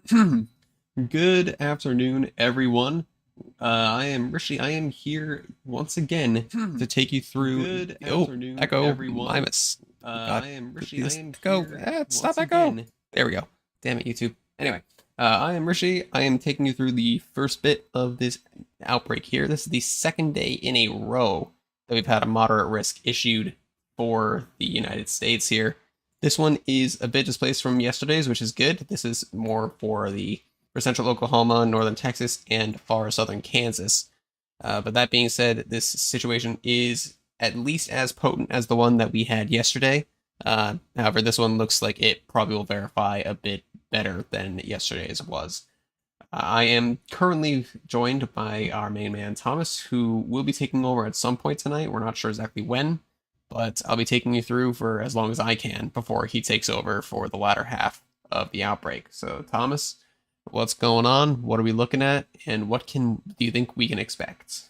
Good afternoon, everyone. I am Rishi. I am here once again to take you through. Good Oh, afternoon, echo, everyone. Mimus. God, I am Rishi. I this am echo. here Stop once echo. again. There we go. Damn it, YouTube. Anyway, I am Rishi. I am taking you through the first bit of this outbreak here. This is the second day in a row that we've had a moderate risk issued for the United States here. This one is a bit displaced from yesterday's, which is good. This is more for central Oklahoma, northern Texas, and far southern Kansas. But that being said, this situation is at least as potent as the one that we had yesterday. However, this one looks like it probably will verify a bit better than yesterday's was. I am currently joined by our main man, Thomas, who will be taking over at some point tonight. We're not sure exactly when, but I'll be taking you through for as long as I can before he takes over for the latter half of the outbreak. So, Thomas, what's going on? What are we looking at? And what can do you think we can expect?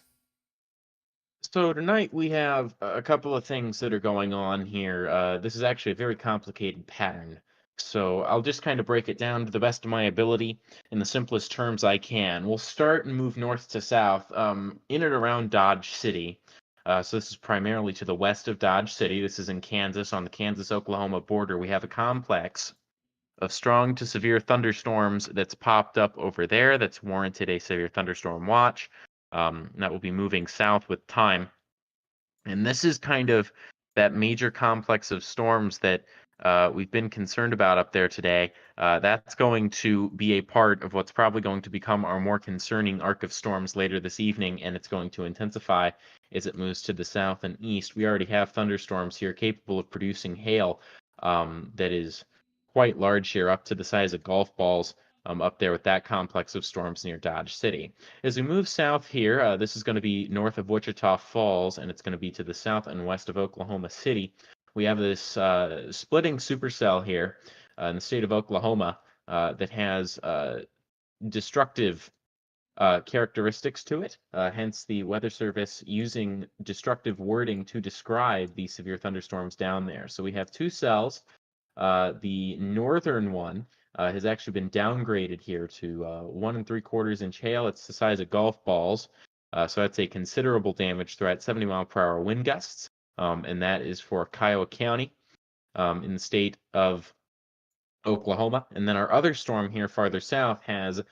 So tonight we have a couple of things that are going on here. This is actually a very complicated pattern. So I'll just kind of break it down to the best of my ability in the simplest terms I can. We'll start and move north to south in and around Dodge City. So this is primarily to the west of Dodge City. This is in Kansas on the Kansas-Oklahoma border. We have a complex of strong to severe thunderstorms that's popped up over there that's warranted a severe thunderstorm watch. That will be moving south with time. And this is kind of that major complex of storms that we've been concerned about up there today. That's going to be a part of what's probably going to become our more concerning arc of storms later this evening, and it's going to intensify as it moves to the south and east. We already have thunderstorms here capable of producing hail that is quite large here, up to the size of golf balls. Up there with that complex of storms near Dodge City. As we move south here, this is going to be north of Wichita Falls, and it's going to be to the south and west of Oklahoma City. We have this splitting supercell here in the state of Oklahoma that has destructive characteristics to it, hence the Weather Service using destructive wording to describe the severe thunderstorms down there. So we have two cells. The northern one has actually been downgraded here to 1 3/4 inch hail. It's the size of golf balls. So that's a considerable damage threat, 70-mile-per-hour wind gusts. And that is for Kiowa County in the state of Oklahoma. And then our other storm here farther south has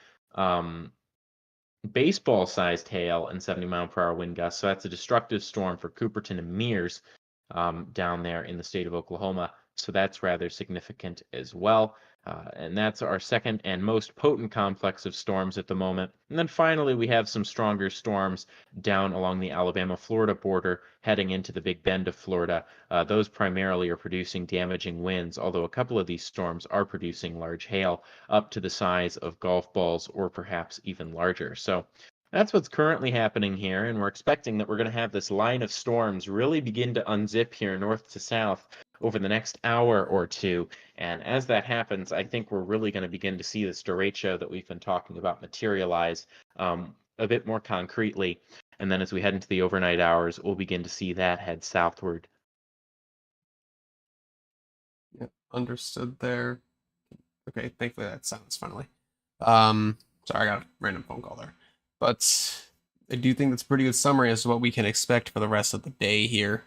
baseball-sized hail and 70-mile-per-hour wind gusts. So that's a destructive storm for Cooperton and Mears down there in the state of Oklahoma. So that's rather significant as well. And that's our second and most potent complex of storms at the moment. And then finally, we have some stronger storms down along the Alabama-Florida border heading into the Big Bend of Florida. Those primarily are producing damaging winds, although a couple of these storms are producing large hail up to the size of golf balls or perhaps even larger. So that's what's currently happening here, and we're expecting that we're going to have this line of storms really begin to unzip here north to south over the next hour or two. And as that happens, I think we're really going to begin to see this derecho that we've been talking about materialize a bit more concretely. And then as we head into the overnight hours, we'll begin to see that head southward. Yep, understood there. Okay, thankfully that sounds finally. Um, Sorry, I got a random phone call there. But I do think that's a pretty good summary as to what we can expect for the rest of the day here,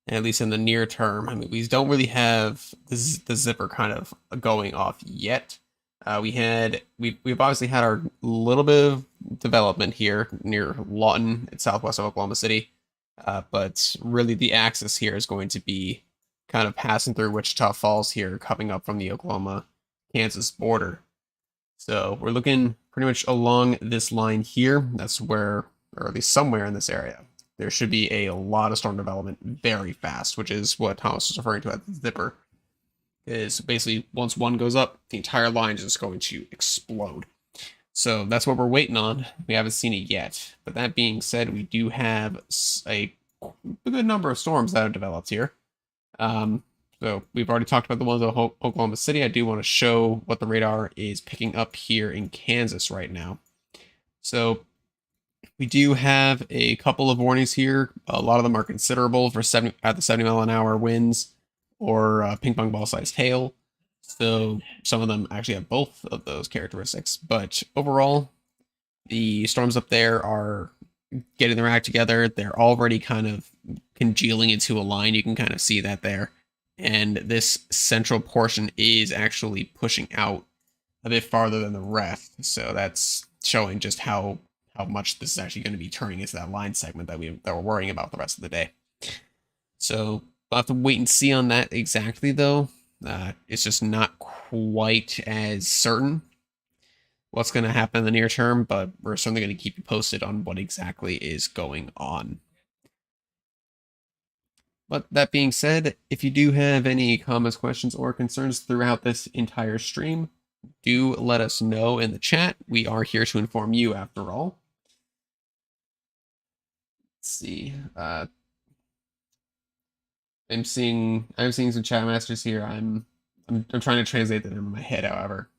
at least in the near term. I mean, we don't really have the zipper kind of going off yet. We've obviously had our little bit of development here near Lawton, at southwest of Oklahoma City, but really the axis here is going to be kind of passing through Wichita Falls here, coming up from the Oklahoma Kansas border. So we're looking pretty much along this line here. That's where, or at least somewhere in this area, there should be a lot of storm development very fast, which is what Thomas was referring to as the zipper. Is basically once one goes up, the entire line is just going to explode. So that's what we're waiting on. We haven't seen it yet. But that being said, we do have a good number of storms that have developed here. So we've already talked about the ones at Oklahoma City. I do want to show what the radar is picking up here in Kansas right now. So we do have a couple of warnings here. A lot of them are considerable for 70 at the 70-mile-an-hour winds or ping pong ball sized hail. So some of them actually have both of those characteristics. But overall, the storms up there are getting their act together. They're already kind of congealing into a line. You can kind of see that there. And this central portion is actually pushing out a bit farther than the rest. So that's showing just how much this is actually going to be turning into that line segment that we're worrying about the rest of the day. So we'll have to wait and see on that exactly, though. It's just not quite as certain what's going to happen in the near term, but we're certainly going to keep you posted on what exactly is going on. But that being said, if you do have any comments, questions, or concerns throughout this entire stream, do let us know in the chat. We are here to inform you after all. Let's see. I'm seeing some chat masters here. I'm trying to translate them in my head, however.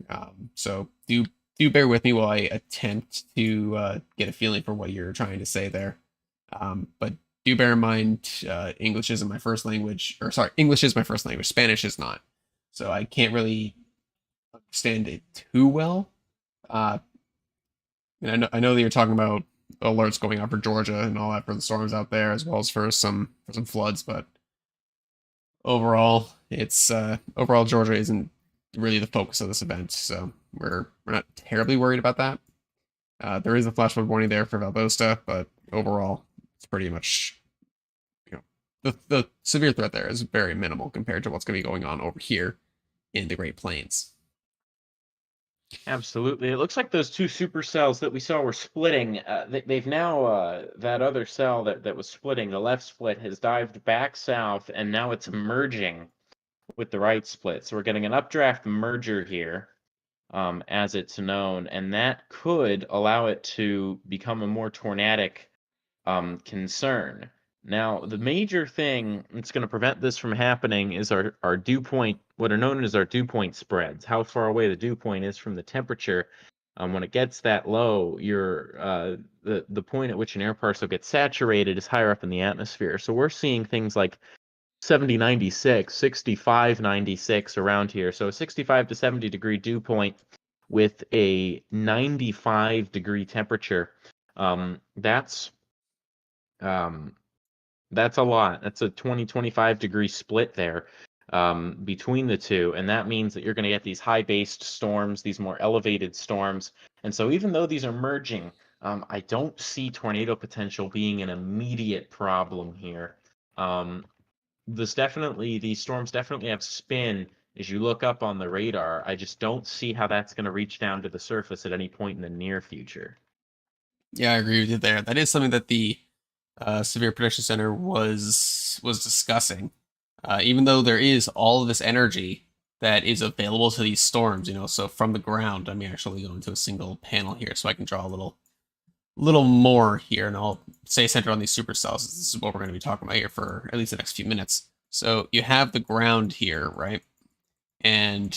So do bear with me while I attempt to get a feeling for what you're trying to say there. But do bear in mind, English isn't my first language, or sorry, English is my first language. Spanish is not, so I can't really understand it too well. And I know that you're talking about alerts going out for Georgia and all that for the storms out there, as well as for some floods, but overall, it's overall Georgia isn't really the focus of this event, so we're not terribly worried about that. There is a flash flood warning there for Valdosta, but overall, it's pretty much, you know, the severe threat there is very minimal compared to what's going to be going on over here in the Great Plains. Absolutely. It looks like those two supercells that we saw were splitting. They've now, that other cell that was splitting, the left split, has dived back south, and now it's merging with the right split. So we're getting an updraft merger here, as it's known, and that could allow it to become a more tornadic concern. Now, the major thing that's going to prevent this from happening is our dew point, what are known as our dew point spreads, how far away the dew point is from the temperature. When it gets that low, the point at which an air particle gets saturated is higher up in the atmosphere. So we're seeing things like 7096, 6596 around here. So a 65 to 70 degree dew point with a 95 degree temperature. That's a lot. That's a 20-25 degree split there between the two. And that means that you're going to get these high-based storms, these more elevated storms. And so even though these are merging, I don't see tornado potential being an immediate problem here. These storms definitely have spin as you look up on the radar. I just don't see how that's going to reach down to the surface at any point in the near future. Yeah, I agree with you there. That is something that the Severe Prediction Center was discussing. Even though there is all of this energy that is available to these storms, so from the ground, I'm actually going to a single panel here so I can draw a little more here, and I'll stay centered on these supercells. This is what we're going to be talking about here for at least the next few minutes. So you have the ground here, right? And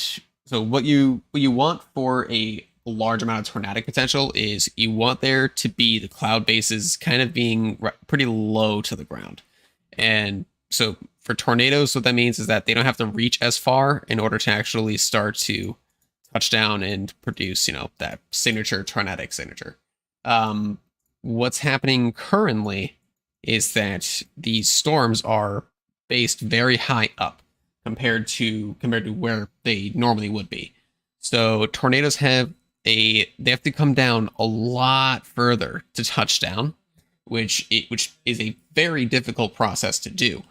so what you want for a large amount of tornadic potential is you want there to be the cloud bases kind of being pretty low to the ground. And so for tornadoes, what that means is that they don't have to reach as far in order to actually start to touch down and produce, that signature tornadic signature. What's happening currently is that these storms are based very high up compared to where they normally would be. So tornadoes they have to come down a lot further to touch down, which is a very difficult process to do.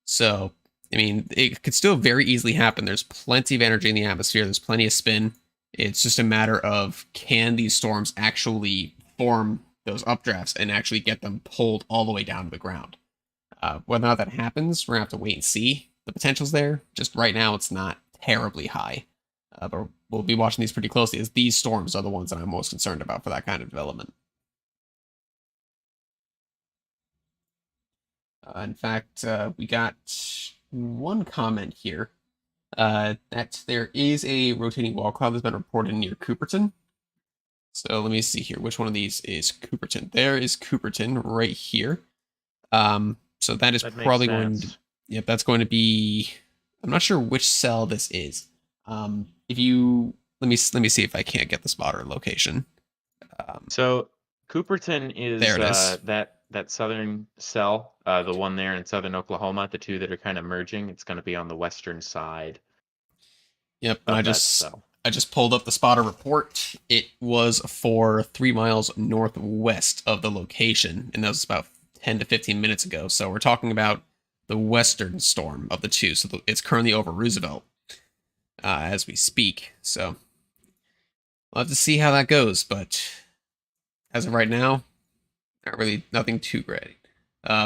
So, I mean, it could still very easily happen. There's plenty of energy in the atmosphere. There's plenty of spin. It's just a matter of, can these storms actually form those updrafts and actually get them pulled all the way down to the ground? Whether or not that happens, we're going to have to wait and see. The potential's there. Just right now, it's not terribly high. But we'll be watching these pretty closely, as these storms are the ones that I'm most concerned about for that kind of development. In fact, we got one comment here that there is a rotating wall cloud that's been reported near Cooperton. So let me see here. Which one of these is Cooperton? There is Cooperton right here. So that is probably going to, yep, that's going to be, I'm not sure which cell this is. If you let me see if I can't get the spotter location. Um, So Cooperton there is it is. that southern cell, the one there in southern Oklahoma, the two that are kind of merging. It's going to be on the western side Yep, and of that cell. I just pulled up the spotter report. It was for 3 miles northwest of the location, and that was about 10 to 15 minutes ago. So we're talking about the western storm of the two. So it's currently over Roosevelt as we speak. So we'll have to see how that goes. But as of right now, not really nothing too great.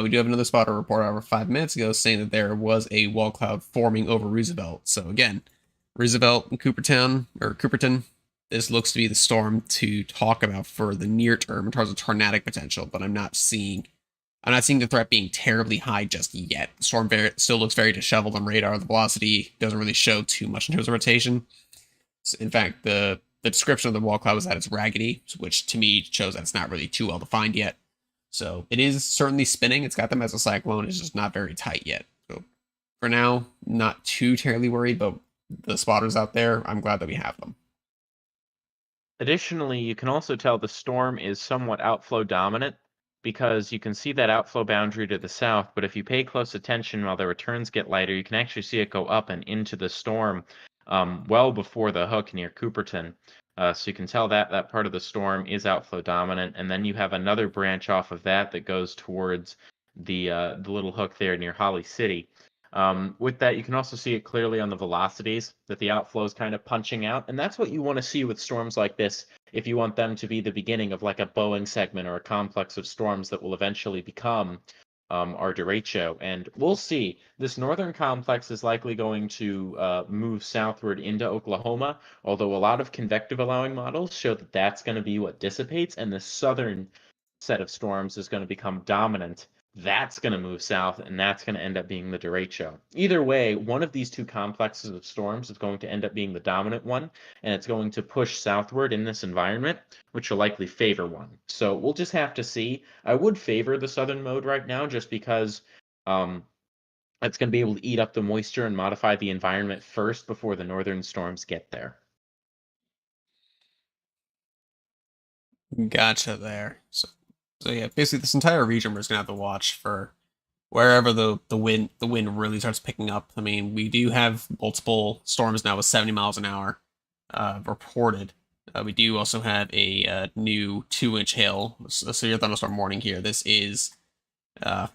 We do have another spotter report over 5 minutes ago saying that there was a wall cloud forming over Roosevelt. So again, Roosevelt and Cooperton. This looks to be the storm to talk about for the near term in terms of tornadic potential, but I'm not seeing the threat being terribly high just yet. The storm still looks very disheveled on radar. The velocity doesn't really show too much in terms of rotation. In fact, the description of the wall cloud was that it's raggedy, which to me shows that it's not really too well defined yet. So it is certainly spinning. It's got them as a cyclone. It's just not very tight yet. So for now, not too terribly worried, but the spotters out there, I'm glad that we have them. Additionally, you can also tell the storm is somewhat outflow dominant because you can see that outflow boundary to the south, but if you pay close attention while the returns get lighter, you can actually see it go up and into the storm well before the hook near Cooperton. So you can tell that that part of the storm is outflow dominant, and then you have another branch off of that that goes towards the little hook there near Holly City. With that, you can also see it clearly on the velocities that the outflow is kind of punching out. And that's what you want to see with storms like this if you want them to be the beginning of like a Boeing segment or a complex of storms that will eventually become our derecho. And we'll see. This northern complex is likely going to move southward into Oklahoma, although a lot of convective allowing models show that that's going to be what dissipates, and the southern set of storms is going to become dominant. That's going to move south, and that's going to end up being the derecho. Either way, one of these two complexes of storms is going to end up being the dominant one, and it's going to push southward in this environment, which will likely favor one. So we'll just have to see. I would favor the southern mode right now just because um, it's going to be able to eat up the moisture and modify the environment first before the northern storms get there. Gotcha there. So yeah, basically this entire region we're just gonna have to watch for wherever the wind really starts picking up. I mean, we do have multiple storms now with 70 miles an hour reported. We do also have a new 2-inch hail, a severe thunderstorm warning here. This is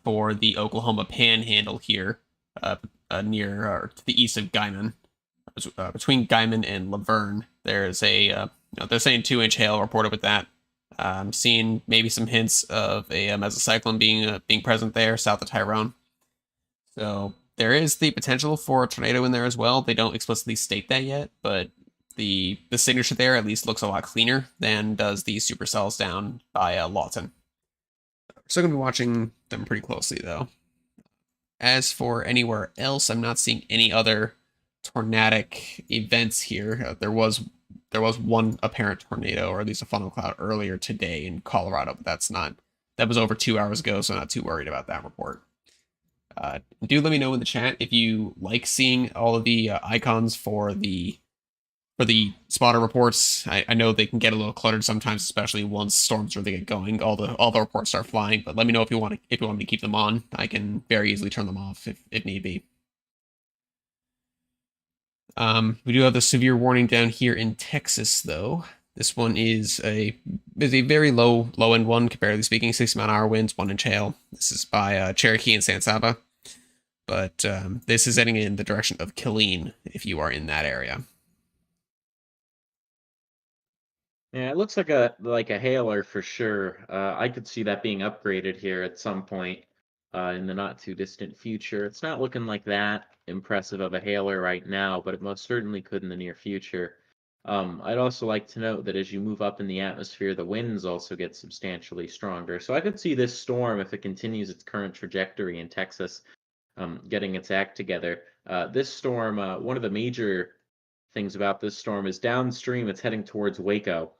for the Oklahoma Panhandle here, near or to the east of Guyman, between Guyman and Laverne. There's they're saying 2-inch hail reported with that. Seeing maybe some hints of a mesocyclone being present there south of Tyrone. So there is the potential for a tornado in there as well. They don't explicitly state that yet, but the signature there at least looks a lot cleaner than does the supercells down by Lawton. Still gonna be watching them pretty closely though. As for anywhere else, I'm not seeing any other tornadic events here. There was one apparent tornado, or at least a funnel cloud, earlier today in Colorado, but that was over 2 hours ago, so not too worried about that report. Do let me know in the chat if you like seeing all of the icons for the spotter reports. I know they can get a little cluttered sometimes, especially once storms really get going. All the reports start flying, but let me know if you want me to keep them on. I can very easily turn them off if need be. We do have the severe warning down here in Texas, though. This one is a very low end one, comparatively speaking. 60-mile-an-hour winds, 1-inch hail. This is by Cherokee and San Saba, but this is heading in the direction of Killeen if you are in that area. Yeah, it looks like a hailer for sure. I could see that being upgraded here at some point in the not too distant future. It's not looking like that impressive of a hailer right now, but it most certainly could in the near future. I'd also like to note that as you move up in the atmosphere, the winds also get substantially stronger. So I could see this storm, if it continues its current trajectory in Texas, getting its act together. This storm, one of the major things about this storm is downstream, it's heading towards Waco.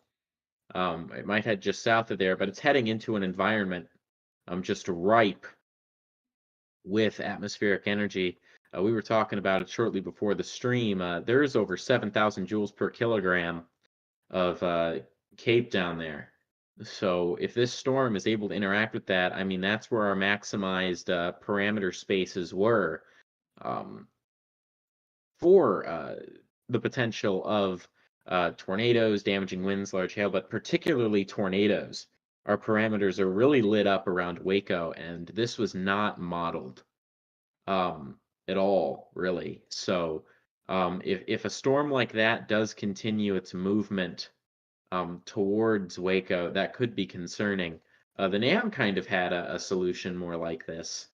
It might head just south of there, but it's heading into an environment just ripe with atmospheric energy. We were talking about it shortly before the stream. There's over 7,000 joules per kilogram of CAPE down there. So if this storm is able to interact with that, I mean, that's where our maximized parameter spaces were. Um, for the potential of tornadoes, damaging winds, large hail, but particularly tornadoes. Our parameters are really lit up around Waco, and this was not modeled um, at all, really. So if a storm like that does continue its movement towards Waco, that could be concerning. The NAM kind of had a solution more like this.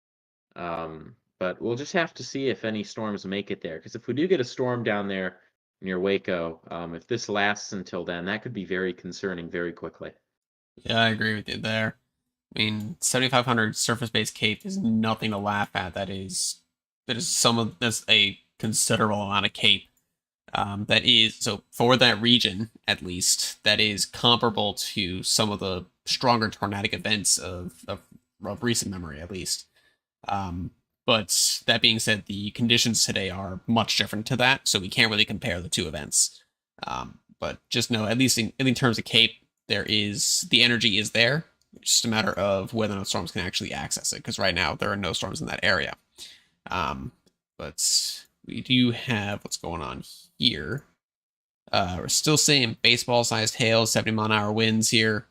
But we'll just have to see if any storms make it there. Because if we do get a storm down there near Waco, if this lasts until then, that could be very concerning very quickly. Yeah, I agree with you there. I mean, 7,500 surface-based cape is nothing to laugh at. That's a considerable amount of cape. That is so for that region at least. That is comparable to some of the stronger tornadic events of recent memory, at least. Um, but that being said, the conditions today are much different to that, so we can't really compare the two events. But just know, at least in terms of Cape, the energy is there. It's just a matter of whether or not storms can actually access it, because right now there are no storms in that area. Um, but we do have what's going on here. We're still seeing baseball-sized hail, 70-mile-an-hour winds here.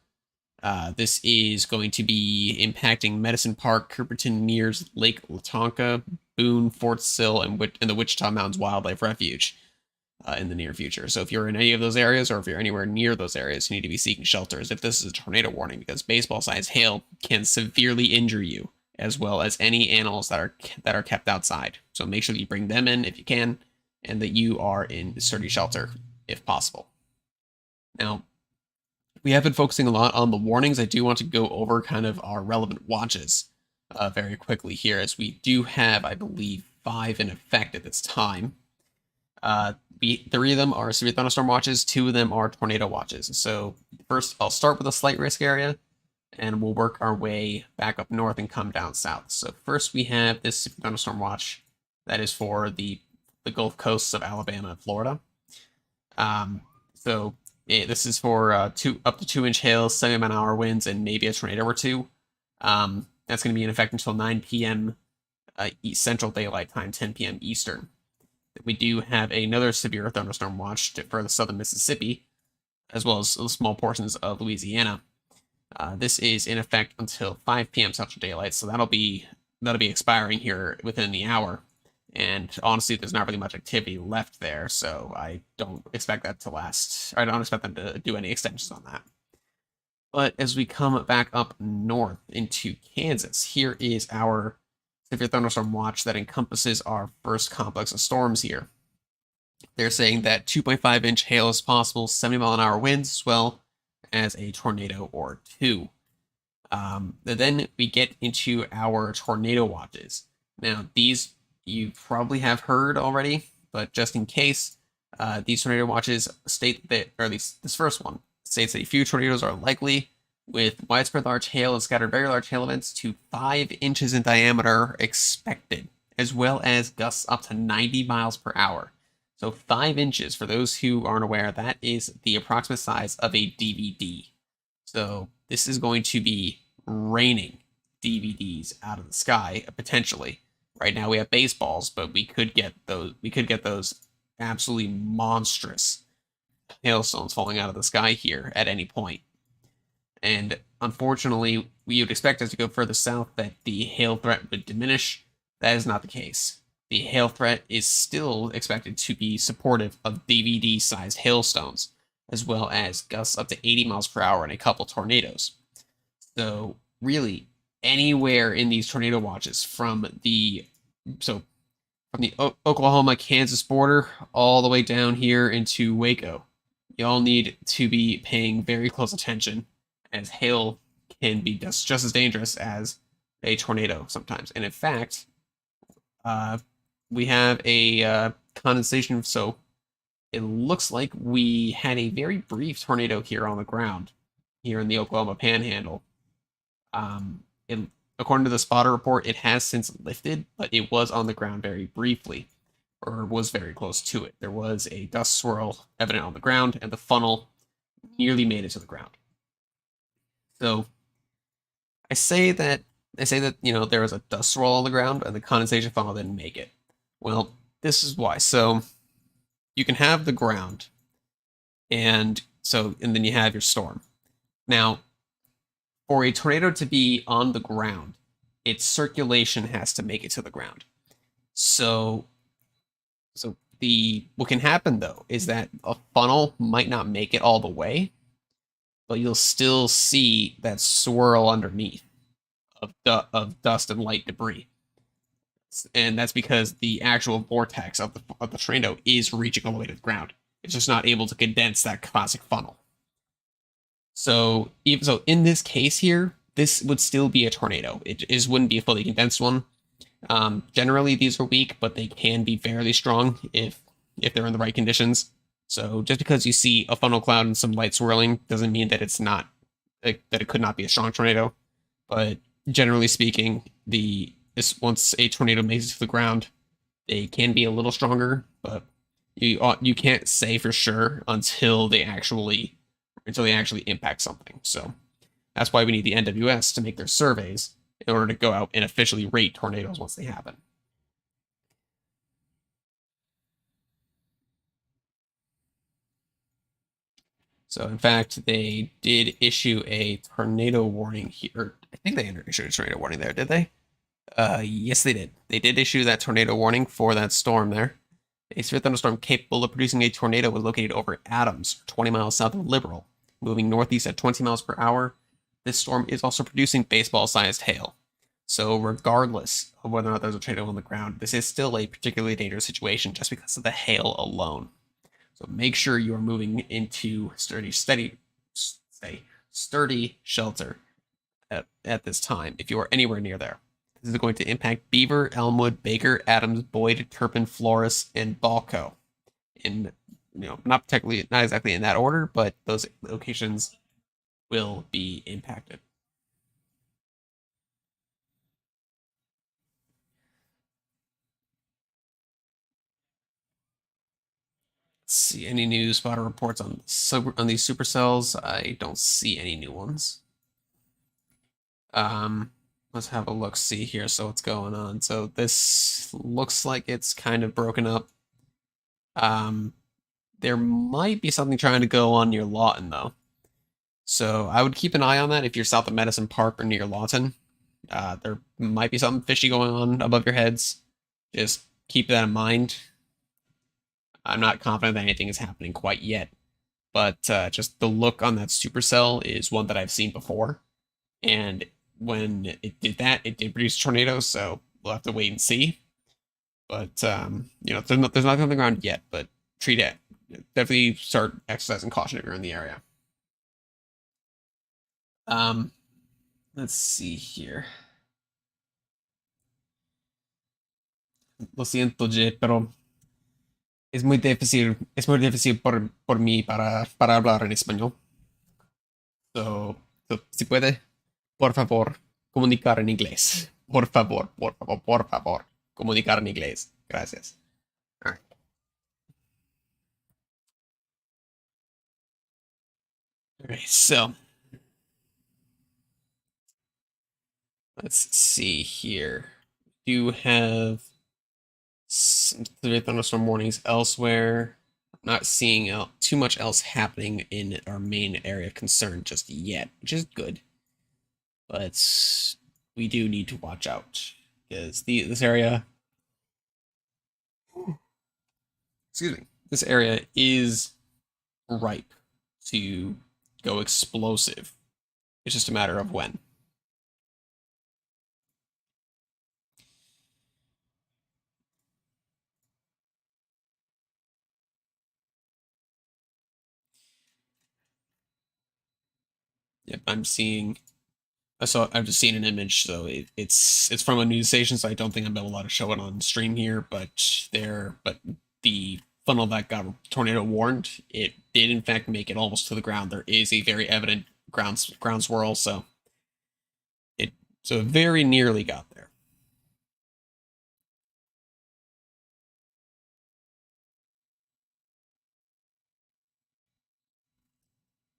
This is going to be impacting Medicine Park, Cooperton, Mears, Lake Latonka, Boone, Fort Sill, and the Wichita Mountains Wildlife Refuge in the near future. So if you're in any of those areas, or if you're anywhere near those areas, you need to be seeking shelters if this is a tornado warning, because baseball-sized hail can severely injure you, as well as any animals that are kept outside. So make sure that you bring them in if you can, and that you are in sturdy shelter if possible. Now, we have been focusing a lot on the warnings. I do want to go over kind of our relevant watches very quickly here, as we do have, I believe, 5 in effect at this time. 3 of them are severe thunderstorm watches, 2 of them are tornado watches. So first, I'll start with a slight risk area, and we'll work our way back up north and come down south. So first, we have this severe thunderstorm watch that is for the Gulf coasts of Alabama and Florida. This is for up to 2-inch hail, 70-mile-an-hour winds, and maybe a tornado or two. That's going to be in effect until 9 p.m. Central Daylight Time, 10 p.m. Eastern. We do have another severe thunderstorm watch for the southern Mississippi, as well as small portions of Louisiana. This is in effect until 5 p.m. Central Daylight, so that'll be expiring here within the hour. And honestly, there's not really much activity left there, so I don't expect that to last. I don't expect them to do any extensions on that. But as we come back up north into Kansas, here is our severe thunderstorm watch that encompasses our first complex of storms here. They're saying that 2.5-inch hail is possible, 70-mile-an-hour winds, as well as a tornado or two. Then we get into our tornado watches. Now, these you probably have heard already, but just in case, these tornado watches state that, or at least this first one, states that a few tornadoes are likely, with widespread large hail and scattered very large hail events to 5 inches in diameter expected, as well as gusts up to 90 miles per hour. So 5 inches, for those who aren't aware, that is the approximate size of a DVD. So this is going to be raining DVDs out of the sky, potentially. Right now we have baseballs, but we could get those absolutely monstrous hailstones falling out of the sky here at any point. And unfortunately, we would expect as we go further south that the hail threat would diminish. That is not the case. The hail threat is still expected to be supportive of DVD-sized hailstones, as well as gusts up to 80 miles per hour and a couple tornadoes. So really, anywhere in these tornado watches from the Oklahoma-Kansas border all the way down here into Waco, y'all need to be paying very close attention, as hail can be just as dangerous as a tornado sometimes. And in fact, we have a condensation, so it looks like we had a very brief tornado here on the ground, here in the Oklahoma Panhandle. according to the spotter report, it has since lifted, but it was on the ground very briefly, or was very close to it. There was a dust swirl evident on the ground, and the funnel nearly made it to the ground. So I say that there was a dust swirl on the ground, and the condensation funnel didn't make it. Well, this is why. So you can have the ground, and then you have your storm. Now, for a tornado to be on the ground, its circulation has to make it to the ground. So the what can happen though is that a funnel might not make it all the way, but you'll still see that swirl underneath of dust and light debris. And that's because the actual vortex of the tornado is reaching all the way to the ground. It's just not able to condense that classic funnel. So in this case here, this would still be a tornado. It just wouldn't be a fully condensed one. Generally, these are weak, but they can be fairly strong if they're in the right conditions. So just because you see a funnel cloud and some light swirling doesn't mean that it's not that it could not be a strong tornado. But generally speaking, once a tornado makes it to the ground, they can be a little stronger, but you can't say for sure until they actually impact something. So that's why we need the NWS to make their surveys in order to go out and officially rate tornadoes once they happen. So in fact, they did issue a tornado warning here. I think they issued a tornado warning there, did they? Yes, they did. They did issue that tornado warning for that storm there. A severe thunderstorm capable of producing a tornado was located over Adams, 20 miles south of Liberal, moving northeast at 20 miles per hour. This storm is also producing baseball-sized hail. So regardless of whether or not there's a tornado on the ground, this is still a particularly dangerous situation just because of the hail alone. So make sure you are moving into sturdy shelter at this time if you are anywhere near there. This is going to impact Beaver, Elmwood, Baker, Adams, Boyd, Turpin, Flores, and Balco. Not exactly in that order, but those locations will be impacted. Let's see any new spotter reports on these supercells. I don't see any new ones. Let's have a look see here. So what's going on? So this looks like it's kind of broken up. There might be something trying to go on near Lawton though. So I would keep an eye on that if you're south of Medicine Park or near Lawton. There might be something fishy going on above your heads. Just keep that in mind. I'm not confident that anything is happening quite yet, but just the look on that supercell is one that I've seen before. And when it did that, it did produce tornadoes, so we'll have to wait and see. But there's nothing on the ground yet, but treat it. Definitely start exercising caution if you're in the area. Let's see here. Lo siento, Jet, pero es muy difícil por mí para hablar en español. Si puede, por favor, comunicar en inglés. Por favor, comunicar en inglés. Gracias. All right. All right, so let's see here. Do have some severe thunderstorm warnings elsewhere. I'm not seeing too much else happening in our main area of concern just yet, which is good. But we do need to watch out because this area, this area is ripe to go explosive. It's just a matter of when. Yep, I've just seen an image, so it's from a news station, so I don't think I'm able to show it on stream here, but the funnel that got tornado warned, it did in fact make it almost to the ground. There is a very evident ground swirl, so So it very nearly got there.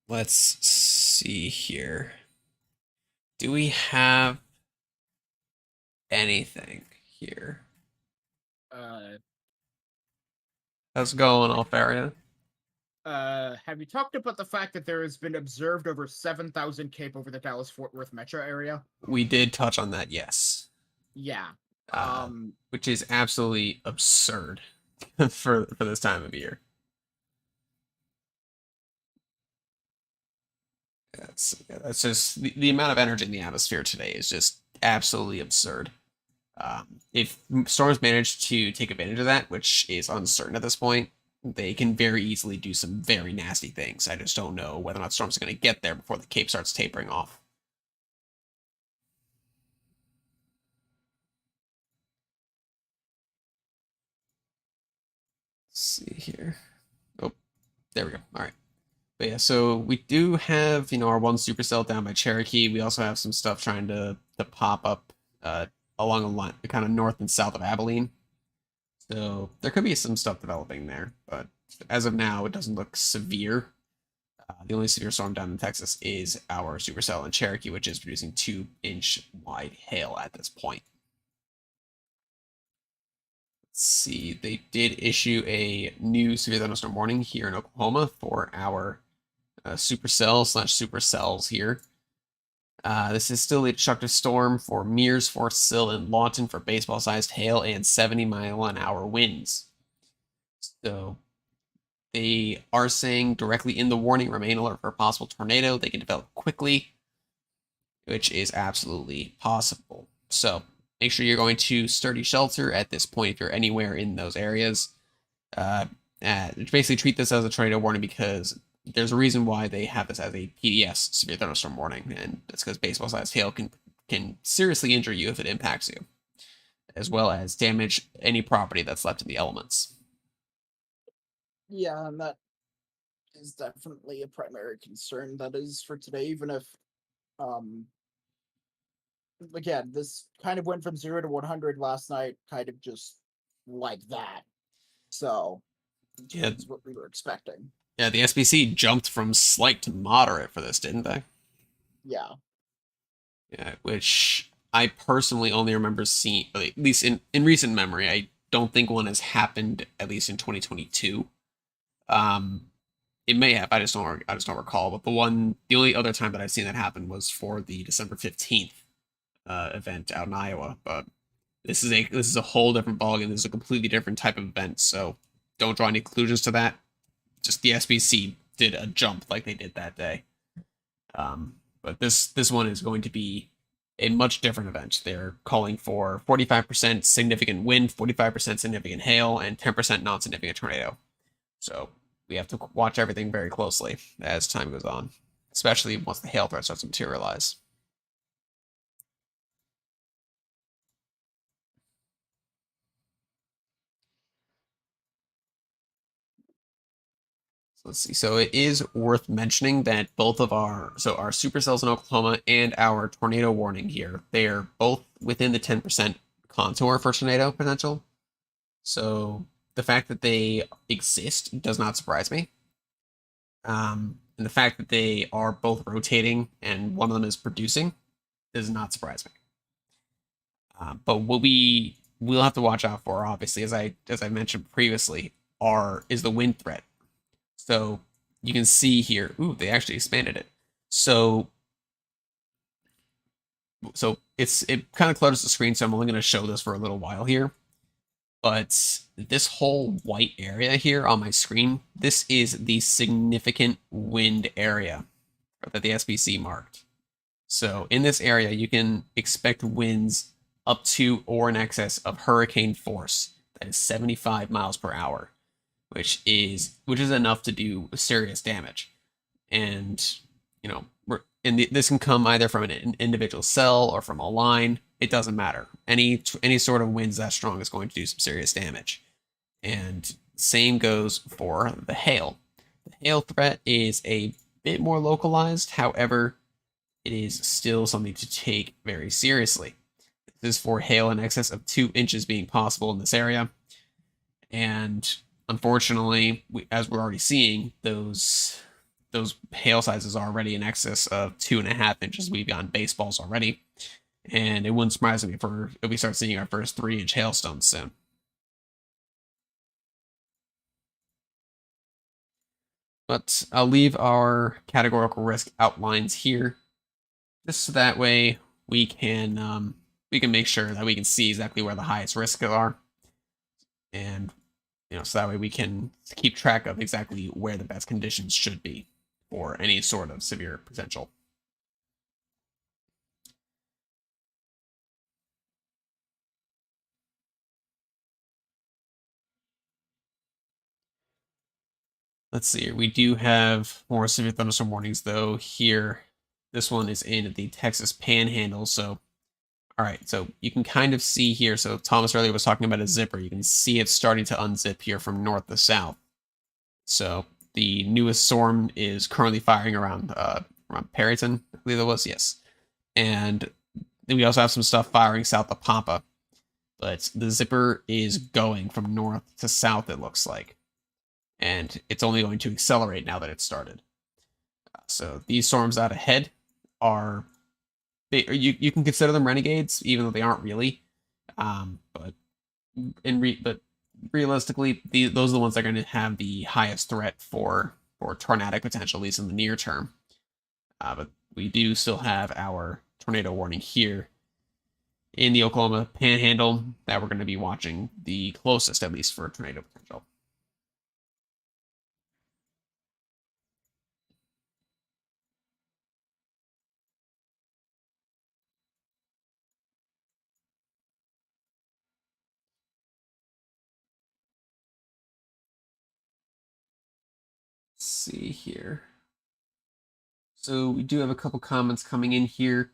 Let's see here. Do we have anything here? Uh, How's it going, Alfaria? have you talked about the fact that there has been observed over 7,000 Cape over the Dallas-Fort Worth metro area? We did touch on that, yes. Yeah. Uh, Um, which is absolutely absurd for this time of year. That's just the amount of energy in the atmosphere today is just absolutely absurd. If storms manage to take advantage of that, which is uncertain at this point, they can very easily do some very nasty things. I just don't know whether or not storms are going to get there before the Cape starts tapering off. Let's see here. Oh, there we go. All right. But yeah, so we do have, our one supercell down by Cherokee. We also have some stuff trying to pop up uh, along the line, kind of north and south of Abilene. So there could be some stuff developing there, but as of now, it doesn't look severe. The only severe storm down in Texas is our supercell in Cherokee, which is producing 2-inch wide hail at this point. Let's see, they did issue a new severe thunderstorm warning here in Oklahoma for our supercell/supercells here. This is still a destructive storm for Mears, Fort Sill, and Lawton for baseball-sized hail and 70-mile-an-hour winds. So they are saying directly in the warning, remain alert for a possible tornado. They can develop quickly, which is absolutely possible. So make sure you're going to sturdy shelter at this point if you're anywhere in those areas. Basically treat this as a tornado warning because there's a reason why they have this as a PDS, severe thunderstorm warning, and that's because baseball-sized hail can seriously injure you if it impacts you, as well as damage any property that's left in the elements. yeah, and that is definitely a primary concern that is for today, even if, um, again, this kind of went from 0 to 100 last night, kind of just like that. So, Yeah, is what we were expecting. yeah. The SBC jumped from slight to moderate for this, didn't they? Yeah. Yeah, which I personally only remember seeing, at least in recent memory. I don't think one has happened at least in 2022. Um, it may have. I just don't recall. But the only other time that I've seen that happen was for the December 15th event out in Iowa. But this is a whole different ballgame. This is a completely different type of event. So don't draw any conclusions to that. Just the SBC did a jump like they did that day. But this one is going to be a much different event. They're calling for 45% significant wind, 45% significant hail, and 10% non-significant tornado. So we have to watch everything very closely as time goes on, especially once the hail threat starts to materialize. So let's see. So it is worth mentioning that both of our supercells in Oklahoma and our tornado warning here, they are both within the 10% contour for tornado potential. So the fact that they exist does not surprise me. And the fact that they are both rotating and one of them is producing does not surprise me. But what we'll have to watch out for, obviously, as I mentioned previously, is the wind threat. So you can see here, ooh, they actually expanded it. So it kind of clutters the screen, so I'm only going to show this for a little while here. But this whole white area here on my screen, this is the significant wind area that the SBC marked. So in this area, you can expect winds up to or in excess of hurricane force. That is 75 miles per hour, which is enough to do serious damage. And this can come either from an individual cell or from a line. It doesn't matter. Any sort of winds that strong is going to do some serious damage. And same goes for the hail. The hail threat is a bit more localized. However, it is still something to take very seriously. This is for hail in excess of 2 inches being possible in this area. And unfortunately, as we're already seeing, those hail sizes are already in excess of 2.5 inches. We've gotten baseballs already, and it wouldn't surprise me if we start seeing our first 3-inch hailstones soon. But I'll leave our categorical risk outlines here, just so that way we can make sure that we can see exactly where the highest risks are, and so that way we can keep track of exactly where the best conditions should be for any sort of severe potential. Let's see here. We do have more severe thunderstorm warnings, though, here. This one is in the Texas Panhandle. So, all right. So you can kind of see here. So Thomas earlier was talking about a zipper. You can see it's starting to unzip here from north to south. So the newest storm is currently firing around Perryton, I believe it was. Yes. And then we also have some stuff firing south of Pampa. But the zipper is going from north to south, it looks like. And it's only going to accelerate now that it's started. So these storms out ahead are, you can consider them renegades, even though they aren't really. But realistically, those are the ones that are going to have the highest threat for tornadic potential, at least in the near term. But we do still have our tornado warning here in the Oklahoma Panhandle that we're going to be watching the closest, at least, for tornado potential. Let's see here. So we do have a couple comments coming in here.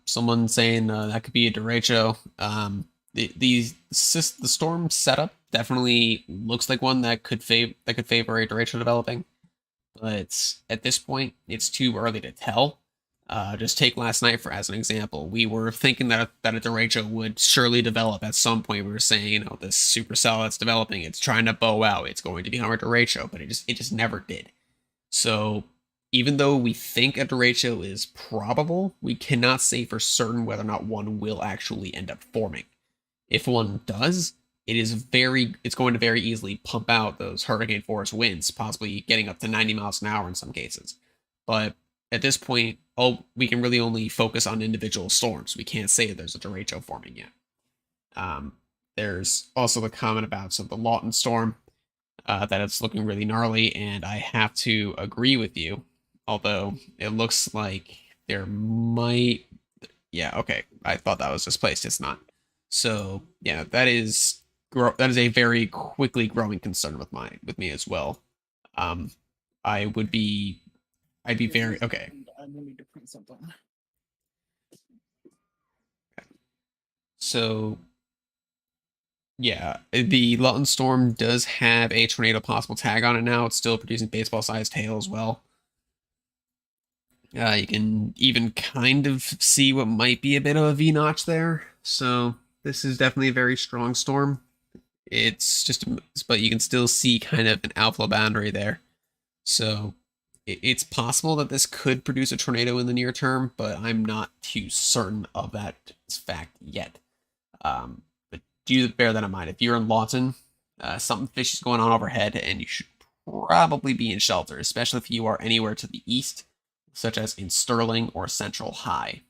Someone saying that could be a derecho. The storm setup definitely looks like one that could favor a derecho developing, but at this point it's too early to tell. Just take last night as an example. We were thinking that a derecho would surely develop at some point. We were saying, this supercell that's developing, it's trying to bow out, it's going to become a derecho, but it just never did. So even though we think a derecho is probable, we cannot say for certain whether or not one will actually end up forming. If one does, it's going to very easily pump out those hurricane force winds, possibly getting up to 90 miles an hour in some cases. But at this point, we can really only focus on individual storms. We can't say there's a derecho forming yet. There's also the comment about the Lawton storm, that it's looking really gnarly, and I have to agree with you. Although it looks like there might, yeah, okay. I thought that was displaced. It's not. So yeah, that is a very quickly growing concern with me as well. I'd be very okay. I will need to print something. So yeah, the Lawton storm does have a tornado possible tag on it now. It's still producing baseball-sized hail as well. You can even kind of see what might be a bit of a V-notch there. So this is definitely a very strong storm. But you can still see kind of an outflow boundary there. So it's possible that this could produce a tornado in the near term, but I'm not too certain of that fact yet. But do bear that in mind. If you're in Lawton, something fishy is going on overhead, and you should probably be in shelter, especially if you are anywhere to the east, such as in Sterling or Central High.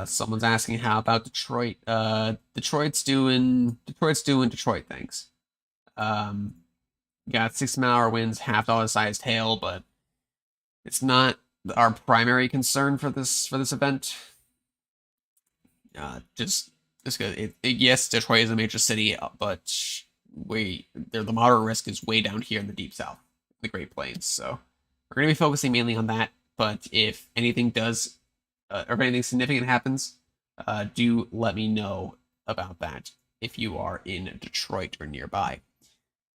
Someone's asking how about Detroit. Detroit's doing Detroit things. Got 60-mile-an-hour winds, half-dollar-sized hail, but it's not our primary concern for this event. Yes, Detroit is a major city, but the moderate risk is way down here in the deep south, the Great Plains. So we're going to be focusing mainly on that. But if anything does, or if anything significant happens, do let me know about that if you are in Detroit or nearby.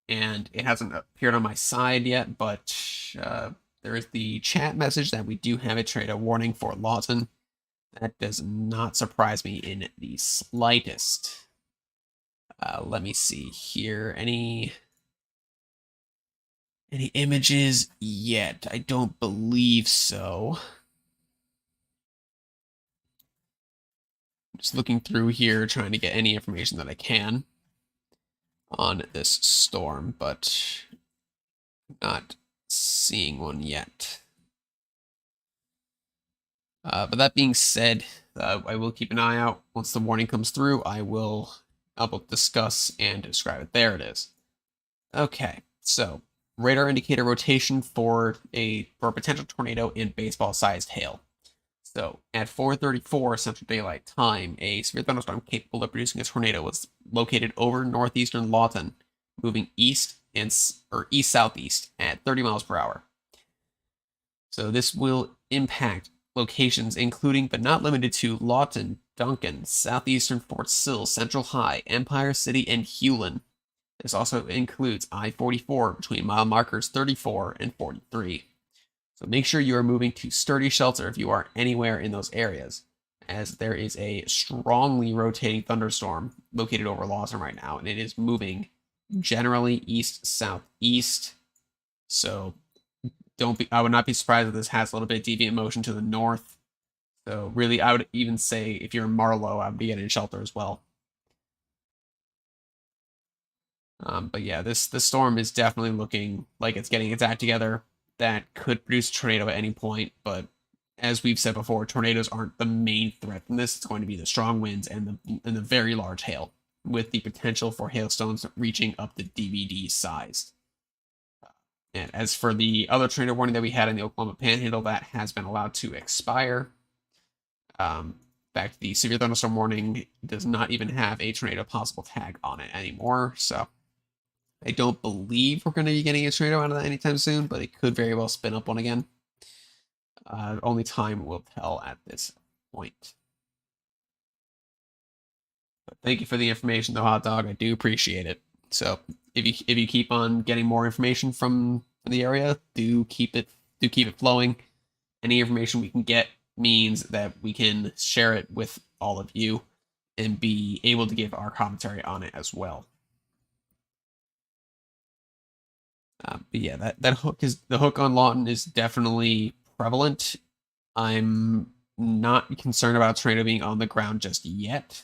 And it hasn't appeared on my side yet, but there is the chat message that we do have a tornado warning for Lawton. That does not surprise me in the slightest. Let me see here. Any images yet? I don't believe so. Just looking through here, trying to get any information that I can on this storm, but not seeing one yet. But that being said, I will keep an eye out. Once the warning comes through, I will discuss and describe it. There it is. Okay, so radar indicator rotation for a potential tornado in baseball-sized hail. So at 4:34 Central Daylight Time, a severe thunderstorm capable of producing a tornado was located over northeastern Lawton, moving east southeast at 30 miles per hour. So this will impact locations including but not limited to Lawton, Duncan, southeastern Fort Sill, Central High, Empire City, and Hewlin. This also includes I-44 between mile markers 34 and 43. So make sure you are moving to sturdy shelter if you are anywhere in those areas, as there is a strongly rotating thunderstorm located over Lawson right now, and it is moving generally east-southeast. So I would not be surprised if this has a little bit of deviant motion to the north. So really, I would even say if you're in Marlow, I would be getting shelter as well. But yeah, this storm is definitely looking like it's getting its act together. That could produce a tornado at any point, but as we've said before, tornadoes aren't the main threat from this. It's going to be the strong winds and the very large hail, with the potential for hailstones reaching up to DVD size. And as for the other tornado warning that we had in the Oklahoma Panhandle, that has been allowed to expire. In fact, the severe thunderstorm warning does not even have a tornado possible tag on it anymore, so I don't believe we're going to be getting a tornado out of that anytime soon, but it could very well spin up one again. Only time will tell at this point. But thank you for the information, though, Hot Dog. I do appreciate it. So if you keep on getting more information from the area, do keep it flowing. Any information we can get means that we can share it with all of you and be able to give our commentary on it as well. But yeah, that hook is the hook on Lawton is definitely prevalent. I'm not concerned about a tornado being on the ground just yet.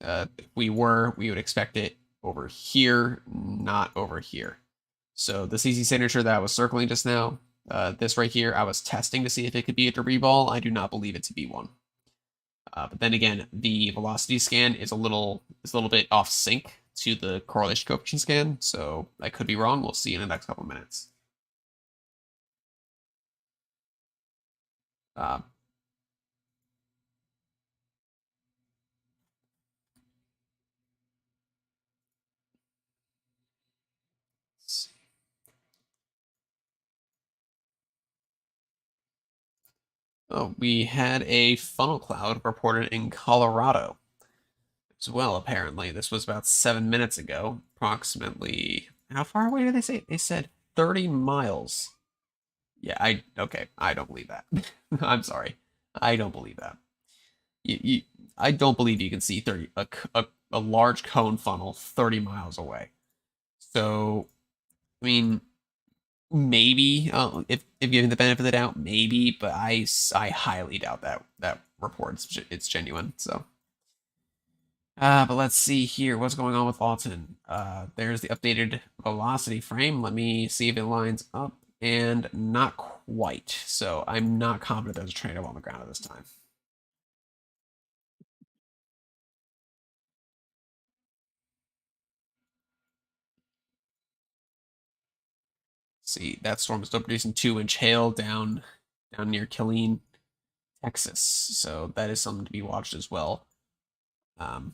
If we would expect it over here, not over here. So the CC signature that I was circling just now, this right here, I was testing to see if it could be a debris ball. I do not believe it to be one. But then again, the velocity scan is a little bit off sync to the correlation coefficient scan, so I could be wrong. We'll see in the next couple minutes. Oh, we had a funnel cloud reported in Colorado as well, apparently. This was about 7 minutes ago, approximately. How far away did they say? They said 30 miles. Yeah, I don't believe that. I'm sorry. I don't believe that. I don't believe you can see a large cone funnel 30 miles away. So, I mean, maybe if given the benefit of the doubt, maybe, but I highly doubt that report it's genuine. So, but let's see here what's going on with Lawton. There's the updated velocity frame. Let me see if it lines up, and not quite. So I'm not confident there's a tornado on the ground at this time. See, that storm is still producing 2-inch hail down near Killeen, Texas. So that is something to be watched as well. But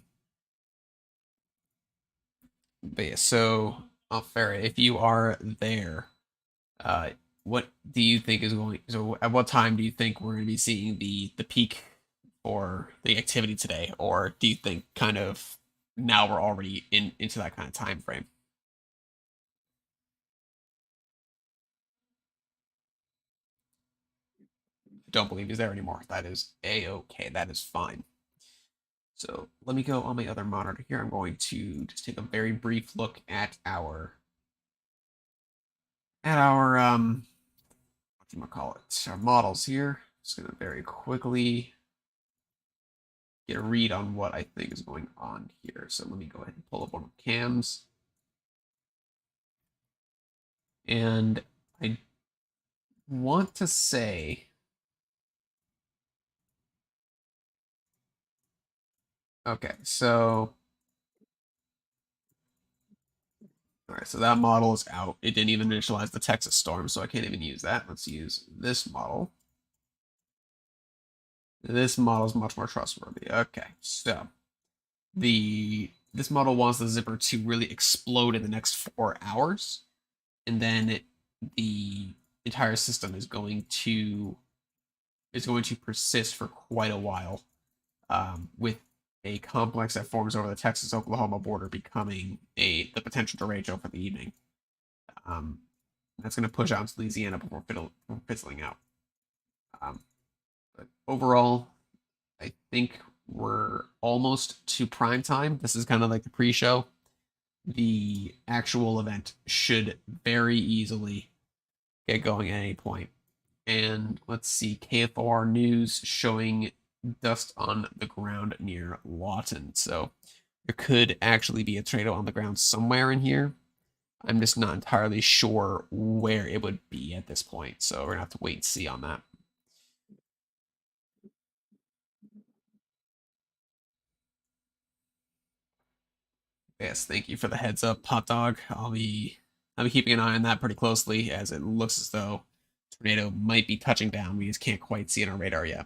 yeah, so Farah, if you are there, what do you think is going? So at what time do you think we're going to be seeing the peak for the activity today, or do you think kind of now we're already into that kind of time frame? don't believe he's there anymore. That is a-okay. That is fine. So let me go on my other monitor here. I'm going to just take a very brief look at our whatchamacallit, our models here. Just gonna very quickly get a read on what I think is going on here. So let me go ahead and pull up one of the cams. And I want to say, okay, so all right, so that model is out. It didn't even initialize the Texas storm, so I can't even use that. Let's use this model. This model is much more trustworthy. Okay, so this model wants the zipper to really explode in the next 4 hours, and then the entire system is going to persist for quite a while, with a complex that forms over the Texas-Oklahoma border becoming the potential derecho for the evening. That's going to push out into Louisiana before fizzling out. But overall, I think we're almost to prime time. This is kind of like the pre-show. The actual event should very easily get going at any point. And let's see, KFOR news showing dust on the ground near Lawton. So there could actually be a tornado on the ground somewhere in here. I'm just not entirely sure where it would be at this point. So we're gonna have to wait and see on that. Yes, thank you for the heads up, Hot Dog. I'll be keeping an eye on that pretty closely, as it looks as though tornado might be touching down. We just can't quite see it on our radar yet.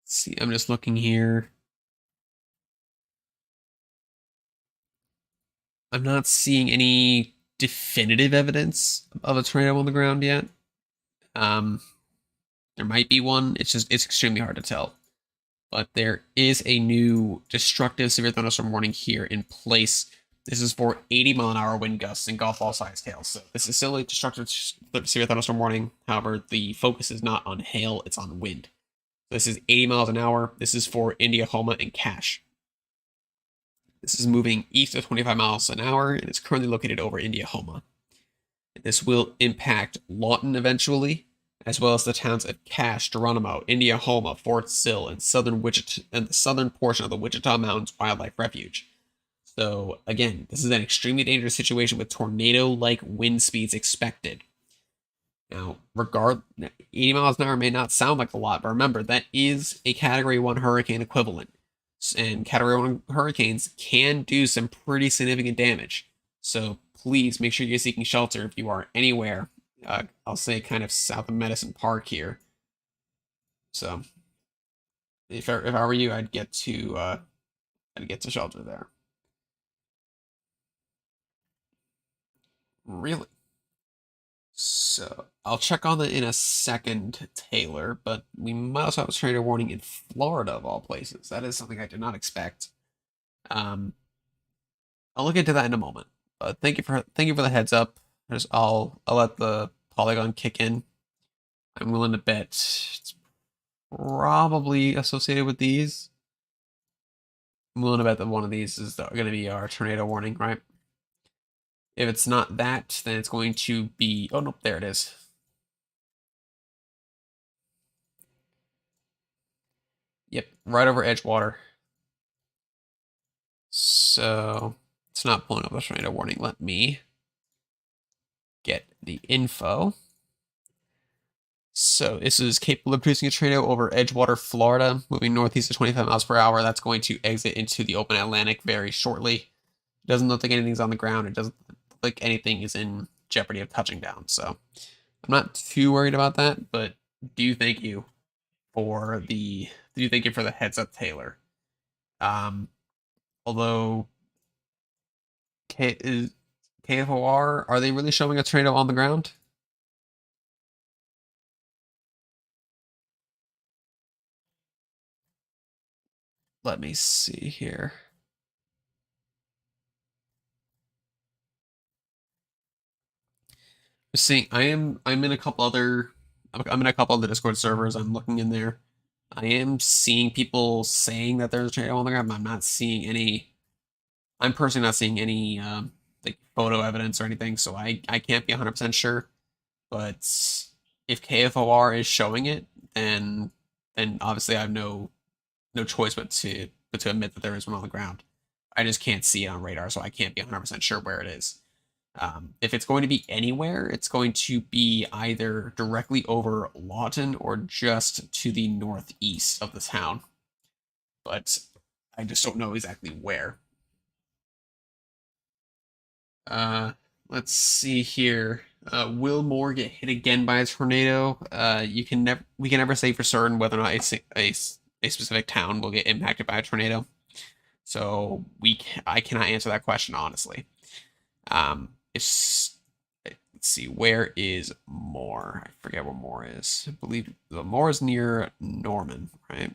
Let's see, I'm just looking here. I'm not seeing any definitive evidence of a tornado on the ground yet. There might be one. It's extremely hard to tell. But there is a new destructive severe thunderstorm warning here in place. This is for 80-mile-an-hour wind gusts and golf ball size hail. So this is still a destructive severe thunderstorm warning. However, the focus is not on hail, it's on wind. This is 80 miles an hour. This is for Indiahoma and Cache. This is moving east of 25 miles an hour and is currently located over Indiahoma. This will impact Lawton eventually, as well as the towns of Cache, Geronimo, Indiahoma, Fort Sill, and the southern portion of the Wichita Mountains Wildlife Refuge. So again, this is an extremely dangerous situation with tornado-like wind speeds expected. Now, 80 miles an hour may not sound like a lot, but remember, that is a Category 1 hurricane equivalent. And Category 1 hurricanes can do some pretty significant damage. So please make sure you're seeking shelter if you are anywhere. I'll say kind of south of Medicine Park here. So if I were you, I'd get to shelter there. Really? So I'll check on that in a second, Taylor, but we might also have a tornado warning in Florida of all places. That is something I did not expect. I'll look into that in a moment. But thank you for the heads up. I'll let the polygon kick in. I'm willing to bet it's probably associated with these. I'm willing to bet that one of these is going to be our tornado warning, right? If it's not that, then it's going to be... Oh, nope, there it is. Yep, right over Edgewater. So it's not pulling up the tornado warning. Let me get the info. So this is capable of producing a tornado over Edgewater, Florida, moving northeast at 25 miles per hour. That's going to exit into the open Atlantic very shortly. It doesn't look like anything's on the ground. It doesn't look like anything is in jeopardy of touching down. So I'm not too worried about that, but thank you for the heads up, Taylor. Although KFOR, are they really showing a tornado on the ground? Let me see here. Seeing, I'm in a couple other, I'm in a couple other Discord servers. I'm looking in there. I am seeing people saying that there's a tornado on the ground. I'm not seeing any. I'm personally not seeing any like photo evidence or anything, so I can't be 100% sure. But if KFOR is showing it, then obviously I have no choice but to admit that there is one on the ground. I just can't see it on radar, so I can't be 100% sure where it is. If it's going to be anywhere, it's going to be either directly over Lawton or just to the northeast of the town. But I just don't know exactly where. Uh, let's see here. Will Moore get hit again by a tornado? We can never say for certain whether or not a specific town will get impacted by a tornado. So I cannot answer that question honestly. It's let's see, where is Moore? I forget where Moore is. I believe the Moore is near Norman, right?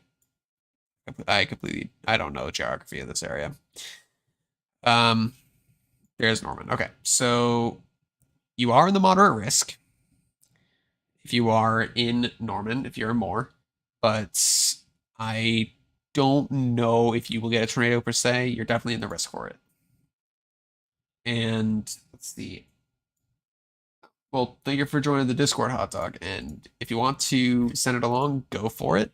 I don't know the geography of this area. Um, there's Norman. Okay, so you are in the moderate risk if you are in Norman, if you're in Moore, but I don't know if you will get a tornado per se. You're definitely in the risk for it. And let's see. Well, thank you for joining the Discord, Hot Dog. And if you want to send it along, go for it.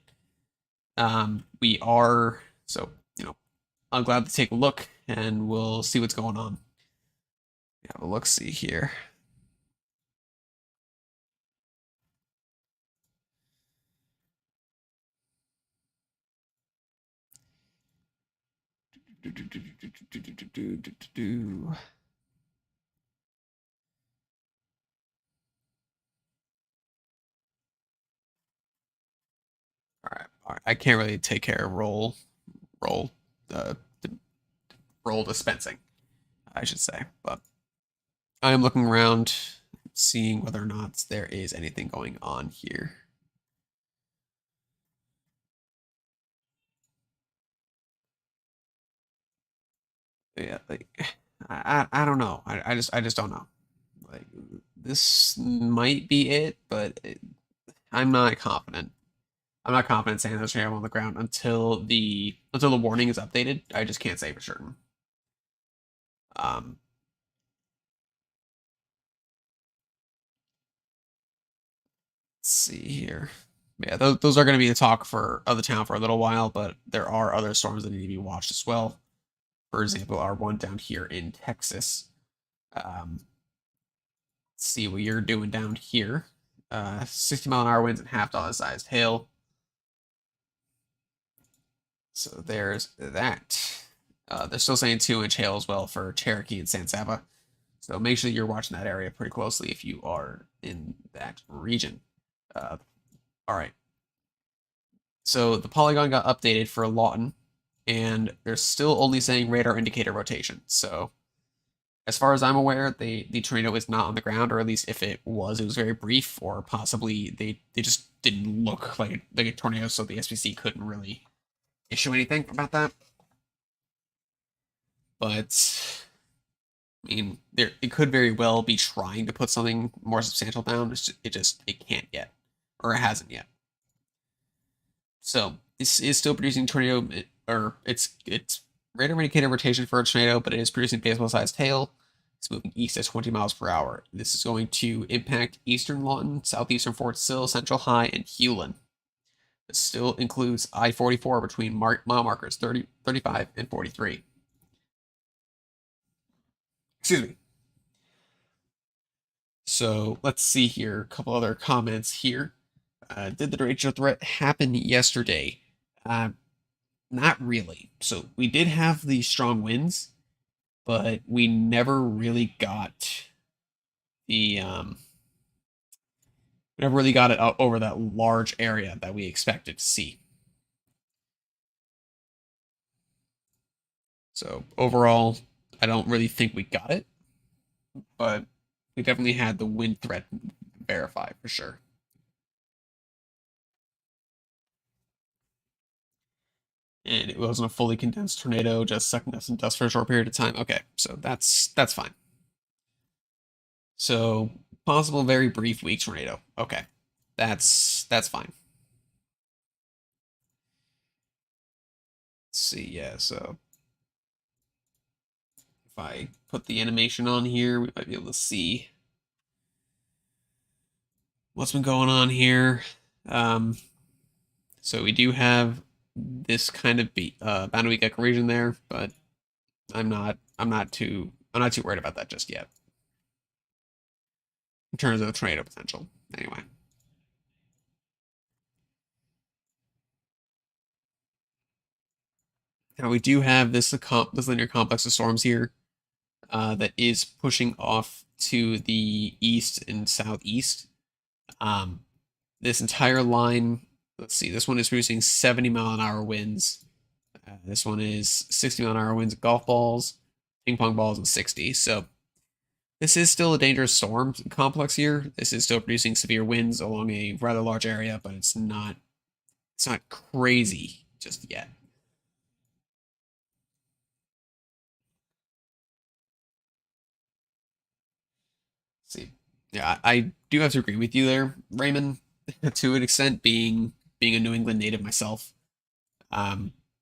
We are, so, I'm glad to take a look and we'll see what's going on. Have a look see here. All right. I can't really take care of roll, uh, roll dispensing, I should say. But I am looking around, seeing whether or not there is anything going on here. Yeah, like I don't know. I just don't know. Like this might be it, but I'm not confident. I'm not confident saying there's tornado on the ground until the warning is updated. I just can't say for certain. Um, let's see here. Yeah, those are going to be the talk of the town for a little while, but there are other storms that need to be watched as well. For example, our one down here in Texas. Let's see what you're doing down here. 60-mile-an-hour winds and half dollar sized hail. So there's that. They're still saying 2-inch hail as well for Cherokee and San Saba. So make sure you're watching that area pretty closely if you are in that region. All right. So the polygon got updated for Lawton, and they're still only saying radar indicator rotation. So as far as I'm aware, the tornado is not on the ground, or at least if it was very brief, or possibly they just didn't look like a tornado, so the SPC couldn't really issue anything about that. But I mean, it could very well be trying to put something more substantial down. It can't yet, or it hasn't yet. So this is still producing tornado, or it's radar indicator rotation for a tornado, but it is producing baseball-sized hail. It's moving east at 20 miles per hour. This is going to impact eastern Lawton, southeastern Fort Sill, Central High, and Hewlin. This still includes I-44 between mile markers 30, 35, and 43. Excuse me. So let's see here. A couple other comments here. Did the derecho threat happen yesterday? Not really. So we did have the strong winds, but we never really got the we never really got it out over that large area that we expected to see. So overall, I don't really think we got it, but we definitely had the wind threat verify for sure. And it wasn't a fully condensed tornado, just sucking up some dust for a short period of time. Okay, so that's fine. So possible very brief weak tornado. Okay, that's fine. Let's see, yeah. So if I put the animation on here, we might be able to see what's been going on here. Um, so we do have this kind of boundary weak echo region there, but I'm not too worried about that just yet in terms of the tornado potential. Anyway. Now we do have this linear complex of storms here that is pushing off to the east and southeast. Um, this entire line, let's see, this one is producing 70-mile-an-hour winds. This one is 60-mile-an-hour winds of golf balls, ping pong balls, and 60. So this is still a dangerous storm complex here. This is still producing severe winds along a rather large area, but it's not crazy just yet. See, yeah, I do have to agree with you there, Raymond, to an extent. Being a New England native myself,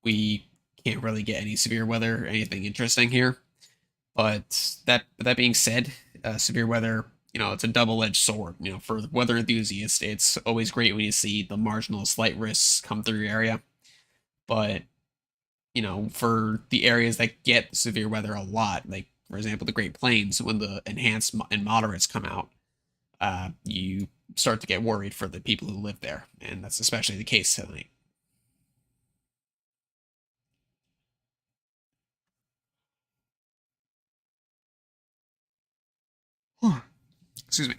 we can't really get any severe weather, or anything interesting here. But that being said, severe weather, it's a double-edged sword. For weather enthusiasts, it's always great when you see the marginal slight risks come through your area. But for the areas that get severe weather a lot, like for example the Great Plains, when the enhanced and moderates come out, you start to get worried for the people who live there, and that's especially the case tonight. Excuse me.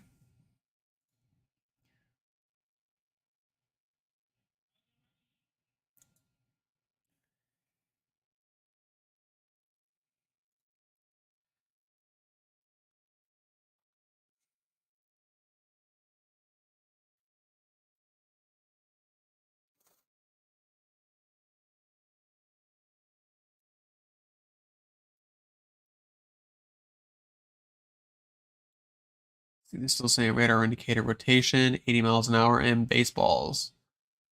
See, this still saying radar indicator rotation, 80 miles an hour, and baseballs.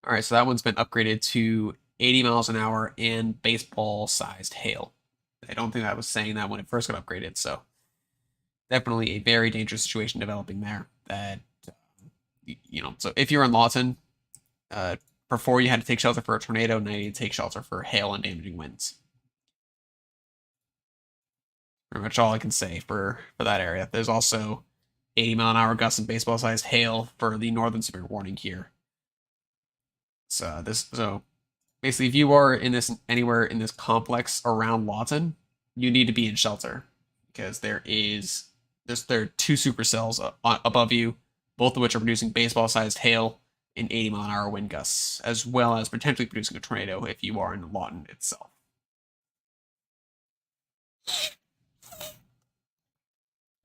All right, so that one's been upgraded to 80 miles an hour and baseball-sized hail. I don't think I was saying that when it first got upgraded, so definitely a very dangerous situation developing there. That so if you're in Lawton, uh, before you had to take shelter for a tornado, now you need to take shelter for hail and damaging winds. Pretty much all I can say for that area. There's also 80-mile-an-hour gusts and baseball-sized hail for the northern severe warning here. So basically, if you are in this anywhere in this complex around Lawton, you need to be in shelter because there are two supercells above you, both of which are producing baseball-sized hail and 80-mile-an-hour wind gusts, as well as potentially producing a tornado if you are in Lawton itself.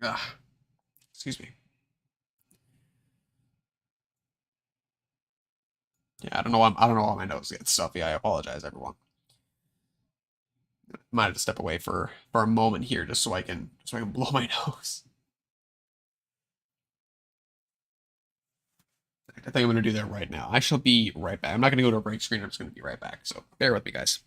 Ugh, excuse me. Yeah, I don't know why my nose gets stuffy. I apologize, everyone. Might have to step away for a moment here just so I can blow my nose. I think I'm going to do that right now. I shall be right back. I'm not going to go to a break screen. I'm just going to be right back. So bear with me, guys.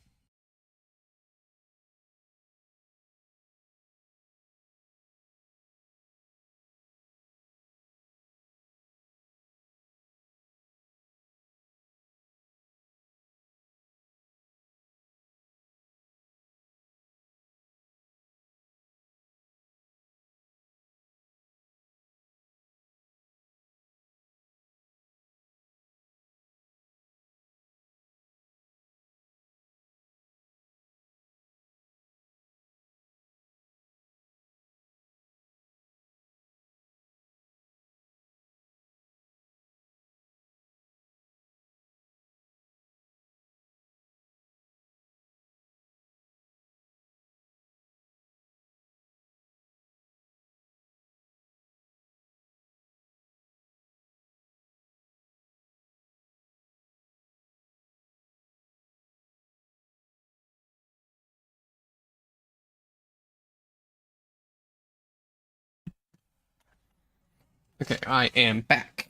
Okay, I am back.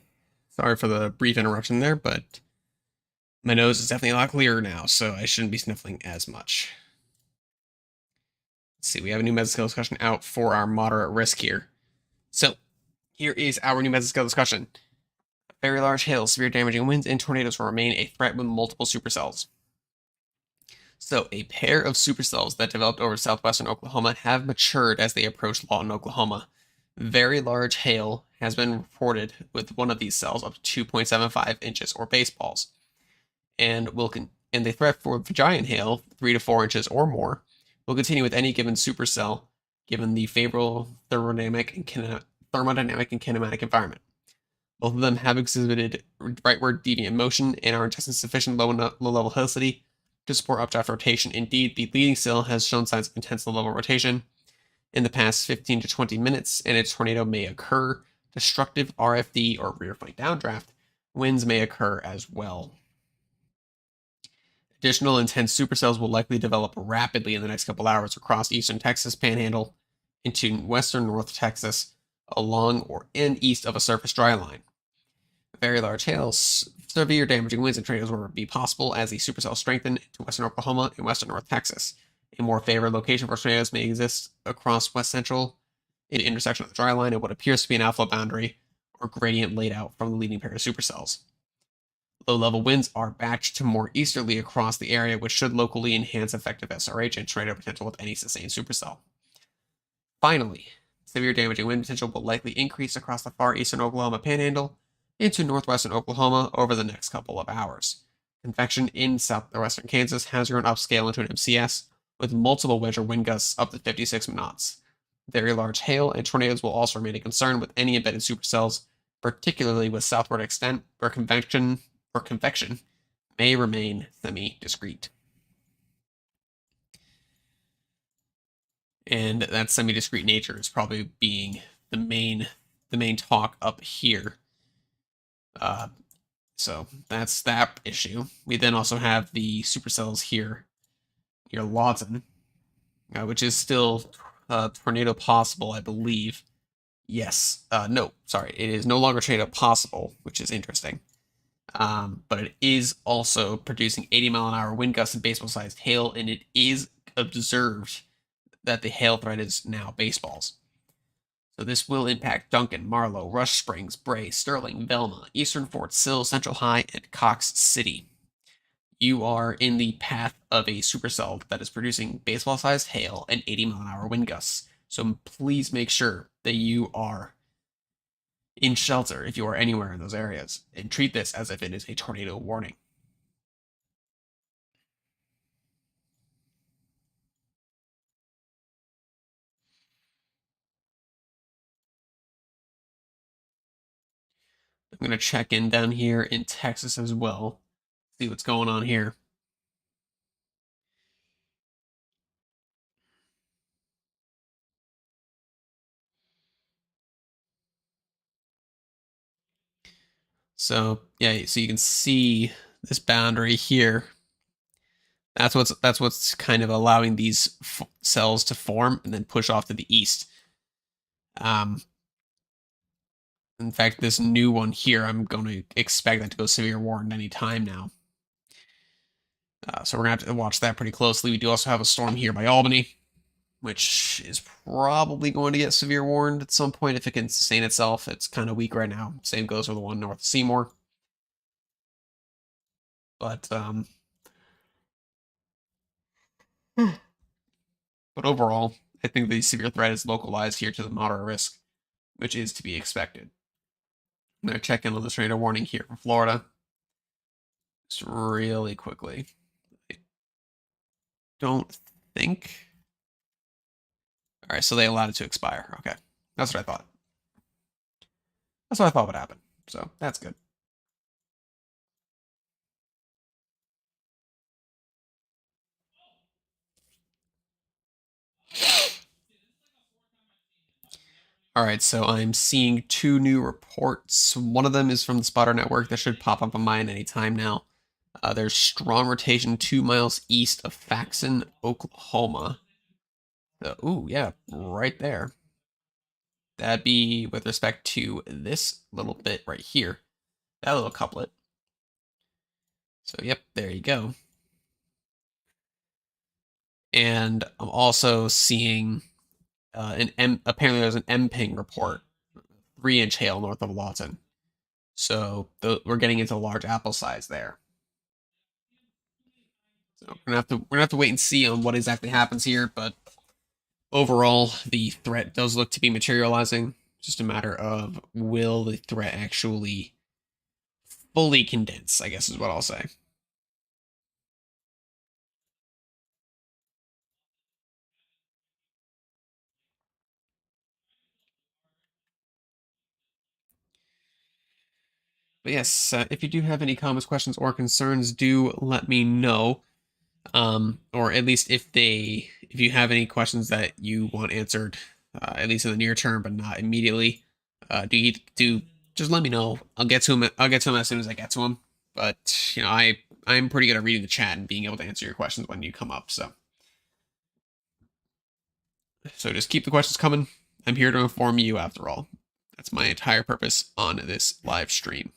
Sorry for the brief interruption there, but my nose is definitely a lot clearer now, so I shouldn't be sniffling as much. Let's see, we have a new mesoskeletal discussion out for our moderate risk here. So, here is our new mesoskeletal discussion. Very large hail, severe damaging winds, and tornadoes will remain a threat with multiple supercells. So, a pair of supercells that developed over southwestern Oklahoma have matured as they approach Lawton, Oklahoma. Very large hail has been reported with one of these cells up to 2.75 inches or baseballs, and the threat for giant hail, 3 to 4 inches or more, will continue with any given supercell, given the favorable thermodynamic and kinematic environment. Both of them have exhibited rightward deviant motion and are testing sufficient low-level helicity to support updraft rotation. Indeed, the leading cell has shown signs of intense low-level rotation in the past 15 to 20 minutes, and a tornado may occur. Destructive RFD or rear flank downdraft winds may occur as well. Additional intense supercells will likely develop rapidly in the next couple hours across eastern Texas Panhandle into western North Texas, along and east of a surface dry line. Very large hail, severe damaging winds, and tornadoes will be possible as the supercells strengthen into western Oklahoma and western North Texas. A more favored location for tornadoes may exist across west central, in the intersection of the dry line and what appears to be an outflow boundary or gradient laid out from the leading pair of supercells. Low-level winds are batched to more easterly across the area, which should locally enhance effective SRH and tornado potential with any sustained supercell. Finally, severe damaging wind potential will likely increase across the far eastern Oklahoma Panhandle into northwestern Oklahoma over the next couple of hours. Convection in southwestern Kansas has grown upscale into an MCS, with multiple winter wind gusts up to 56 knots. Very large hail and tornadoes will also remain a concern with any embedded supercells, particularly with southward extent where convection may remain semi-discrete. And that semi-discrete nature is probably being the main talk up here. So that's that issue. We then also have the supercells here near Lawton, which is still tornado possible, I believe. Yes. No, sorry. It is no longer tornado possible, which is interesting. But it is also producing 80-mile-an-hour wind gusts and baseball-sized hail, and it is observed that the hail threat is now baseballs. So this will impact Duncan, Marlow, Rush Springs, Bray, Sterling, Velma, Eastern Fort Sill, Central High, and Cox City. You are in the path of a supercell that is producing baseball-sized hail and 80-mile-an-hour wind gusts. So please make sure that you are in shelter if you are anywhere in those areas, and treat this as if it is a tornado warning. I'm going to check in down here in Texas as well, see what's going on here. So yeah, so you can see this boundary here. That's what's kind of allowing these cells to form and then push off to the east. In fact, this new one here, I'm going to expect that to go severe warned any time now. So we're going to have to watch that pretty closely. We do also have a storm here by Albany, which is probably going to get severe warned at some point if it can sustain itself. It's kind of weak right now. Same goes for the one north of Seymour. But overall, I think the severe threat is localized here to the moderate risk, which is to be expected. I'm going to check in on the tornado warning here for Florida. Just really quickly. I don't think. All right, so they allowed it to expire. Okay, that's what I thought. That's what I thought would happen. So that's good. All right, so I'm seeing two new reports. One of them is from the Spotter Network that should pop up on mine anytime now. There's strong rotation 2 miles east of Faxon, Oklahoma. Ooh, yeah, right there. That'd be with respect to this little bit right here, that little couplet. So, yep, there you go. And I'm also seeing apparently there's an MPing report, 3-inch hail north of Lawton. So we're getting into large apple size there. So we're gonna have to wait and see on what exactly happens here, but overall the threat does look to be materializing. Just a matter of will the threat actually fully condense, I guess is what I'll say. But yes, if you do have any comments, questions, or concerns, do let me know. Or at least if you have any questions that you want answered, at least in the near term, but not immediately, do just let me know. I'll get to him. I'll get to him as soon as I get to him. But I'm pretty good at reading the chat and being able to answer your questions when you come up. So just keep the questions coming. I'm here to inform you after all. That's my entire purpose on this live stream.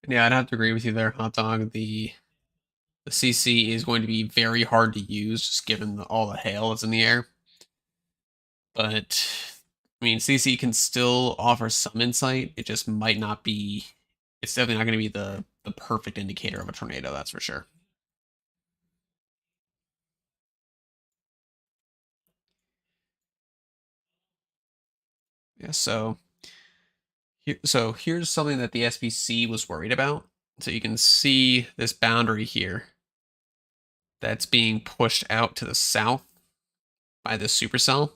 Yeah, I'd have to agree with you there, Hot Dog. The CC is going to be very hard to use, just given all the hail that's in the air. But I mean, CC can still offer some insight. It just might not be. It's definitely not going to be the perfect indicator of a tornado. That's for sure. Yeah. So here's something that the SPC was worried about. So you can see this boundary here that's being pushed out to the south by this supercell.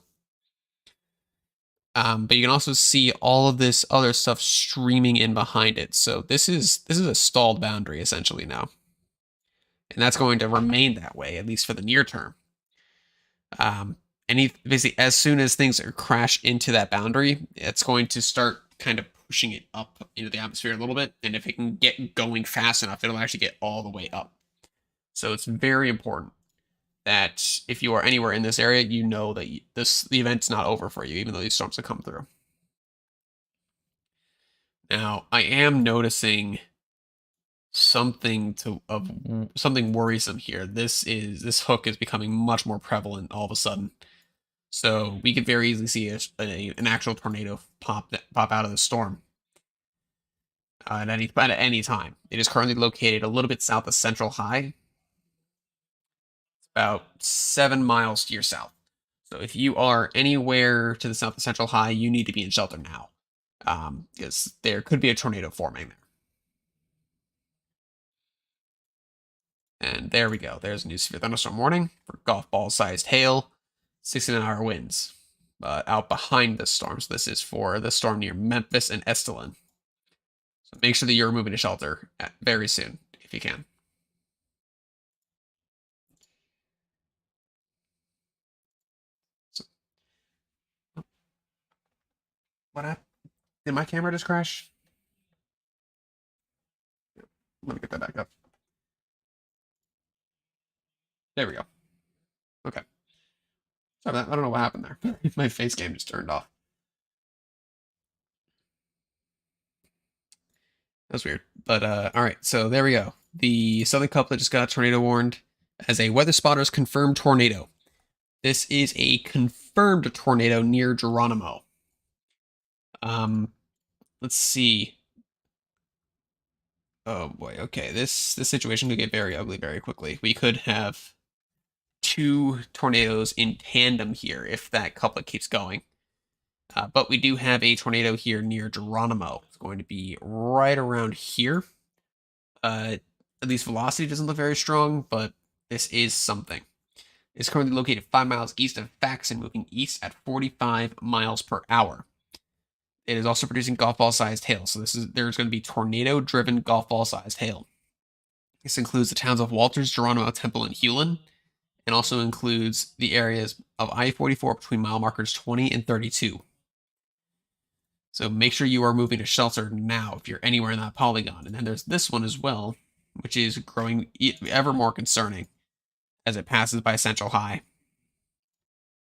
But you can also see all of this other stuff streaming in behind it. So this is a stalled boundary essentially now, and that's going to remain that way at least for the near term. Basically, as soon as things are crash into that boundary, it's going to start kind of pushing it up into the atmosphere a little bit, and if it can get going fast enough, it'll actually get all the way up. So it's very important that if you are anywhere in this area, you know that the event's not over for you, even though these storms have come through. Now, I am noticing something worrisome here. This hook is becoming much more prevalent all of a sudden. So we could very easily see an actual tornado pop out of the storm at any time. It is currently located a little bit south of Central High, about 7 miles to your south. So if you are anywhere to the south of Central High, you need to be in shelter now, because there could be a tornado forming there. And there we go. There's a new severe thunderstorm warning for golf ball sized hail, 69-hour winds. Out behind the storm. So this is for the storm near Memphis and Estelin. So make sure that you're moving to shelter very soon if you can. So, what happened? Did my camera just crash? Let me get that back up. There we go. Okay. Sorry, I don't know what happened there. My face cam just turned off. That's weird. But all right, so there we go. The southern couplet just got tornado warned as a weather spotters confirmed tornado. This is a confirmed tornado near Geronimo. Let's see. Oh boy. Okay, this situation could get very ugly very quickly. We could have 2 tornadoes in tandem here if that couplet keeps going. But we do have a tornado here near Geronimo. It's going to be right around here. At least velocity doesn't look very strong, but this is something. It's currently located 5 miles east of Fax and moving east at 45 miles per hour. It is also producing golf ball sized hail. So there's going to be tornado driven golf ball sized hail. This includes the towns of Walters, Geronimo, Temple, and Hewlin, and also includes the areas of I-44 between mile markers 20 and 32. So make sure you are moving to shelter now if you're anywhere in that polygon. And then there's this one as well, which is growing ever more concerning as it passes by Central High.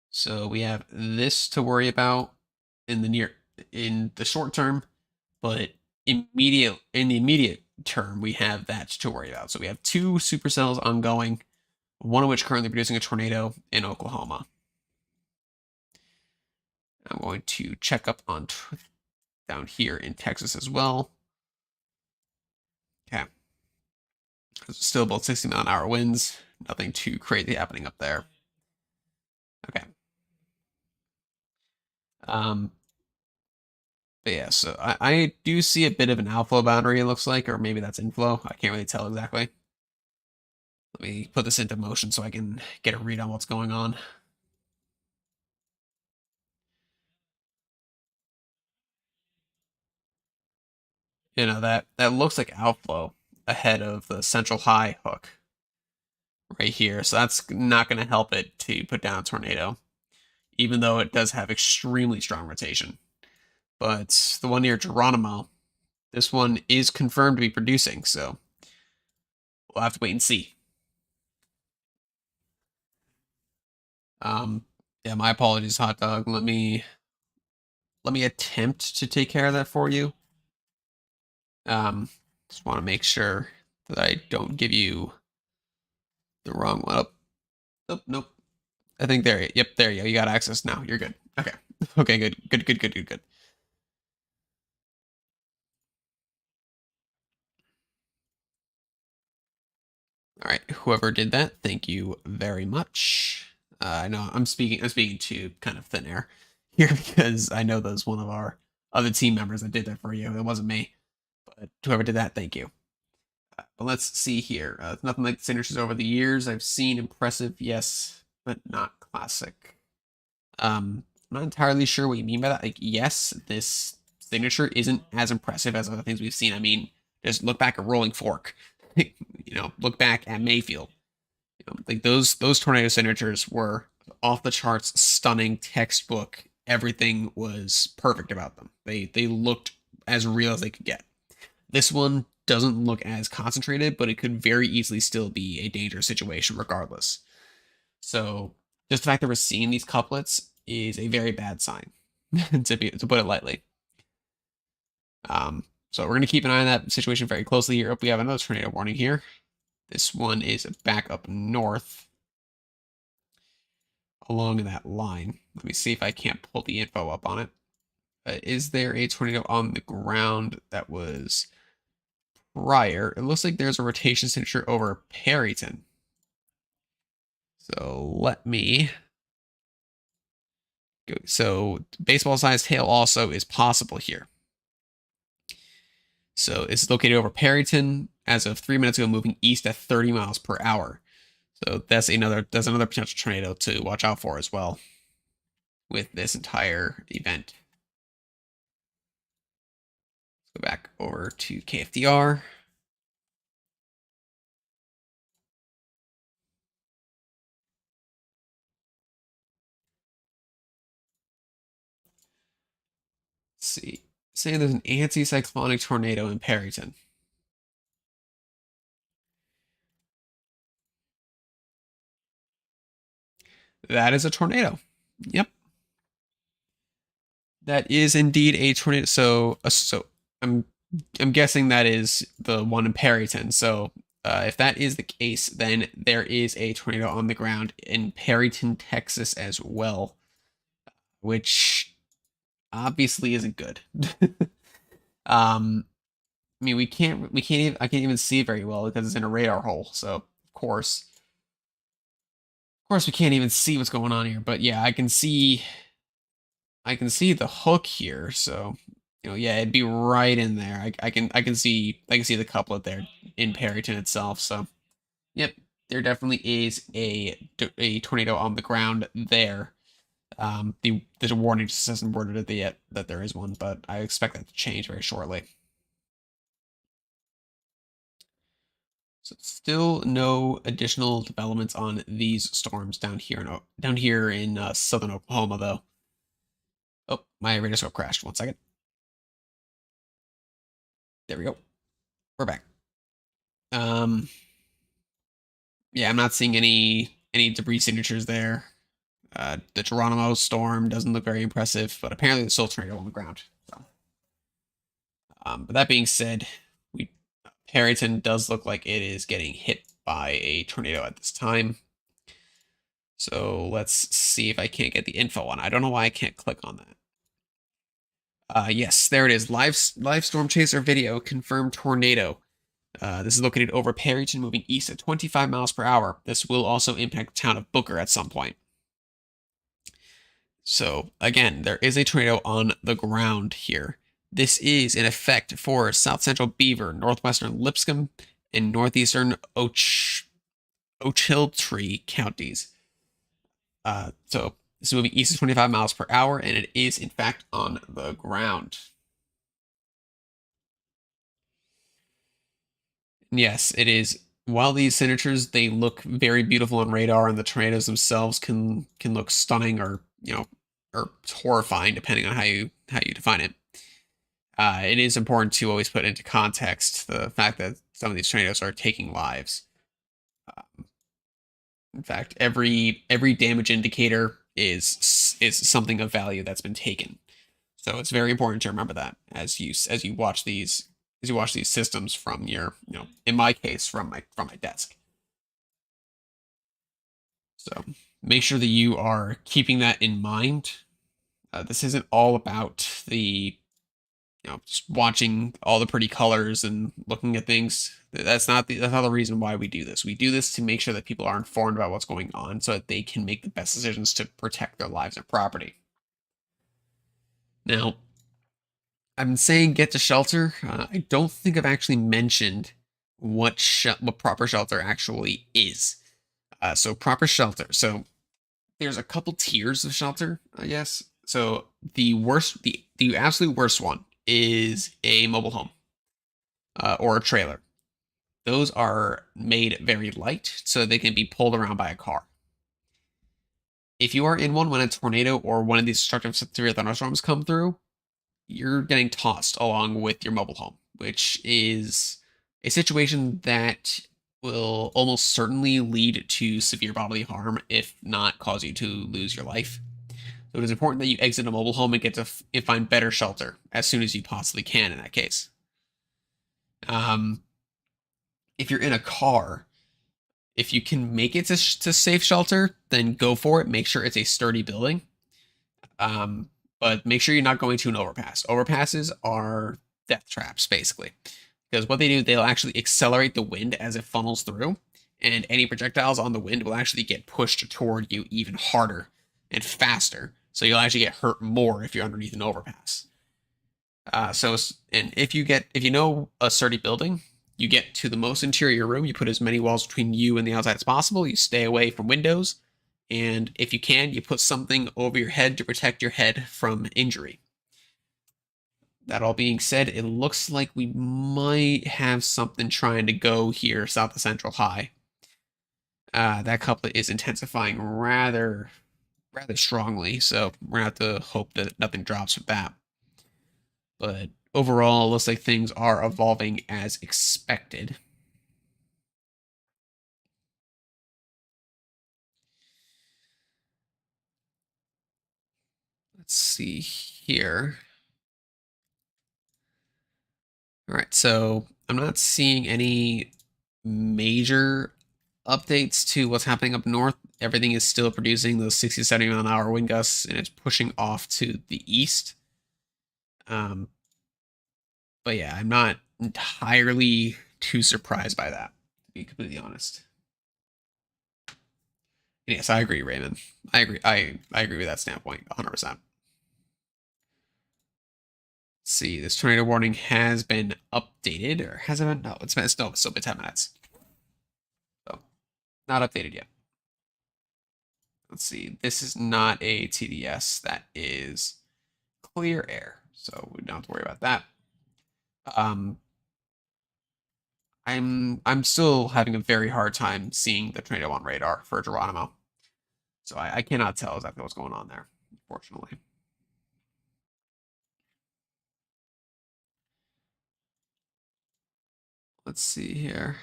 So we have this to worry about in the short term, but in the immediate term, we have that to worry about. So we have 2 supercells ongoing, one of which currently producing a tornado in Oklahoma. I'm going to check up on down here in Texas as well. Okay. Still about 60-mile-an-hour winds. Nothing too crazy happening up there. Okay. But yeah, so I do see a bit of an outflow boundary, it looks like, or maybe that's inflow. I can't really tell exactly. Let me put this into motion so I can get a read on what's going on. You know, that looks like outflow ahead of the central high hook right here. So that's not going to help it to put down a tornado, even though it does have extremely strong rotation. But the one near Geronimo, this one is confirmed to be producing, so we'll have to wait and see. Yeah, my apologies, hot dog. Let me attempt to take care of that for you. Just want to make sure that I don't give you the wrong one. Oh, nope. I think there. Yep, there you go. You got access now. You're good. Okay. Okay, good. All right, whoever did that, thank you very much. I know I'm speaking to kind of thin air here because I know there's one of our other team members that did that for you. It wasn't me, but whoever did that, thank you. But let's see here. Nothing like signatures over the years. I've seen impressive, yes, but not classic. I'm not entirely sure what you mean by that. Like, yes, this signature isn't as impressive as other things we've seen. I mean, just look back at Rolling Fork. Look back at Mayfield. Like those tornado signatures were off the charts, stunning, textbook. Everything was perfect about them. They looked as real as they could get. This one doesn't look as concentrated, but it could very easily still be a dangerous situation regardless. So just the fact that we're seeing these couplets is a very bad sign, to put it lightly. So we're gonna keep an eye on that situation very closely here. We have another tornado warning here. This one is back up north along that line. Let me see if I can't pull the info up on it. Is there a tornado on the ground that was prior? It looks like there's a rotation signature over Perryton. So let me go. So baseball-sized hail also is possible here. So it's located over Perryton as of 3 minutes ago, moving east at 30 miles per hour. So that's another potential tornado to watch out for as well with this entire event. Let's go back over to KFDR. Let's see. Saying there's an anticyclonic tornado in Perryton. That is a tornado. Yep. That is indeed a tornado. So I'm guessing that is the one in Perryton. So if that is the case, then there is a tornado on the ground in Perryton, Texas as well, which obviously isn't good. I mean, I can't even see it very well because it's in a radar hole. So of course we can't even see what's going on here. But yeah, I can see the hook here. So yeah, it'd be right in there. I can see the couplet there. in Perryton itself. So, yep, there definitely is a tornado on the ground there. The warning just hasn't worded it yet that there is one, but I expect that to change very shortly. So still no additional developments on these storms down here in southern Oklahoma, though. Oh, my radioscope crashed. 1 second. There we go. We're back. Yeah, I'm not seeing any debris signatures there. The Geronimo storm doesn't look very impressive, but apparently there's still a tornado on the ground. So, but that being said, Perryton does look like it is getting hit by a tornado at this time. So let's see if I can't get the info on it. I don't know why I can't click on that. Yes, there it is. Live storm chaser video confirmed tornado. This is located over Perryton, moving east at 25 miles per hour. This will also impact the town of Booker at some point. So again, there is a tornado on the ground here. This is in effect for south central Beaver, northwestern Lipscomb, and northeastern Ochiltree counties. So this is moving east at 25 miles per hour, and it is in fact on the ground. Yes, it is. While these signatures they look very beautiful on radar, and the tornadoes themselves can look stunning or or horrifying depending on how you define it. It is important to always put into context the fact that some of these tornadoes are taking lives. In fact, every damage indicator is something of value that's been taken. So it's very important to remember that as you watch these systems from your in my case from my desk. So make sure that you are keeping that in mind. This isn't all about the just watching all the pretty colors and looking at things. That's not the reason why we do this. We do this to make sure that people are informed about what's going on so that they can make the best decisions to protect their lives and property. Now, I've been saying get to shelter. I don't think I've actually mentioned what proper shelter actually is. So proper shelter. So there's a couple tiers of shelter, I guess. So the absolute worst one is a mobile home or a trailer. Those are made very light so they can be pulled around by a car. If you are in one when a tornado or one of these destructive severe thunderstorms come through, you're getting tossed along with your mobile home, which is a situation that will almost certainly lead to severe bodily harm, if not cause you to lose your life. So it is important that you exit a mobile home and get to find better shelter as soon as you possibly can in that case. If you're in a car, if you can make it to safe shelter, then go for it. Make sure it's a sturdy building. But make sure you're not going to an overpass. Overpasses are death traps, basically. Because what they do, they'll actually accelerate the wind as it funnels through, and any projectiles on the wind will actually get pushed toward you even harder and faster. So you'll actually get hurt more if you're underneath an overpass. And if you know a sturdy building, you get to the most interior room, you put as many walls between you and the outside as possible, you stay away from windows, and if you can, you put something over your head to protect your head from injury. That all being said, it looks like we might have something trying to go here south of Central High. That couplet is intensifying rather strongly, so we're gonna have to hope that nothing drops with that. But overall, it looks like things are evolving as expected. Let's see here. All right, so I'm not seeing any major updates to what's happening up north. Everything is still producing those 60 to 70 mile an hour wind gusts, and it's pushing off to the east. But yeah, I'm not entirely too surprised by that, to be completely honest. Yes, I agree, Raymond. I agree. I agree with that standpoint 100%. Let's see, this tornado warning has been updated, or has it been? No, it's still been 10 minutes. So, not updated yet. Let's see, this is not a TDS, that is clear air, so we don't have to worry about that. I'm still having a very hard time seeing the tornado on radar for Geronimo, so I cannot tell exactly what's going on there, unfortunately. Let's see here.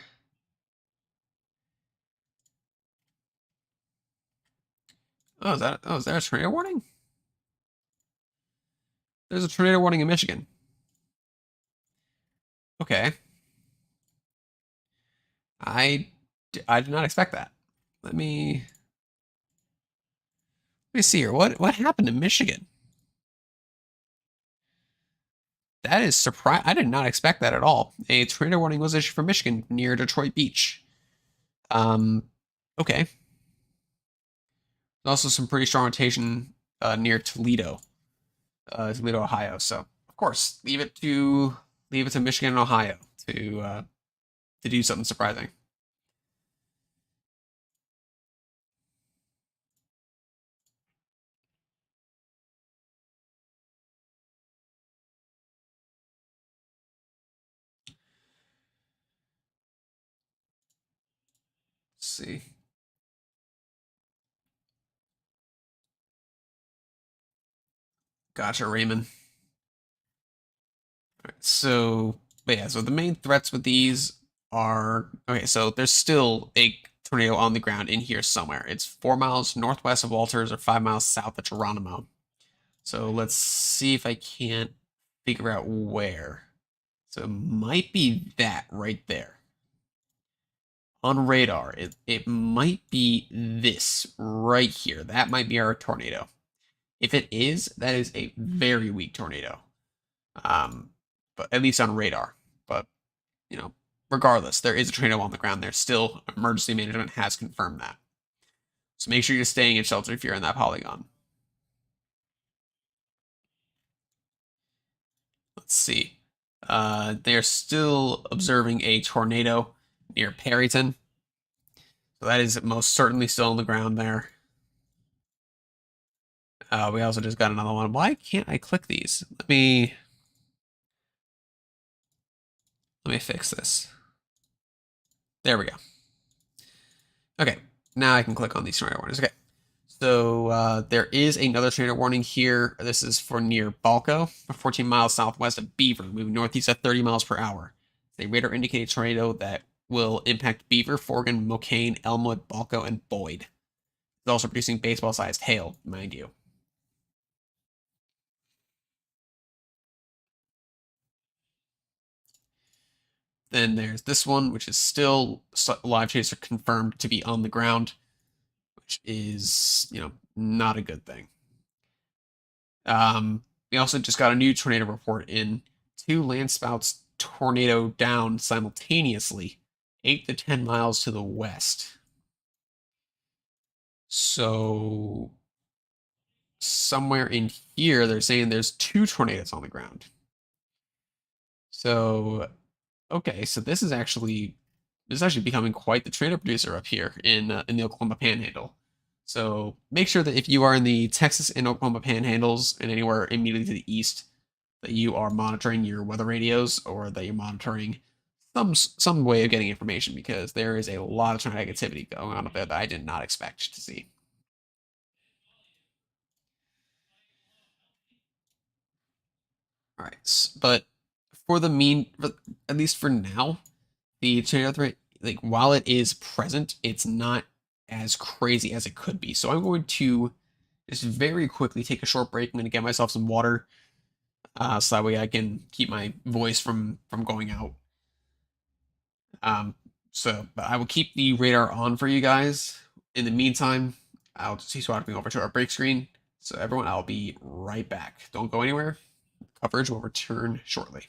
Oh, is there a tornado warning? There's a tornado warning in Michigan. Okay. I I did not expect that. Let me see here. What happened in Michigan? That is surprise. I did not expect that at all. A tornado warning was issued for Michigan near Detroit Beach. Um, okay. Also some pretty strong rotation near Toledo, Toledo, Ohio. So of course, leave it to Michigan and Ohio to do something surprising. Let's see. Gotcha, Raymond. All right, so, but yeah, so the main threats with these are okay. So there's still a tornado on the ground in here somewhere. It's 4 miles northwest of Walters or 5 miles south of Geronimo. So let's see if I can't figure out where. So it might be that right there. On radar, it might be this right here. That might be our tornado. If it is, that is a very weak tornado. Um, but at least on radar. But you know, regardless, there is a tornado on the ground there. Still, emergency management has confirmed that. So make sure you're staying in shelter if you're in that polygon. Let's see. They're still observing a tornado near Perryton. So that is most certainly still on the ground there. We also just got another one. Why can't I click these? Let me fix this. There we go. Okay, now I can click on these tornado warnings. Okay, so there is another tornado warning here. This is for near Balco, 14 miles southwest of Beaver, moving northeast at 30 miles per hour. It's a radar indicated tornado that will impact Beaver, Forgan, Mocaine, Elmwood, Balco, and Boyd. It's also producing baseball-sized hail, mind you. Then there's this one, which is still live chaser confirmed to be on the ground, which is, not a good thing. We also just got a new tornado report in. 2 landspouts tornado down simultaneously, 8 to 10 miles to the west. So somewhere in here, they're saying there's 2 tornadoes on the ground. So okay, so this is actually becoming quite the tornado producer up here in the Oklahoma Panhandle. So make sure that if you are in the Texas and Oklahoma Panhandles and anywhere immediately to the east, that you are monitoring your weather radios or that you're monitoring some way of getting information, because there is a lot of tornadic activity going on up there that I did not expect to see. All right, but at least for now, the tornado threat, like while it is present, it's not as crazy as it could be. So I'm going to just very quickly take a short break. I'm going to get myself some water, so that way I can keep my voice from going out. But I will keep the radar on for you guys. In the meantime, I'll just be swapping over to our break screen. So everyone, I'll be right back. Don't go anywhere. Coverage will return shortly.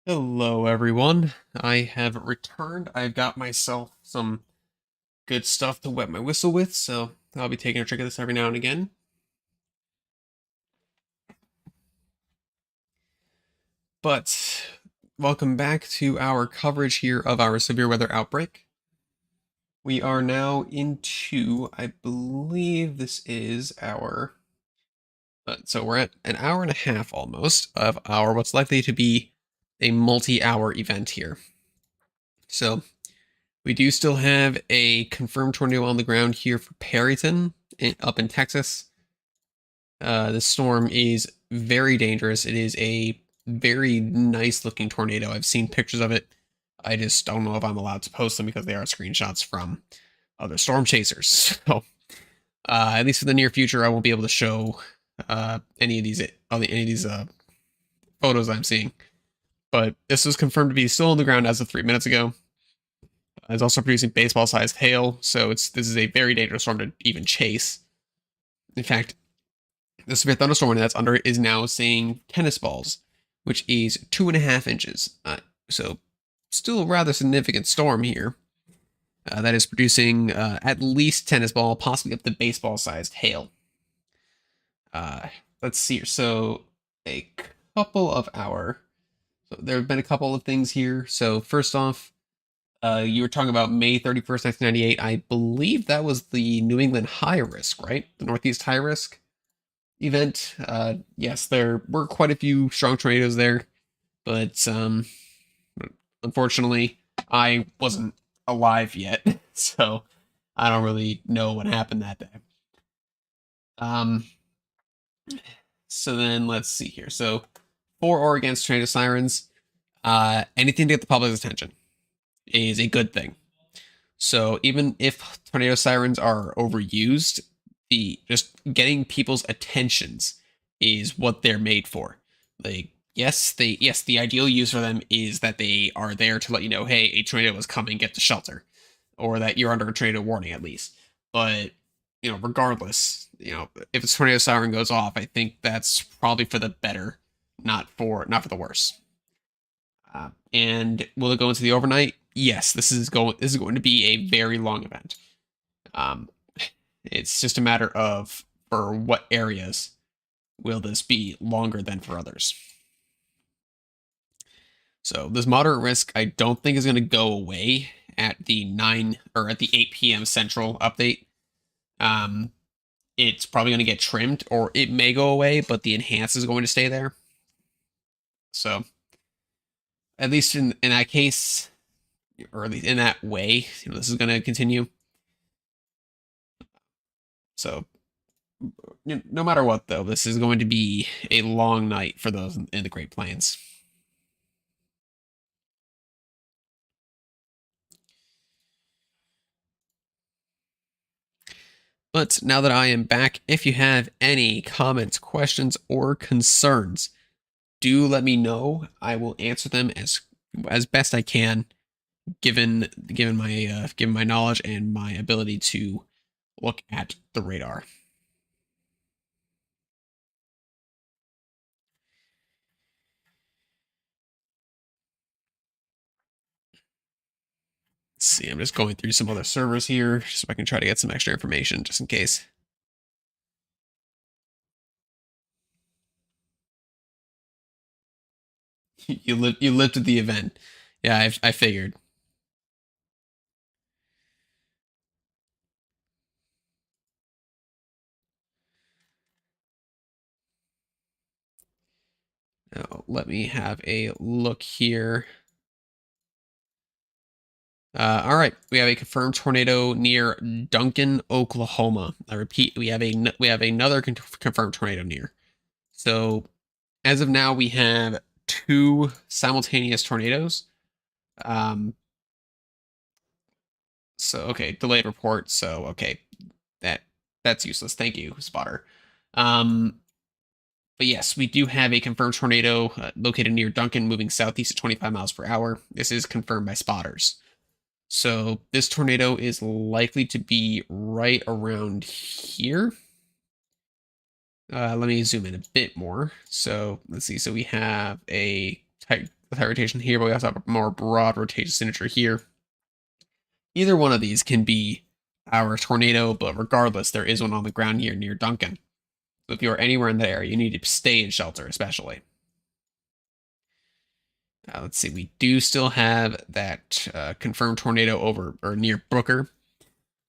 Hello, everyone. I have returned. I've got myself some good stuff to wet my whistle with, so I'll be taking a drink of this every now and again. But welcome back to our coverage here of our severe weather outbreak. We are now into, I believe this is our, so we're at an hour and a half almost of our what's likely to be a multi-hour event here. So we do still have a confirmed tornado on the ground here for Perryton up in Texas. The storm is very dangerous. It is a very nice looking tornado. I've seen pictures of it. I just don't know if I'm allowed to post them because they are screenshots from other storm chasers. So, at least for the near future, I won't be able to show any of these photos I'm seeing. But this was confirmed to be still on the ground as of 3 minutes ago. It's also producing baseball-sized hail, so this is a very dangerous storm to even chase. In fact, the severe thunderstorm warning that's under it is now saying tennis balls, which is 2.5 inches. So still a rather significant storm here. That is producing at least tennis ball, possibly up to baseball-sized hail. Let's see here. So a couple of so there have been a couple of things here. So first off, you were talking about May 31st, 1998. I believe that was the New England high risk, right? The Northeast high risk event. Yes, there were quite a few strong tornadoes there, but unfortunately, I wasn't alive yet, so I don't really know what happened that day. Um, so then let's see here. So for or against tornado sirens, anything to get the public's attention is a good thing. So even if tornado sirens are overused, the just getting people's attentions is what they're made for. Like the ideal use for them is that they are there to let you know, hey, a tornado is coming, get to shelter, or that you're under a tornado warning at least. But regardless, if a tornado siren goes off, I think that's probably for the better, not for the worse. And will it go into the overnight? Yes, this is going to be a very long event. Um, it's just a matter of for what areas will this be longer than for others. So this moderate risk, I don't think is going to go away at the 8 p.m. Central update. It's probably going to get trimmed, or it may go away, but the enhance is going to stay there. So at least in that case, or at least in that way, this is going to continue. So no matter what, though, this is going to be a long night for those in the Great Plains. But now that I am back, if you have any comments, questions, or concerns, do let me know. I will answer them as best I can, given my knowledge and my ability to look at the radar. Let's see, I'm just going through some other servers here so I can try to get some extra information just in case. You lifted the event. Yeah, I figured. Now, let me have a look here. All right, we have a confirmed tornado near Duncan, Oklahoma. I repeat, we have another confirmed tornado near. So as of now, we have 2 simultaneous tornadoes. So okay, delayed report. So okay, that's useless. Thank you, spotter. But yes, we do have a confirmed tornado located near Duncan, moving southeast at 25 miles per hour. This is confirmed by spotters. So this tornado is likely to be right around here. Let me zoom in a bit more. So let's see. So we have a with high rotation here, but we also have a more broad rotation signature here. Either one of these can be our tornado, but regardless, there is one on the ground here near Duncan. So if you're anywhere in that area, you need to stay in shelter, especially. Let's see, we do still have that confirmed tornado over or near Brooker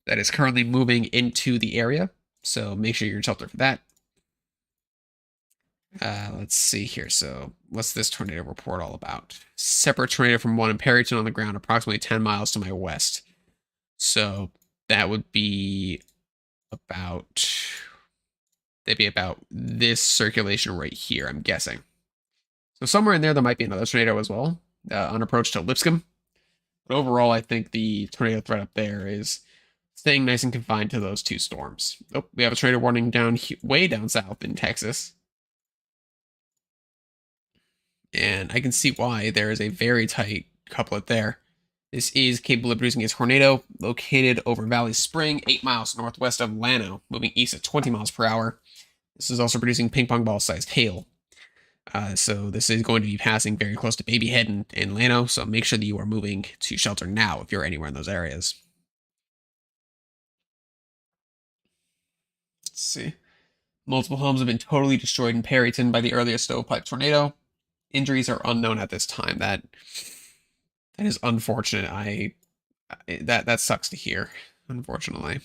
that is currently moving into the area. So make sure you're in shelter for that. Let's see here. So what's this tornado report all about? Separate tornado from one in Perryton on the ground, approximately 10 miles to my west. So that would be about, they'd be about this circulation right here, I'm guessing. So somewhere in there might be another tornado as well, on approach to Lipscomb. But overall, I think the tornado threat up there is staying nice and confined to those two storms. Oh, we have a tornado warning down way down south in Texas. And I can see why there is a very tight couplet there. This is capable of producing a tornado located over Valley Spring, 8 miles northwest of Llano, moving east at 20 miles per hour. This is also producing ping pong ball sized hail. So this is going to be passing very close to Babyhead and Llano, so make sure that you are moving to shelter now if you're anywhere in those areas. Let's see. Multiple homes have been totally destroyed in Perryton by the earlier stovepipe tornado. Injuries are unknown at this time. That is unfortunate. That sucks to hear, unfortunately.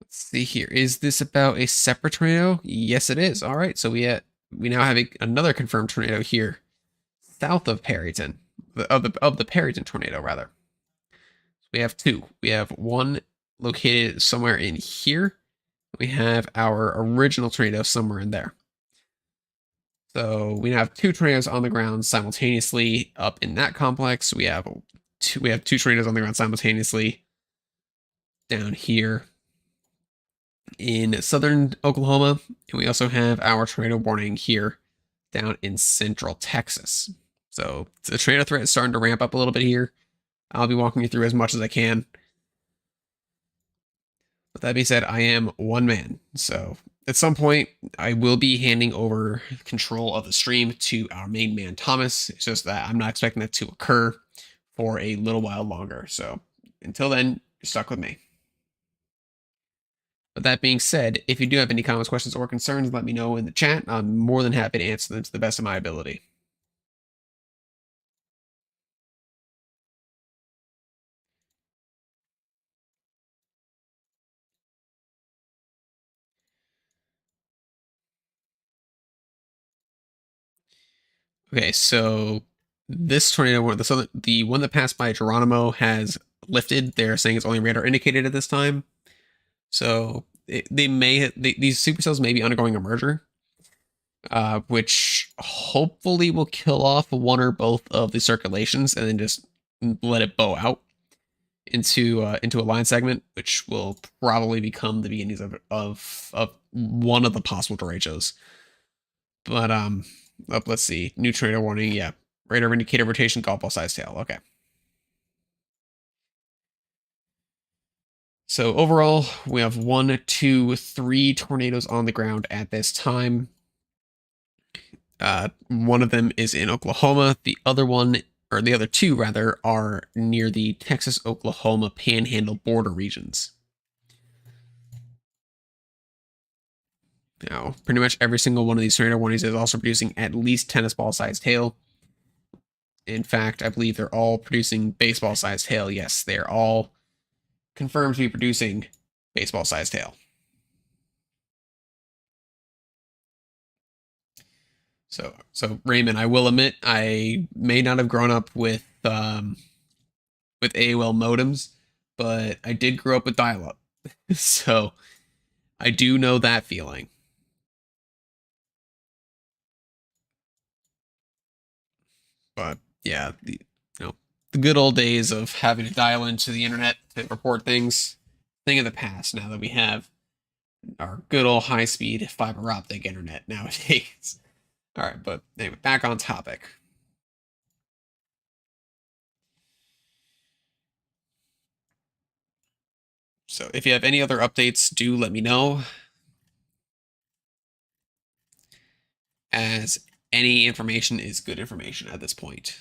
Let's see here. Is this about a separate tornado? Yes, it is. All right. So we now have another confirmed tornado here, south of Perryton, of the Perryton tornado rather. So we have two. We have one located somewhere in here. We have our original tornado somewhere in there. So we now have two tornadoes on the ground simultaneously up in that complex. We have two tornadoes on the ground simultaneously down here in southern Oklahoma, and we also have our tornado warning here down in central Texas. So the tornado threat is starting to ramp up a little bit here. I'll be walking you through as much as I can. With that being said, I am one man, so at some point I will be handing over control of the stream to our main man Thomas. It's just that I'm not expecting that to occur for a little while longer. So until then, you're stuck with me. But that being said, if you do have any comments, questions, or concerns, let me know in the chat. I'm more than happy to answer them to the best of my ability. Okay, so this tornado, the one that passed by Geronimo, has lifted. They're saying it's only radar indicated at this time. So these supercells may be undergoing a merger, which hopefully will kill off one or both of the circulations and then just let it bow out into a line segment, which will probably become the beginnings of one of the possible derechos. But let's see, new tornado warning, yeah, radar indicator rotation, golf ball size tail. Okay. So overall, we have 1, 2, 3 tornadoes on the ground at this time. One of them is in Oklahoma. The other two rather, are near the Texas-Oklahoma Panhandle border regions. Now, pretty much every single one of these tornado warnings is also producing at least tennis ball-sized hail. In fact, I believe they're all producing baseball-sized hail. Yes, they're all confirmed to be producing baseball-sized hail. So Raymond, I will admit I may not have grown up with AOL modems, but I did grow up with dial-up, so I do know that feeling. But yeah, the good old days of having to dial into the internet to report things, thing of the past. Now that we have our good old high-speed fiber optic internet nowadays. All right, but anyway, back on topic. So if you have any other updates, do let me know. As any information is good information at this point.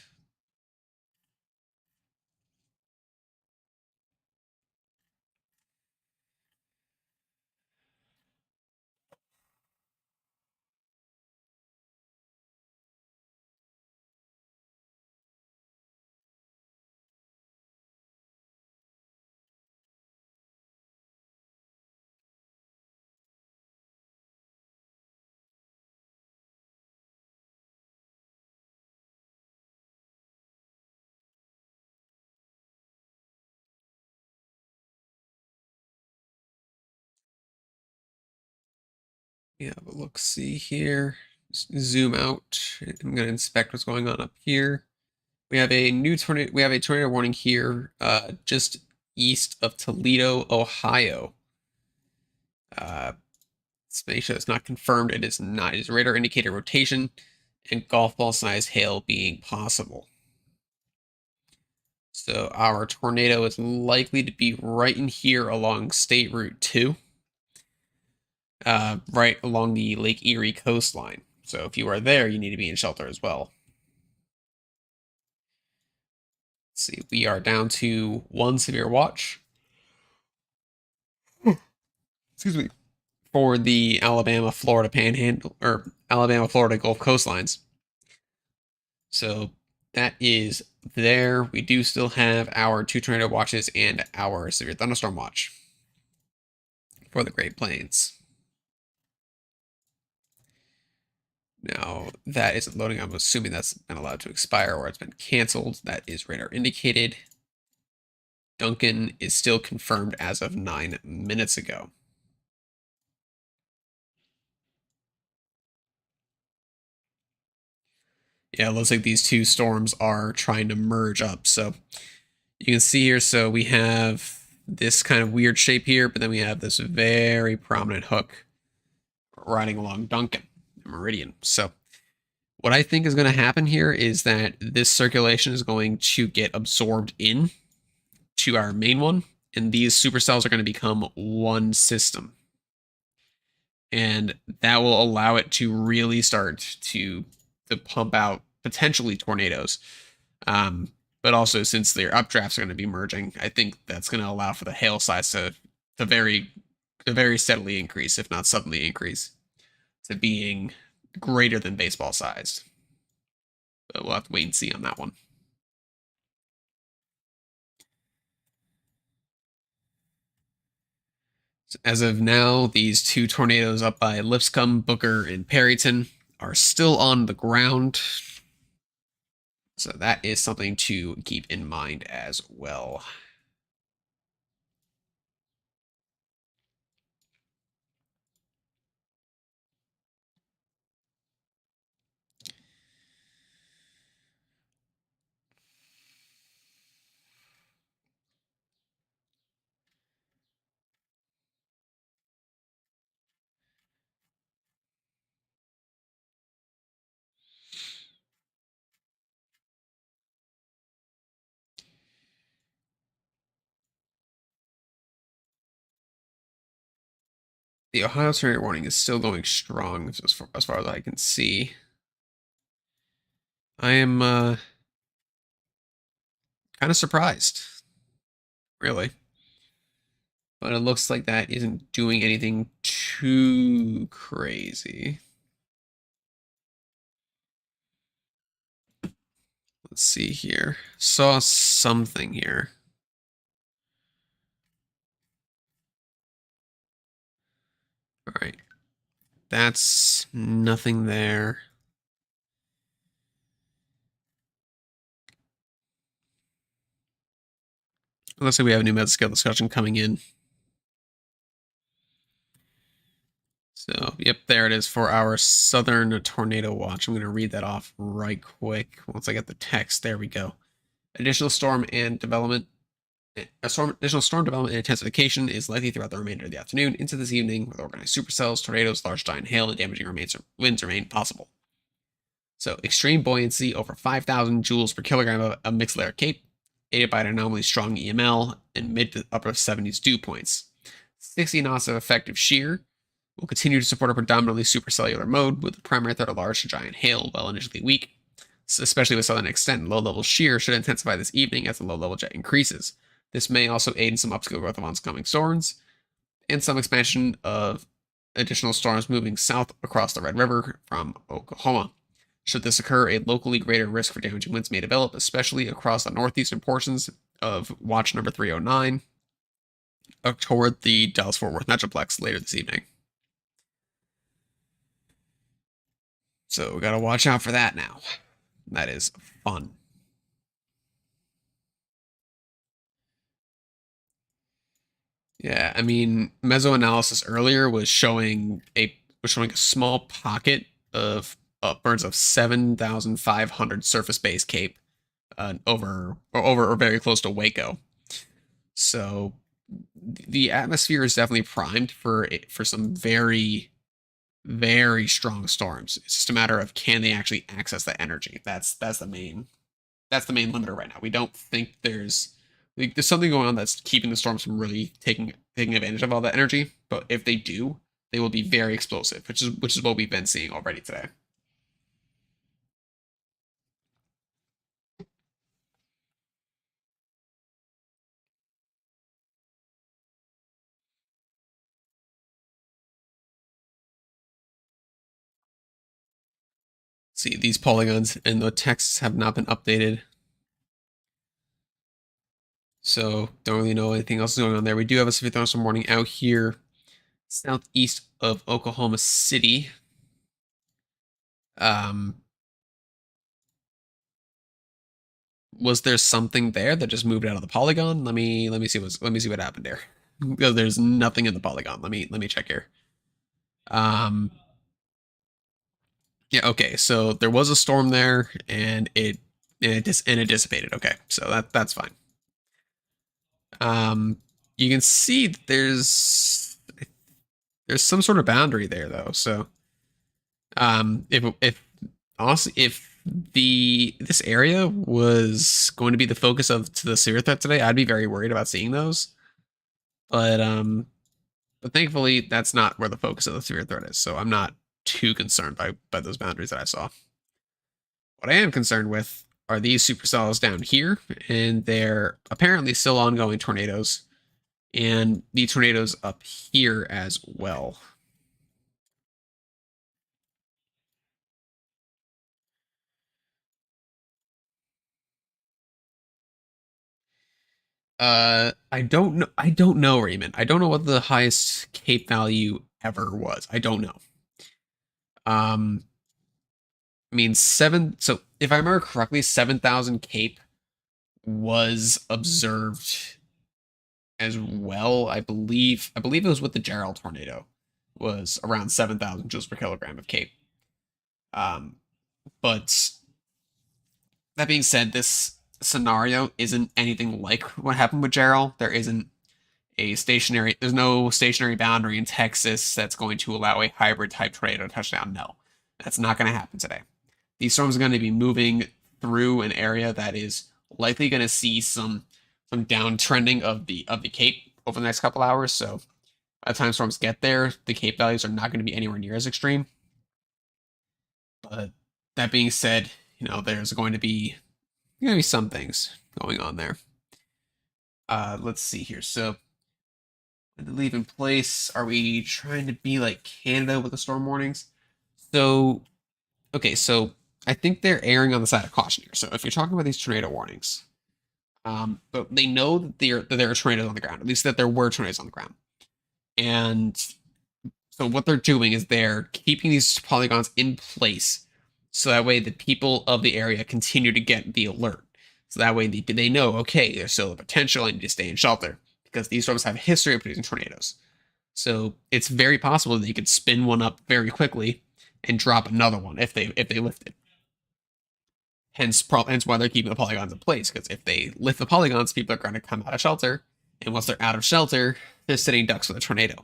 Yeah, but look, see here. Zoom out. I'm going to inspect what's going on up here. We have a new tornado. We have a tornado warning here, just east of Toledo, Ohio. Let's make sure it's not confirmed. It is not. It is radar indicator rotation and golf ball size hail being possible. So our tornado is likely to be right in here along State Route 2, right along the Lake Erie coastline. So if you are there, you need to be in shelter as well. Let's see, we are down to 1 severe watch. Excuse me. For the Alabama, Florida panhandle, or Alabama, Florida Gulf coastlines. So that is there. We do still have our 2 tornado watches and our severe thunderstorm watch for the Great Plains. Now, that isn't loading. I'm assuming that's been allowed to expire or it's been canceled. That is radar indicated. Duncan is still confirmed as of 9 minutes ago. Yeah, it looks like these 2 storms are trying to merge up. So you can see here, so we have this kind of weird shape here, but then we have this very prominent hook riding along Duncan, Meridian. So what I think is going to happen here is that this circulation is going to get absorbed in to our main one, and these supercells are going to become one system. And that will allow it to really start to pump out potentially tornadoes. But also, since their updrafts are going to be merging, I think that's going to allow for the hail size to very steadily increase, if not suddenly increase, to being greater than baseball sized. But we'll have to wait and see on that one. So as of now, these 2 tornadoes up by Lipscomb, Booker, and Perryton are still on the ground. So that is something to keep in mind as well. The Ohio tornado warning is still going strong as far as I can see. I am kind of surprised, really. But it looks like that isn't doing anything too crazy. Let's see here. Saw something here. All right. That's nothing there. Looks like we have a new meta-scale discussion coming in. So, yep, there it is for our Southern Tornado Watch. I'm going to read that off right quick once I get the text. There we go. Additional storm development and intensification is likely throughout the remainder of the afternoon into this evening with organized supercells, tornadoes, large giant hail, and damaging winds remain possible. So, extreme buoyancy over 5,000 joules per kilogram of mixed layer cape, aided by an anomaly strong EML and mid to upper 70s dew points. 60 knots of effective shear, will continue to support a predominantly supercellular mode, with the primary threat of large to giant hail, while initially weak, especially with southern extent. Low-level shear should intensify this evening as the low-level jet increases. This may also aid in some upscale growth of oncoming storms, and some expansion of additional storms moving south across the Red River from Oklahoma. Should this occur, a locally greater risk for damaging winds may develop, especially across the northeastern portions of watch number 309 toward the Dallas-Fort Worth Metroplex later this evening. So we gotta watch out for that now. That is fun. Yeah, I mean, mesoanalysis earlier was showing a small pocket of burns of 7,500 surface base Cape over or very close to Waco. So the atmosphere is definitely primed for some very very strong storms. It's just a matter of can they actually access that energy. That's the main limiter right now. We don't think there's something going on that's keeping the storms from really taking advantage of all that energy. But if they do, they will be very explosive, which is what we've been seeing already today. See, these polygons and the texts have not been updated. So don't really know anything else is going on there. We do have a severe thunderstorm warning out here southeast of Oklahoma City. Was there something there that just moved out of the polygon? Let me see what happened here. Because there's nothing in the polygon. Let me check here. Yeah, okay. So there was a storm there and it dissipated. Okay. So that's fine. You can see that there's some sort of boundary there though. So if honestly if this area was going to be the focus of the severe threat today, I'd be very worried about seeing those. But thankfully that's not where the focus of the severe threat is. So I'm not too concerned by those boundaries that I saw. What I am concerned with are these supercells down here, and they're apparently still ongoing tornadoes, and the tornadoes up here as well. I don't know. I don't know, Raymond. I don't know what the highest Cape value ever was. I don't know. I mean, so if I remember correctly, 7,000 Cape was observed as well. I believe it was with the Gerald tornado, was around 7,000 joules per kilogram of Cape. But that being said, this scenario isn't anything like what happened with Gerald. There's no stationary boundary in Texas that's going to allow a hybrid type tornado to touch down. No, that's not going to happen today. These storms are going to be moving through an area that is likely going to see some downtrending of the Cape over the next couple hours. So by the time storms get there, the Cape values are not going to be anywhere near as extreme. But that being said, there's going to be some things going on there. Let's see here. So to leave in place, are we trying to be like Canada with the storm warnings? So, okay, so I think they're erring on the side of caution here. So if you're talking about these tornado warnings, but they know that there are tornadoes on the ground, at least that there were tornadoes on the ground. And so what they're doing is they're keeping these polygons in place so that way the people of the area continue to get the alert. So that way they know, okay, there's still a potential, I need to stay in shelter, because these storms have a history of producing tornadoes. So it's very possible that they could spin one up very quickly and drop another one if they lift it. Hence why they're keeping the polygons in place, because if they lift the polygons, people are going to come out of shelter, and once they're out of shelter, they're sitting ducks with a tornado.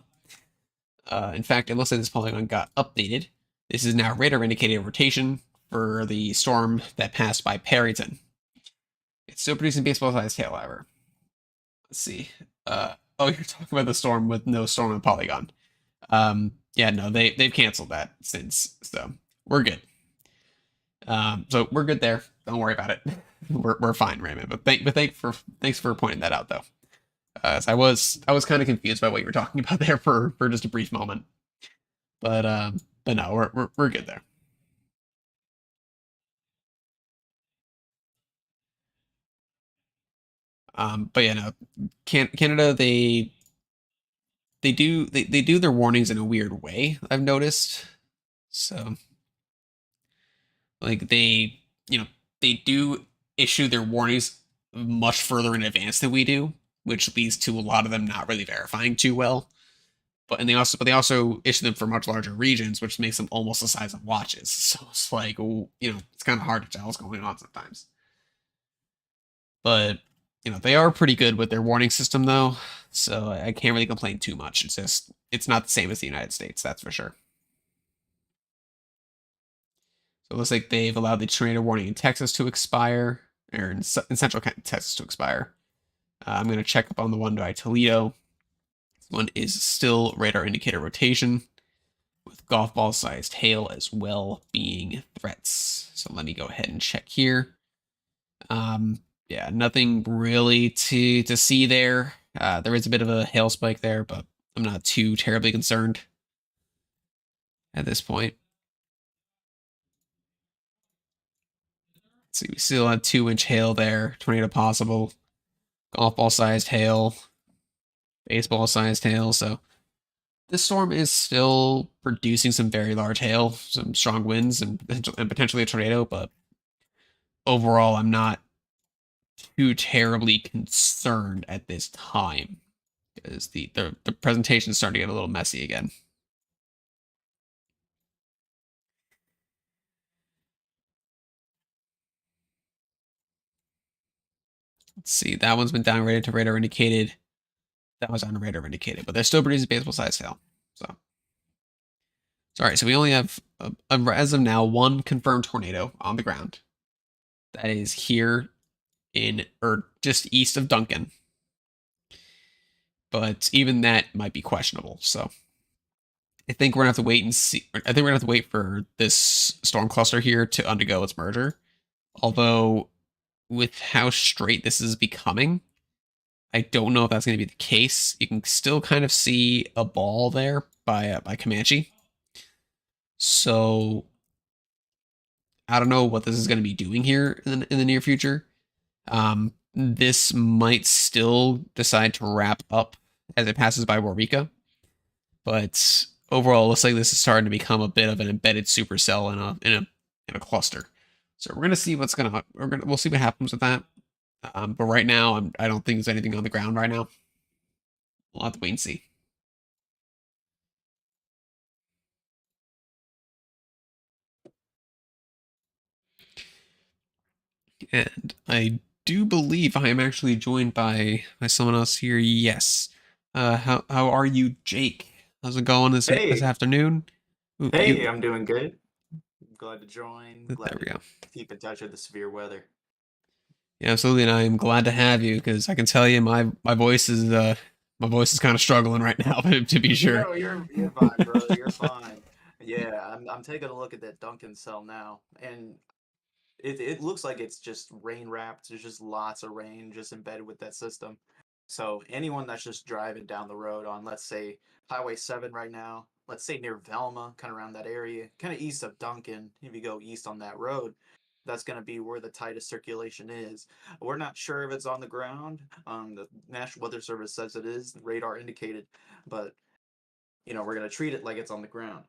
In fact, it looks like this polygon got updated. This is now radar indicated rotation for the storm that passed by Perryton. It's still producing baseball-sized hail, however. Let's see. Oh, you're talking about the storm with no storm in the polygon. Yeah, no, they've canceled that since, so we're good. So we're good there. Don't worry about it. We're fine, Raymond. Thanks for pointing that out though. So I was kind of confused by what you were talking about there for just a brief moment. But no, we're good there. But yeah, no, Canada they do their warnings in a weird way. I've noticed. So like you know they do issue their warnings much further in advance than we do, which leads to a lot of them not really verifying too well. But they also issue them for much larger regions, which makes them almost the size of watches. So it's like, it's kind of hard to tell what's going on sometimes. But they are pretty good with their warning system though, so I can't really complain too much. It's not the same as the United States, that's for sure. So it looks like they've allowed the tornado warning in Texas to expire, or in central Texas to expire. I'm going to check up on the one by Toledo. This one is still radar indicator rotation, with golf ball sized hail as well being threats. So let me go ahead and check here. Yeah, nothing really to see there. There is a bit of a hail spike there, but I'm not too terribly concerned at this point. Let's see, we still have 2-inch hail there, tornado possible, golf ball sized hail, baseball sized hail. So this storm is still producing some very large hail, some strong winds, and potentially a tornado. But overall, I'm not too terribly concerned at this time because the presentation is starting to get a little messy again. Let's see, that one's been downgraded to radar indicated. That was on radar indicated, but they're still producing baseball size hail. So, all right. So we only have, as of now, one confirmed tornado on the ground. That is here or just east of Duncan. But even that might be questionable. So I think we're gonna have to wait and see. I think we're gonna have to wait for this storm cluster here to undergo its merger. Although, with how straight this is becoming, I don't know if that's going to be the case. You can still kind of see a ball there by Comanche. So I don't know what this is going to be doing here in the near future. This might still decide to wrap up as it passes by Warwica, but overall, it looks like this is starting to become a bit of an embedded supercell in a cluster. So we're gonna see we'll see what happens with that. But right now, I don't think there's anything on the ground right now. We'll have to wait and see. And I do believe I am actually joined by someone else here. Yes. How are you, Jake? How's it going this Hey, afternoon? Ooh, hey, I'm doing good. Glad to join. there Glad we to go. keep in touch with the severe weather. Yeah, absolutely, and I'm glad to have you because I can tell you my voice is kind of struggling right now to be sure. No, you're fine, brother. You're fine. Yeah, I'm taking a look at that Duncan cell now, and it looks like it's just rain wrapped. There's just lots of rain just embedded with that system. So anyone that's just driving down the road on, let's say, Highway 7 right now, let's say near Velma, kind of around that area, kind of east of Duncan, if you go east on that road, that's going to be where the tightest circulation is. We're not sure if it's on the ground. The National Weather Service says it is, radar indicated, but we're going to treat it like it's on the ground.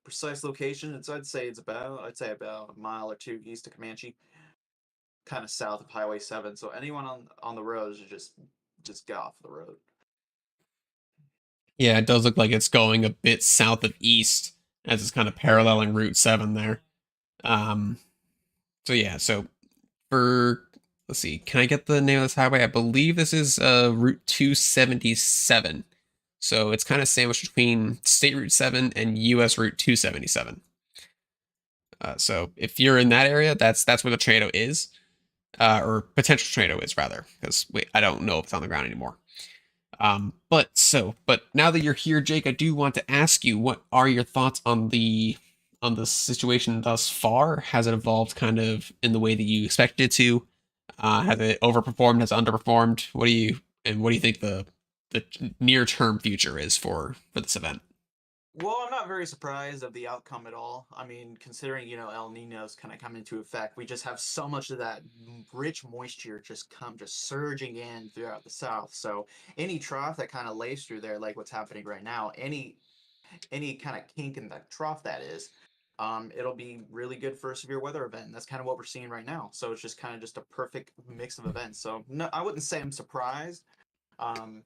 Precise location, I'd say about a mile or two east of Comanche, kind of south of Highway 7. So anyone on the roads just get off the road. Yeah, it does look like it's going a bit south of east as it's kind of paralleling Route 7 there. Um, so yeah, so for let's see, can I get the name of this highway? I believe this is Route 277. So it's kind of sandwiched between State Route 7 and US Route 277. So if you're in that area, that's where the tornado is, or potential tornado is rather, because I don't know if it's on the ground anymore. But now that you're here, Jake, I do want to ask you, what are your thoughts on the situation thus far? Has it evolved kind of in the way that you expected it to? Has it overperformed? Has it underperformed? What do you think the near term future is for this event? Well, I'm not very surprised of the outcome at all. I mean, considering, El Nino's kind of come into effect, we just have so much of that rich moisture just surging in throughout the south. So any trough that kind of lays through there, like what's happening right now, any kind of kink in the trough that is, it'll be really good for a severe weather event. And that's kind of what we're seeing right now. So it's just kind of just a perfect mix of events. So no, I wouldn't say I'm surprised. Um,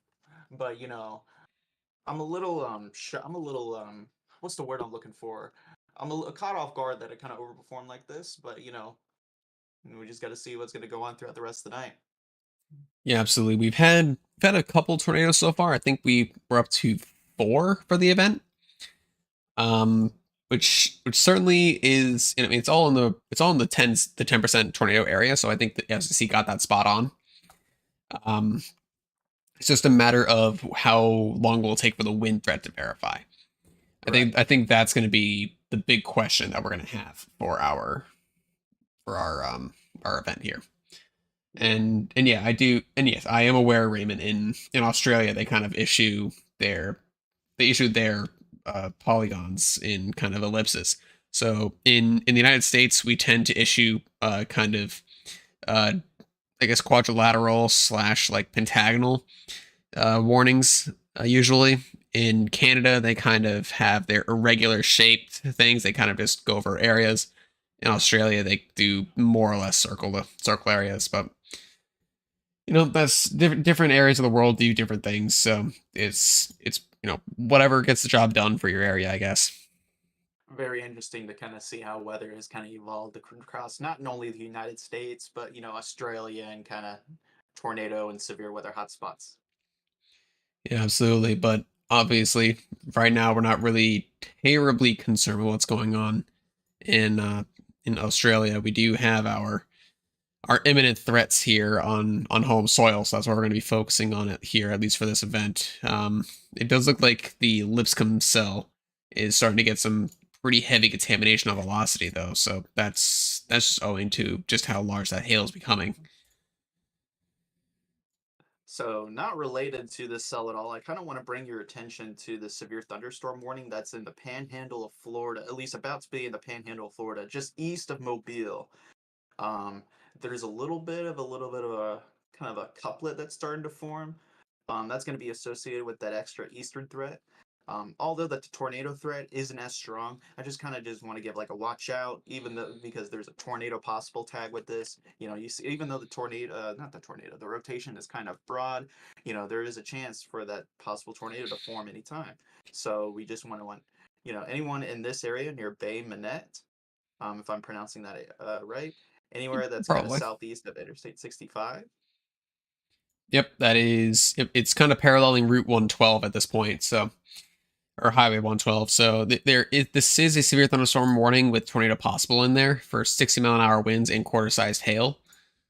but I'm a little what's the word I'm looking for? Caught off guard that it kind of overperformed like this, but we just got to see what's going to go on throughout the rest of the night. Yeah, absolutely. We've had a couple tornadoes so far. I think we're up to four for the event. Which certainly is, I mean, it's all in the 10% tornado area. So I think the FCC got that spot on. Um, it's just a matter of how long will it take for the wind threat to verify. Right. I think that's going to be the big question that we're going to have for our event here. Yeah. And yeah, I do, and yes, I am aware, Raymond, in Australia they kind of they issued their polygons in kind of ellipses. So in the United States, we tend to issue kind of uh, I guess quadrilateral slash like pentagonal warnings usually. In Canada, they kind of have their irregular shaped things. They kind of just go over areas. In Australia, they do more or less circle areas, but that's different areas of the world do different things. So it's whatever gets the job done for your area, I guess. Very interesting to kind of see how weather has kind of evolved across not only the United States, but Australia and kind of tornado and severe weather hotspots. Yeah, absolutely. But obviously, right now we're not really terribly concerned with what's going on in uh, in Australia. We do have our imminent threats here on home soil, so that's why we're going to be focusing on it here, at least for this event. It does look like the Lipscomb cell is starting to get some pretty heavy contamination of velocity, though. So that's just owing to just how large that hail is becoming. So, not related to this cell at all, I kind of want to bring your attention to the severe thunderstorm warning that's in the panhandle of Florida, at least about to be in the panhandle of Florida, just east of Mobile. Um, there's a little bit of a kind of a couplet that's starting to form. That's going to be associated with that extra eastern threat. Although that the tornado threat isn't as strong, I just want to give like a watch out, even though because there's a tornado possible tag with this. You see, even though not the tornado, the rotation is kind of broad. There is a chance for that possible tornado to form anytime. So we just want anyone in this area near Bay Minette, if I'm pronouncing that right, anywhere that's kind of Probably. southeast of Interstate 65. Yep, it's kind of paralleling Route 112 at this point. So or Highway 112. So this is a severe thunderstorm warning with tornado possible in there for 60-mile-an-hour winds and quarter-sized hail.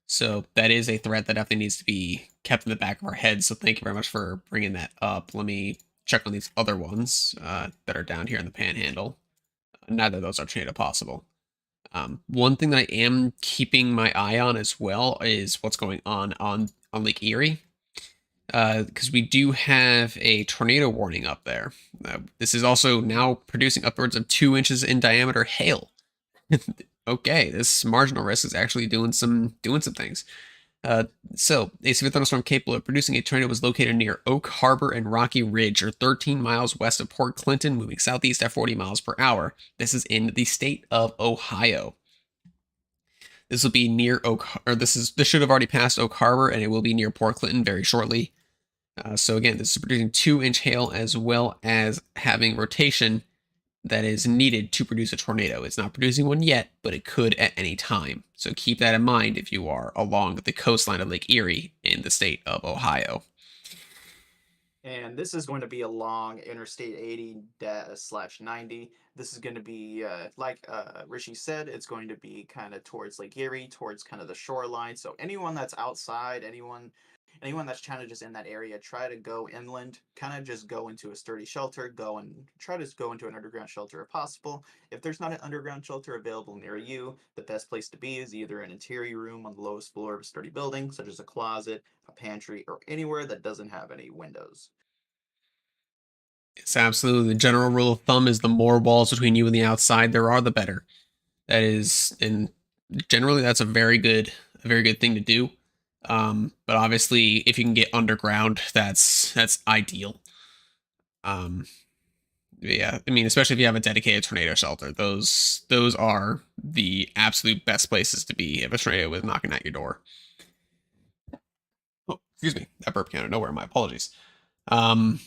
So that is a threat that definitely needs to be kept in the back of our heads. So thank you very much for bringing that up. Let me check on these other ones that are down here in the Panhandle. Neither of those are tornado possible. One thing that I am keeping my eye on as well is what's going on Lake Erie, because we do have a tornado warning up there. This is also now producing upwards of 2 inches in diameter hail. Okay, this marginal risk is actually doing some things. Uh, so, a severe thunderstorm capable of producing a tornado was located near Oak Harbor and Rocky Ridge, or 13 miles west of Port Clinton, moving southeast at 40 miles per hour. This is in the state of Ohio. This will be near this should have already passed Oak Harbor, and it will be near Port Clinton very shortly. So again, this is producing 2-inch hail as well as having rotation that is needed to produce a tornado. It's not producing one yet, but it could at any time. So keep that in mind if you are along the coastline of Lake Erie in the state of Ohio. And this is going to be along Interstate 80/90. This is going to be, like Rishi said, it's going to be kind of towards Lake Erie, towards kind of the shoreline. So anyone that's outside, anyone anyone that's kind of just in that area, try to go inland. Kind of just go into a sturdy shelter. Go and try to go into an underground shelter if possible. If there's not an underground shelter available near you, the best place to be is either an interior room on the lowest floor of a sturdy building, such as a closet, a pantry, or anywhere that doesn't have any windows. It's absolutely the general rule of thumb is the more walls between you and the outside there are, the better. That is, and generally that's a very good thing to do. But obviously, if you can get underground, that's ideal. Um, yeah, I mean, especially if you have a dedicated tornado shelter, those are the absolute best places to be if a tornado is knocking at your door. Oh, excuse me, that burp came out of nowhere. My apologies. Um,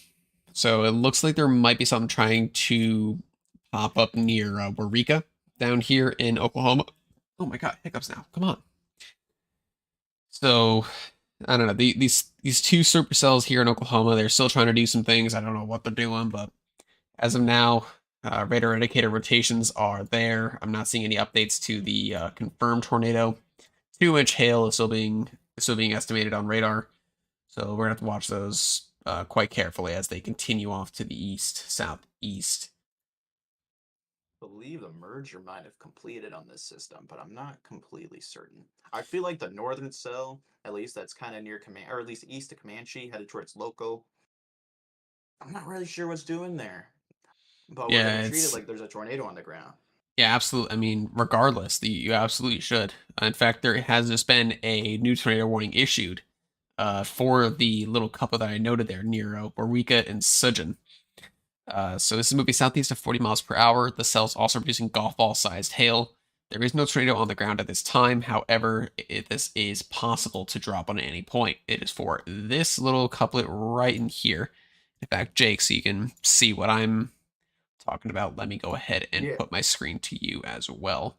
so it looks like there might be something trying to pop up near Eureka down here in Oklahoma. Oh my god, hiccups now. Come on. So I don't know. These two supercells here in Oklahoma, they're still trying to do some things. I don't know what they're doing, but as of now, radar indicator rotations are there. I'm not seeing any updates to the confirmed tornado. 2-inch hail is still being estimated on radar, so we're gonna have to watch those quite carefully as they continue off to the east, southeast. Believe the merger might have completed on this system, but I'm not completely certain. I feel like the northern cell, at least that's kind of near Command, or at least east of Comanche, headed towards Loco. I'm not really sure what's doing there, but we're Yeah, gonna treat it it's like there's a tornado on the ground. yeah, absolutely. I mean, regardless, you absolutely should. In fact, there has just been a new tornado warning issued for the little couple that I noted there near Warwica and Sudgeon. So this is moving southeast of 40 miles per hour. The cell's also producing golf ball sized hail. There is no tornado on the ground at this time. However, this is possible to drop on any point. It is for this little couplet right in here. In fact, Jake, so you can see what I'm talking about, let me go ahead and Yeah. put my screen to you as well.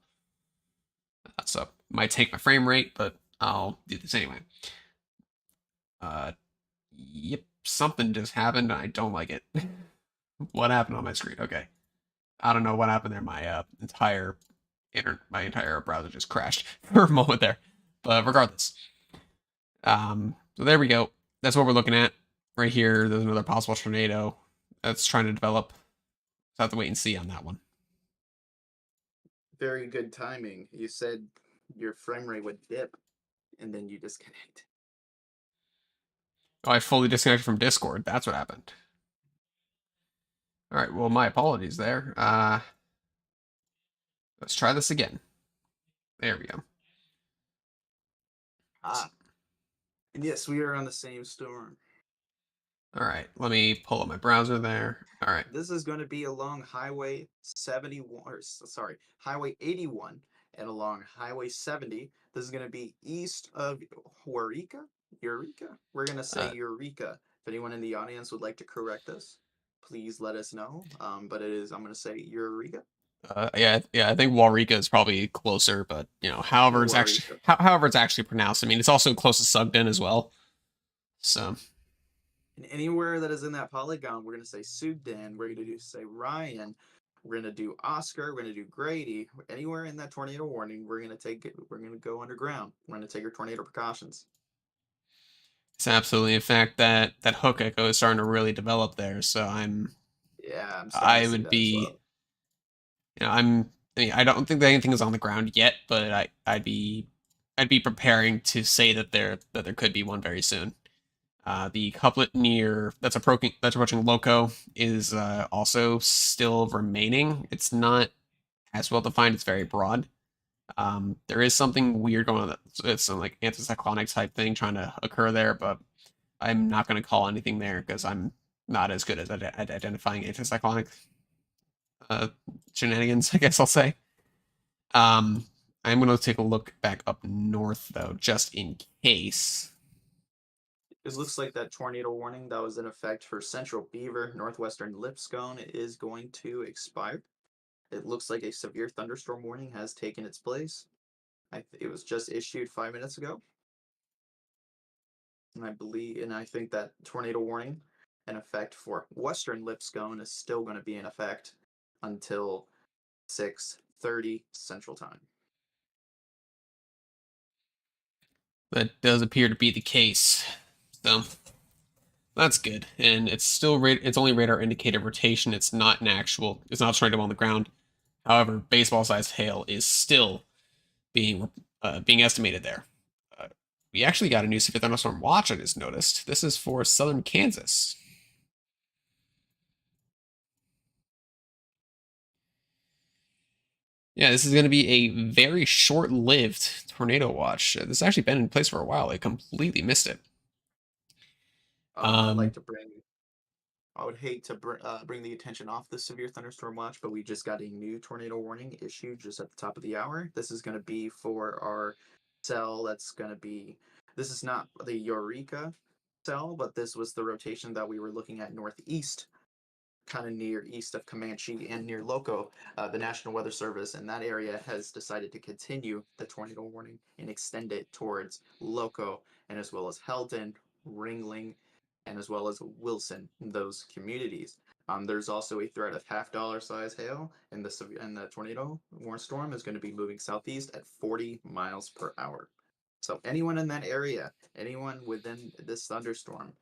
So it might take my frame rate, but I'll do this anyway. Yep, something just happened. I don't like it. What happened on my screen? Okay, I don't know what happened there. My entire browser just crashed for a moment there. But regardless, so there we go. That's what we're looking at right here. There's another possible tornado that's trying to develop. So I have to wait and see on that one. Very good timing. You said your frame rate would dip, and then you disconnect. Oh, I fully disconnected from Discord. That's what happened. All right. Well, my apologies there. Let's try this again. There we go. Ah, and yes, we are on the same storm. All right. Let me pull up my browser there. All right. This is going to be along Highway 71, or sorry, Highway 81, and along Highway 70. This is going to be east of Eureka. Eureka. We're going to say Uh, Eureka. If anyone in the audience would like to correct us, please let us know. But it is. I'm going to say Eureka. yeah. I think Warwica is probably closer, but however Eureka. however it's actually pronounced. I mean, it's also close to Sugden as well. So And anywhere that is in that polygon, we're going to say Sudan. We're going to say Ryan. We're going to do Oscar. We're going to do Grady. Anywhere in that tornado warning, we're going to take it. We're going to go underground. We're going to take our tornado precautions. it's absolutely, in fact, that hook echo is starting to really develop there. So Yeah, I'm starting I to see would that as be, well. I mean, I don't think that anything is on the ground yet, but I'd be preparing to say that there could be one very soon. The couplet near that's approaching Loco is also still remaining. It's not as well defined. It's very broad. There is something weird going on. It's some like anticyclonic type thing trying to occur there, but I'm not going to call anything there because I'm not as good at identifying anticyclonic uh, shenanigans. I guess I'll say. Um, I'm going to take a look back up north though, just in case. It looks like that tornado warning that was in effect for Central Beaver, Northwestern Lipscomb is going to expire. It looks like a severe thunderstorm warning has taken its place. It was just issued 5 minutes ago. And I think that tornado warning in effect for Western Lipscomb is still going to be in effect until 6:30 Central Time. That does appear to be the case. So that's good, and it's still it's only radar indicated rotation. It's not an actual. It's not straight up on the ground. However, baseball-sized hail is still being estimated there. We actually got a new severe thunderstorm watch. I just noticed. This is for southern Kansas. Yeah, this is going to be a very short-lived tornado watch. This has actually been in place for a while. I completely missed it. I'd like to bring. I would hate to bring the attention off the severe thunderstorm watch, but we just got a new tornado warning issued just at the top of the hour. This is going to be for our cell. That's going to be. This is not the Eureka cell, but this was the rotation that we were looking at northeast, kind of near east of Comanche and near Loco. The National Weather Service in that area has decided to continue the tornado warning and extend it towards Loco and as well as Helton, Ringling, and as well as Wilson, those communities. There's also a threat of $50 size hail, and the tornado warning storm is going to be moving southeast at 40 miles per hour. So anyone in that area, anyone within this thunderstorm,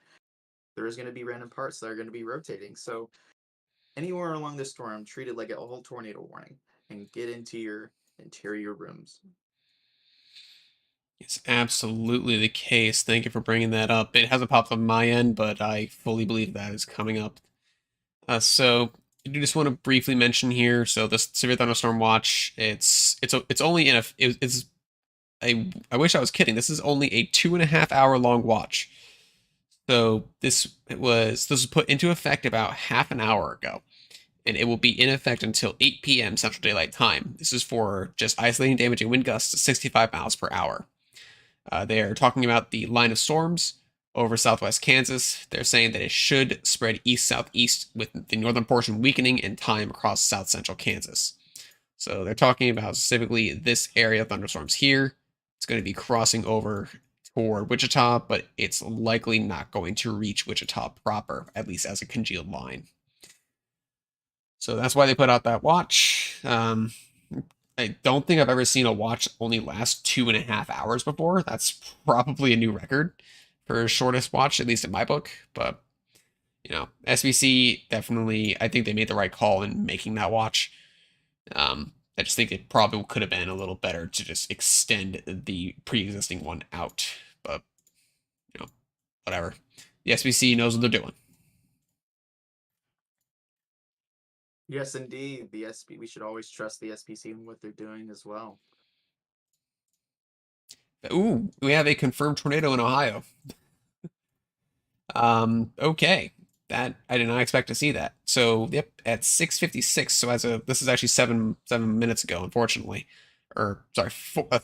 there is going to be random parts that are going to be rotating. So anywhere along this storm, treat it like a whole tornado warning and get into your interior rooms. It's absolutely the case. Thank you for bringing that up. It hasn't popped on my end, but I fully believe that is coming up. So I do just want to briefly mention here. So this severe thunderstorm watch, it's only in a it's I wish I was kidding. This is only a 2.5 hour long watch. So this was put into effect about half an hour ago, and it will be in effect until 8 p.m. Central Daylight Time. This is for just isolating damaging wind gusts to 65 miles per hour. They are talking about the line of storms over southwest Kansas. They're saying that it should spread east-southeast with the northern portion weakening in time across south central Kansas. So they're talking about specifically this area of thunderstorms here. It's going to be crossing over toward Wichita, but it's likely not going to reach Wichita proper, at least as a congealed line. So that's why they put out that watch. I don't think I've ever seen a watch only last 2.5 hours before. That's probably a new record for shortest watch, at least in my book. But, SBC definitely, I think they made the right call in making that watch. I just think it probably could have been a little better to just extend the pre-existing one out. But, whatever. The SBC knows what they're doing. Yes, indeed. We should always trust the SPC and what they're doing as well. Ooh, we have a confirmed tornado in Ohio. Okay. That I did not expect to see that. So, yep, at 6:56. So this is actually 7 minutes ago, unfortunately, or sorry,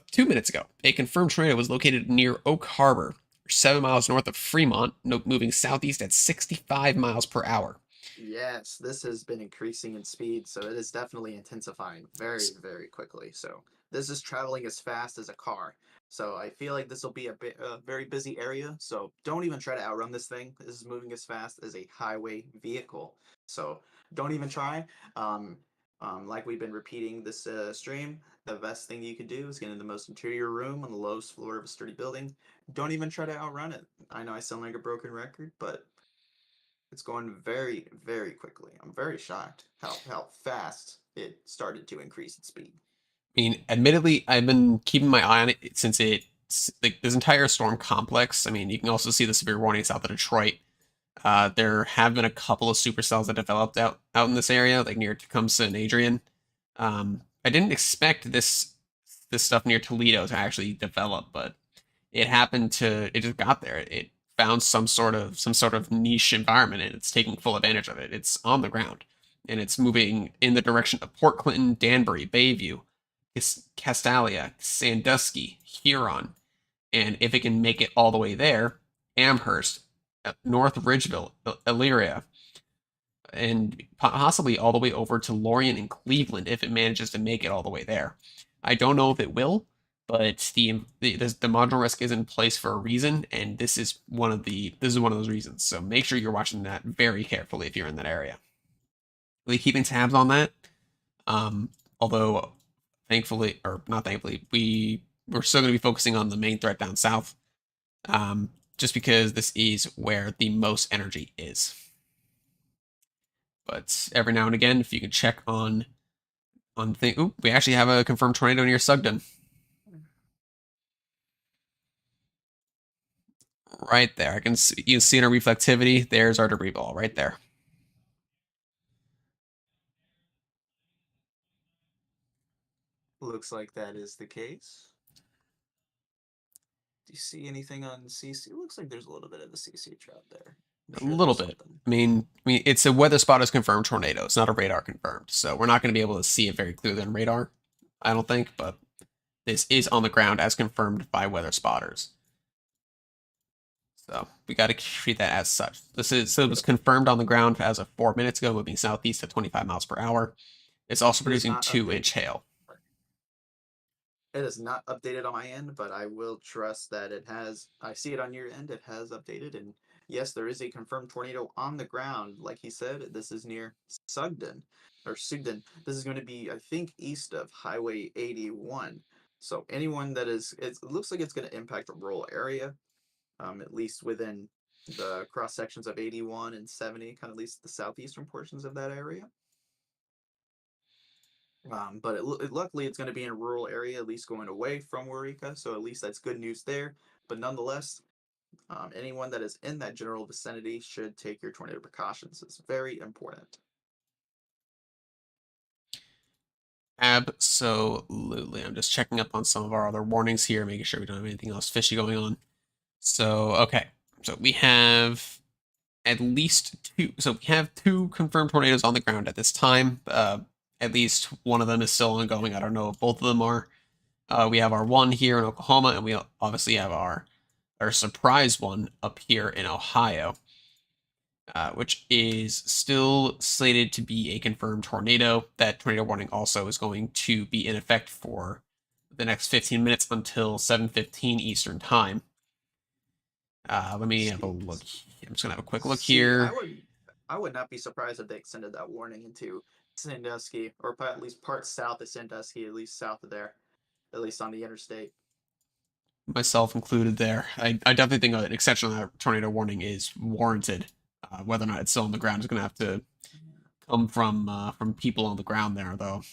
2 minutes ago. A confirmed tornado was located near Oak Harbor, 7 miles north of Fremont, moving southeast at 65 miles per hour. Yes, this has been increasing in speed, so it is definitely intensifying very, very quickly. So this is traveling as fast as a car. So I feel like this will be a very busy area. So don't even try to outrun this thing. This is moving as fast as a highway vehicle. So don't even try. Like we've been repeating this stream, the best thing you could do is get in the most interior room on the lowest floor of a sturdy building. Don't even try to outrun it. I know I sound like a broken record, but it's going very, very quickly. I'm very shocked how fast it started to increase its speed. I mean, admittedly, I've been keeping my eye on it since like this entire storm complex. I mean, you can also see the severe warning south of Detroit. There have been a couple of supercells that developed out in this area, like near Tecumseh and Adrian. I didn't expect this stuff near Toledo to actually develop, but it happened to. It just got there. It found some sort of niche environment, and it's taking full advantage of it. It's on the ground, and it's moving in the direction of Port Clinton, Danbury, Bayview, Castalia, Sandusky, Huron, and if it can make it all the way there, Amherst, North Ridgeville, Elyria, and possibly all the way over to Lorient and Cleveland if it manages to make it all the way there. I don't know if it will, but the modular risk is in place for a reason, and this is one of those reasons. So make sure you're watching that very carefully if you're in that area. We'll be keeping tabs on that. Although thankfully, or not thankfully, we're still going to be focusing on the main threat down south. just because this is where the most energy is. But every now and again, if you can check on thing, ooh, we actually have a confirmed tornado near Sugden. Right there. You can see in our reflectivity, there's our debris ball right there. Looks like that is the case. Do you see anything on CC? It looks like there's a little bit of the CC trout there. A little bit. I mean, it's a weather spot is confirmed tornado. It's not a radar confirmed, so we're not going to be able to see it very clearly on radar, I don't think. But this is on the ground as confirmed by weather spotters, so we got to treat that as such. It was confirmed on the ground as of 4 minutes ago, moving southeast at 25 miles per hour. It's also producing 2-inch hail. It is not updated on my end, but I will trust that it has. I see it on your end. It has updated, and yes, there is a confirmed tornado on the ground. Like he said, this is near Sugden or Sugden. This is going to be, I think, east of Highway 81. So anyone that is, it looks like it's going to impact a rural area, at least within the cross sections of 81 and 70, kind of at least the southeastern portions of that area. But luckily, it's going to be in a rural area, at least going away from Waurika, so at least that's good news there. But nonetheless, anyone that is in that general vicinity should take your tornado precautions. It's very important. Absolutely. I'm just checking up on some of our other warnings here, making sure we don't have anything else fishy going on. So, okay. So we have at least two. So we have 2 confirmed tornadoes on the ground at this time. At least one of them is still ongoing. I don't know if both of them are. We have our one here in Oklahoma, and we obviously have our surprise one up here in Ohio, which is still slated to be a confirmed tornado. That tornado warning also is going to be in effect for the next 15 minutes until 7:15 Eastern Time. Let me have a look. I'm just gonna have a quick look here. I would not be surprised if they extended that warning into Sandusky, or at least parts south of Sandusky, at least south of there, at least on the interstate. Myself included there. I definitely think an extension of that tornado warning is warranted. Whether or not it's still on the ground is going to have to come from people on the ground there, though.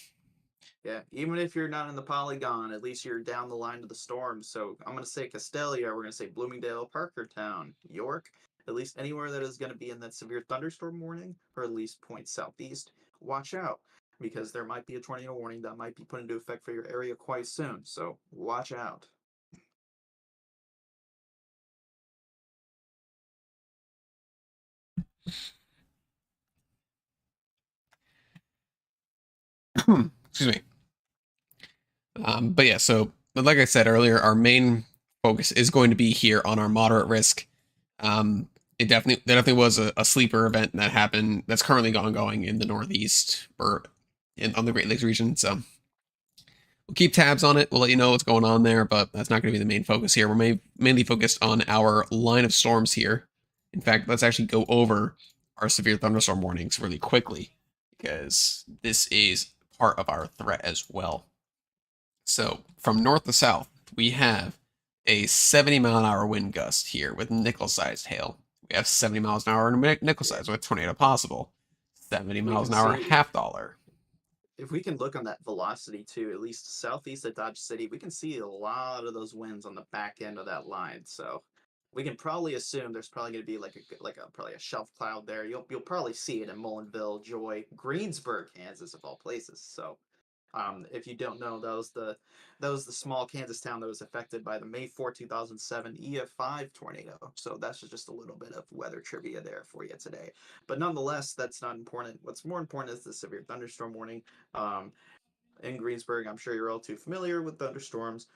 Yeah, even if you're not in the polygon, at least you're down the line of the storm. So I'm going to say Castelia, we're going to say Bloomingdale, Parkertown, York, at least anywhere that is going to be in that severe thunderstorm warning, or at least point southeast. Watch out, because there might be a tornado warning that might be put into effect for your area quite soon. So watch out. Excuse me. But yeah, so like I said earlier, our main focus is going to be here on our moderate risk. There definitely was a sleeper event that happened that's currently ongoing in the Northeast or on the Great Lakes region. So we'll keep tabs on it. We'll let you know what's going on there, but that's not going to be the main focus here. We're mainly focused on our line of storms here. In fact, let's actually go over our severe thunderstorm warnings really quickly, because this is part of our threat as well. So from north to south, we have a 70-mile-an-hour wind gust here with nickel-sized hail. We have 70 miles an hour nickel-sized with tornado possible. 70 miles an hour half dollar. If we can look on that velocity too, at least southeast of Dodge City, we can see a lot of those winds on the back end of that line. So we can probably assume there's probably going to be probably a shelf cloud there. You'll probably see it in Mullinville, Joy, Greensburg, Kansas, of all places. So if you don't know, that was the small Kansas town that was affected by the May 4, 2007 EF5 tornado. So that's just a little bit of weather trivia there for you today. But nonetheless, that's not important. What's more important is the severe thunderstorm warning. In Greensburg, I'm sure you're all too familiar with thunderstorms.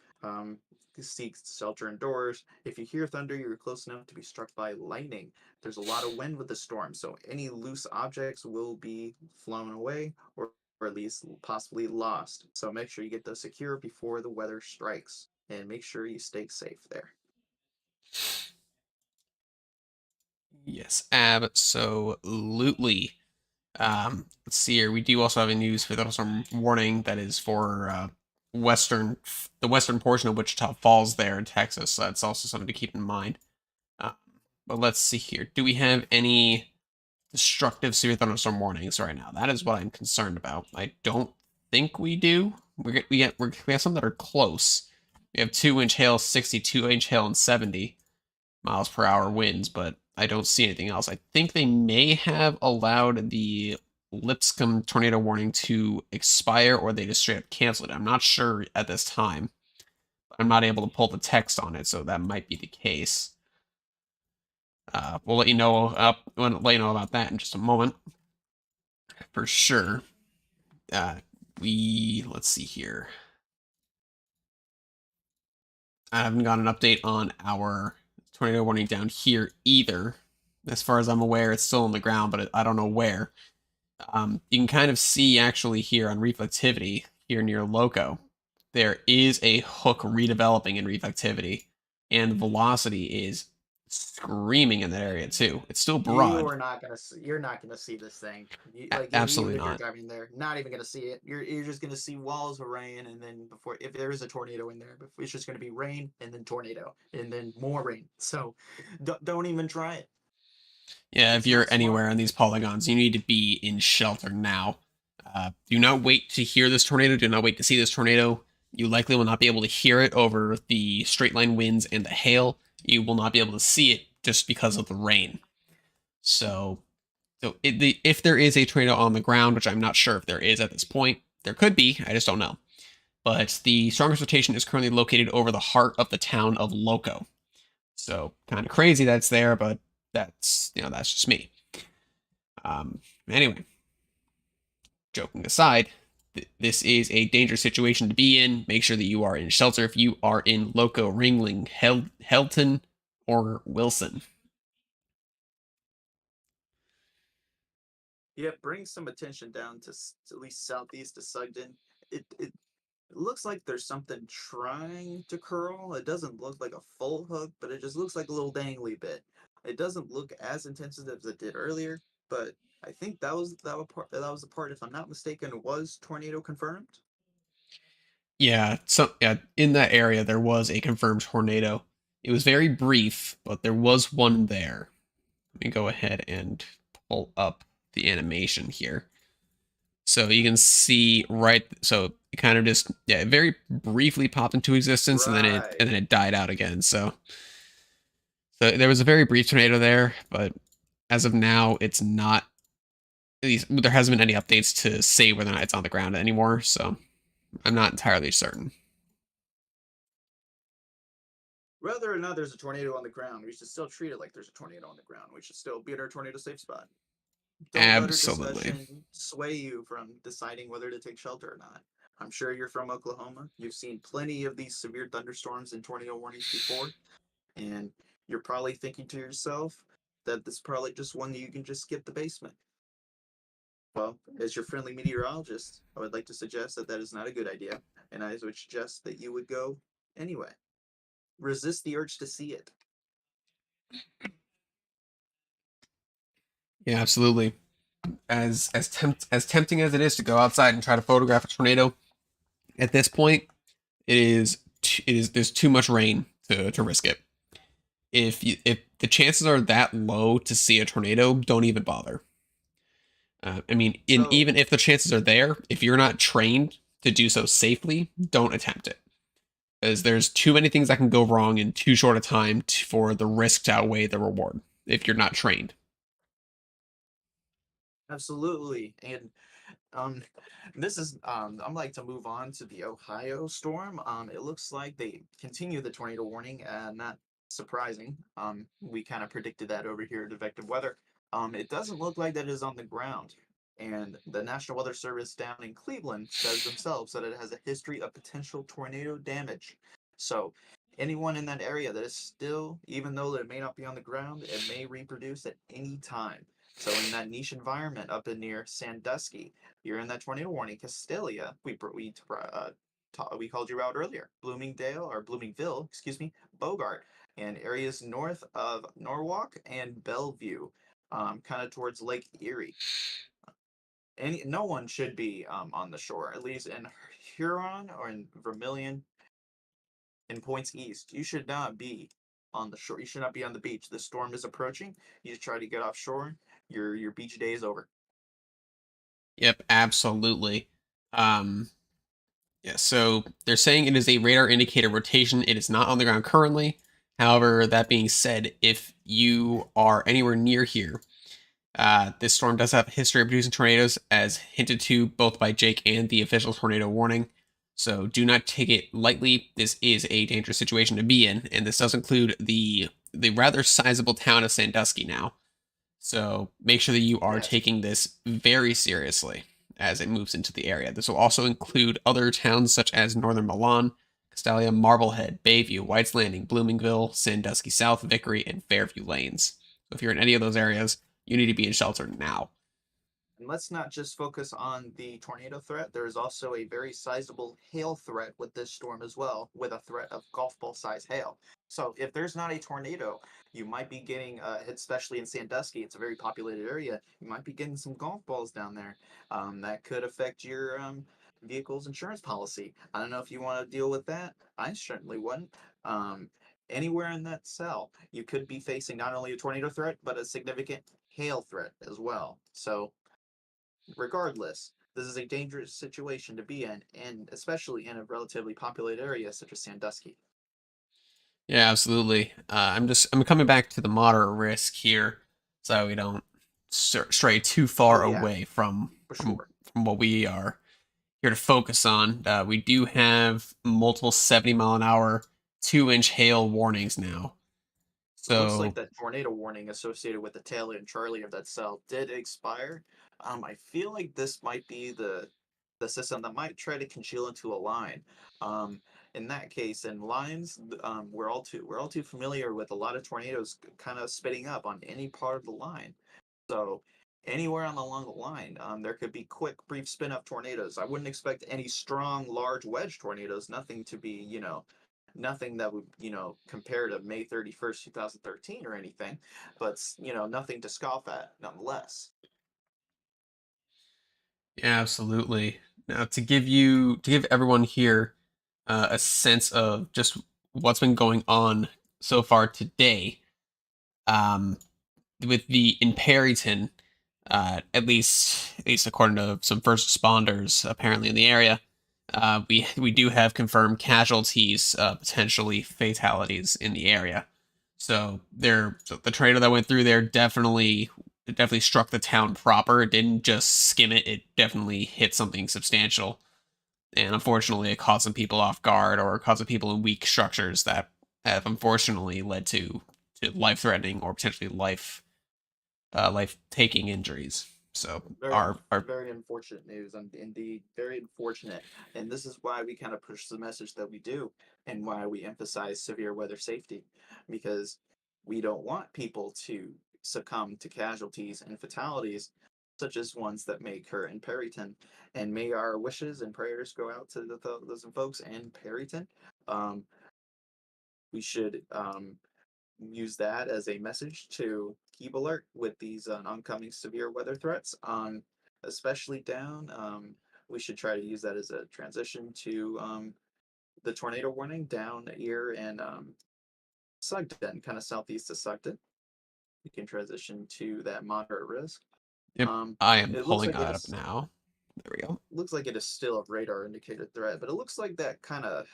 Seek shelter indoors. If you hear thunder, you're close enough to be struck by lightning. There's a lot of wind with the storm, so any loose objects will be flown away or at least possibly lost. So make sure you get those secure before the weather strikes, and make sure you stay safe there. Yes, absolutely. Let's see here. We do also have a news for thunderstorm warning that is for the western portion of Wichita Falls there in Texas. So that's also something to keep in mind. But let's see here. Do we have any destructive severe thunderstorm warnings right now? That is what I'm concerned about. I don't think we do. We have some that are close. We have 2-inch hail, 62-inch hail, and 70 miles per hour winds, but I don't see anything else. I think they may have allowed the Lipscomb tornado warning to expire, or they just straight up canceled it. I'm not sure at this time. I'm not able to pull the text on it, so that might be the case. We'll let you know. We'll let you know about that in just a moment, for sure. Let's see here. I haven't got an update on our tornado warning down here either. As far as I'm aware, it's still on the ground, but I don't know where. You can kind of see actually here on reflectivity here near Loco, there is a hook redeveloping in reflectivity, and velocity is screaming in that area too. It's still broad. You're not gonna see this thing. Even Absolutely if you're not. driving there, not even gonna see it. You're just gonna see walls of rain, and then before, if there is a tornado in there, it's just gonna be rain and then tornado and then more rain. So don't even try it. Yeah, if It's you're not smart. anywhere on these polygons, you need to be in shelter now. Do not wait to hear this tornado. Do not wait to see this tornado. You likely will not be able to hear it over the straight line winds and the hail. You will not be able to see it just because of the rain. If there is a tornado on the ground, which I'm not sure if there is at this point, there could be. I just don't know. But the strongest rotation is currently located over the heart of the town of Loco. So kind of crazy that's there, but that's just me. Anyway, joking aside, this is a dangerous situation to be in. Make sure that you are in shelter if you are in Loco, Ringling, Helton, or Wilson. Yeah, bring some attention down to at least southeast of Sugden. It looks like there's something trying to curl. It doesn't look like a full hook, but it just looks like a little dangly bit. It doesn't look as intensive as it did earlier, but I think that was the part. If I'm not mistaken, was tornado confirmed. Yeah, in that area there was a confirmed tornado. It was very brief, but there was one there. Let me go ahead and pull up the animation here. So you can see so it kind of just it very briefly popped into existence and then Right. it died out again. So there was a very brief tornado there, but as of now it's not, at least there hasn't been any updates to say whether or not it's on the ground anymore, so I'm not entirely certain. Whether or not there's a tornado on the ground, we should still treat it like there's a tornado on the ground. We should still be in our tornado safe spot. Don't let our Absolutely. discussion sway you from deciding whether to take shelter or not. I'm sure you're from Oklahoma. You've seen plenty of these severe thunderstorms and tornado warnings before, and you're probably thinking to yourself that this is probably just one that you can just skip the basement. Well, as your friendly meteorologist, I would like to suggest that that is not a good idea, and I would suggest that you would go anyway. Resist the urge to see it. Yeah, absolutely. As tempting as it is to go outside and try to photograph a tornado, at this point, there's too much rain to risk it. If the chances are that low to see a tornado, don't even bother. I mean, So, even if the chances are there, if you're not trained to do so safely, don't attempt it. As there's too many things that can go wrong in too short a time for the risk to outweigh the reward if you're not trained. absolutely. And Um, this is I'm like to move on to the Ohio storm. It looks like they continue the tornado warning. Not surprising. We kind of predicted that over here at Advective Weather. It doesn't look like that is on the ground. And the National Weather Service down in Cleveland says themselves that it has a history of potential tornado damage. So anyone in that area that is still, even though it may not be on the ground, it may reproduce at any time. So in that niche environment up in near Sandusky, you're in that tornado warning. Castelia, we called you out earlier. Bloomingdale or Bloomingville, excuse me, Bogart, and areas north of Norwalk and Bellevue, kind of towards Lake Erie. No one should be on the shore, at least in Huron or in Vermilion, in points east. You should not be on the shore. You should not be on the beach. The storm is approaching. You try to get offshore. Your beach day is over. Yep, absolutely. Um, yeah, so they're saying it is a radar indicator rotation. It is not on the ground currently. However, that being said, if you are anywhere near here, this storm does have a history of producing tornadoes, as hinted to both by Jake and the official tornado warning. So do not take it lightly. This is a dangerous situation to be in, and this does include the rather sizable town of Sandusky now. So make sure that you are Yes. taking this very seriously as it moves into the area. This will also include other towns such as Northern Milan, Castalia, Marblehead, Bayview, White's Landing, Bloomingville, Sandusky South, Vickery, and Fairview Lanes. So if you're in any of those areas, you need to be in shelter now. And let's not just focus on the tornado threat. There is also a very sizable hail threat with this storm as well, with a threat of golf ball size hail. So if there's not a tornado, you might be getting, especially in Sandusky, it's a very populated area. You might be getting some golf balls down there. That could affect your vehicle's insurance policy. I don't know if you want to deal with that. I certainly wouldn't. Anywhere in that cell, you could be facing not only a tornado threat, but a significant hail threat as well. So regardless, this is a dangerous situation to be in, and especially in a relatively populated area such as Sandusky. Yeah, absolutely. I'm coming back to the moderate risk here, so we don't stray too far Oh yeah, away from for from sure. from what we are here to focus on. We do have multiple 70 mile an hour, 2-inch hail warnings now. It looks like So that tornado warning associated with the Taylor and Charlie of that cell did expire. I feel like this might be the system that might try to congeal into a line. Um, in that case, in lines, we're all too familiar with a lot of tornadoes kind of spitting up on any part of the line. So anywhere along the line, there could be quick, brief spin-up tornadoes. I wouldn't expect any strong, large wedge tornadoes. Nothing to be, nothing that would, compare to May 31st, 2013 or anything. But nothing to scoff at, nonetheless. yeah, absolutely. Now to give everyone here a sense of just what's been going on so far today, um, with the in Perryton, at least according to some first responders apparently in the area, we do have confirmed casualties, potentially fatalities in the area. So the tornado that went through there definitely struck the town proper. It didn't just skim it; it definitely hit something substantial. And unfortunately, it caught some people off guard, or caught some people in weak structures that have unfortunately led to life threatening or potentially life taking injuries. So Very, our very unfortunate news, and indeed, very unfortunate. And this is why we kind of push the message that we do, and why we emphasize severe weather safety, because we don't want people to succumb to casualties and fatalities, such as ones that may occur in Perryton. And may our wishes and prayers go out to those folks in Perryton. Um, we should use that as a message to keep alert with these oncoming severe weather threats, especially down. We should try to use that as a transition to the tornado warning down here in Sugden, kind of southeast of Sugden. We can transition to that moderate risk. Yep, Um, I am it looks pulling like it that up is now. There we go. looks like it is still a radar indicated threat, but it looks like that kind of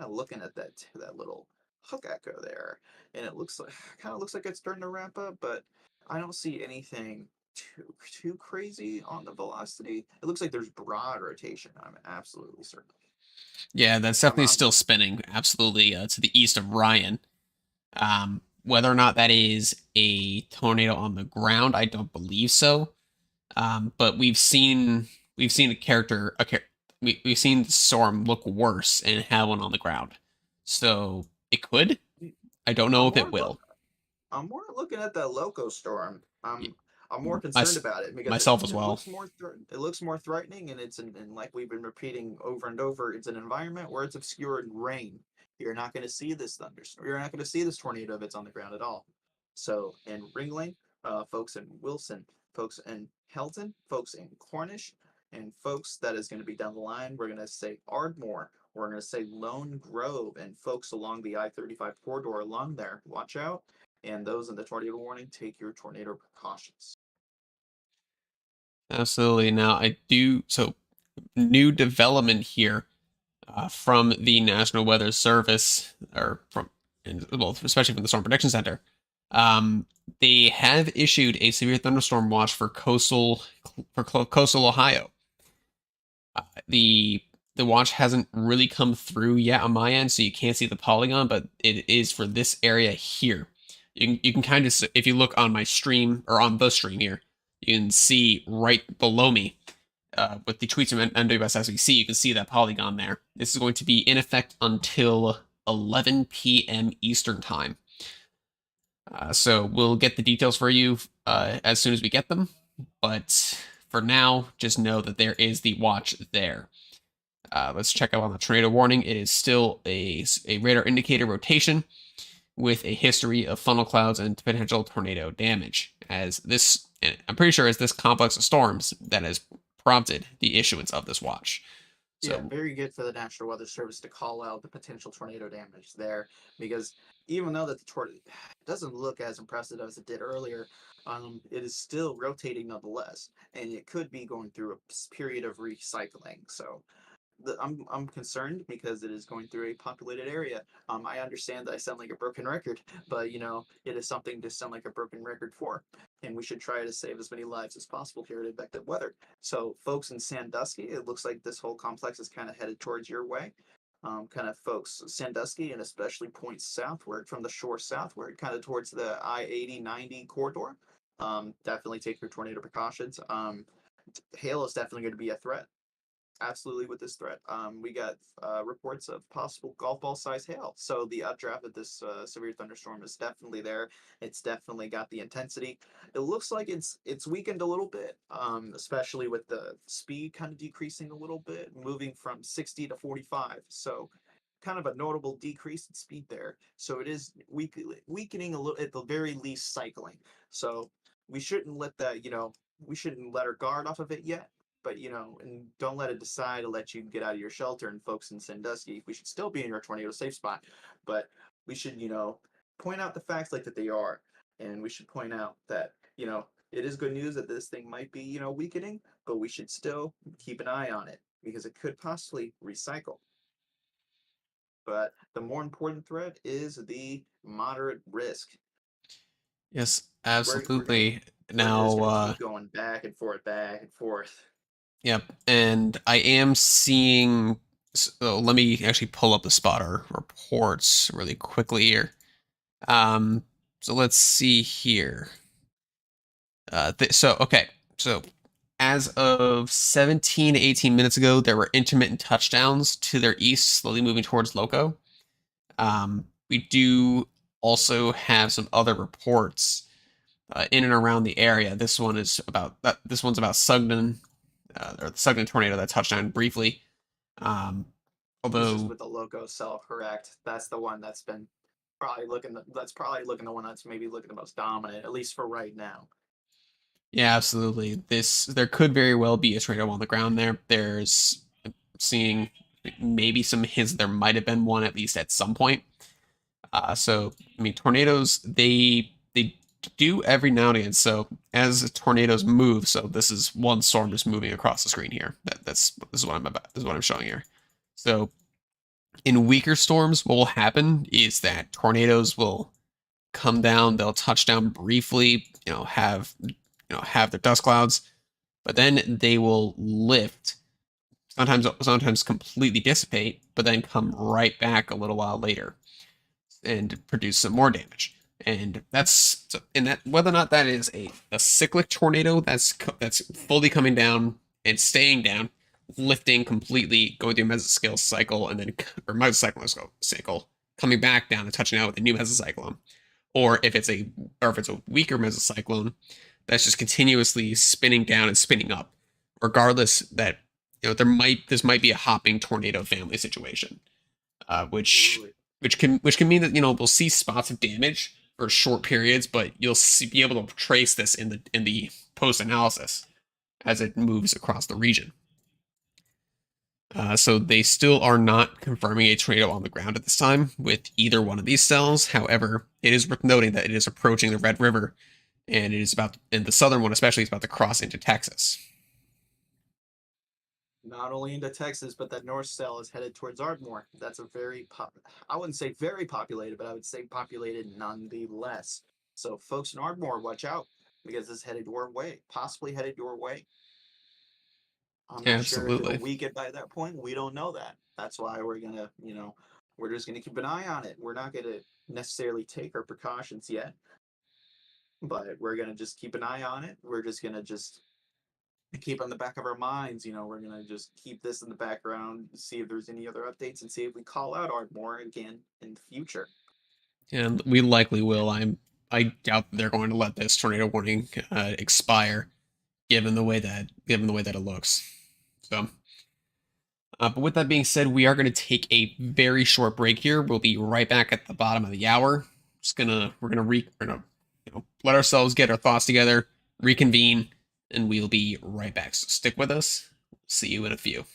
looking at that little hook echo there, and it looks like kind of looks like it's starting to ramp up, but I don't see anything too crazy on the velocity. It looks like there's broad rotation. I'm absolutely certain. Yeah, that's I'm, definitely I'm still spinning. Absolutely, to the east of Ryan. Whether or not that is a tornado on the ground, I don't believe so. But we've seen we've seen the storm look worse and have one on the ground. So it could. I don't know I'm if more it look will. I'm more looking at that loco storm. I'm more My, concerned about it because myself as well. it looks more threatening, and and like we've been repeating over and over, it's an environment where it's obscured rain. You're not going to see this thunderstorm. You're not going to see this tornado if it's on the ground at all. So in Ringling, folks in Wilson, folks in Helton, folks in Cornish, and folks that is going to be down the line, we're going to say Ardmore, We're going to say Lone Grove and folks along the I-35 corridor along there, watch out. And those in the tornado warning, take your tornado precautions. Absolutely. Now, so new development here from the National Weather Service, well, especially from the Storm Prediction Center. They have issued a severe thunderstorm watch for coastal Ohio. The watch hasn't really come through yet on my end, so you can't see the polygon, but it is for this area here. You can kind of, if you look on my stream or on the stream here, you can see right below me with the tweets from NWSSVC, you can see that polygon there. This is going to be in effect until 11 p.m. Eastern time. So we'll get the details for you as soon as we get them. But for now, just know that there is the watch there. Let's check out on the tornado warning. It is still a radar indicator rotation with a history of funnel clouds and potential tornado damage. As this, and I'm pretty sure, as this complex of storms that has prompted the issuance of this watch. So, yeah, very good for the National Weather Service to call out the potential tornado damage there, because even though that the tornado doesn't look as impressive as it did earlier, it is still rotating nonetheless, and it could be going through a period of recycling. So I'm concerned because it is going through a populated area. I understand that I sound like a broken record, but it is something to sound like a broken record for, and we should try to save as many lives as possible here at Advective Weather. So, folks in Sandusky, it looks like this whole complex is kind of headed towards your way. Kind of folks Sandusky and especially points southward from the shore southward, kind of towards the I-80-90 corridor. Definitely take your tornado precautions. Hail is definitely going to be a threat, absolutely, with this threat. We got reports of possible golf ball size hail. So the updraft of this severe thunderstorm is definitely there. It's definitely got the intensity. It looks like it's weakened a little bit, especially with the speed kind of decreasing a little bit, moving from 60 to 45. So kind of a notable decrease in speed there. So it is weakening a little, at the very least cycling. So we shouldn't let that, we shouldn't let our guard off of it yet, but and don't let it decide to let you get out of your shelter. And folks in Sandusky, we should still be in your tornado safe spot, but we should point out the facts like that they are, and we should point out that it is good news that this thing might be weakening, but we should still keep an eye on it because it could possibly recycle. But the more important threat is the moderate risk. yes, We're gonna absolutely. we're just gonna Now, keep going back and forth, back and forth. yep, and I am seeing. So let me actually pull up the spotter reports really quickly here. Um, so let's see here. So as of 17 to 18 minutes ago, there were intermittent touchdowns to their east, slowly moving towards Loco. We do also have some other reports in and around the area. This one's about Sugden, or the Sugden tornado that touched down briefly. This is Although, with the loco cell, correct? That's the one that's been that's probably looking the one that's maybe looking the most dominant, at least for right now. yeah, absolutely. There could very well be a tornado on the ground there. There's seeing maybe some hints there might have been one at least at some point. So I mean, tornadoes they do every now and again. So as tornadoes move, so this is one storm just moving across the screen here. This is what I'm showing here. So in weaker storms, what will happen is that tornadoes will come down, they'll touch down briefly, have their dust clouds, but then they will lift, sometimes completely dissipate, but then come right back a little while later and produce some more damage. And that whether or not that is a cyclic tornado that's fully coming down and staying down, lifting completely, going through a mesoscale cycle, and then or mesocyclone cycle, coming back down and touching out with a new mesocyclone, or if it's a weaker mesocyclone that's just continuously spinning down and spinning up, regardless that this might be a hopping tornado family situation, which Absolutely. which can mean that we'll see spots of damage for short periods, but you'll be able to trace this in the post analysis as it moves across the region. So they still are not confirming a tornado on the ground at this time with either one of these cells. However, it is worth noting that it is approaching the Red River, and it is about, and the southern one especially is about to cross into Texas. Not only into Texas, but that north cell is headed towards Ardmore. That's a I wouldn't say very populated, but I would say populated nonetheless. So folks in Ardmore, watch out because it's headed your way, possibly headed your way. I'm not sure if it'll Absolutely. weaken by that point. We don't know that. That's why we're gonna, we're just gonna keep an eye on it. We're not gonna necessarily take our precautions yet, but we're gonna just keep an eye on it. We're just gonna just keep on the back of our minds. We're gonna just keep this in the background, see if there's any other updates, and see if we call out Ardmore again in the future. And we likely will. I doubt they're going to let this tornado warning expire, given the way that it looks. So, but with that being said, we are going to take a very short break here. We'll be right back at the bottom of the hour. We're gonna let ourselves get our thoughts together, reconvene, and we'll be right back. So stick with us. See you in a few.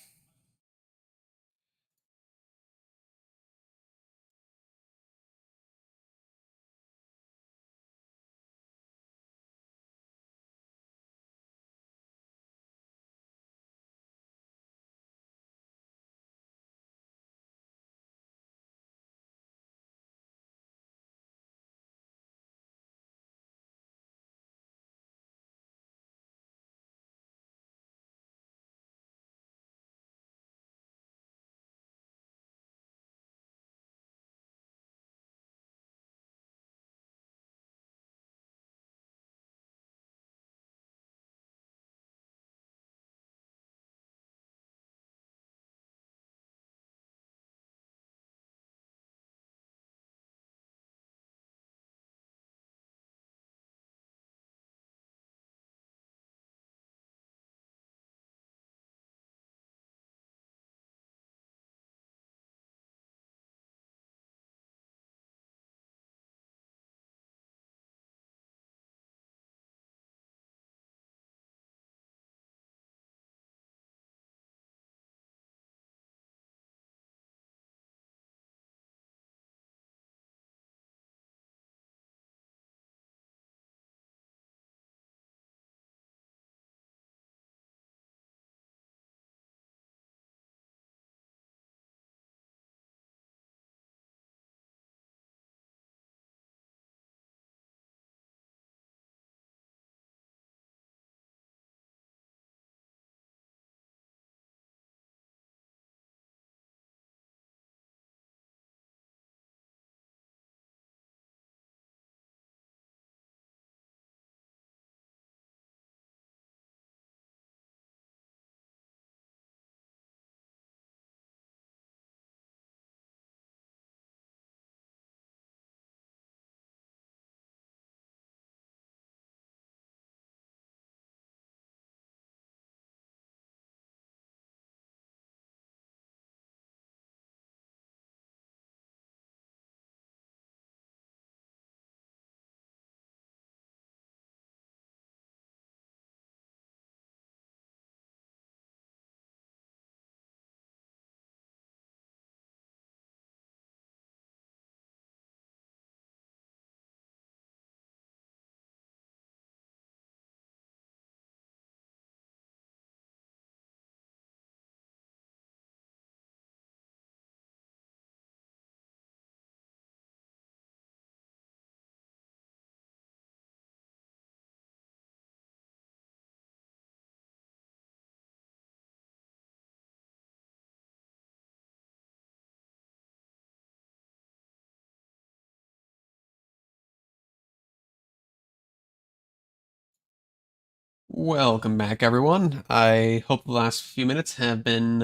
Welcome back, everyone. I hope the last few minutes have been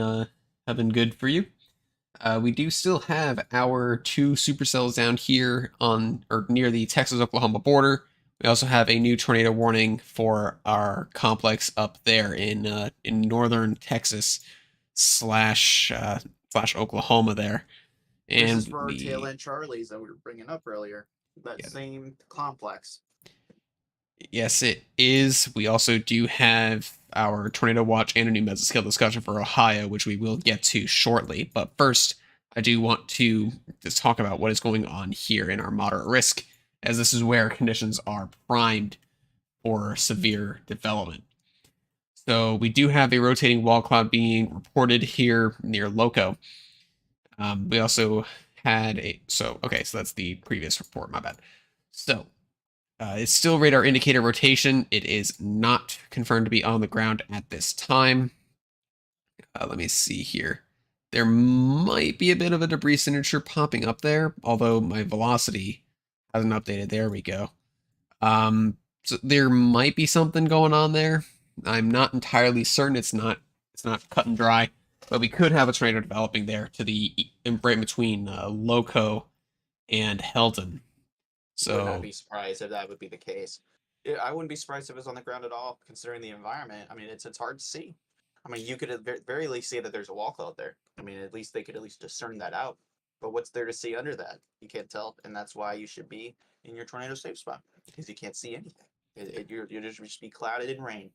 good for you. We do still have our two supercells down here on or near the Texas-Oklahoma border. We also have a new tornado warning for our complex up there in northern Texas slash Oklahoma there. This And is for our tail end Charlies that we were bringing up earlier. That yeah, same complex. Yes, it is. We also do have our tornado watch and a new mesoscale discussion for Ohio, which we will get to shortly. But first, I do want to just talk about what is going on here in our moderate risk, as this is where conditions are primed for severe development. So we do have a rotating wall cloud being reported here near Loco. We also had okay, so that's the previous report, my bad. So it's still radar indicator rotation. It is not confirmed to be on the ground at this time. Let me see here. There might be a bit of a debris signature popping up there, although my velocity hasn't updated. There we go. So there might be something going on there. I'm not entirely certain. It's not cut and dry, but we could have a tornado developing there to the right between Loco and Heldon. Would not So be surprised if that would be the case. I wouldn't be surprised if it was on the ground at all, considering the environment. I mean, it's hard to see. I mean, you could at very least see that there's a wall cloud there. I mean, at least they could at least discern that out. But what's there to see under that? You can't tell, and that's why you should be in your tornado safe spot because you can't see anything. You're just be clouded in rain.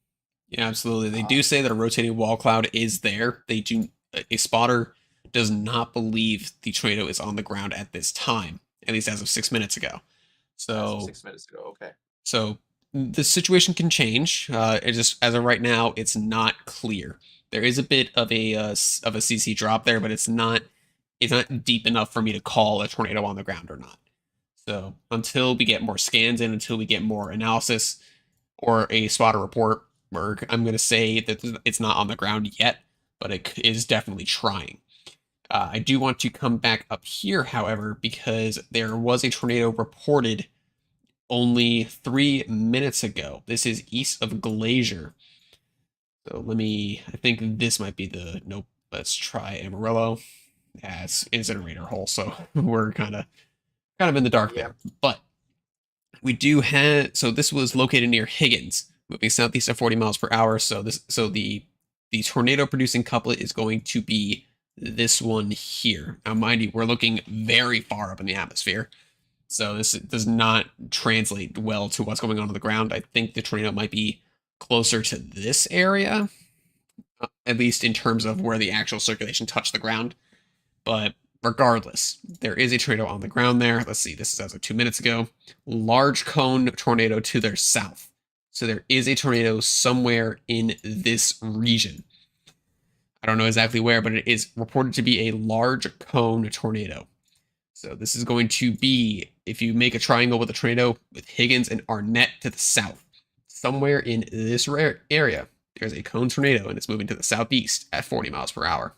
yeah, absolutely. They Uh, do say that a rotating wall cloud is there. They do. A spotter does not believe the tornado is on the ground at this time, at least as of 6 minutes ago. as of So, 6 minutes ago. Okay. so the situation can change. It just as of right now, it's not clear. There is a bit of a CC drop there, but it's not deep enough for me to call a tornado on the ground or not. So until we get more scans in, until we get more analysis or a spotter report, I'm going to say that it's not on the ground yet, but it is definitely trying. I do want to come back up here, however, because there was a tornado reported only 3 minutes ago. This is east of Glacier. So I think this might be nope, let's try Amarillo as incinerator hole. So we're kind of in the dark Yep. there. But we do have, so this was located near Higgins, moving southeast at 40 miles per hour. So the tornado producing couplet is going to be this one here. Now, mind you, we're looking very far up in the atmosphere. So this does not translate well to what's going on the ground. I think the tornado might be closer to this area, at least in terms of where the actual circulation touched the ground. But regardless, there is a tornado on the ground there. Let's see, this is as of 2 minutes ago. Large cone tornado to their south. So there is a tornado somewhere in this region. I don't know exactly where, but it is reported to be a large cone tornado. So this is going to be, if you make a triangle with a tornado with Higgins and Arnett to the south, somewhere in this area, there's a cone tornado and it's moving to the southeast at 40 miles per hour.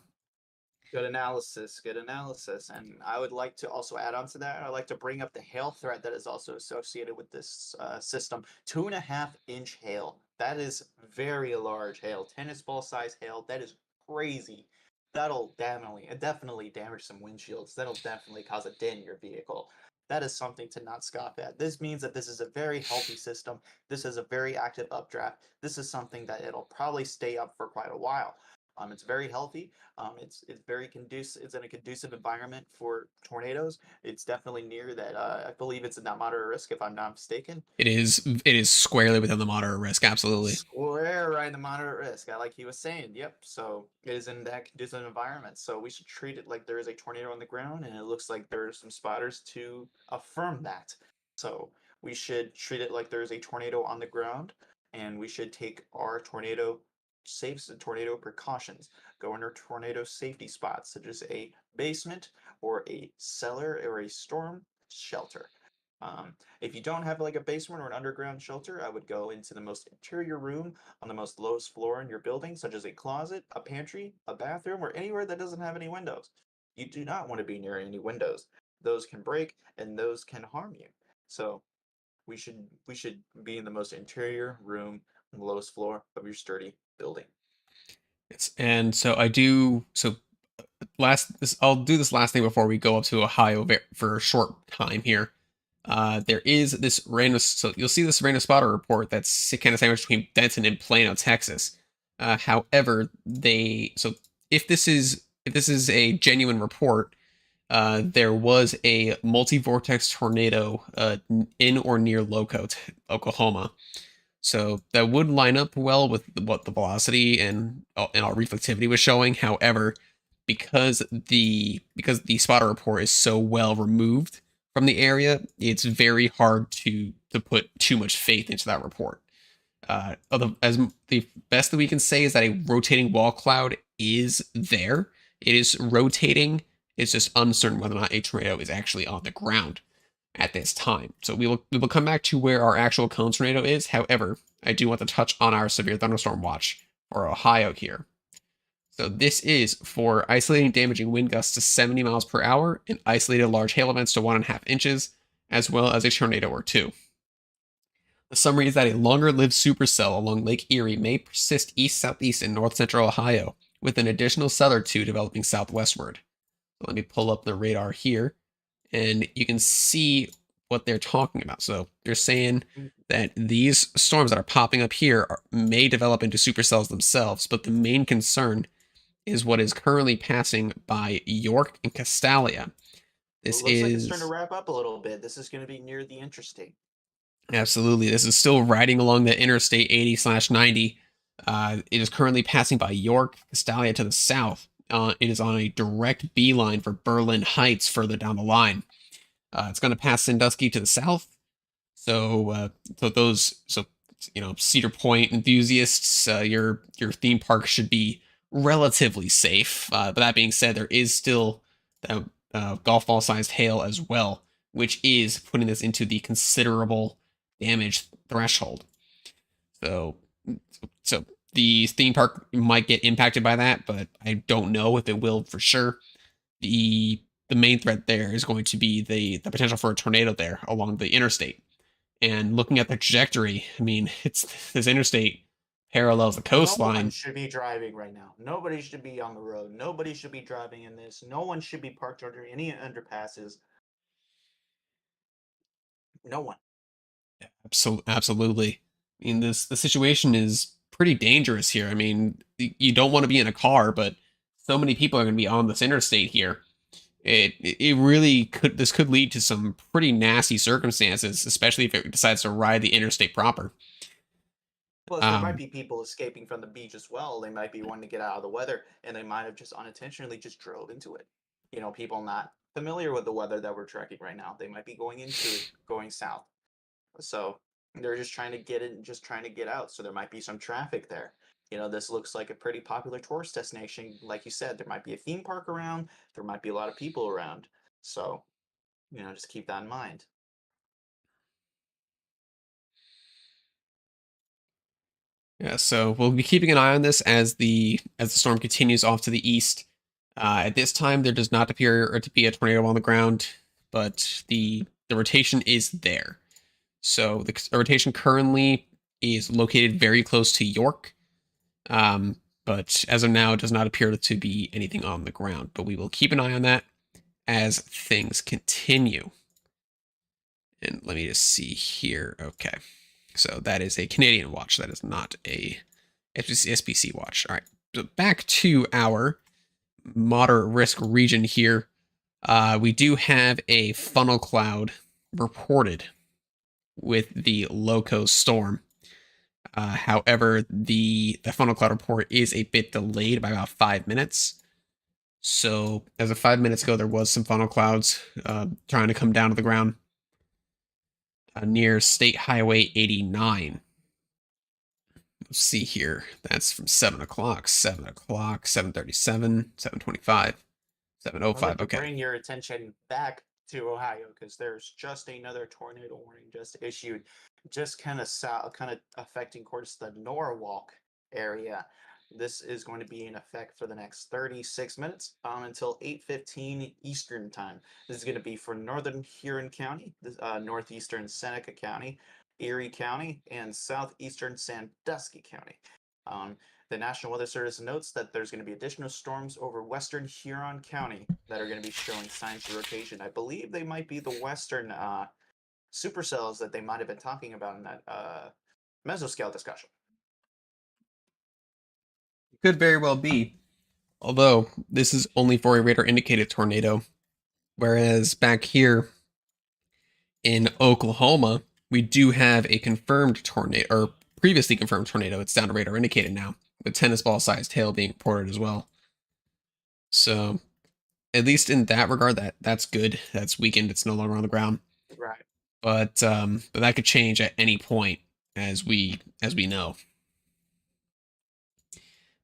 Good analysis, good analysis. And I would like to also add on to that. I'd like to bring up the hail threat that is also associated with this system. 2.5-inch hail. That is very large hail. Tennis ball size hail. That is crazy. That'll definitely damage some windshields. That'll definitely cause a dent in your vehicle. That is something to not scoff at. This means that this is a very healthy system. This is a very active updraft. This is something that it'll probably stay up for quite a while. It's very healthy. It's very conducive. It's in a conducive environment for tornadoes. It's definitely near that. I believe it's in that moderate risk, if I'm not mistaken. It is squarely within the moderate risk, absolutely. Square right in the moderate risk. I like he was saying. Yep. So it is in that conducive environment. So we should treat it like there is a tornado on the ground, and it looks like there are some spotters to affirm that. So we should treat it like there is a tornado on the ground, and we should take our tornado precautions. Go in our tornado safety spots, such as a basement or a cellar or a storm shelter. If you don't have like a basement or an underground shelter, I would go into the most interior room on the most lowest floor in your building, such as a closet, a pantry, a bathroom, or anywhere that doesn't have any windows. You do not want to be near any windows. Those can break and those can harm you. So we should be in the most interior room on the lowest floor of your sturdy building. And so I do so I'll do this last thing before we go up to Ohio for a short time here. There is this random, so you'll see this random spotter report that's kind of sandwiched between Denton and Plano, Texas. However, if this is a genuine report, there was a multi-vortex tornado in or near Locote, Oklahoma. So that would line up well with what the velocity and our reflectivity was showing. However, because the spotter report is so well removed from the area, it's very hard to put too much faith into that report. As the best that we can say is that a rotating wall cloud is there. It is rotating. It's just uncertain whether or not a tornado is actually on the ground at this time. So we will come back to where our actual cone tornado is. However, I do want to touch on our severe thunderstorm watch for Ohio here. So this is for isolating damaging wind gusts to 70 miles per hour and isolated large hail events to 1.5 inches, as well as a tornado or two. The summary is that a longer-lived supercell along Lake Erie may persist east-southeast in north-central Ohio, with an additional cell or two developing southwestward. So let me pull up the radar here, and you can see what they're talking about. So they're saying that these storms that are popping up here may develop into supercells themselves, but the main concern is what is currently passing by York and Castalia. This It looks like it's starting to is wrap up a little bit. This is going to be near the interstate. absolutely, this is still riding along the Interstate 80/90. It is currently passing by York, Castalia to the south. It is on a direct beeline for Berlin Heights further down the line. It's going to pass Sandusky to the south. So Cedar Point enthusiasts, your theme park should be relatively safe. But that being said, there is still golf ball sized hail as well, which is putting this into the considerable damage threshold. So so the theme park might get impacted by that, but I don't know if it will for sure. The main threat there is going to be the potential for a tornado there along the interstate. And looking at the trajectory, I mean, it's this interstate parallels the No one coastline. should be driving right now. Nobody should be on the road. Nobody should be driving in this. No one should be parked under any underpasses. No one. Absolutely. I mean, the situation is pretty dangerous here. I mean, you don't want to be in a car, but so many people are going to be on this interstate here. It really could this could lead to some pretty nasty circumstances, especially if it decides to ride the interstate proper. Plus, there might Um, be people escaping from the beach as well. They might be wanting to get out of the weather, and they might have just unintentionally just drove into it. You know, people not familiar with the weather that we're tracking right now. They might be going into it, going south. So they're just trying to get in, just trying to get out. So there might be some traffic there. You know, this looks like a pretty popular tourist destination. Like you said, there might be a theme park around. There might be a lot of people around. So, you know, just keep that in mind. yeah, so we'll be keeping an eye on this as the storm continues off to the east. At this time, there does not appear to be a tornado on the ground, but the rotation is there. So the rotation currently is located very close to York, but as of now, it does not appear to be anything on the ground. But we will keep an eye on that as things continue. And let me just see here. Okay. So that is a Canadian watch. That is not a SPC watch. All right. So back to our moderate risk region here. We do have a funnel cloud reported with the loco storm. However, the funnel cloud report is a bit delayed by about 5 minutes. So as of 5 minutes ago, there was some funnel clouds trying to come down to the ground near State Highway 89. Let's see here. That's from 7 o'clock, 7 o'clock, 7:37, 7:25, I'd like 7:05. to Okay. bring your attention back to Ohio because there's just another tornado warning just issued, just kind of south, kind of affecting, of course, the Norwalk area. This is going to be in effect for the next 36 minutes until 8:15 Eastern time. This is going to be for northern Huron County, northeastern Seneca County, Erie County, and southeastern Sandusky County. Um, the National Weather Service notes that there's going to be additional storms over western Huron County that are going to be showing signs of rotation. I believe they might be the western supercells that they might have been talking about in that mesoscale discussion. Could very well be. Although this is only for a radar indicated tornado. Whereas back here in Oklahoma, we do have a confirmed tornado, or previously confirmed tornado. It's down to radar indicated now, with tennis ball sized hail being reported as well. So at least in that regard, that's good. That's weakened. It's no longer on the ground. Right. But that could change at any point, as we know.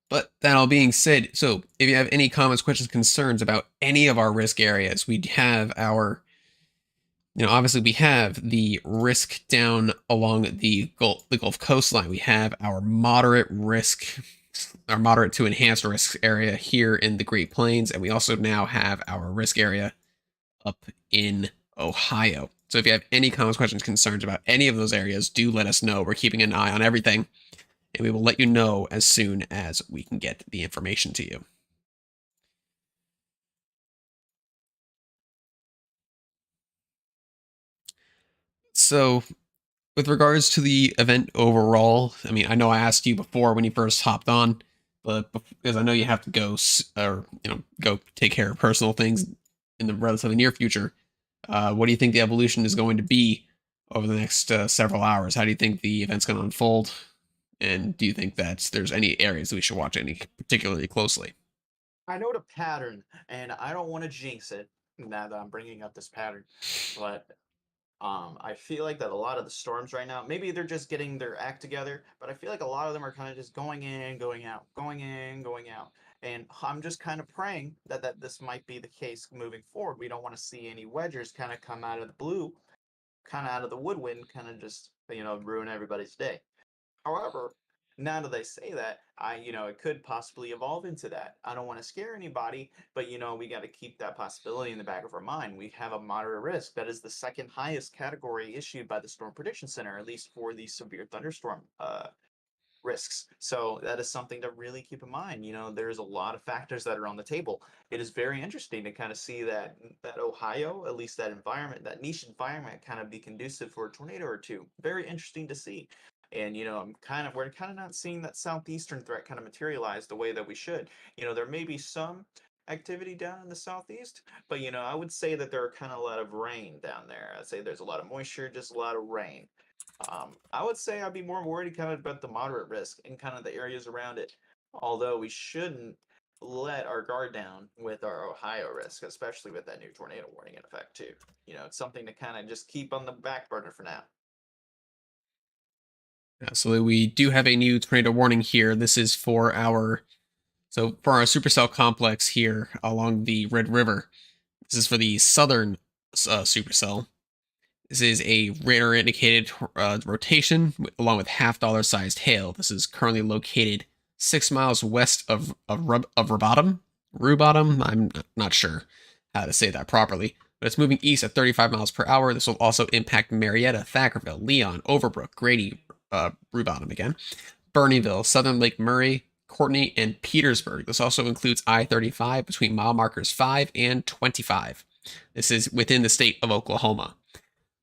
But that all being said, so if you have any comments, questions, concerns about any of our risk areas, we have our, obviously we have the risk down along the Gulf coastline. We have our moderate risk, our moderate to enhanced risk area here in the Great Plains, and we also now have our risk area up in Ohio. So if you have any comments, questions, concerns about any of those areas, do let us know. We're keeping an eye on everything, and we will let you know as soon as we can get the information to you. So, with regards to the event overall, I mean, I know I asked you before when you first hopped on, but because I know you have to go, or go take care of personal things in the relatively near future. What do you think the evolution is going to be over the next several hours? How do you think the event's going to unfold? And do you think that there's any areas that we should watch any particularly closely? I know the pattern, and I don't want to jinx it now that I'm bringing up this pattern, but I feel like that a lot of the storms right now, maybe they're just getting their act together, but I feel like a lot of them are kind of just going in, going out, going in, going out. And I'm just kind of praying that this might be the case moving forward. We don't want to see any wedgers kind of come out of the blue, kind of out of the woodwind, kind of just, ruin everybody's day. However, now that I say that, it could possibly evolve into that. I don't want to scare anybody, but we got to keep that possibility in the back of our mind. We have a moderate risk. That is the second highest category issued by the Storm Prediction Center, at least for the severe thunderstorm risks. So that is something to really keep in mind. There's a lot of factors that are on the table. It is very interesting to kind of see that Ohio, at least that environment, that niche environment, kind of be conducive for a tornado or two. Very interesting to see. And we're kind of not seeing that southeastern threat kind of materialize the way that we should. There may be some activity down in the southeast, but I would say that there are kind of a lot of rain down there. I'd say there's a lot of moisture, just a lot of rain. I would say I'd be more worried kind of about the moderate risk and kind of the areas around it. Although we shouldn't let our guard down with our Ohio risk, especially with that new tornado warning in effect too. It's something to kind of just keep on the back burner for now. So we do have a new tornado warning here. This is for our supercell complex here along the Red River. This is for the southern supercell. This is a radar indicated rotation along with half-dollar sized hail. This is currently located 6 miles west of Rubottom. Rubottom. I'm not sure how to say that properly, but it's moving east at 35 miles per hour. This will also impact Marietta, Thackerville, Leon, Overbrook, Grady, Rubottom again, Bernieville, Southern Lake Murray, Courtney, and Petersburg. This also includes I-35 between mile markers 5 and 25. This is within the state of Oklahoma.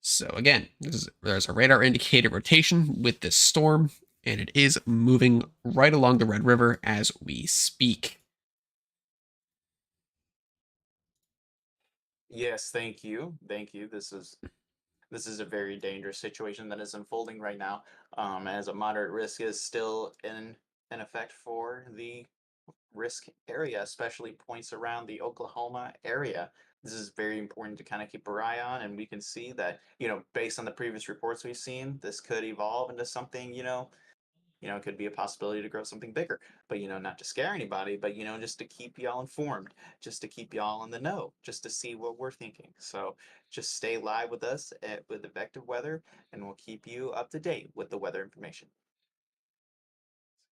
So again, there's a radar indicated rotation with this storm, and it is moving right along the Red River as we speak. Yes, thank you. Thank you. This is a very dangerous situation that is unfolding right now. As a moderate risk is still in effect for the risk area, especially points around the Oklahoma area. This is very important to kind of keep our eye on, and we can see that, based on the previous reports we've seen, this could evolve into something, it could be a possibility to grow something bigger. But not to scare anybody, but just to keep y'all informed, just to keep y'all in the know, just to see what we're thinking. So just stay live with us with Advective Weather, and we'll keep you up to date with the weather information.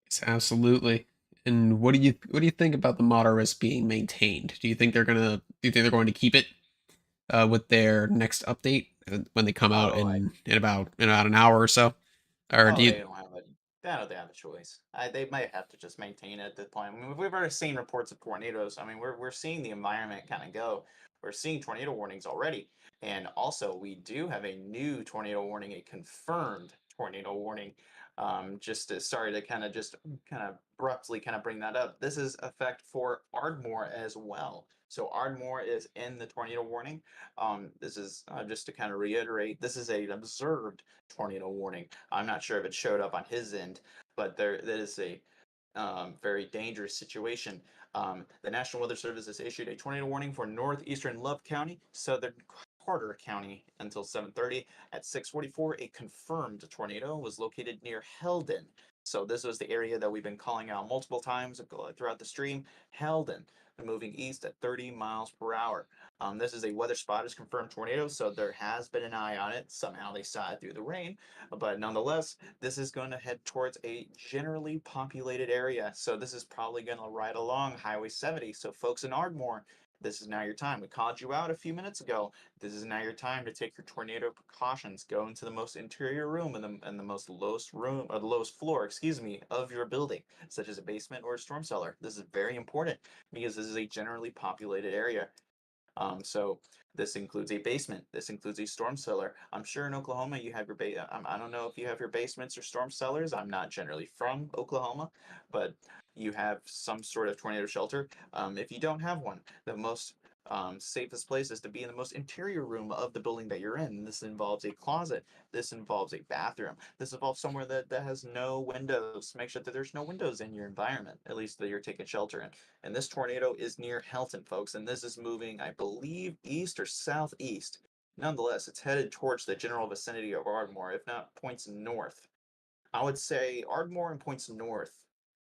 Yes, absolutely. And what do you think about the model risk being maintained? Do you think they're going to keep it with their next update when they come out Oh, in about an hour or so? Or do Oh, you they don't have a they have a choice. They might have to just maintain it at this point. I mean, we've already seen reports of tornadoes. I mean, we're seeing the environment kind of go. We're seeing tornado warnings already, and also we do have a new tornado warning, a confirmed tornado warning. Just to sorry to kind of abruptly kind of bring that up. This is effect for Ardmore as well. So Ardmore is in the tornado warning. This is just to kind of reiterate, this is an observed tornado warning. I'm not sure if it showed up on his end, but that is a very dangerous situation. The National Weather Service has issued a tornado warning for northeastern Love County, southern Carter County until 7:30. At 6:44, a confirmed tornado was located near Heldon. So this was the area that we've been calling out multiple times throughout the stream. Heldon, moving east at 30 miles per hour. This is a weather spotters confirmed tornado, so there has been an eye on it. Somehow they saw it through the rain, but nonetheless, this is going to head towards a generally populated area. So this is probably going to ride along Highway 70. So folks in Ardmore, this is now your time. We called you out a few minutes ago. This is now your time to take your tornado precautions. Go into the most interior room and the most lowest room, or the lowest floor, excuse me, of your building, such as a basement or a storm cellar. This is very important because this is a generally populated area. So this includes a basement. This includes a storm cellar. I'm sure in Oklahoma you have your I don't know if you have your basements or storm cellars. I'm not generally from Oklahoma, but you have some sort of tornado shelter. If you don't have one, the most safest place is to be in the most interior room of the building that you're in. This involves a closet. This involves a bathroom. This involves somewhere that has no windows. Make sure that there's no windows in your environment, at least that you're taking shelter in. And this tornado is near Helton, folks, and this is moving, I believe, east or southeast. Nonetheless, it's headed towards the general vicinity of Ardmore, if not points north. I would say Ardmore and points north.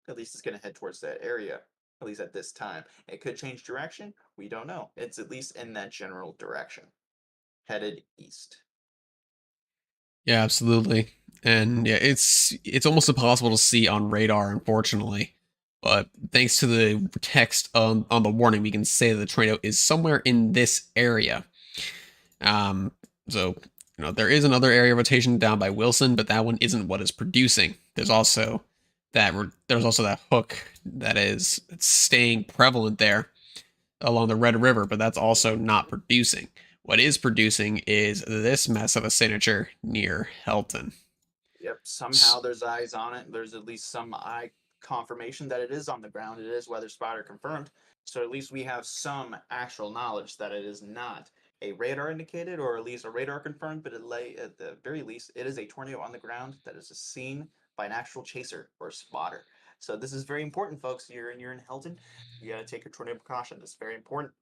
At least it's going to head towards that area, at least at this time. It could change direction. We don't know. It's at least in that general direction, headed east. Yeah, absolutely. And yeah, it's almost impossible to see on radar, unfortunately. But thanks to the text on the warning, we can say that the tornado is somewhere in this area. Um, so there is another area of rotation down by Wilson, but that one isn't what is producing. There's also that hook that's staying prevalent there along the Red River, but that's also not producing. What is producing is this mess of a signature near Helton. Yep, somehow there's eyes on it. There's at least some eye confirmation that it is on the ground. It is weather spotter confirmed. So at least we have some actual knowledge that it is not a radar indicated or at least a radar confirmed, but at the very least, it is a tornado on the ground that is seen by an actual chaser or spotter. So this is very important, folks. You're in Helton. You got to take your tornado precaution. It's very important.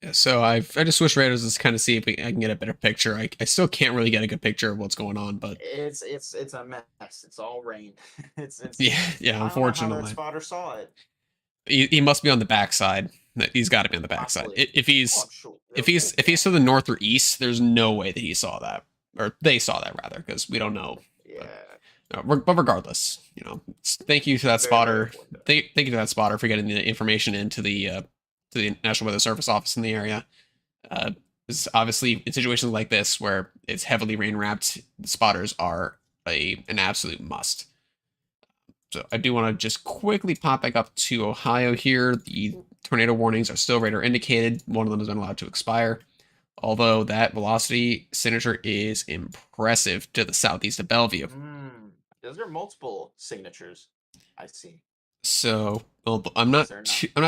Yeah, so I just switched radars to kind of see if I can get a better picture. I still can't really get a good picture of what's going on, but It's a mess. It's all rain. It's yeah, I don't know how that unfortunately. spotter saw it. He must be on the backside. He's got to be on the backside. Possibly. If Oh, he's I'm sure. if he's if he's to the north or east, there's no way that he saw that, or they saw that rather, because we don't know. Yeah. But regardless, thank you to that Very, very spotter. important, though. Thank you to that spotter for getting the information into the National Weather Service office in the area. It's obviously in situations like this where it's heavily rain wrapped, spotters are an absolute must. So I do want to just quickly pop back up to Ohio here. The tornado warnings are still radar indicated. One of them has been allowed to expire. Although that velocity signature is impressive to the southeast of Bellevue. Those are multiple signatures. I see. So I'm not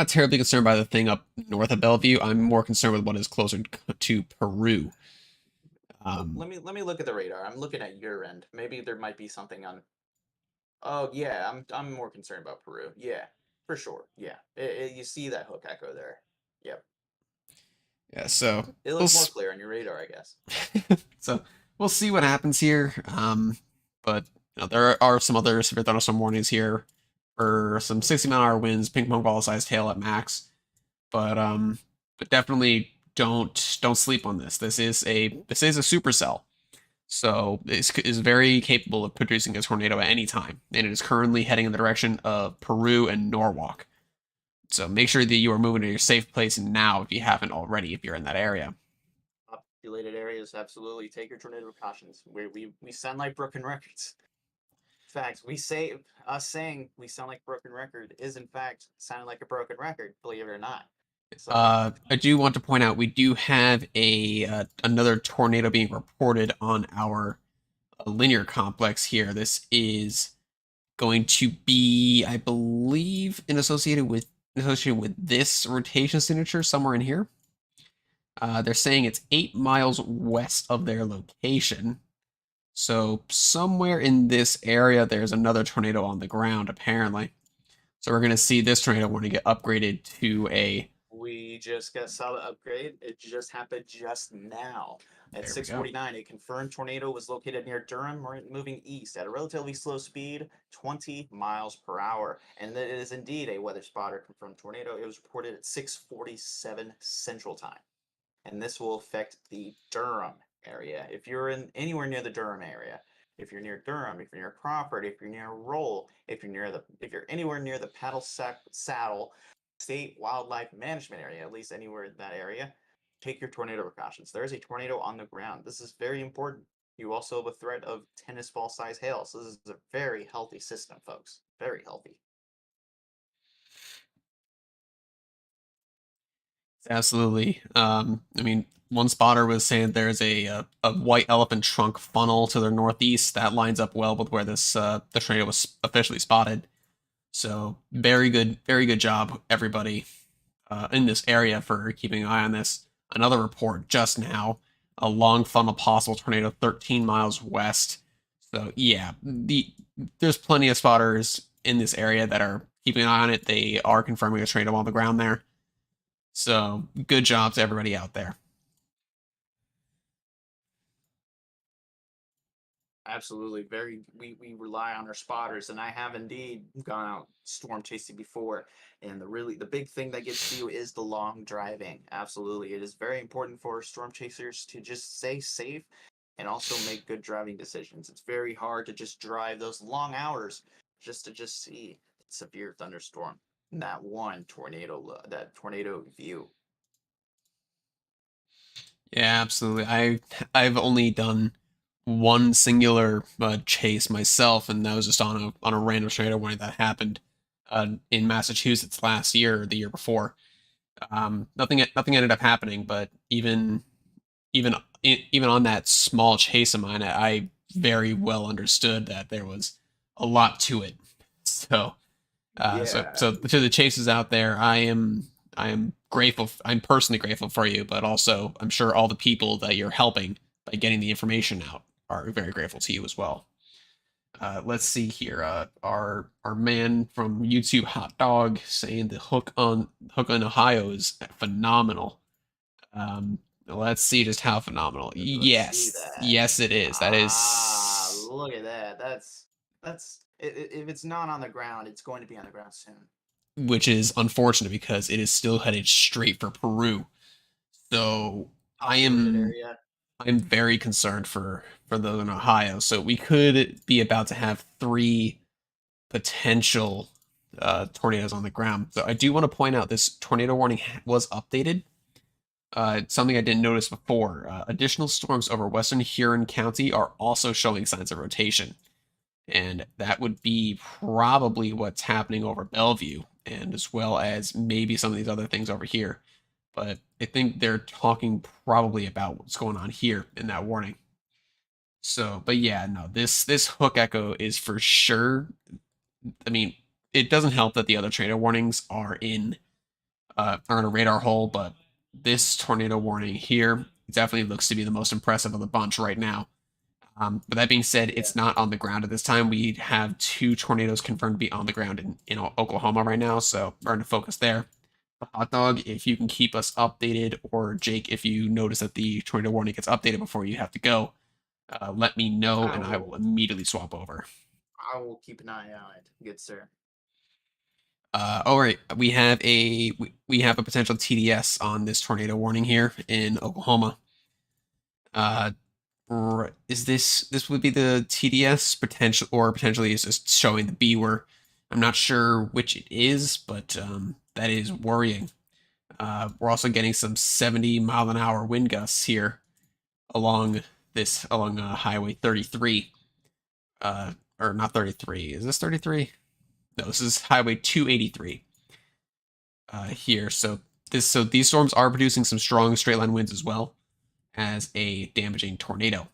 terribly concerned by the thing up north of Bellevue. I'm more concerned with what is closer to Peru. Let me look at the radar. I'm looking at your end. Maybe there might be something on. Oh yeah, I'm more concerned about Peru. Yeah, for sure. Yeah, you see that hook echo there. Yep. Yeah, so It looks more clear on your radar, I guess. So we'll see what happens here. But there are some other severe thunderstorm warnings here for some 60-mile-an-hour winds, ping pong ball sized hail at max. But definitely don't sleep on this. This is a supercell. So this is very capable of producing a tornado at any time, and it is currently heading in the direction of Peru and Norwalk. So make sure that you are moving to your safe place now if you haven't already, if you're in that area. Populated areas, absolutely. Take your tornado precautions. We sound like broken records. In fact, saying we sound like a broken record is in fact sounding like a broken record, believe it or not. So, I do want to point out we do have another tornado being reported on our linear complex here. This is going to be, I believe, associated with associated with this rotation signature somewhere in here. They're saying it's 8 miles west of their location. So somewhere in this area, there's another tornado on the ground, apparently. So we're going to see this tornado warning get upgraded to a. We just got saw the upgrade. It just happened just now. At There we go. 6:49, a confirmed tornado was located near Durham, moving east at a relatively slow speed, 20 miles per hour. And it is indeed a weather spotter confirmed tornado. It was reported at 6:47 Central Time, and this will affect the Durham area. If you're in anywhere near the Durham area, if you're near Durham, if you're near Crawford, if you're near Roll, if you're anywhere near the Saddle State Wildlife Management Area, at least anywhere in that area, take your tornado precautions. There is a tornado on the ground. This is very important. You also have a threat of tennis ball size hail. So this is a very healthy system, folks. Very healthy. Absolutely. I mean, one spotter was saying there's a white elephant trunk funnel to the northeast that lines up well with where this the tornado was officially spotted. So very good job, everybody in this area for keeping an eye on this. Another report just now: a long funnel possible tornado 13 miles west. So yeah, there's plenty of spotters in this area that are keeping an eye on it. They are confirming a tornado on the ground there. So good job to everybody out there. Absolutely. We rely on our spotters, and I have indeed gone out storm chasing before. And the big thing that gets you is the long driving. Absolutely. It is very important for storm chasers to just stay safe and also make good driving decisions. It's very hard to just drive those long hours just to just see severe thunderstorm. And that tornado view. Yeah, absolutely. I've only done one singular chase myself, and that was just on a random tornado warning that happened in Massachusetts last year or the year before. Nothing ended up happening, but even even on that small chase of mine, I very well understood that there was a lot to it. So so to the chasers out there, I am grateful. I'm personally grateful for you, but also I'm sure all the people that you're helping by getting the information out are very grateful to you as well. Let's see here. Our man from YouTube Hot Dog saying the hook on Ohio is phenomenal. Let's see just how phenomenal. Let's see Yes, that. yes, it is. That Ah, is, look at that. If it's not on the ground, it's going to be on the ground soon. which is unfortunate because it is still headed straight for Peru. So I Populated am area. I'm very concerned for those in Ohio. So we could be about to have three potential tornadoes on the ground. So I do want to point out this tornado warning was updated. Something I didn't notice before. Additional storms over western Huron County are also showing signs of rotation. And that would be probably what's happening over Bellevue, and as well as maybe some of these other things over here. But I think they're talking probably about what's going on here in that warning. So, but yeah, no, this hook echo is for sure. I mean, it doesn't help that the other tornado warnings are in a radar hole, but this tornado warning here definitely looks to be the most impressive of the bunch right now. But that being said, it's not on the ground at this time. We have two tornadoes confirmed to be on the ground in Oklahoma right now, so we're going to focus there. Hot Dog, if you can keep us updated, or Jake, if you notice that the tornado warning gets updated before you have to go, let me know and I will immediately swap over. I will keep an eye on it, good sir. All right, we have a potential TDS on this tornado warning here in Oklahoma. Is this would be the TDS potential, or potentially is just showing the B word? I'm not sure which it is, but that is worrying. We're also getting some 70-mile-an-hour wind gusts here along Highway 33. Or not 33. Is this 33? No, this is Highway 283. Here, so these storms are producing some strong straight line winds as well as a damaging tornado.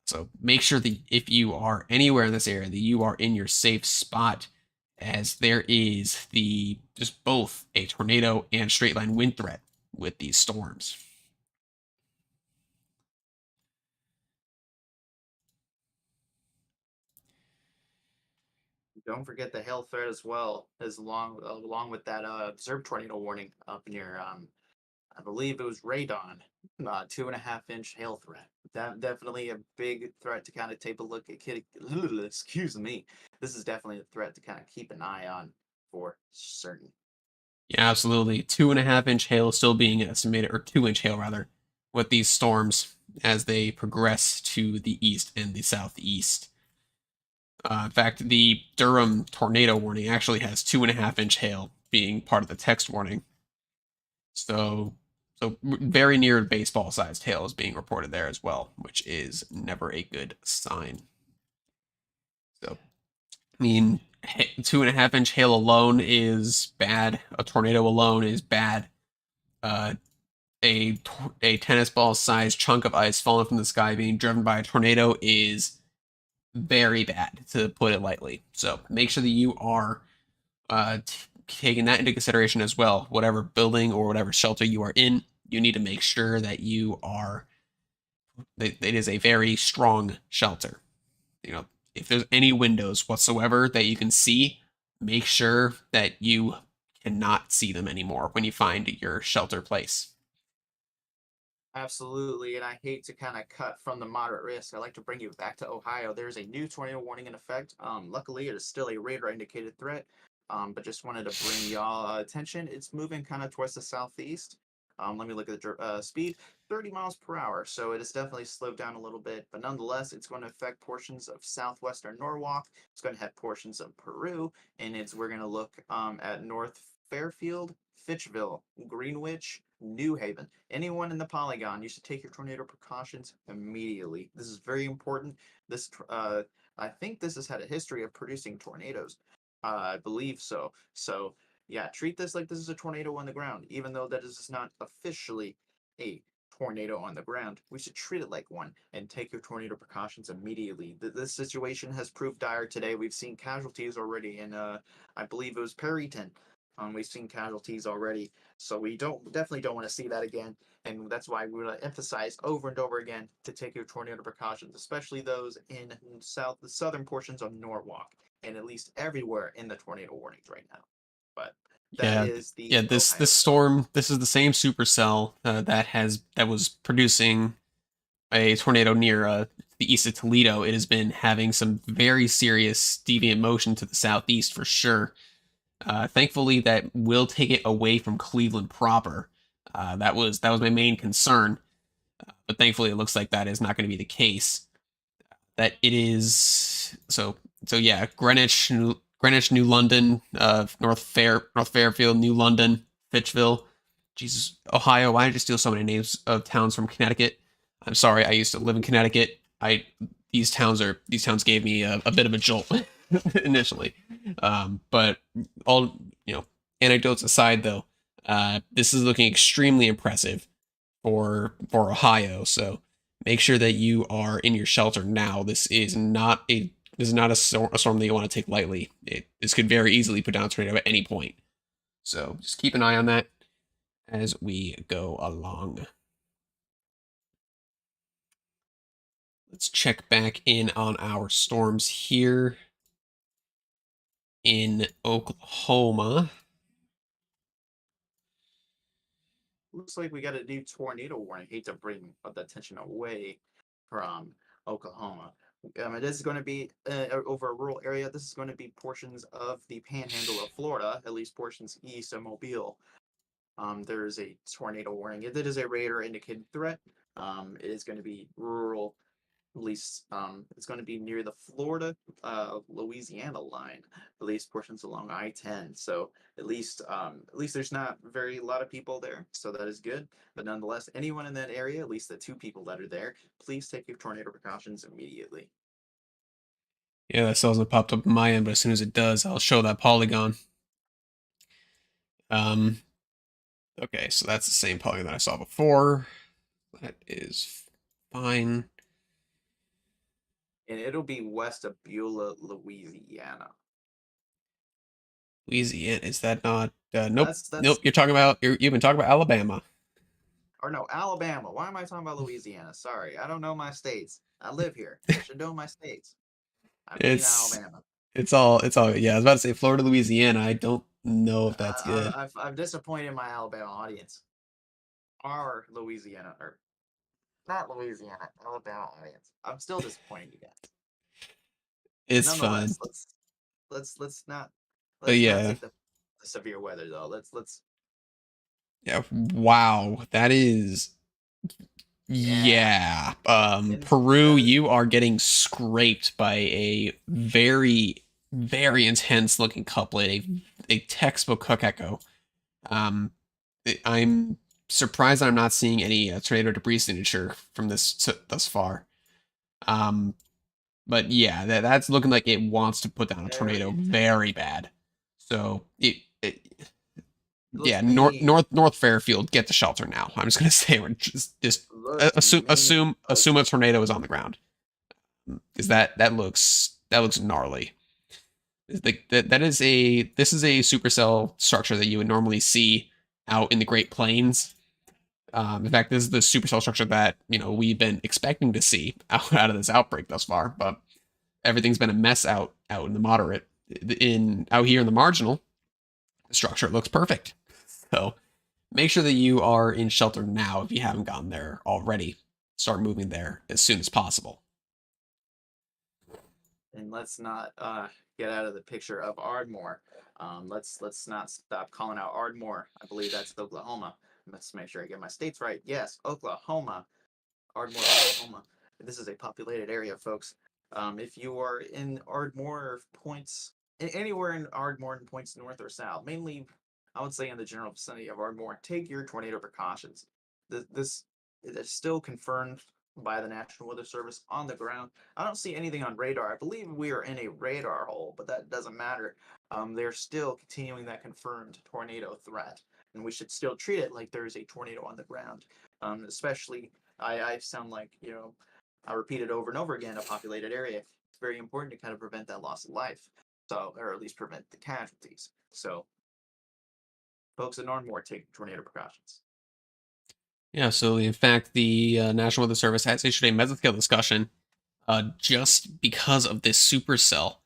So make sure that if you are anywhere in this area, that you are in your safe spot. as there is the just both a tornado and straight line wind threat with these storms. Don't forget the hail threat as well, as along with that observed tornado warning up near I believe it was radon, 2.5 inch hail threat. That definitely a big threat to kind of take a look at. Excuse me. This is definitely a threat to kind of keep an eye on for certain. Yeah, absolutely. 2.5 inch hail still being estimated, or 2 inch hail rather, with these storms as they progress to the east and the southeast. In fact, the Durham tornado warning actually has 2.5 inch hail being part of the text warning. So, so very near baseball sized hail is being reported there as well, which is never a good sign. So, I mean, 2.5 inch hail alone is bad. A tornado alone is bad. Uh, a tennis ball sized chunk of ice falling from the sky being driven by a tornado is very bad, to put it lightly. So make sure that you are taking that into consideration as well. Whatever building or whatever shelter you are in, you need to make sure that that it is a very strong shelter. You know, if there's any windows whatsoever that you can see, make sure that you cannot see them anymore when you find your shelter place. Absolutely, and I hate to kind of cut from the moderate risk. I like to bring you back to Ohio. There's a new tornado warning in effect. Luckily, it is still a radar indicated threat. But just wanted to bring y'all attention. It's moving kind of towards the southeast. Let me look at the speed, 30 miles per hour. So it is definitely slowed down a little bit, but nonetheless, it's going to affect portions of southwestern Norwalk. It's going to hit portions of Peru, and we're going to look at North Fairfield, Fitchville, Greenwich, New Haven. Anyone in the polygon, you should take your tornado precautions immediately. This is very important. I think this has had a history of producing tornadoes. I believe so. So yeah, treat this like this is a tornado on the ground, even though that is not officially a tornado on the ground. We should treat it like one and take your tornado precautions immediately. This situation has proved dire today. We've seen casualties already in I believe it was Perryton. We've seen casualties already, so we definitely don't want to see that again. And that's why we want to emphasize over and over again to take your tornado precautions, especially those in the southern portions of Norwalk, and at least everywhere in the tornado warnings right now. But that Yeah, is yeah. the This Ohio storm. storm, this is the same supercell that was producing a tornado near the east of Toledo. It has been having some very serious deviant motion to the southeast for sure. Thankfully, that will take it away from Cleveland proper. That was my main concern, but thankfully, it looks like that is not going to be the case. That it is so yeah. Greenwich, New London, North Fairfield, New London, Fitchville. Jesus, Ohio. Why did you steal so many names of towns from Connecticut? I'm sorry. I used to live in Connecticut. I these towns gave me a bit of a jolt initially, but all anecdotes aside, though, this is looking extremely impressive for Ohio. So make sure that you are in your shelter now. This is not a storm that you want to take lightly. This could very easily put down a tornado at any point. So just keep an eye on that as we go along. Let's check back in on our storms here in Oklahoma. Looks like we got a new tornado warning. Hate to bring the attention away from Oklahoma. It is going to be over a rural area. This is going to be portions of the panhandle of Florida, at least portions east of Mobile. There is a tornado warning. It is a radar indicated threat. It is going to be rural, at least it's going to be near the Florida Louisiana line, at least portions along I-10. So at least there's not very a lot of people there, so that is good. But nonetheless, anyone in that area, at least the two people that are there, please take your tornado precautions immediately. Yeah, that still hasn't popped up on my end, but as soon as it does, I'll show that polygon. Um, okay, so that's the same polygon that I saw before. That is fine. And it'll be west of Beulah, Louisiana. Louisiana, is that not? Nope, That's nope. You've been talking about Alabama. or no, Alabama. Why am I talking about Louisiana? Sorry, I don't know my states. I live here. I should know my states. I mean It's Alabama. it's all. Yeah, I was about to say Florida, Louisiana. I don't know if that's good. I've disappointed my Alabama audience. Our Louisiana or not Louisiana, Alabama audience. I'm still disappointing you guys. It's fine. Nonetheless, let's not But yeah, take the severe weather though. Let's yeah. Wow, that is. yeah. Yeah. And Peru, that you are getting scraped by a very, very intense looking couplet, a textbook Cook Echo. Um, I'm surprised that I'm not seeing any tornado debris signature from this thus far. Um, but yeah, that's looking like it wants to put down a very tornado intense. very bad. So It looks yeah, to me North Fairfield, get the shelter now. I'm just gonna say, we're just looks to me like assume a tornado is on the ground, because that looks gnarly. That is a this is a supercell structure that you would normally see out in the Great Plains. In fact, this is the supercell structure that we've been expecting to see out of this outbreak thus far, but everything's been a mess out in the moderate. In out here in the marginal, the structure looks perfect. So make sure that you are in shelter now if you haven't gotten there already. Start moving there as soon as possible. and let's not get out of the picture of Ardmore. Let's not stop calling out Ardmore. I believe that's Oklahoma. Let's make sure I get my states right. Yes, Oklahoma. Ardmore, Oklahoma. This is a populated area, folks. If you are in Ardmore or points, anywhere in Ardmore and points north or south, mainly, I would say in the general vicinity of Ardmore, take your tornado precautions. This is still confirmed by the National Weather Service on the ground. I don't see anything on radar. I believe we are in a radar hole, but that doesn't matter. They're still continuing that confirmed tornado threat, and we should still treat it like there's a tornado on the ground. Especially I sound like, I repeat it over and over again, a populated area. It's very important to kind of prevent that loss of life. So, or at least prevent the casualties. So, folks in Ardmore take tornado precautions. Yeah, so in fact, the National Weather Service has issued a mesoscale discussion just because of this supercell.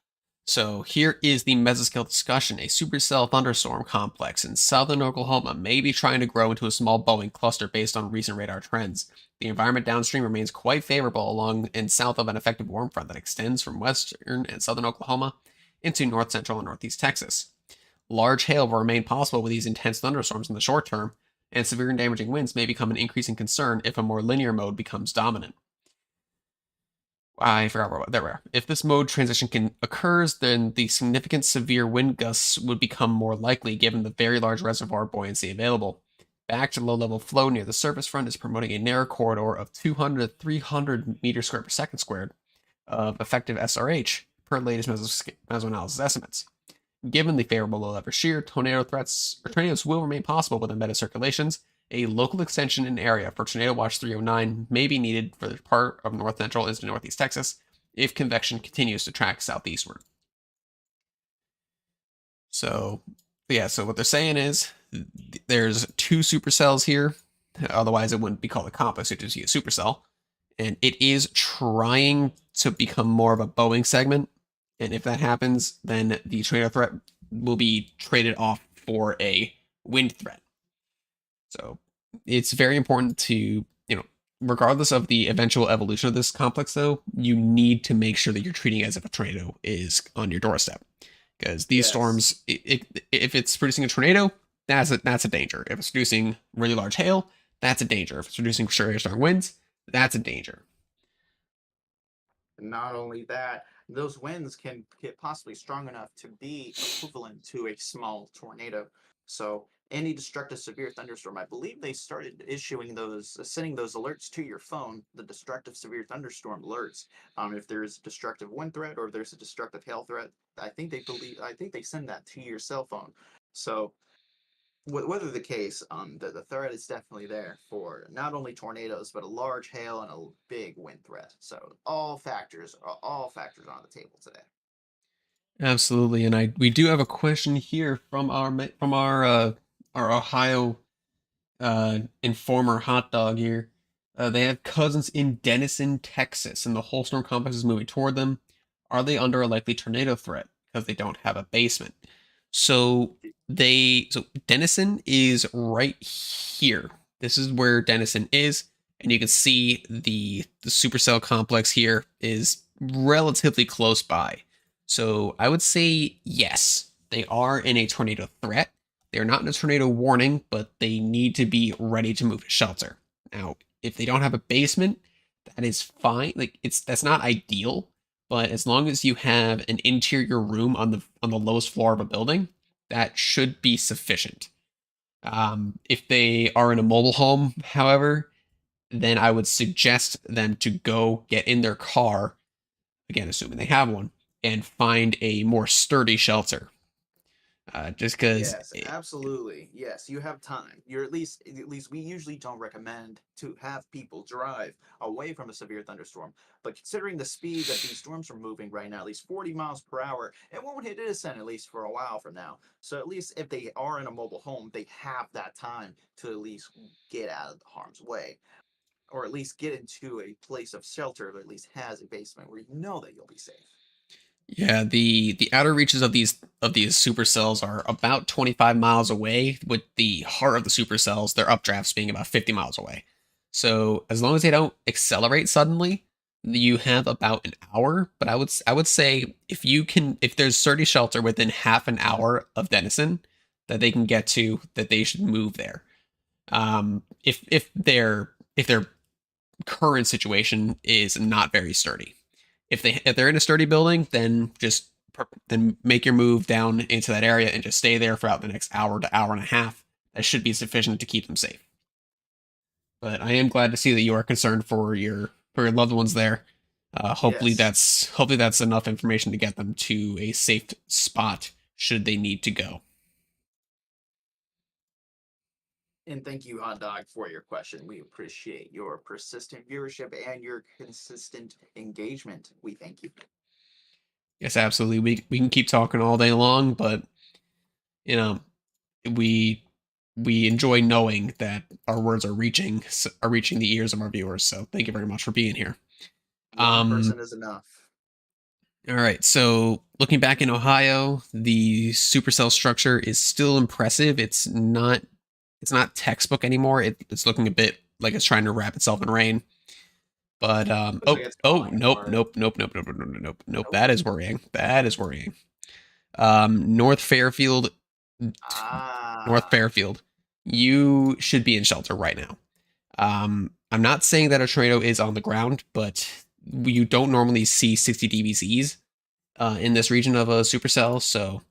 So here is the mesoscale discussion. A supercell thunderstorm complex in southern Oklahoma may be trying to grow into a small Boeing cluster based on recent radar trends. The environment downstream remains quite favorable along and south of an effective warm front that extends from western and southern Oklahoma into north central and northeast Texas. Large hail will remain possible with these intense thunderstorms in the short term, and severe and damaging winds may become an increasing concern if a more linear mode becomes dominant. I forgot where there were. If this mode transition occurs, then the significant severe wind gusts would become more likely given the very large reservoir buoyancy available. Back to low-level flow near the surface front is promoting a narrow corridor of 200 to 300 meters squared per second squared of effective SRH per latest mesoanalysis estimates. Given the favorable low-level shear, tornadoes will remain possible with embedded circulations. A local extension in area for Tornado Watch 309 may be needed for the part of north central into northeast Texas if convection continues to track southeastward. So, yeah, so what they're saying is there's two supercells here. Otherwise, it wouldn't be called a complex, it'd just be a supercell. And it is trying to become more of a Boeing segment. And if that happens, then the tornado threat will be traded off for a wind threat. So it's very important to, regardless of the eventual evolution of this complex, though, you need to make sure that you're treating it as if a tornado is on your doorstep. Because these Yes. storms, if it's producing a tornado, that's a danger. If it's producing really large hail, that's a danger. If it's producing very strong winds, that's a danger. Not only that, those winds can get possibly strong enough to be equivalent to a small tornado. So any destructive severe thunderstorm, I believe they started issuing those, sending those alerts to your phone, the destructive severe thunderstorm alerts. If there's a destructive wind threat or if there's a destructive hail threat, I think they send that to your cell phone. So whether the case, the threat is definitely there for not only tornadoes but a large hail and a big wind threat. So all factors are on the table today. Absolutely, and we do have a question here from our Ohio informer hot dog here. They have cousins in Denison, Texas, and the whole storm complex is moving toward them. Are they under a likely tornado threat because they don't have a basement? So Denison is right here. This is where Denison is, and you can see the supercell complex here is relatively close by. So I would say yes, they are in a tornado threat. They're not in a tornado warning, but they need to be ready to move to shelter. Now, if they don't have a basement, that is fine. Like that's not ideal, but as long as you have an interior room on the lowest floor of a building, that should be sufficient. If they are in a mobile home, however, then I would suggest them to go get in their car, again, assuming they have one, and find a more sturdy shelter. Just because, Yes, absolutely. Yes, you have time. You're at least we usually don't recommend to have people drive away from a severe thunderstorm. But considering the speed that these storms are moving right now, at least 40 miles per hour, it won't hit innocent at least for a while from now. So at least if they are in a mobile home, they have that time to at least get out of harm's way. Or at least get into a place of shelter that at least has a basement where you know that you'll be safe. yeah, the outer reaches of these supercells are about 25 miles away, with the heart of the supercells, their updrafts being about 50 miles away. So as long as they don't accelerate suddenly, you have about an hour. But I would say if there's sturdy shelter within half an hour of Denison that they can get to, that they should move there. If their current situation is not very sturdy. If they're in a sturdy building, then then make your move down into that area and just stay there for about the next hour to hour and a half. That should be sufficient to keep them safe. But I am glad to see that you are concerned for your loved ones there. Yes. Hopefully that's enough information to get them to a safe spot should they need to go. And thank you, Hot Dog, for your question. We appreciate your persistent viewership and your consistent engagement. We thank you. Yes, absolutely. We can keep talking all day long, but you know, we we enjoy knowing that our words are reaching the ears of our viewers. So thank you very much for being here. One person is enough. All right. So looking back in Ohio, the supercell structure is still impressive. It's not textbook anymore. It's looking a bit like it's trying to wrap itself in rain. But Looks like it's falling apart. nope. That is worrying. That is worrying. North Fairfield, North Ah, Fairfield. You should be in shelter right now. I'm not saying that a tornado is on the ground, but you don't normally see 60 dBZs in this region of a supercell. So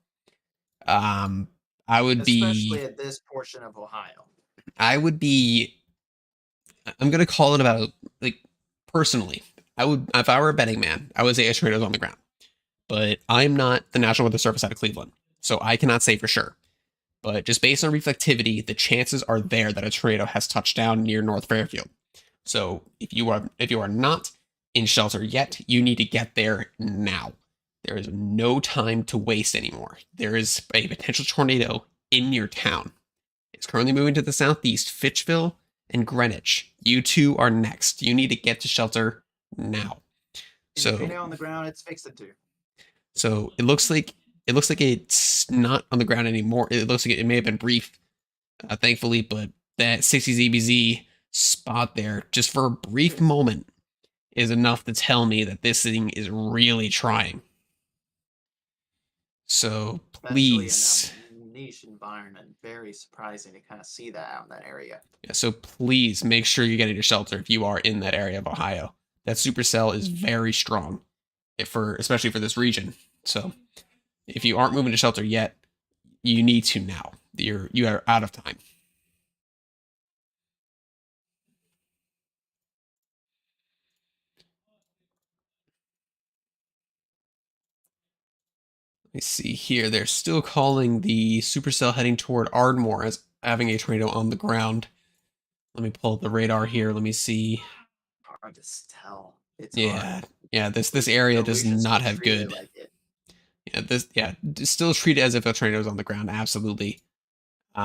um, I would especially be, at this portion of Ohio. I would be, I'm gonna call it about like personally. I would, if I were a betting man, I would say a tornado's on the ground. But I'm not the National Weather Service out of Cleveland, so I cannot say for sure. But just based on reflectivity, the chances are there that a tornado has touched down near North Fairfield. So if you are not in shelter yet, you need to get there now. There is no time to waste anymore. There is a potential tornado in your town. It's currently moving to the southeast, Fitchville and Greenwich. You two are next. You need to get to shelter now. And if you're So now on the ground, it's fixed it too. so it looks like it's not on the ground anymore. It looks like it may have been brief, thankfully, but that 60 ZBZ spot there, just for a brief moment, is enough to tell me that this thing is really trying. So Especially in please, that niche environment. Very surprising to kind of see that out in that area. yeah, so please make sure you're getting to shelter if you are in that area of Ohio. That supercell is very strong, especially for this region. So if you aren't moving to shelter yet, you need to now. You are out of time. Let me see here. They're still calling the supercell heading toward Ardmore as having a tornado on the ground. Let me pull up the radar here. Let me see. Hard to tell. It's hard. Yeah, yeah. This area But we does should not still have treat it good. like it. Still treat it as if a tornado is on the ground. Absolutely.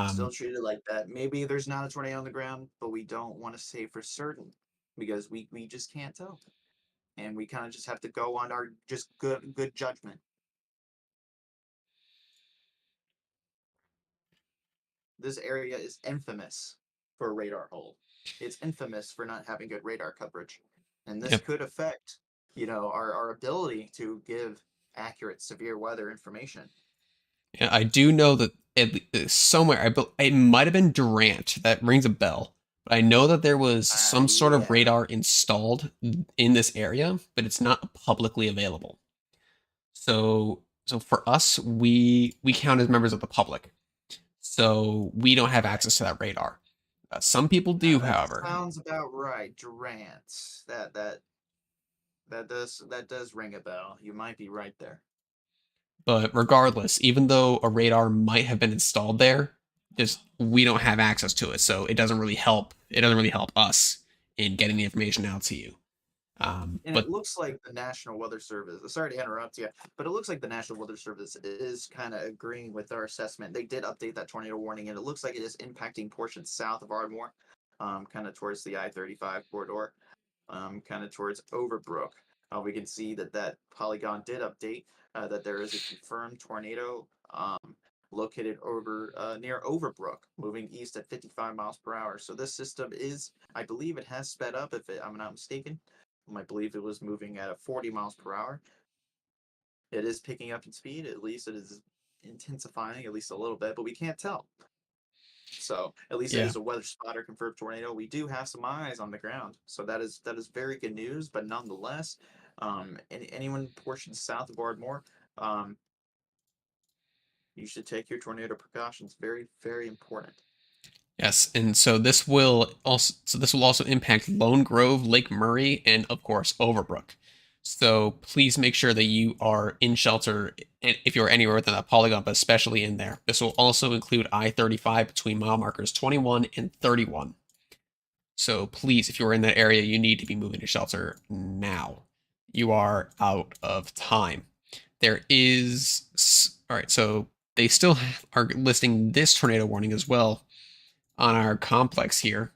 Still treat it like that. Maybe there's not a tornado on the ground, but we don't want to say for certain because we just can't tell, and we kind of just have to go on our just good judgment. This area is infamous for a radar hole. It's infamous for not having good radar coverage, and this Yep. could affect, our ability to give accurate severe weather information. Yeah, I do know that somewhere, it might have been Durant. That rings a bell. But I know that there was some sort of Yeah. radar installed in this area, but it's not publicly available. So for us, we count as members of the public. So we don't have access to that radar. Some people do, That however. sounds about right. Durant. That does ring a bell. You might be right there. But regardless, even though a radar might have been installed there, just we don't have access to it, so it doesn't really help. It doesn't really help us in getting the information out to you. And But it looks like the National Weather Service, sorry to interrupt you, but it looks like the National Weather Service is kind of agreeing with our assessment. They did update that tornado warning, and it looks like it is impacting portions south of Ardmore, kind of towards the I-35 corridor, kind of towards Overbrook. We can see that polygon did update that there is a confirmed tornado located over near Overbrook, moving east at 55 miles per hour. So this system is, I believe, it has sped up. If I'm not mistaken, I believe it was moving at 40 miles per hour. It is picking up in speed. At least it is intensifying at least a little bit, but we can't tell. So at least it yeah, is a weather spotter confirmed tornado. We do have some eyes on the ground, so that is very good news. But nonetheless, anyone portions south of Ardmore, you should take your tornado precautions. Very, very important. yes, and this will also impact Lone Grove, Lake Murray, and of course Overbrook. So please make sure that you are in shelter if you're anywhere within that polygon, but especially in there. This will also include I-35 between mile markers 21 and 31. So please, if you're in that area, you need to be moving to shelter now. You are out of time. There is, all right, so they still are listing this tornado warning as well on our complex here,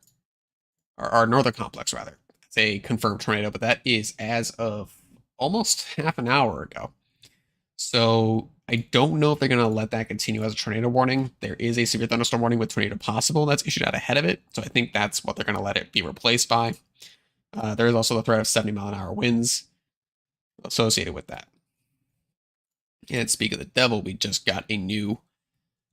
or our northern complex rather. It's a confirmed tornado, but that is as of almost half an hour ago. So I don't know if they're going to let that continue as a tornado warning. There is a severe thunderstorm warning with tornado possible that's issued out ahead of it. So I think that's what they're going to let it be replaced by. There is also the threat of 70-mile-an-hour winds associated with that. And speak of the devil, we just got a new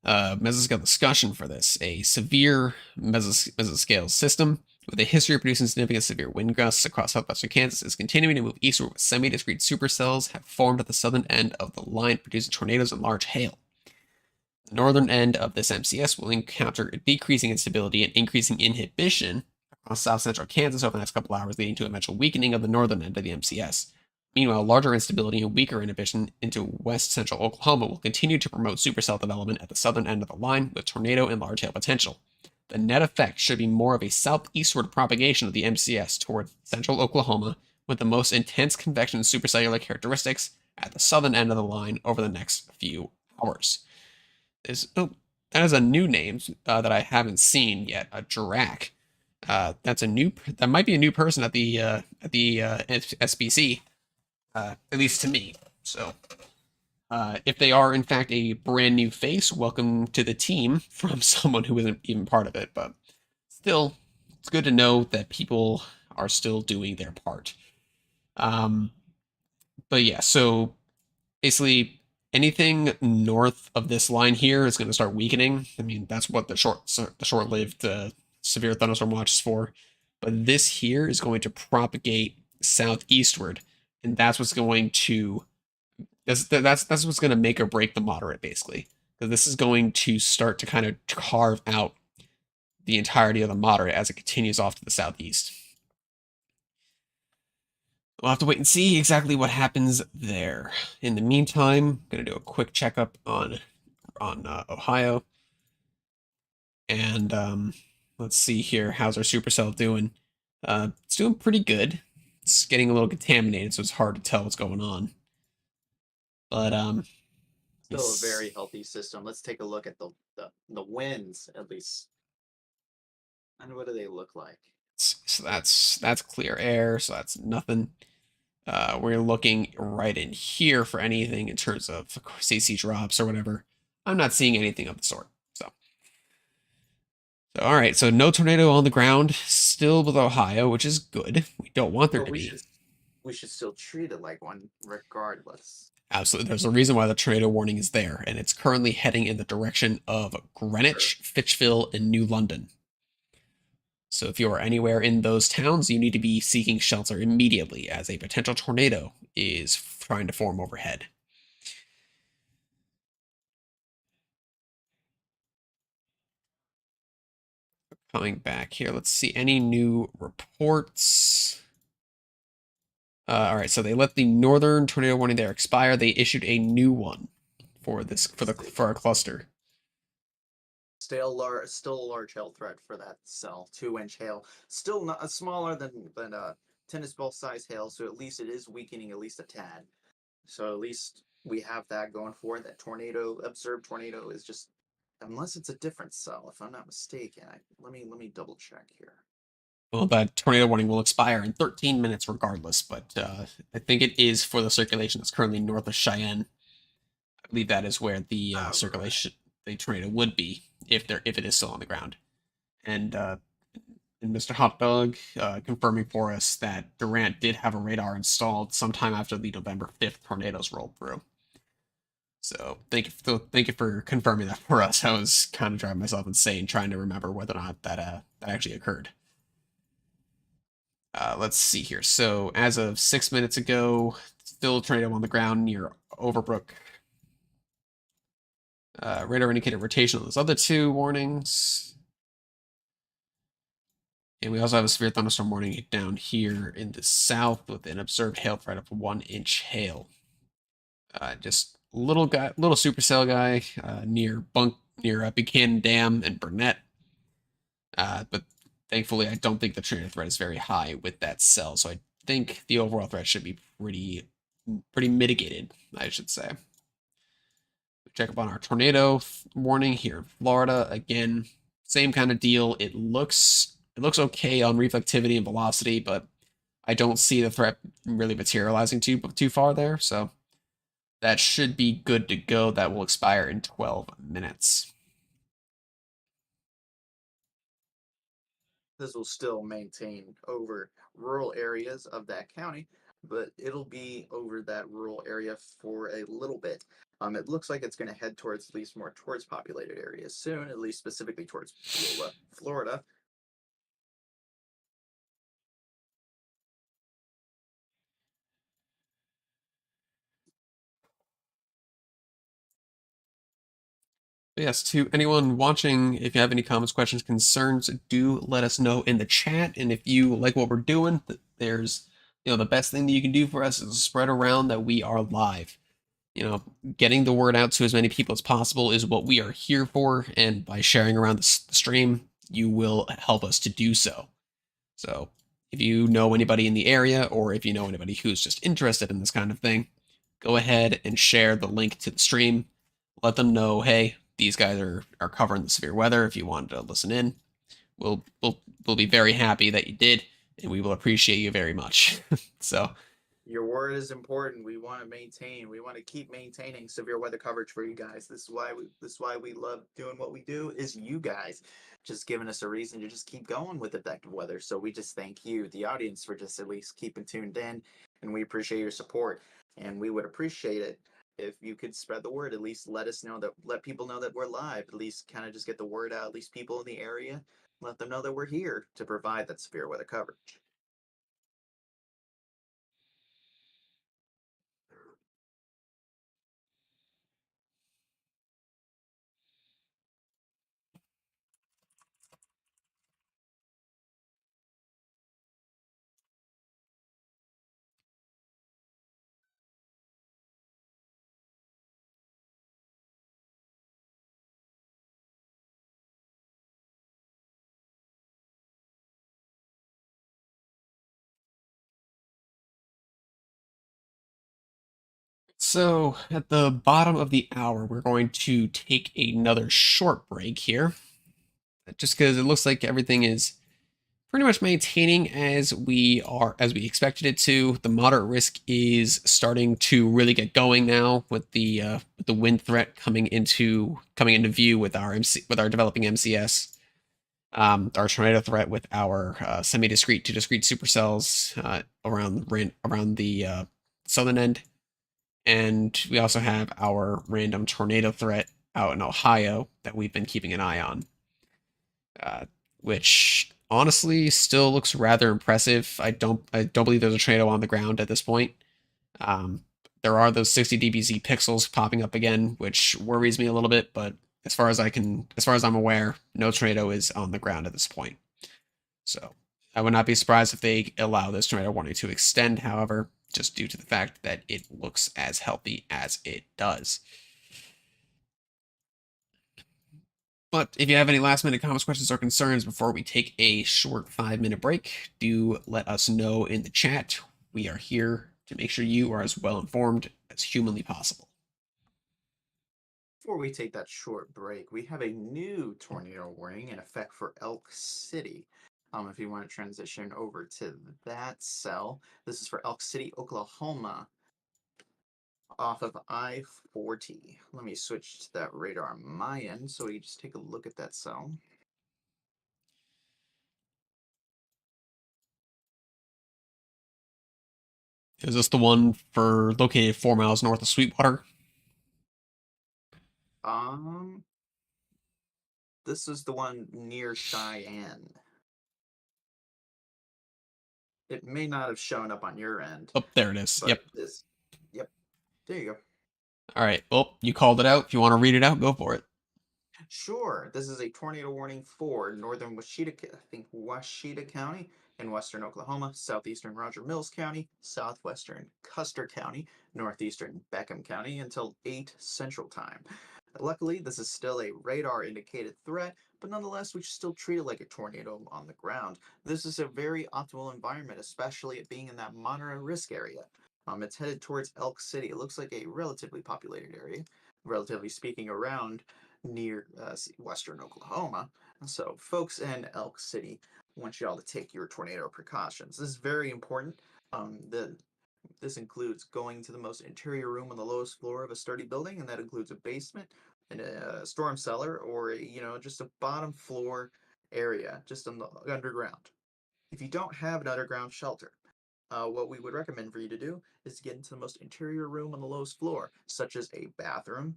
mesoscale discussion for this. A severe mesoscale system with a history of producing significant severe wind gusts across southwestern Kansas is continuing to move eastward with semi-discrete supercells have formed at the southern end of the line, producing tornadoes and large hail. The northern end of this MCS will encounter decreasing instability and increasing inhibition across south central Kansas over the next couple hours, leading to eventual weakening of the northern end of the MCS. Meanwhile, larger instability and weaker inhibition into west central Oklahoma will continue to promote supercell development at the southern end of the line with tornado and large hail potential. The net effect should be more of a southeastward propagation of the MCS toward central Oklahoma with the most intense convection and supercellular characteristics at the southern end of the line over the next few hours. That is a new name that I haven't seen yet. A Drac. That might be a new person at the SBC, at least to me. So, if they are in fact a brand new face, welcome to the team from someone who isn't even part of it. But still, it's good to know that people are still doing their part. But yeah, so basically anything north of this line here is going to start weakening. I mean, that's what the short-lived severe thunderstorm watch is for. But this here is going to propagate southeastward, and that's what's going to that's what's going to make or break the moderate, basically, because this is going to start to kind of carve out the entirety of the moderate as it continues off to the southeast. We'll have to wait and see exactly what happens there. In the meantime, I'm gonna do a quick checkup on Ohio, and let's see here. How's our supercell doing? It's doing pretty good. It's getting a little contaminated, so it's hard to tell what's going on. But Still a very healthy system. Let's take a look at the winds at least. And what do they look like? So that's clear air, so that's nothing. We're looking right in here for anything in terms of CC drops or whatever. I'm not seeing anything of the sort. So all right, so no tornado on the ground, still with Ohio, which is good. We don't want there But to be. we should still treat it like one regardless. Absolutely, there's a reason why the tornado warning is there, and it's currently heading in the direction of Greenwich, Fitchville, and New London. So if you are anywhere in those towns, you need to be seeking shelter immediately, as a potential tornado is trying to form overhead. Coming back here, let's see any new reports. All right, so they let the northern tornado warning there expire. They issued a new one for our cluster. Still a large hail threat for that cell. 2-inch hail. Still not smaller than a tennis ball size hail. So at least it is weakening at least a tad. So at least we have that going for it. That observed tornado is just, unless it's a different cell, if I'm not mistaken. Let me double check here. Well, that tornado warning will expire in 13 minutes regardless, but I think it is for the circulation that's currently north of Cheyenne. I believe that is where the circulation, the tornado would be if it is still on the ground. And Mr. Hot Dog confirming for us that Durant did have a radar installed sometime after the November 5th tornadoes rolled through. So thank you for confirming that for us. I was kind of driving myself insane trying to remember whether or not that actually occurred. Let's see here. So as of 6 minutes ago, still a tornado on the ground near Overbrook. Radar indicated rotation on those other two warnings. And we also have a severe thunderstorm warning down here in the south with an observed hail threat of 1-inch hail. Just little supercell guy near Buchanan Dam and Burnett. But thankfully, I don't think the tornado threat is very high with that cell, so I think the overall threat should be pretty mitigated, I should say. Check up on our tornado warning here in Florida. Again, same kind of deal. It looks okay on reflectivity and velocity, but I don't see the threat really materializing too far there. So that should be good to go. That will expire in 12 minutes. This will still maintain over rural areas of that county, but it'll be over that rural area for a little bit. It looks like it's going to head towards at least more towards populated areas soon, at least specifically towards Florida. Yes, to anyone watching, if you have any comments, questions, concerns, do let us know in the chat. And if you like what we're doing, there's, the best thing that you can do for us is spread around that we are live. Getting the word out to as many people as possible is what we are here for. And by sharing around the stream, you will help us to do so. So if you know anybody in the area, or if you know anybody who's just interested in this kind of thing, go ahead and share the link to the stream. Let them know, hey, these guys are covering the severe weather. If you wanted to listen in, we'll be very happy that you did, and we will appreciate you very much. So your word is important. We want to keep maintaining severe weather coverage for you guys. This is why we love doing what we do, is you guys just giving us a reason to just keep going with Advective weather. So we just thank you, the audience, for just at least keeping tuned in, and we appreciate your support. And we would appreciate it if you could spread the word. At least let people know that we're live. At least kind of just get the word out. At least people in the area, let them know that we're here to provide that severe weather coverage. So at the bottom of the hour, we're going to take another short break here, just because it looks like everything is pretty much maintaining as we expected it to. The moderate risk is starting to really get going now with the wind threat coming into view with our developing MCS. Our tornado threat with our semi-discrete to discrete supercells around the southern end, and we also have our random tornado threat out in Ohio that we've been keeping an eye on, uh, which honestly still looks rather impressive. I don't believe there's a tornado on the ground at this point. Um, there are those 60 dBz pixels popping up again, which worries me a little bit, but as far as I'm aware, no tornado is on the ground at this point. So I would not be surprised if they allow this tornado warning to extend, however, just due to the fact that it looks as healthy as it does. But if you have any last minute comments, questions, or concerns before we take a short 5-minute break, do let us know in the chat. We are here to make sure you are as well informed as humanly possible. Before we take that short break, we have a new tornado warning in effect for Elk City. If you want to transition over to that cell, this is for Elk City, Oklahoma, off of I-40. Let me switch to that radar on my end so we just take a look at that cell. Is this the one for located 4 miles north of Sweetwater? This is the one near Cheyenne. It may not have shown up on your end, Oh, there it is. but Yep. yep, there you go. All right. Well, you called it out. If you want to read it out, go for it. Sure, this is a tornado warning for northern Washita County in western Oklahoma, southeastern Roger Mills County, southwestern Custer County, northeastern Beckham County until 8 Central Time. Luckily, this is still a radar indicated threat, but nonetheless, we should still treat it like a tornado on the ground. This is a very optimal environment, especially it being in that moderate risk area. It's headed towards Elk City. It looks like a relatively populated area, relatively speaking, around near western Oklahoma. So, folks in Elk City, I want y'all to take your tornado precautions. This is very important. This includes going to the most interior room on the lowest floor of a sturdy building, and that includes a basement and a storm cellar, or just a bottom floor area, just on the underground. If you don't have an underground shelter, what we would recommend for you to do is to get into the most interior room on the lowest floor, such as a bathroom,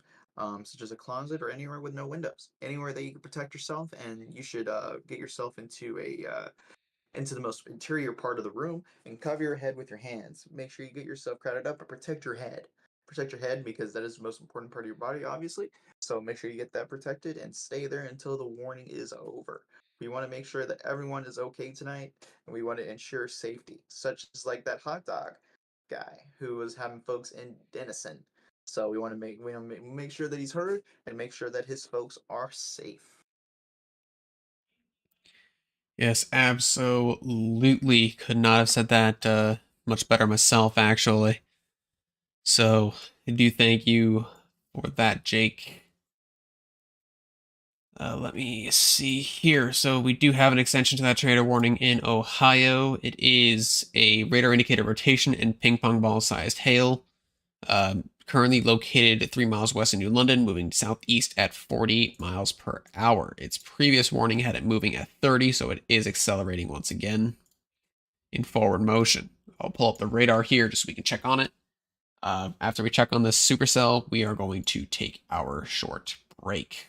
such as a closet, or anywhere with no windows. Anywhere that you can protect yourself, and you should get yourself into the most interior part of the room and cover your head with your hands. Make sure you get yourself crowded up, but protect your head. Protect your head because that is the most important part of your body, obviously. So make sure you get that protected and stay there until the warning is over. We want to make sure that everyone is okay tonight, and we want to ensure safety, such as like that hot dog guy who was having folks in Denison. So we want to make sure that he's heard and make sure that his folks are safe. Yes, absolutely. Could not have said that much better myself, actually. So I do thank you for that, Jake. Let me see here. So we do have an extension to that tornado warning in Ohio. It is a radar indicated rotation and ping pong ball sized hail. Currently located 3 miles west of New London, moving southeast at 40 miles per hour. Its previous warning had it moving at 30, so it is accelerating once again in forward motion. I'll pull up the radar here just so we can check on it. After we check on this supercell, we are going to take our short break.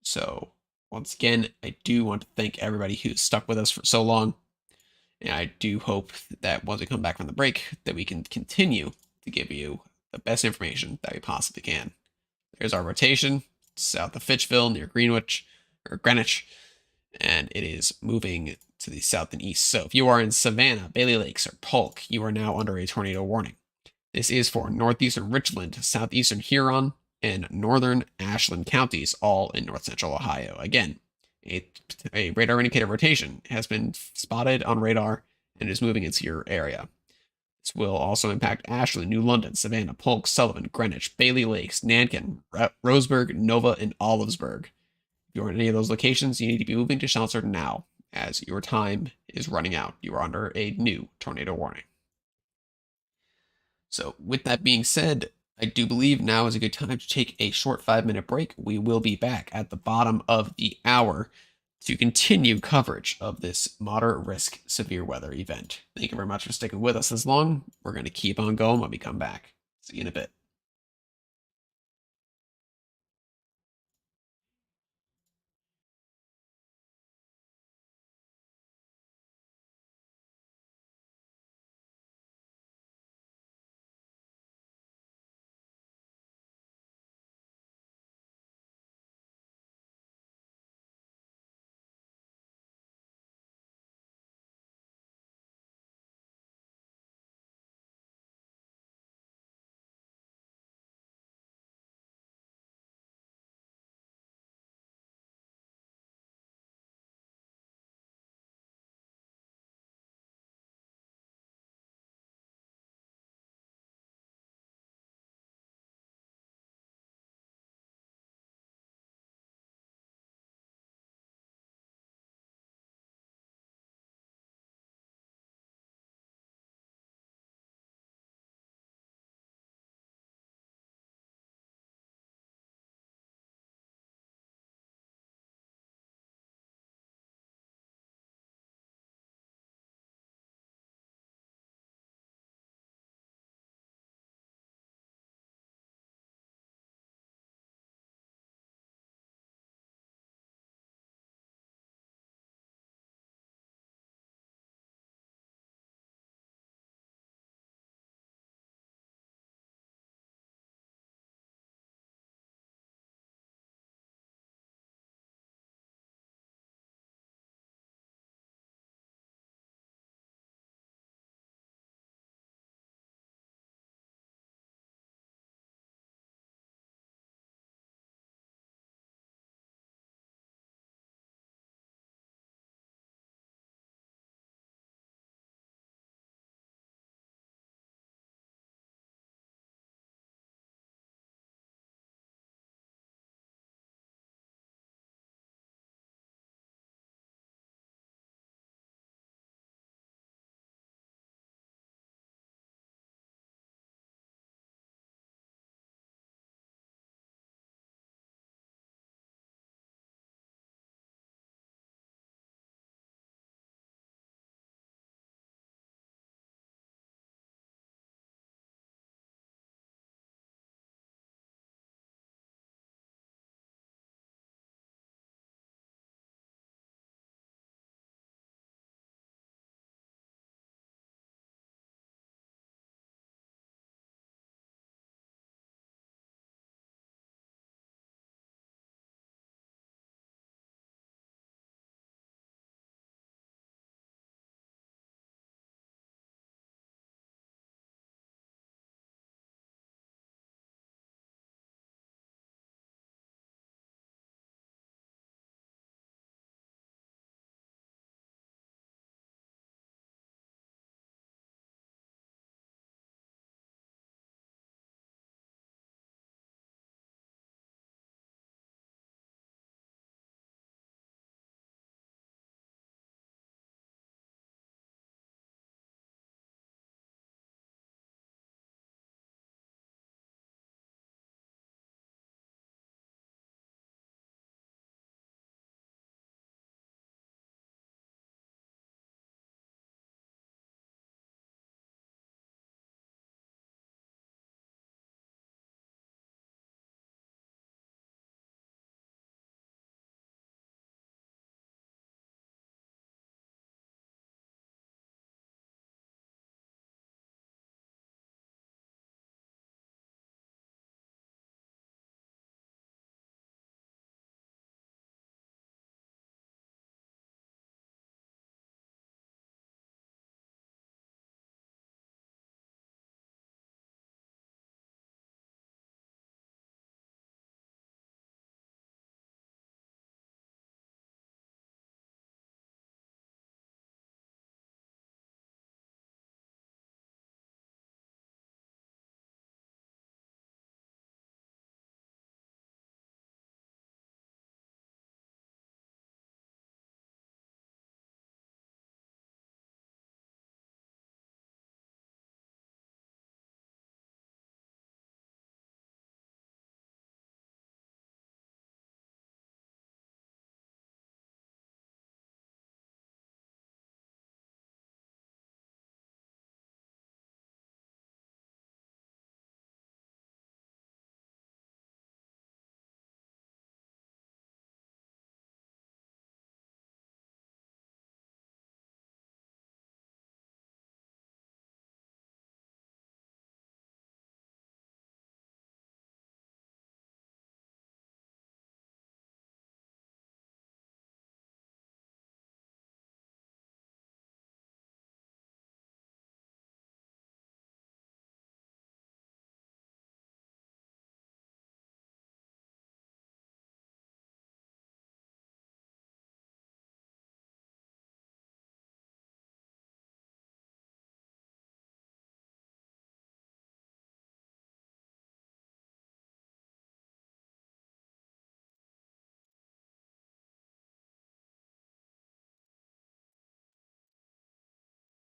So once again, I do want to thank everybody who's stuck with us for so long. And I do hope that once we come back from the break, that we can continue to give you the best information that we possibly can. There's our rotation, south of Fitchville near Greenwich, and it is moving to the south and east. So if you are in Savannah, Bailey Lakes, or Polk, you are now under a tornado warning. This is for northeastern Richland, southeastern Huron, and northern Ashland counties, all in north central Ohio. Again, a radar indicated rotation has been spotted on radar and is moving into your area. This will also impact Ashley, New London, Savannah, Polk, Sullivan, Greenwich, Bailey Lakes, Nankin, Roseburg, Nova, and Olivesburg. If you're in any of those locations, you need to be moving to shelter now, as your time is running out. You are under a new tornado warning. So, with that being said, I do believe now is a good time to take a short 5-minute break. We will be back at the bottom of the hour to continue coverage of this moderate risk severe weather event. Thank you very much for sticking with us this long. We're going to keep on going when we come back. See you in a bit.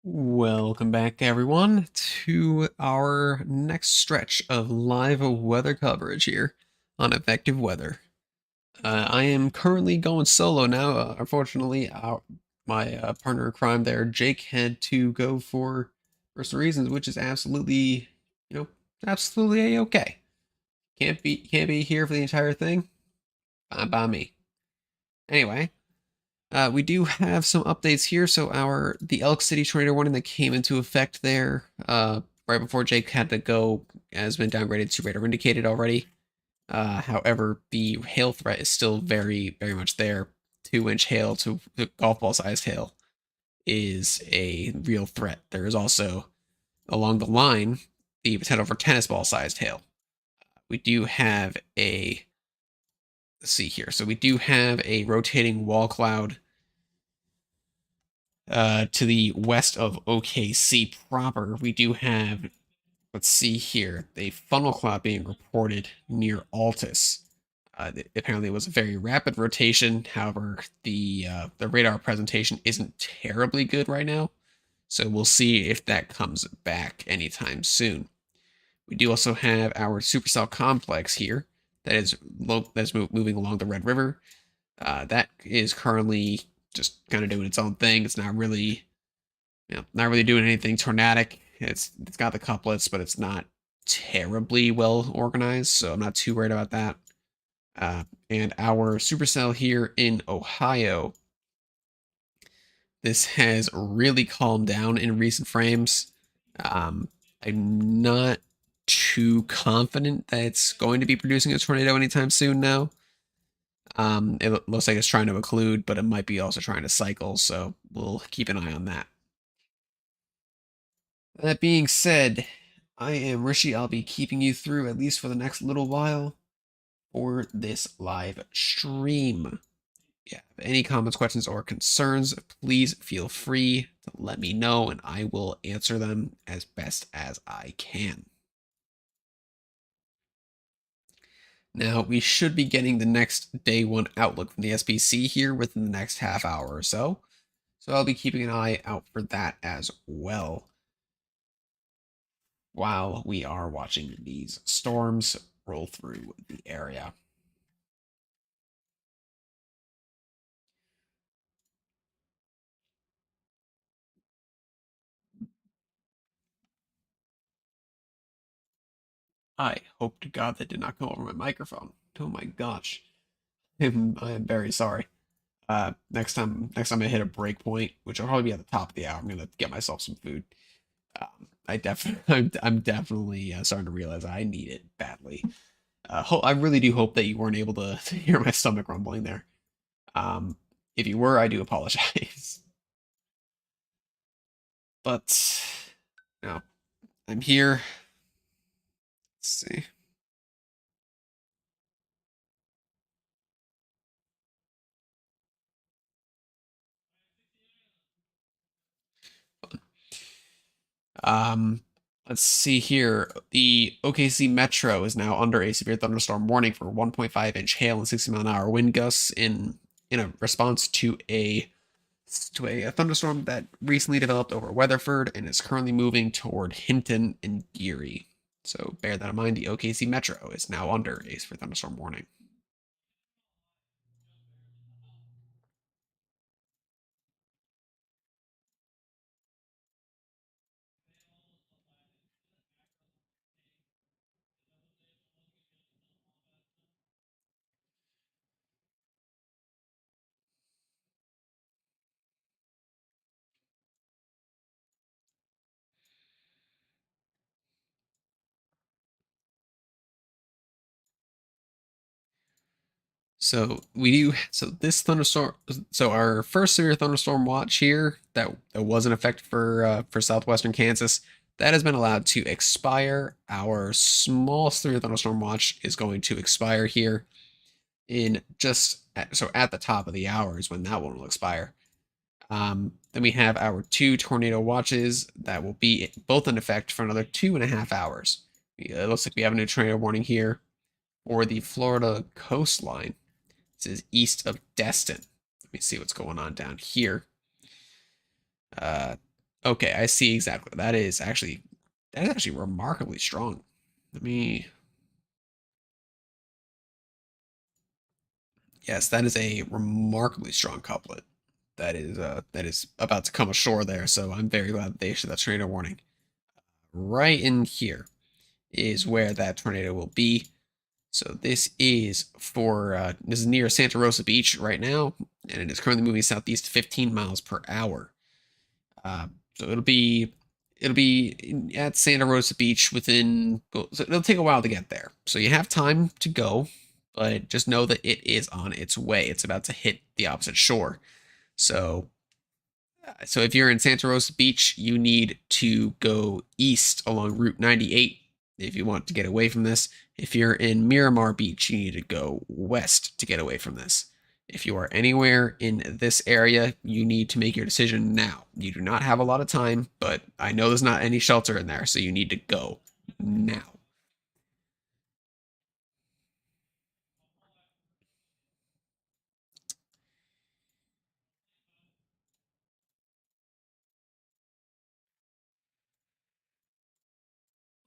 Welcome back, everyone, to our next stretch of live weather coverage here on Effective Weather. I am currently going solo now. Unfortunately, my partner in crime there, Jake, had to go for personal reasons, which is absolutely, absolutely a-okay. Can't be here for the entire thing. Fine by me. Anyway, we do have some updates here. So the Elk City tornado warning that came into effect there right before Jake had to go has been downgraded to radar indicated already. However, the hail threat is still very, very much there. 2-inch hail to golf ball sized hail is a real threat. There is also along the line the potential for tennis ball sized hail. We do have let's see here. So we do have a rotating wall cloud to the west of OKC proper. We do have, let's see here, a funnel cloud being reported near Altus. Apparently, it was a very rapid rotation. However, the radar presentation isn't terribly good right now, so we'll see if that comes back anytime soon. We do also have our supercell complex here that's moving along the Red River. That is currently just kind of doing its own thing. It's not really, not really doing anything tornadic. It's got the couplets, but it's not terribly well organized, so I'm not too worried about that. And our supercell here in Ohio, this has really calmed down in recent frames. I'm not too confident that it's going to be producing a tornado anytime soon now. It looks like it's trying to occlude, but it might be also trying to cycle, so we'll keep an eye on that. That being said, I am Rishi. I'll be keeping you through at least for the next little while for this live stream. Yeah, any comments, questions, or concerns, please feel free to let me know and I will answer them as best as I can. Now, we should be getting the next day one outlook from the SBC here within the next half hour or so. So I'll be keeping an eye out for that as well while we are watching these storms roll through the area. I hope to God that did not go over my microphone. Oh my gosh. I am very sorry. Next time I hit a break point, which will probably be at the top of the hour, I'm gonna get myself some food. I'm definitely starting to realize I need it badly. I really do hope that you weren't able to hear my stomach rumbling there. If you were, I do apologize. But no, I'm here. Let's see. Let's see here. The OKC Metro is now under a severe thunderstorm warning for 1.5-inch hail and 60-mile-an-hour wind gusts in a response to a thunderstorm that recently developed over Weatherford and is currently moving toward Hinton and Geary. So bear that in mind. The OKC Metro is now under a severe thunderstorm warning. So this thunderstorm. So our first severe thunderstorm watch here that was in effect for southwestern Kansas that has been allowed to expire. Our small severe thunderstorm watch is going to expire here in at the top of the hour is when that one will expire. Then we have our 2 tornado watches that will be both in effect for another 2.5 hours. It looks like we have a new tornado warning here for the Florida coastline. This is east of Destin. Let me see what's going on down here. Okay, I see exactly. That is actually remarkably strong. Let me. Yes, that is a remarkably strong couplet. That is about to come ashore there. So I'm very glad that they issued that tornado warning. Right in here is where that tornado will be. So this is near Santa Rosa Beach right now, and it is currently moving southeast 15 miles per hour. Uh, so it'll be at Santa Rosa Beach so it'll take a while to get there. So you have time to go, but just know that it is on its way. It's about to hit the opposite shore. So so if you're in Santa Rosa Beach, you need to go east along Route 98 if you want to get away from this. If you're in Miramar Beach, you need to go west to get away from this. If you are anywhere in this area, you need to make your decision now. You do not have a lot of time, but I know there's not any shelter in there, so you need to go now.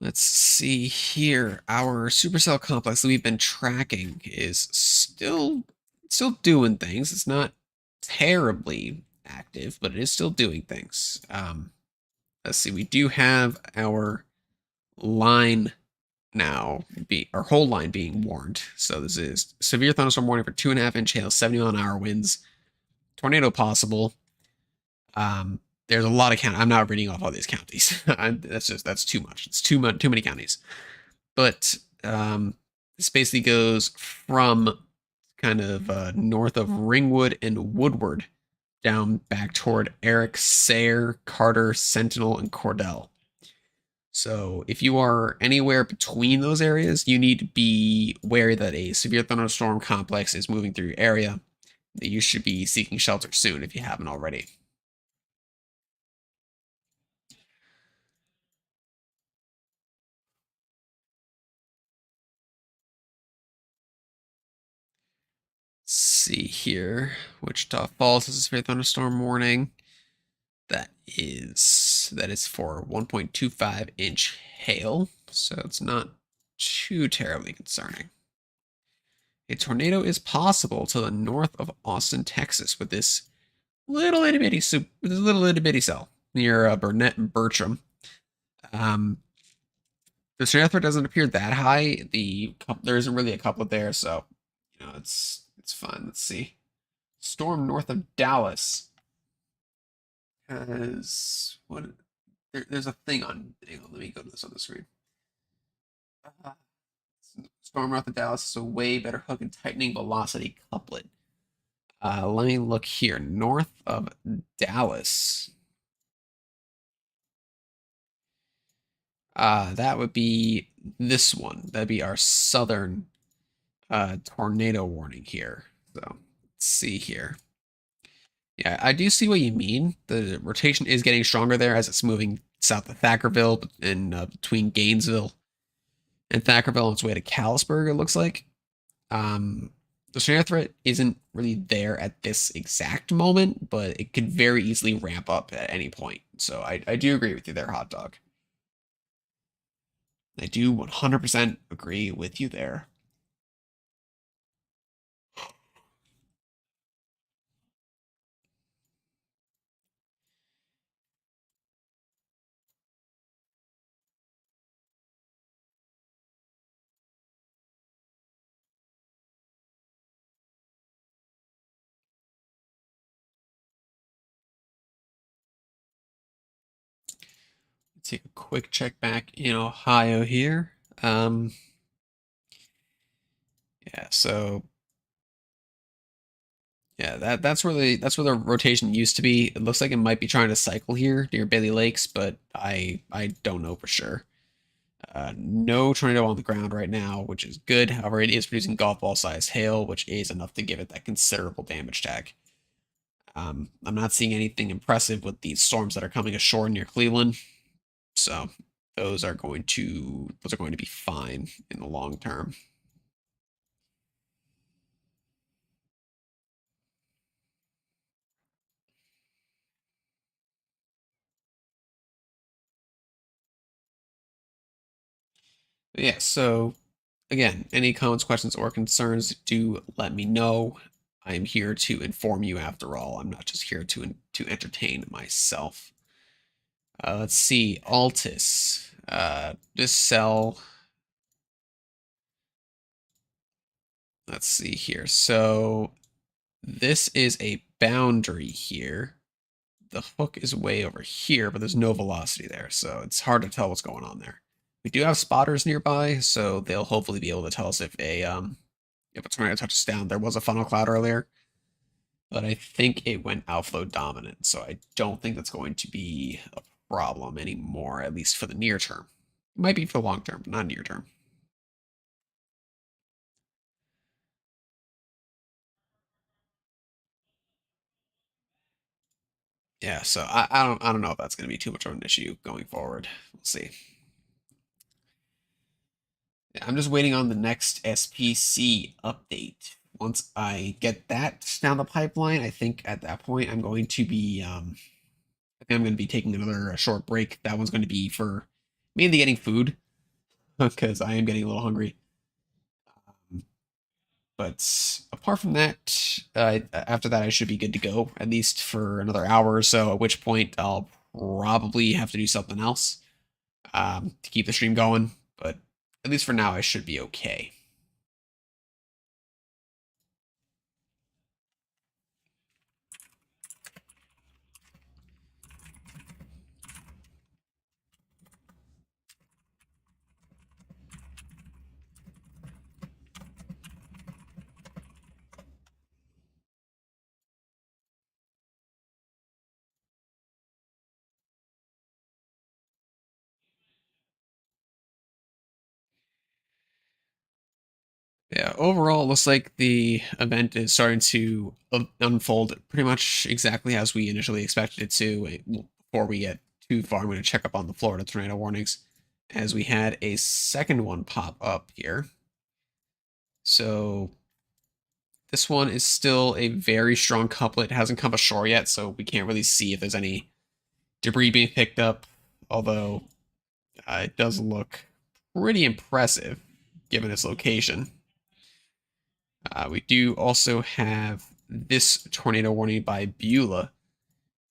Let's see here. Our supercell complex that we've been tracking is still doing things. It's not terribly active, but it is still doing things. Let's see. We do have our line now, our whole line being warned. So this is severe thunderstorm warning for 2.5-inch hail, 70-mile-an-hour winds, tornado possible. There's a lot of counties. I'm not reading off all these counties. That's too much. It's too many counties. But this basically goes from kind of north of Ringwood and Woodward down back toward Eric, Sayre, Carter, Sentinel, and Cordell. So if you are anywhere between those areas, you need to be wary that a severe thunderstorm complex is moving through your area. That you should be seeking shelter soon if you haven't already. See here. Wichita Falls has a severe thunderstorm warning. That is for 1.25-inch hail, so it's not too terribly concerning. A tornado is possible to the north of Austin, Texas, with this little itty bitty cell near Burnett and Bertram. The tornado threat doesn't appear that high. There isn't really a couplet there, so it's fine. Let's see. Storm north of Dallas has what? There's a thing on. Hang on, let me go to this on the screen. Uh, Storm north of Dallas is a way better hook and tightening velocity couplet. Let me look here. North of Dallas. That would be this one. That'd be our southern tornado warning here. So let's see here. Yeah, I do see what you mean. The rotation is getting stronger there as it's moving south of Thackerville and between Gainesville and Thackerville on its way to Callisburg, it looks like. The tornado threat isn't really there at this exact moment, but it could very easily ramp up at any point. So I do agree with you there, Hot Dog. I do 100% agree with you there. Take a quick check back in Ohio here. Yeah, so yeah, that's where the rotation used to be. It looks like it might be trying to cycle here near Bailey Lakes, but I don't know for sure. No tornado on the ground right now, which is good. However, it is producing golf ball size hail, which is enough to give it that considerable damage tag. I'm not seeing anything impressive with these storms that are coming ashore near Cleveland, so those are going to be fine in the long term. Yeah, so again, any comments, questions, or concerns, do let me know. I'm here to inform you after all. I'm not just here to entertain myself. Let's see, Altus. This cell. Let's see here. So this is a boundary here. The hook is way over here, but there's no velocity there, so it's hard to tell what's going on there. We do have spotters nearby, so they'll hopefully be able to tell us if a tornado touches down. There was a funnel cloud earlier, but I think it went outflow dominant, so I don't think that's going to be a problem anymore, at least for the near term. It might be for the long term, but not near term. Yeah, so I don't know if that's going to be too much of an issue going forward. We'll see. Yeah, I'm just waiting on the next SPC update. Once I get that down the pipeline, I think at that point I'm going to be I think I'm going to be taking another short break. That one's going to be for mainly getting food because I am getting a little hungry. But apart from that, after that I should be good to go at least for another hour or so. At which point I'll probably have to do something else to keep the stream going. But at least for now, I should be okay. Yeah, overall, it looks like the event is starting to unfold pretty much exactly as we initially expected it to. Before we get too far, I'm going to check up on the Florida tornado warnings as we had a second one pop up here. So this one is still a very strong couplet. It hasn't come ashore yet, so we can't really see if there's any debris being picked up, although it does look pretty impressive given its location. We do also have this tornado warning by Beulah,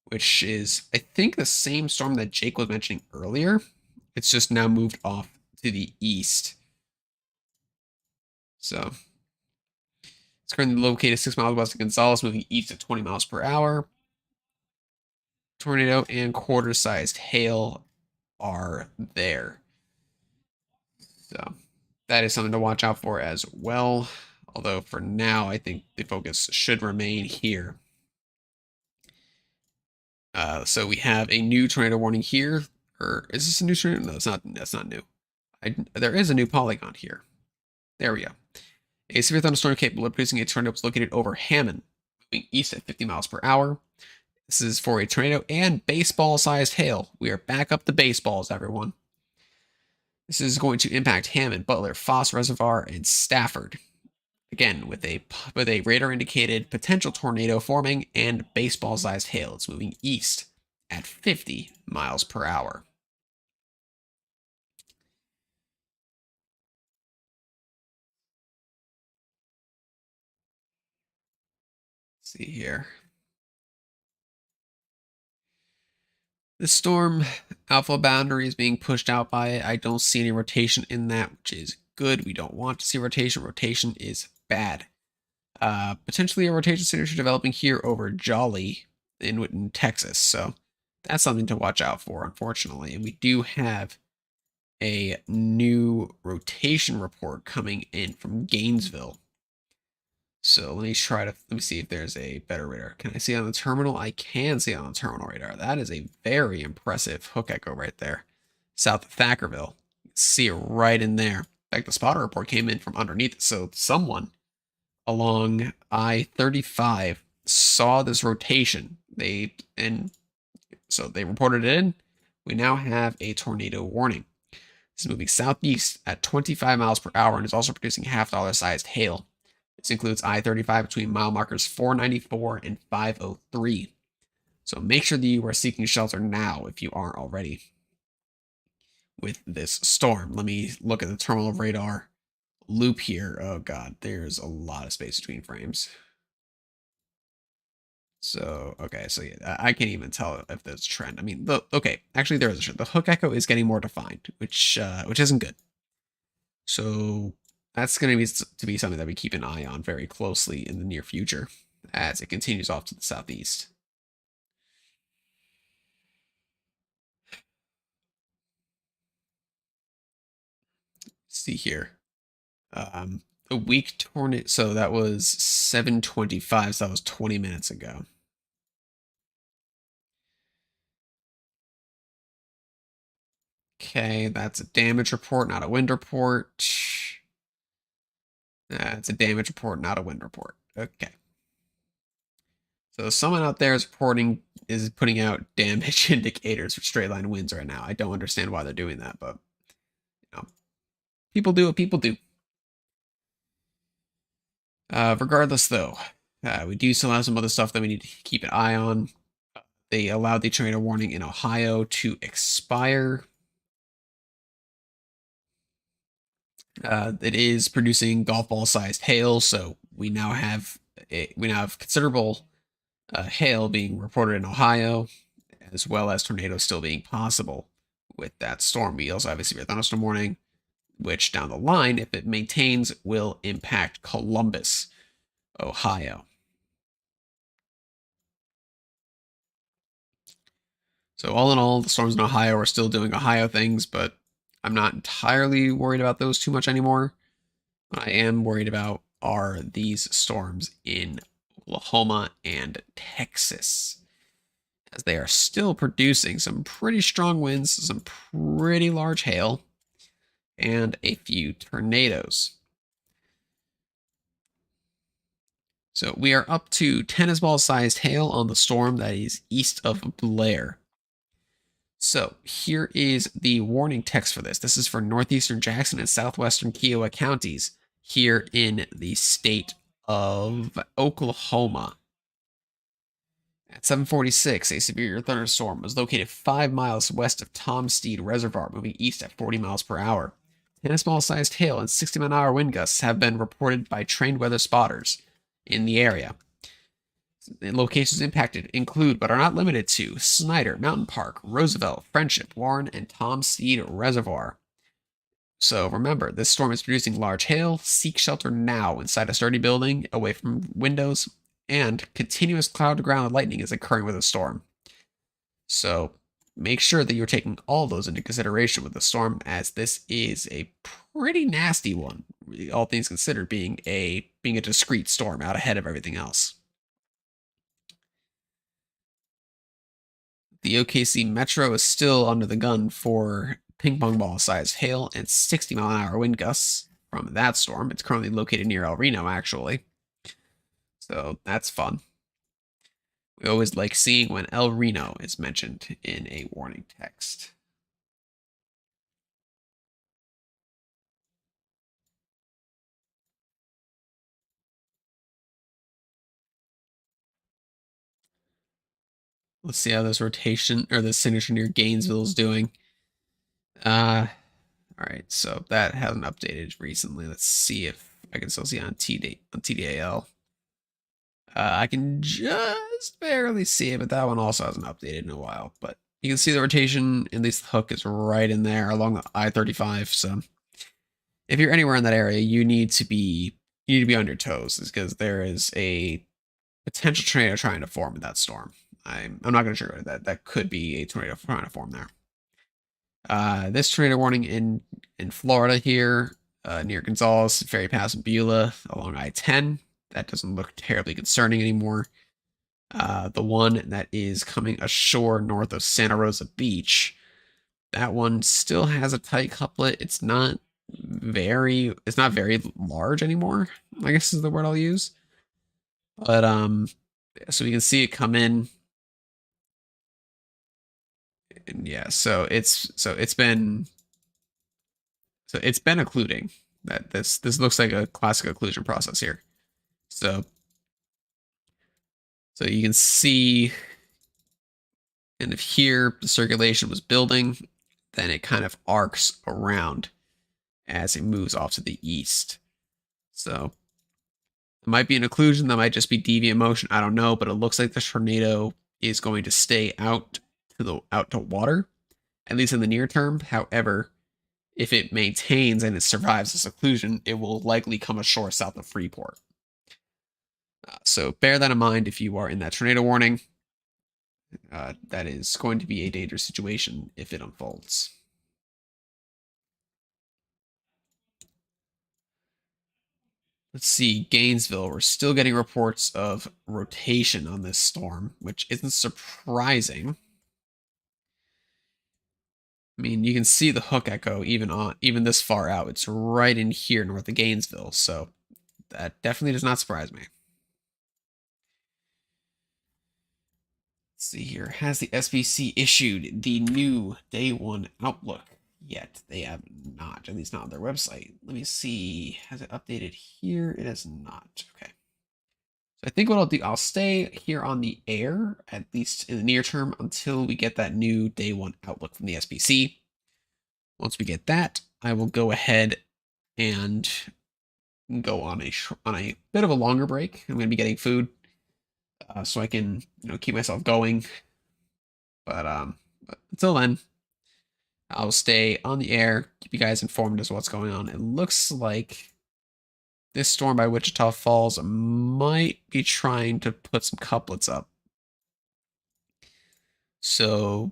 which is, I think, the same storm that Jake was mentioning earlier. It's just now moved off to the east. So it's currently located 6 miles west of Gonzales, moving east at 20 miles per hour. Tornado and quarter-sized hail are there. So that is something to watch out for as well. Although for now, I think the focus should remain here. So we have a new tornado warning here. Or is this a new tornado? No, it's not. That's not new. There is a new polygon here. There we go. A severe thunderstorm capable of producing a tornado was located over Hammond, moving east at 50 miles per hour. This is for a tornado and baseball-sized hail. We are back up to baseballs, everyone. This is going to impact Hammond, Butler, Foss Reservoir, and Stafford. Again, with a radar-indicated potential tornado forming and baseball-sized hail. It's moving east at 50 miles per hour. Let's see here. The storm alpha boundary is being pushed out by it. I don't see any rotation in that, which is good. We don't want to see rotation. Rotation is bad. Potentially a rotation signature developing here over Jolly in Texas. So that's something to watch out for, unfortunately. And we do have a new rotation report coming in from Gainesville. So let me see if there's a better radar. Can I see it on the terminal? I can see it on the terminal radar. That is a very impressive hook echo right there. South of Thackerville. You can see it right in there. In fact, the spotter report came in from underneath it. So someone along I-35 saw this rotation. So they reported it in. We now have a tornado warning. It's moving southeast at 25 miles per hour and is also producing half-dollar sized hail. This includes I-35 between mile markers 494 and 503. So make sure that you are seeking shelter now if you aren't already. with this storm. Let me look at the terminal radar loop here. Oh god, there's a lot of space between frames. So, okay, so yeah, I can't even tell if there's a trend. I mean, okay, actually there is a trend. The hook echo is getting more defined, which isn't good. So that's going to be something that we keep an eye on very closely in the near future as it continues off to the southeast. See here. A weak tornado. So that was 7:25. So that was 20 minutes ago. Okay, that's a damage report, not a wind report. That's a damage report, not a wind report. Okay. So someone out there is putting out damage indicators for straight line winds right now. I don't understand why they're doing that, but you know, people do what people do. Regardless, though, we do still have some other stuff that we need to keep an eye on. They allowed the tornado warning in Ohio to expire. It is producing golf ball sized hail, so we now have considerable hail being reported in Ohio, as well as tornadoes still being possible with that storm. We also have a severe thunderstorm warning, which down the line, if it maintains, will impact Columbus, Ohio. So all in all, the storms in Ohio are still doing Ohio things, but I'm not entirely worried about those too much anymore. What I am worried about are these storms in Oklahoma and Texas, as they are still producing some pretty strong winds, some pretty large hail, and a few tornadoes. So we are up to tennis ball sized hail on the storm that is east of Blair. So here is the warning text for this. This is for northeastern Jackson and southwestern Kiowa counties here in the state of Oklahoma. At 7:46, a severe thunderstorm was located 5 miles west of Tom Steed Reservoir, moving east at 40 miles per hour. Tennis ball sized hail and 60-mile-an-hour wind gusts have been reported by trained weather spotters in the area. The locations impacted include, but are not limited to, Snyder, Mountain Park, Roosevelt, Friendship, Warren, and Tom Steed Reservoir. So remember, this storm is producing large hail. Seek shelter now inside a sturdy building, away from windows, and continuous cloud-to-ground lightning is occurring with the storm. So make sure that you're taking all those into consideration with the storm, as this is a pretty nasty one, all things considered, being a discrete storm out ahead of everything else. The OKC Metro is still under the gun for ping pong ball sized hail and 60-mile-an-hour wind gusts from that storm. It's currently located near El Reno, actually. So that's fun. We always like seeing when El Reno is mentioned in a warning text. Let's see how this rotation or this signature near Gainesville is doing. All right, so that hasn't updated recently. Let's see if I can still see on TDAL. I can just barely see it, but that one also hasn't updated in a while. But you can see the rotation, at least the hook is right in there along the I-35. So if you're anywhere in that area, you need to be on your toes, because there is a potential tornado trying to form in that storm. I'm not going to sugarcoat that. That could be a tornado trying to form there. This tornado warning in Florida here, near Gonzales, Ferry Pass, and Beulah along I-10. That doesn't look terribly concerning anymore. The one that is coming ashore north of Santa Rosa Beach, that one still has a tight couplet. It's not very large anymore, I guess is the word I'll use. But so we can see it come in. And yeah, so it's been occluding. That this looks like a classic occlusion process here. So you can see, and if here the circulation was building, then it kind of arcs around as it moves off to the east. So it might be an occlusion, that might just be deviant motion, I don't know, but it looks like the tornado is going to stay out to water, at least in the near term. However, if it maintains and it survives this occlusion, it will likely come ashore south of Freeport. So bear that in mind if you are in that tornado warning. That is going to be a dangerous situation if it unfolds. Let's see, Gainesville. We're still getting reports of rotation on this storm, which isn't surprising. I mean, you can see the hook echo even this far out. It's right in here north of Gainesville, so that definitely does not surprise me. Let's see here. Has the SBC issued the new day one outlook yet? They have not, at least not on their website. Let me see. Has it updated here? It has not. Okay. So I think what I'll do, I'll stay here on the air, at least in the near term, until we get that new day one outlook from the SBC. Once we get that, I will go ahead and go on a bit of a longer break. I'm going to be getting food, so I can keep myself going. But until then, I'll stay on the air, keep you guys informed as to what's going on. It looks like this storm by Wichita Falls might be trying to put some couplets up. So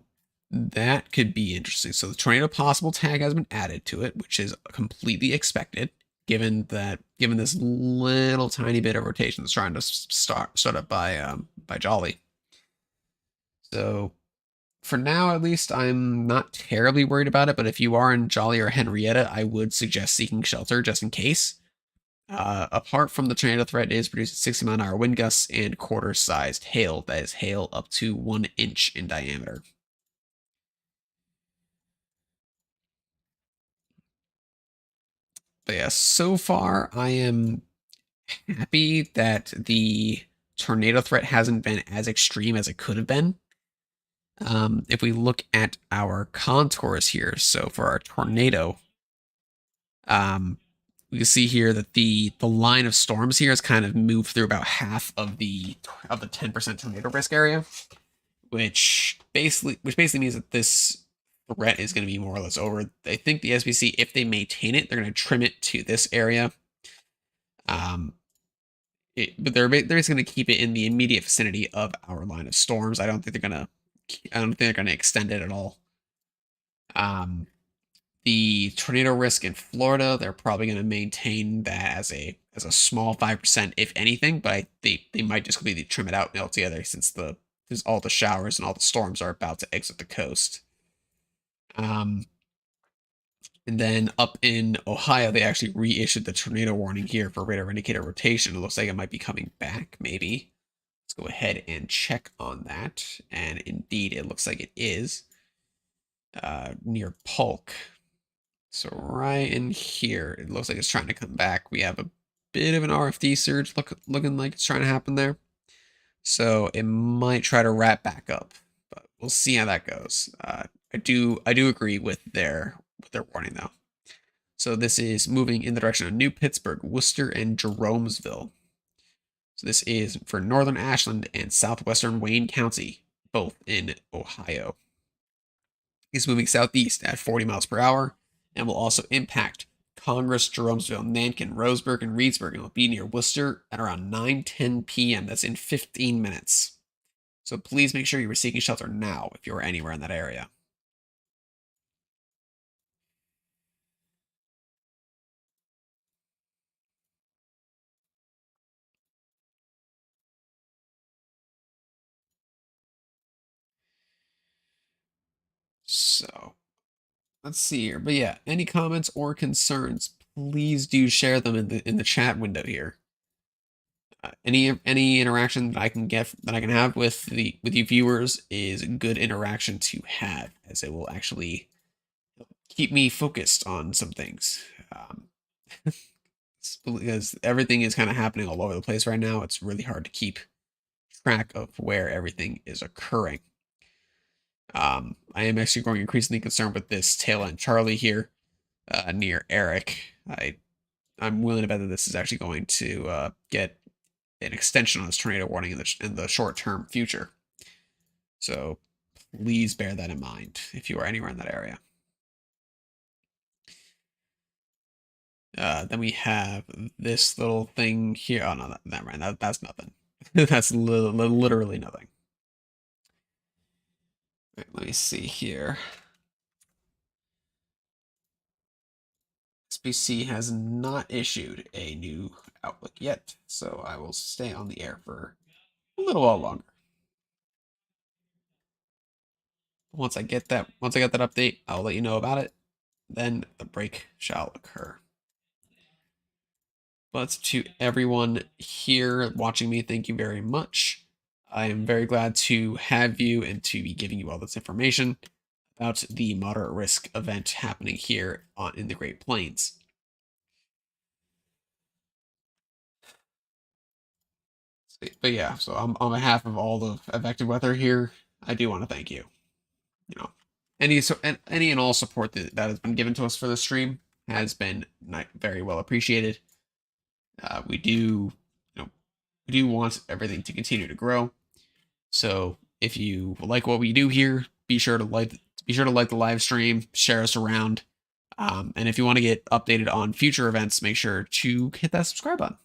that could be interesting. So the tornado possible tag has been added to it, which is completely expected, given this little tiny bit of rotation that's trying to start up by Jolly. So for now, at least, I'm not terribly worried about it. But if you are in Jolly or Henrietta, I would suggest seeking shelter just in case. Apart from the tornado threat, it is producing 60-mile-an-hour wind gusts and quarter-sized hail. That is hail up to 1 inch in diameter. But yeah, so far I am happy that the tornado threat hasn't been as extreme as it could have been. If we look at our contours here, so for our tornado, we can see here that the line of storms here has kind of moved through about half of the 10% tornado risk area, which basically means that this threat is going to be more or less over. I think the SBC, if they maintain it, they're going to trim it to this area. But they're just going to keep it in the immediate vicinity of our line of storms. I don't think they're going to extend it at all. The tornado risk in Florida, they're probably going to maintain that as a small 5%, if anything, but they might just completely trim it out altogether since all the showers and all the storms are about to exit the coast. And then up in Ohio, they actually reissued the tornado warning here for radar indicator rotation. It looks like it might be coming back, maybe. Let's go ahead and check on that. And indeed, it looks like it is near Polk. So right in here, it looks like it's trying to come back. We have a bit of an RFD surge looking like it's trying to happen there. So it might try to wrap back up, but we'll see how that goes. I do agree with their warning though. So this is moving in the direction of New Pittsburgh, Worcester, and Jeromesville. So this is for northern Ashland and southwestern Wayne County, both in Ohio. It's moving southeast at 40 miles per hour and will also impact Congress, Jeromesville, Nankin, Roseburg, and Reedsburg, and will be near Worcester at around 9:10 p.m. That's in 15 minutes. So please make sure you are seeking shelter now if you're anywhere in that area. So let's see here. But yeah, any comments or concerns, please do share them in the chat window here. Any interaction that I can have with you viewers is good interaction to have, as it will actually keep me focused on some things. Because everything is kind of happening all over the place right now. It's really hard to keep track of where everything is occurring. I am actually growing increasingly concerned with this tail end Charlie here near Eric. I'm willing to bet that this is actually going to get an extension on this tornado warning in the short term future. So please bear that in mind if you are anywhere in that area. Then we have this little thing here. Oh no, never mind. That's nothing. That's literally nothing. Right, let me see here. SBC has not issued a new outlook yet, so I will stay on the air for a little while longer. Once I get that update, I'll let you know about it. Then the break shall occur. But to everyone here watching me, thank you very much. I am very glad to have you and to be giving you all this information about the moderate risk event happening here in the Great Plains. But yeah, so on behalf of all the Advective weather here, I do want to thank you. You know, any and all support that has been given to us for the stream has been very well appreciated. We do, we do want everything to continue to grow. So if you like what we do here, be sure to like the live stream, share us around, and if you want to get updated on future events, make sure to hit that subscribe button.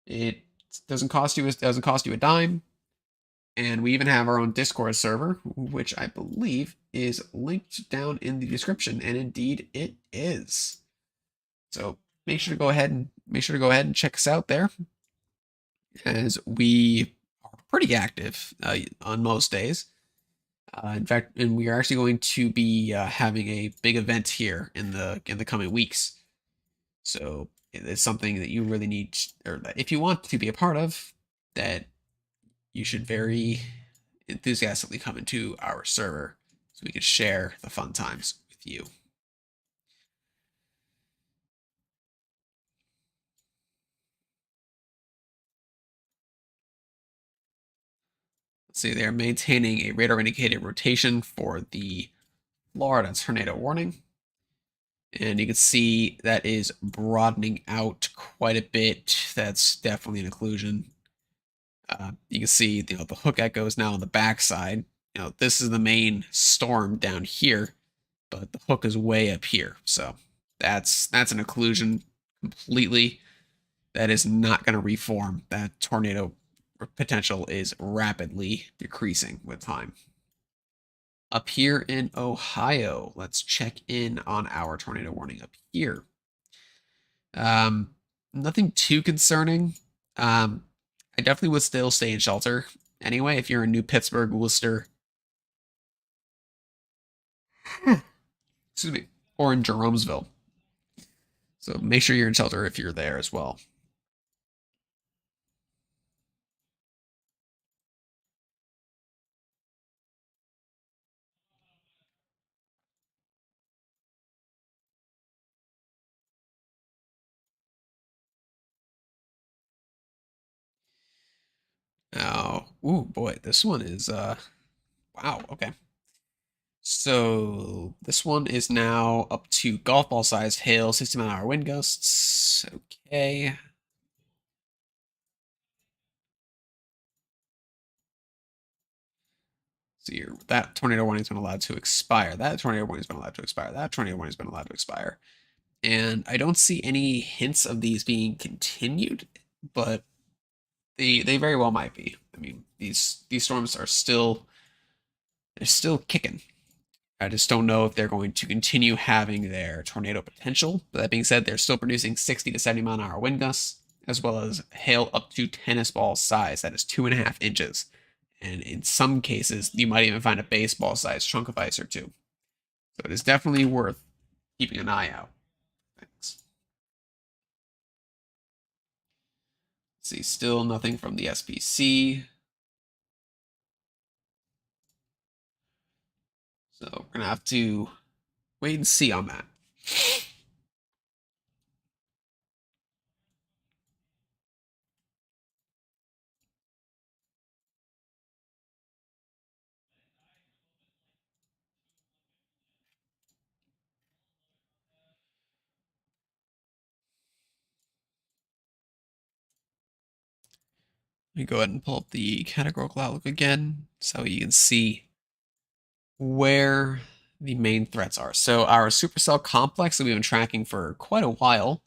It doesn't cost you a dime, and we even have our own Discord server, which I believe is linked down in the description, and indeed it is. So make sure to go ahead and check us out there, as we are pretty active on most days. In fact, and we are actually going to be having a big event here in the coming weeks. So it's something that you really need, or that if you want to be a part of, that you should very enthusiastically come into our server so we can share the fun times with you. Let's see, they're maintaining a radar indicated rotation for the Florida tornado warning. And you can see that is broadening out quite a bit. That's definitely an occlusion. You can see, the hook echoes now on the backside. This is the main storm down here, but the hook is way up here. So that's an occlusion completely. That is not going to reform. That tornado potential is rapidly decreasing with time. Up here in Ohio, let's check in on our tornado warning up here. Nothing too concerning. I definitely would still stay in shelter. Anyway, if you're in New Pittsburgh, Worcester, excuse me, or in Jeromesville. So make sure you're in shelter if you're there as well. Oh, ooh, boy, this one is wow, okay. So this one is now up to golf ball sized hail, 60-mile-an-hour wind gusts. Okay. So that tornado warning's been allowed to expire. That tornado warning's been allowed to expire. That tornado warning's been allowed to expire. And I don't see any hints of these being continued, but they very well might be. I mean, these storms are still kicking. I just don't know if they're going to continue having their tornado potential. But that being said, they're still producing 60 to 70-mile-an-hour wind gusts, as well as hail up to tennis ball size. That is 2.5 inches. And in some cases, you might even find a baseball sized chunk of ice or two. So it is definitely worth keeping an eye out. Thanks. Let's see, still nothing from the SPC. So we're going to have to wait and see on that. Let me go ahead and pull up the categorical outlook again so you can see where the main threats are. So our supercell complex that we've been tracking for quite a while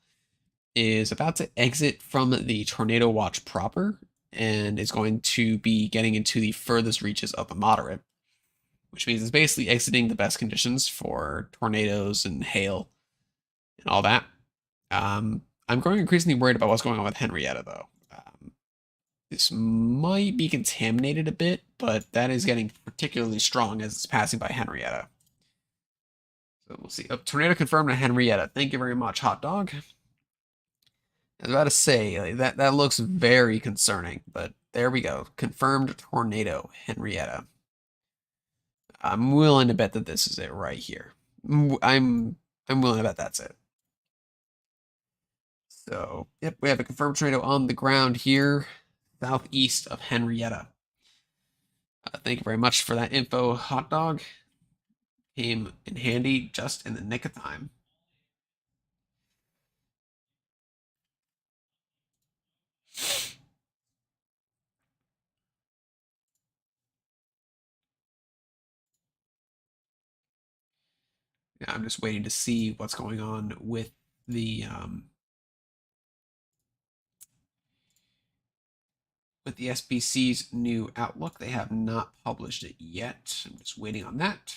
is about to exit from the tornado watch proper and is going to be getting into the furthest reaches of the moderate, which means it's basically exiting the best conditions for tornadoes and hail and all that. I'm growing increasingly worried about what's going on with Henrietta, though. This might be contaminated a bit, but that is getting particularly strong as it's passing by Henrietta. So we'll see. Oh, tornado confirmed at Henrietta. Thank you very much, hot dog. I was about to say, like, that looks very concerning, but there we go. Confirmed tornado, Henrietta. I'm willing to bet that this is it right here. I'm willing to bet that's it. So, yep, we have a confirmed tornado on the ground here, southeast of Henrietta. Thank you very much for that info, hot dog. Came in handy just in the nick of time. Yeah, I'm just waiting to see what's going on with the SBC's new outlook. They have not published it yet. I'm just waiting on that.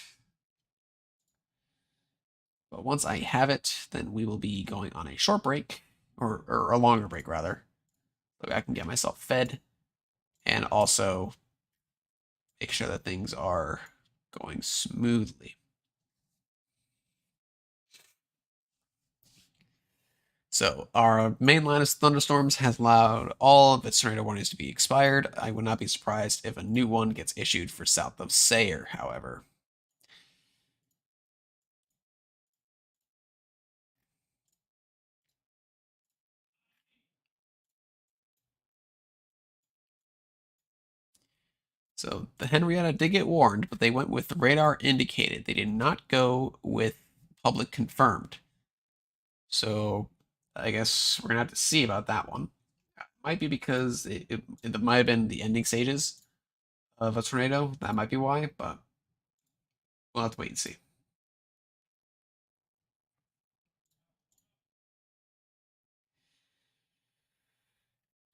But once I have it, then we will be going on a short break, or a longer break rather, so I can get myself fed and also make sure that things are going smoothly. So our main line of thunderstorms has allowed all of its tornado warnings to be expired. I would not be surprised if a new one gets issued for south of Sayre, however. So the Henrietta did get warned, but they went with radar indicated. They did not go with public confirmed. So I guess we're gonna have to see about that one. Might be because it might have been the ending stages of a tornado. That might be why, but we'll have to wait and see.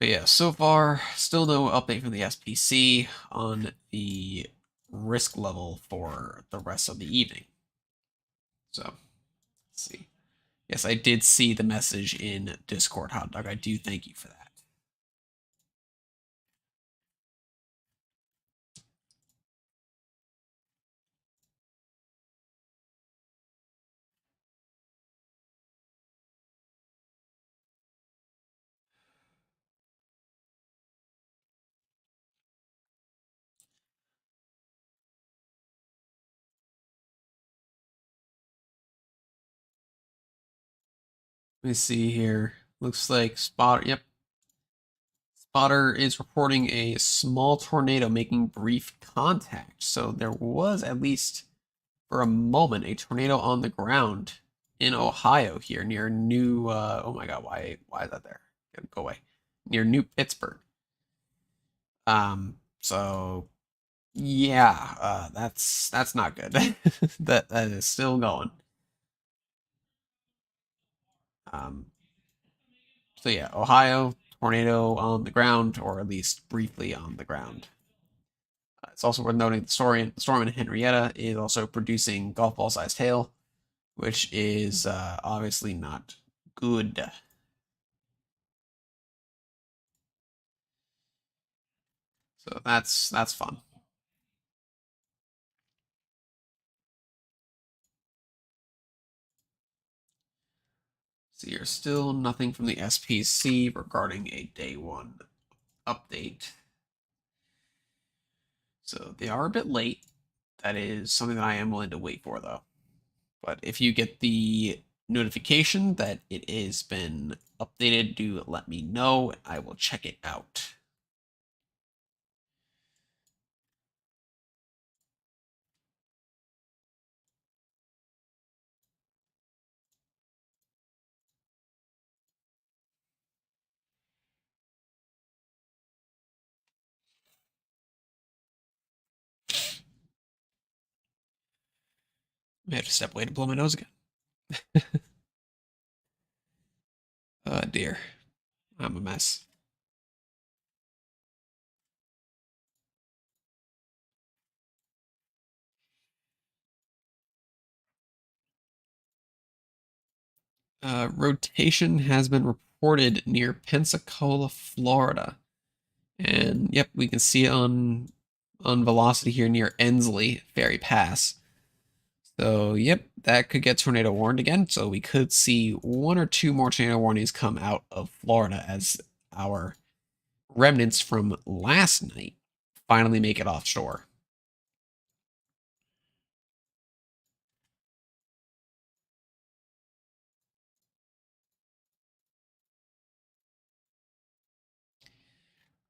But yeah, so far, still no update from the SPC on the risk level for the rest of the evening. So, let's see. Yes, I did see the message in Discord, hot dog. I do thank you for that. Let me see here. Looks like Spotter. Yep. Spotter is reporting a small tornado making brief contact. So there was, at least for a moment, a tornado on the ground in Ohio here near New. Oh my God, why is that there? Go away. Near New Pittsburgh. So yeah, that's not good. that is still going. Um, so yeah, Ohio tornado on the ground, or at least briefly on the ground. It's also worth noting the storm in Henrietta is also producing golf ball sized hail, which is obviously not good. So that's fun. So you're still nothing from the SPC regarding a day one update. So they are a bit late. That is something that I am willing to wait for, though. But if you get the notification that it has been updated, do let me know. I will check it out. I have to step away to blow my nose again. Oh dear. I'm a mess. Rotation has been reported near Pensacola, Florida. And yep, we can see it on velocity here near Ensley Ferry Pass. So yep, that could get tornado warned again. So we could see one or two more tornado warnings come out of Florida as our remnants from last night finally make it offshore.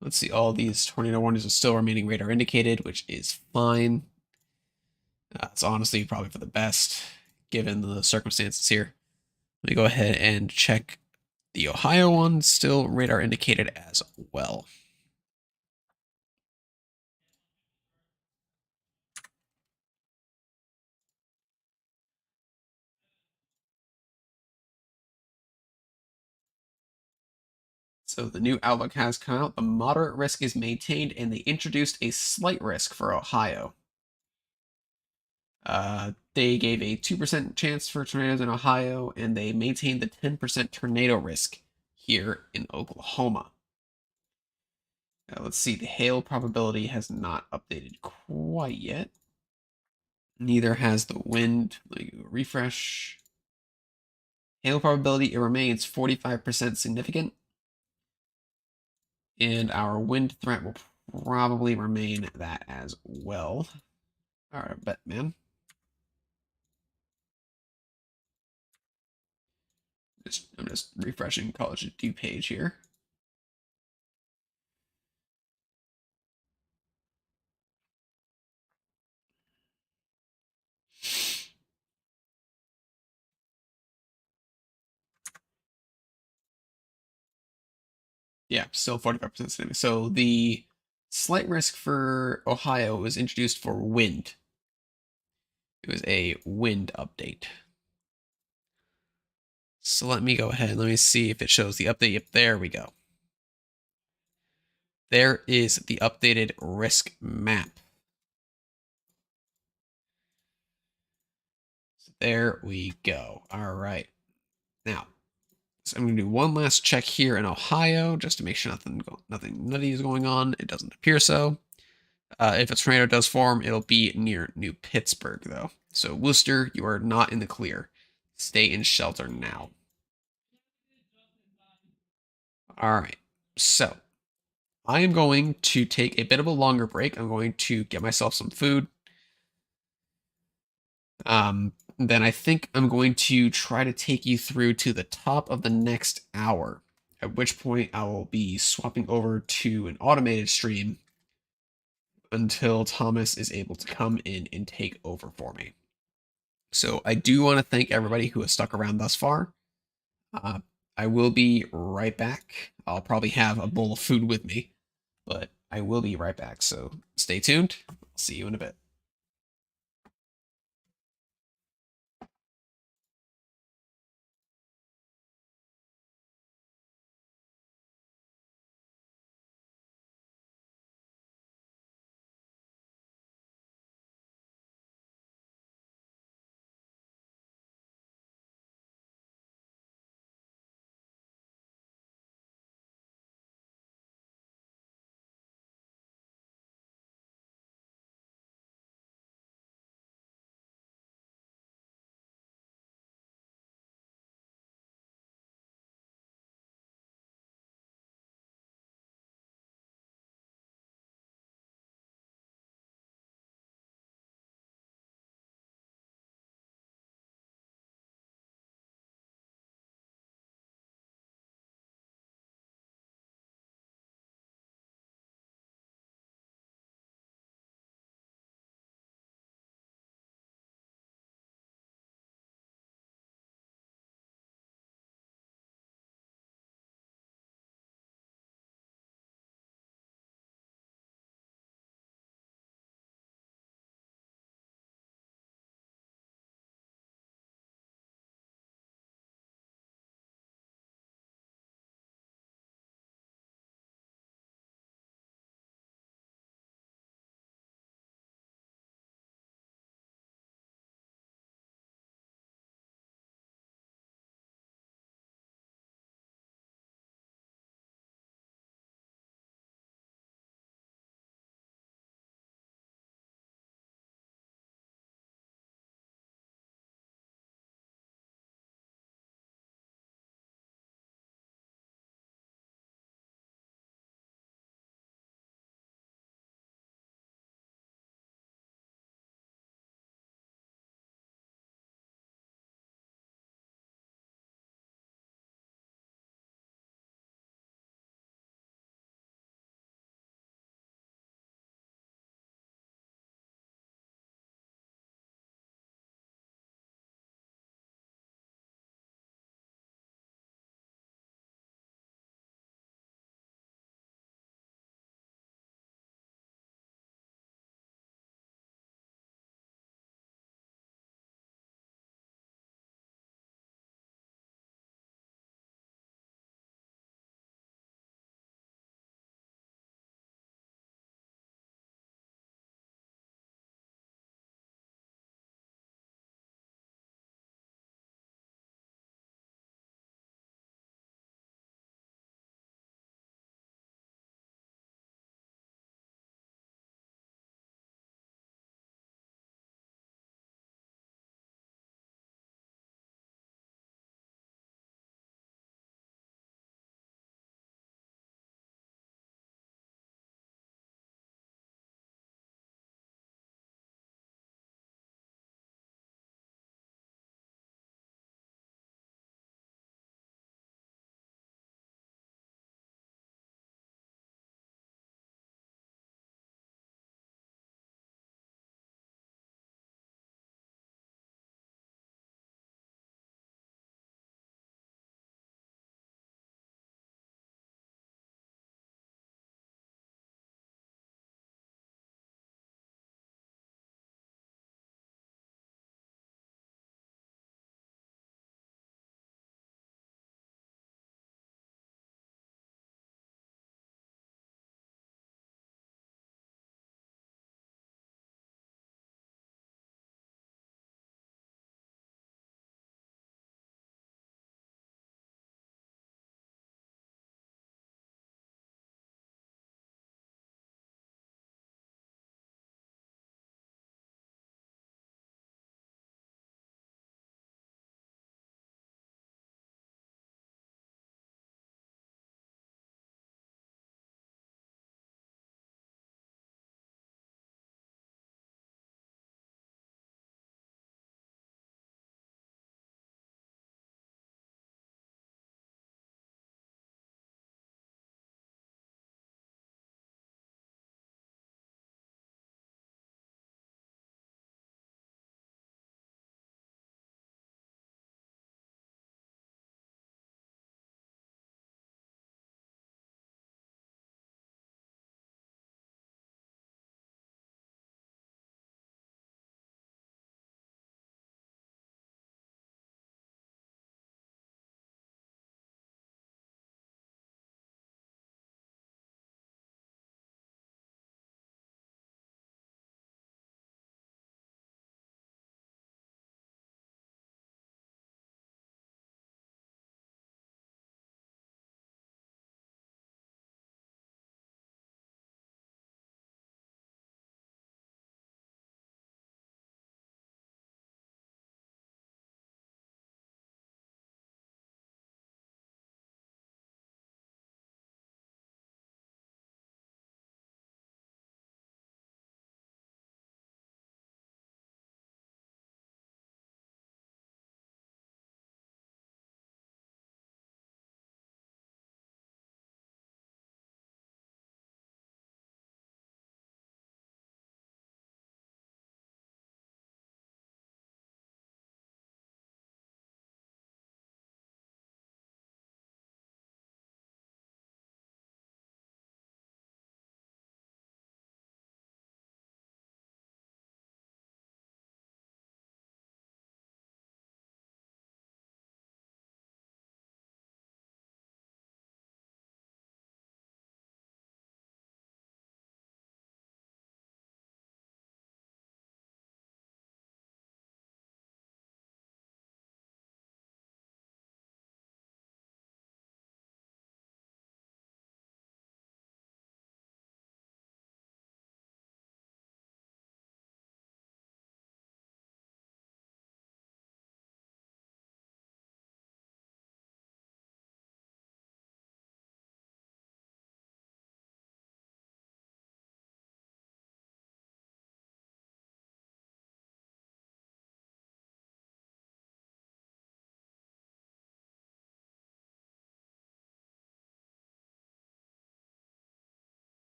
Let's see, all these tornado warnings are still remaining radar indicated, which is fine. It's honestly probably for the best given the circumstances here. Let me go ahead and check the Ohio one, still radar indicated as well. So the new outlook has come out. The moderate risk is maintained, and they introduced a slight risk for Ohio. They gave a 2% chance for tornadoes in Ohio, and they maintained the 10% tornado risk here in Oklahoma. Let's see, the hail probability has not updated quite yet. Neither has the wind. Let me refresh. Hail probability, it remains 45% significant. And our wind threat will probably remain that as well. All right, bet, man. I'm just refreshing College of Duke page here. Yeah, still 45% significant. So the slight risk for Ohio was introduced for wind. It was a wind update. So let me go ahead. Let me see if it shows the update. Yep, there we go. There is the updated risk map. So there we go. All right. Now, so I'm going to do one last check here in Ohio just to make sure nothing nutty is going on. It doesn't appear so. If a tornado does form, it'll be near New Pittsburgh, though. So, Worcester, you are not in the clear. Stay in shelter now. All right. So, I am going to take a bit of a longer break. I'm going to get myself some food. Then I think I'm going to try to take you through to the top of the next hour, at which point I will be swapping over to an automated stream until Thomas is able to come in and take over for me. So I do want to thank everybody who has stuck around thus far. Uh, I will be right back. I'll probably have a bowl of food with me, but I will be right back. So stay tuned. I'll see you in a bit.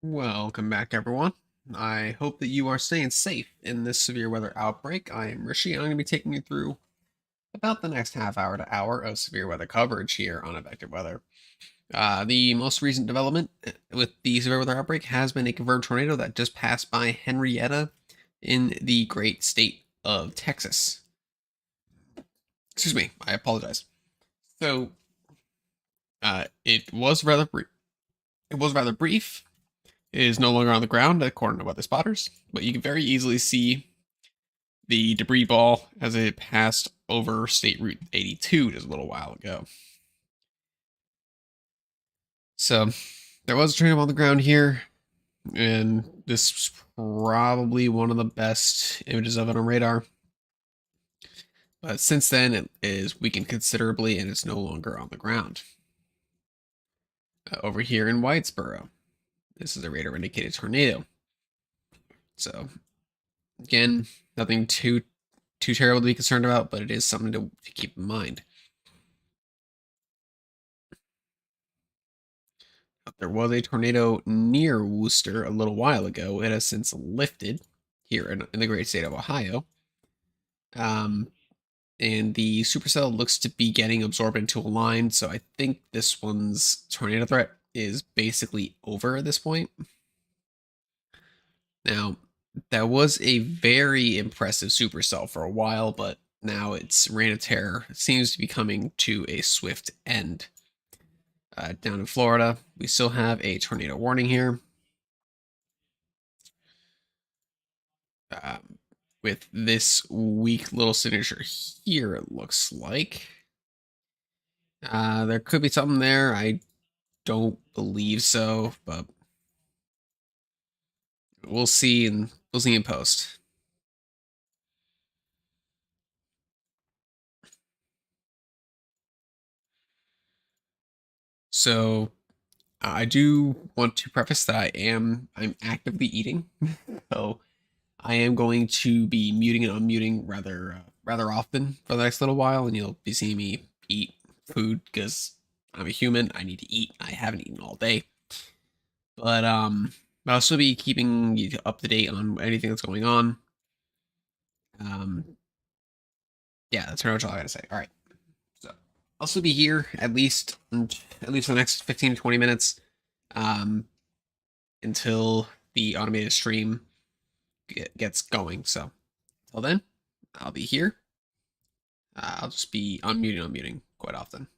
Welcome back, everyone. I hope that you are staying safe in this severe weather outbreak. I am Rishi, and I'm going to be taking you through about the next half hour to hour of severe weather coverage here on Advective Weather. The most recent development with the severe weather outbreak has been a confirmed tornado that just passed by Henrietta in the great state of Texas. Excuse me, I apologize. So, it was rather brief. It was rather brief. It is no longer on the ground, according to weather spotters, but you can very easily see the debris ball as it passed over State Route 82 just a little while ago. So there was a tornado on the ground here, and this is probably one of the best images of it on radar. But since then, it is weakened considerably and it's no longer on the ground. Over here in Whitesboro, this is a radar indicated tornado. So again, nothing too terrible to be concerned about, but it is something to keep in mind. There was a tornado near Worcester a little while ago. It has since lifted here in the great state of Ohio. And the supercell looks to be getting absorbed into a line, so I think this one's tornado threat is basically over at this point. Now, that was a very impressive supercell for a while, but now its reign of terror seems to be coming to a swift end. Down in Florida, we still have a tornado warning here. With this weak little signature here, it looks like. There could be something there. I don't believe so, but we'll see in post. So I do want to preface that I'm actively eating, so I am going to be muting and unmuting rather often for the next little while, and you'll be seeing me eat food because I'm a human. I need to eat. I haven't eaten all day, but I'll still be keeping you up to date on anything that's going on. Yeah, that's pretty much all I gotta say. All right, so I'll still be here at least for the next 15 to 20 minutes, um, until the automated stream gets going. So until then, I'll be here. I'll just be unmuting quite often.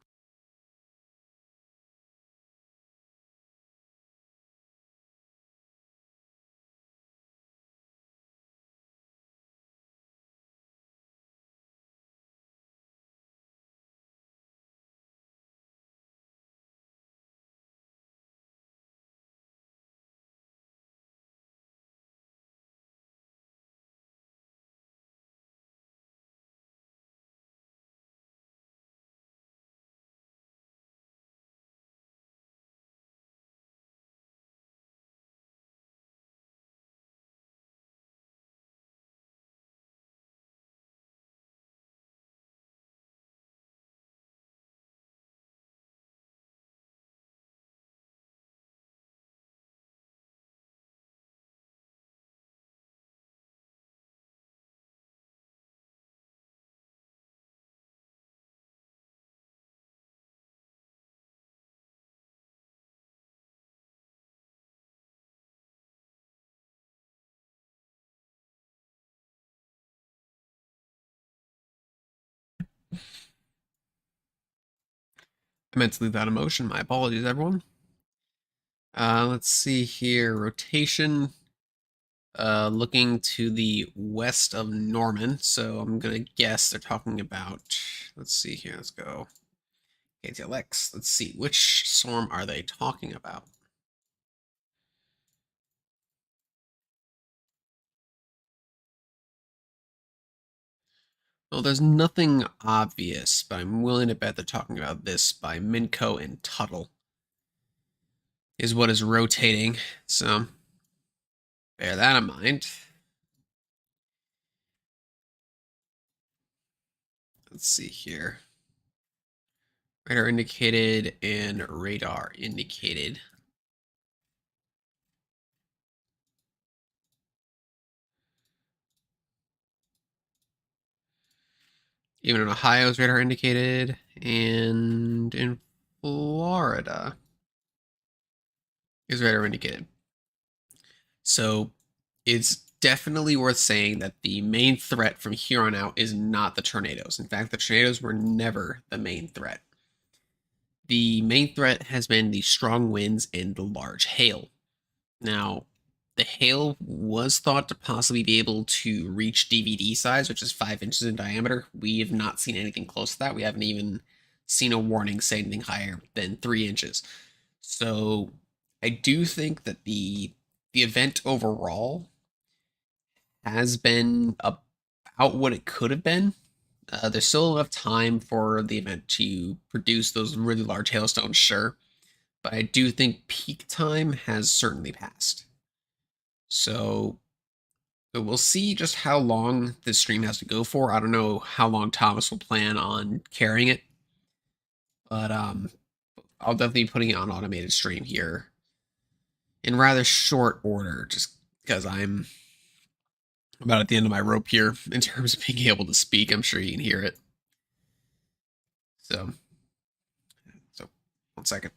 I meant to leave that in motion. My apologies, everyone. Let's see here. Rotation. Looking to the west of Norman. So I'm gonna guess they're talking about. Let's see here. Let's go. KTLX. Let's see. Which storm are they talking about? Well, there's nothing obvious, but I'm willing to bet they're talking about this by Minco and Tuttle. Is what is rotating. So bear that in mind. Let's see here. Radar indicated and radar indicated. Even in Ohio is radar indicated, and in Florida is radar indicated. So it's definitely worth saying that the main threat from here on out is not the tornadoes. In fact, the tornadoes were never the main threat. The main threat has been the strong winds and the large hail. Now, the hail was thought to possibly be able to reach DVD size, which is 5 inches in diameter. We have not seen anything close to that. We haven't even seen a warning say anything higher than 3 inches. So I do think that the event overall has been about what it could have been. There's still enough time for the event to produce those really large hailstones, sure, but I do think peak time has certainly passed. So we'll see just how long this stream has to go for. I don't know how long Thomas will plan on carrying it, but I'll definitely be putting it on automated stream here in rather short order, just because I'm about at the end of my rope here in terms of being able to speak. I'm sure you can hear it. So 1 second.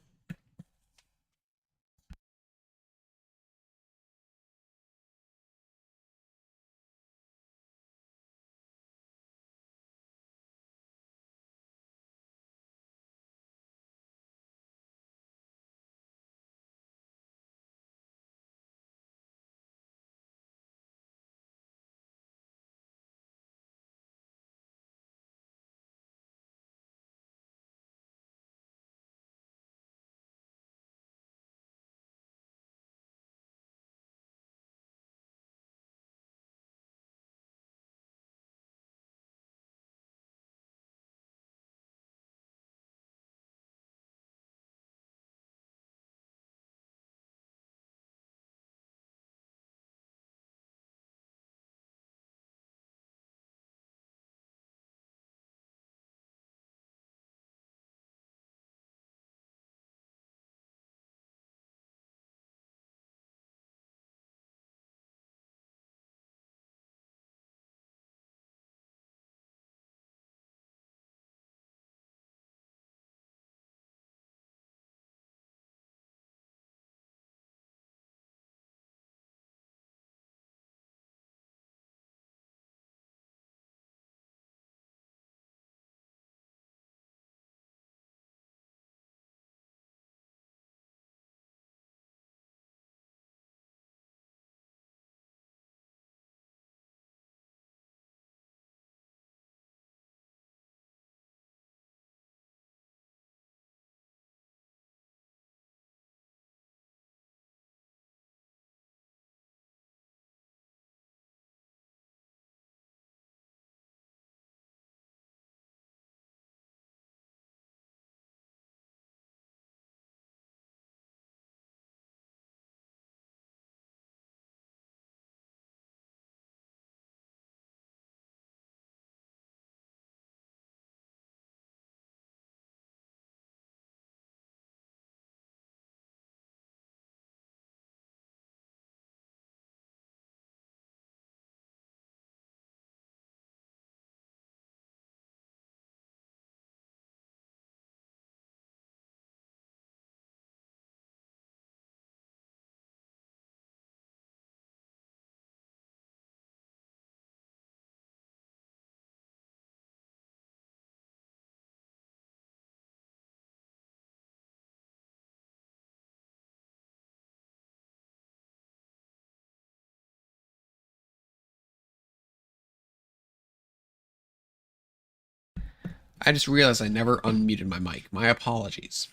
I just realized I never unmuted my mic. My apologies.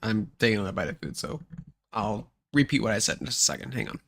I'm taking another bite of food, so I'll repeat what I said in just a second. Hang on.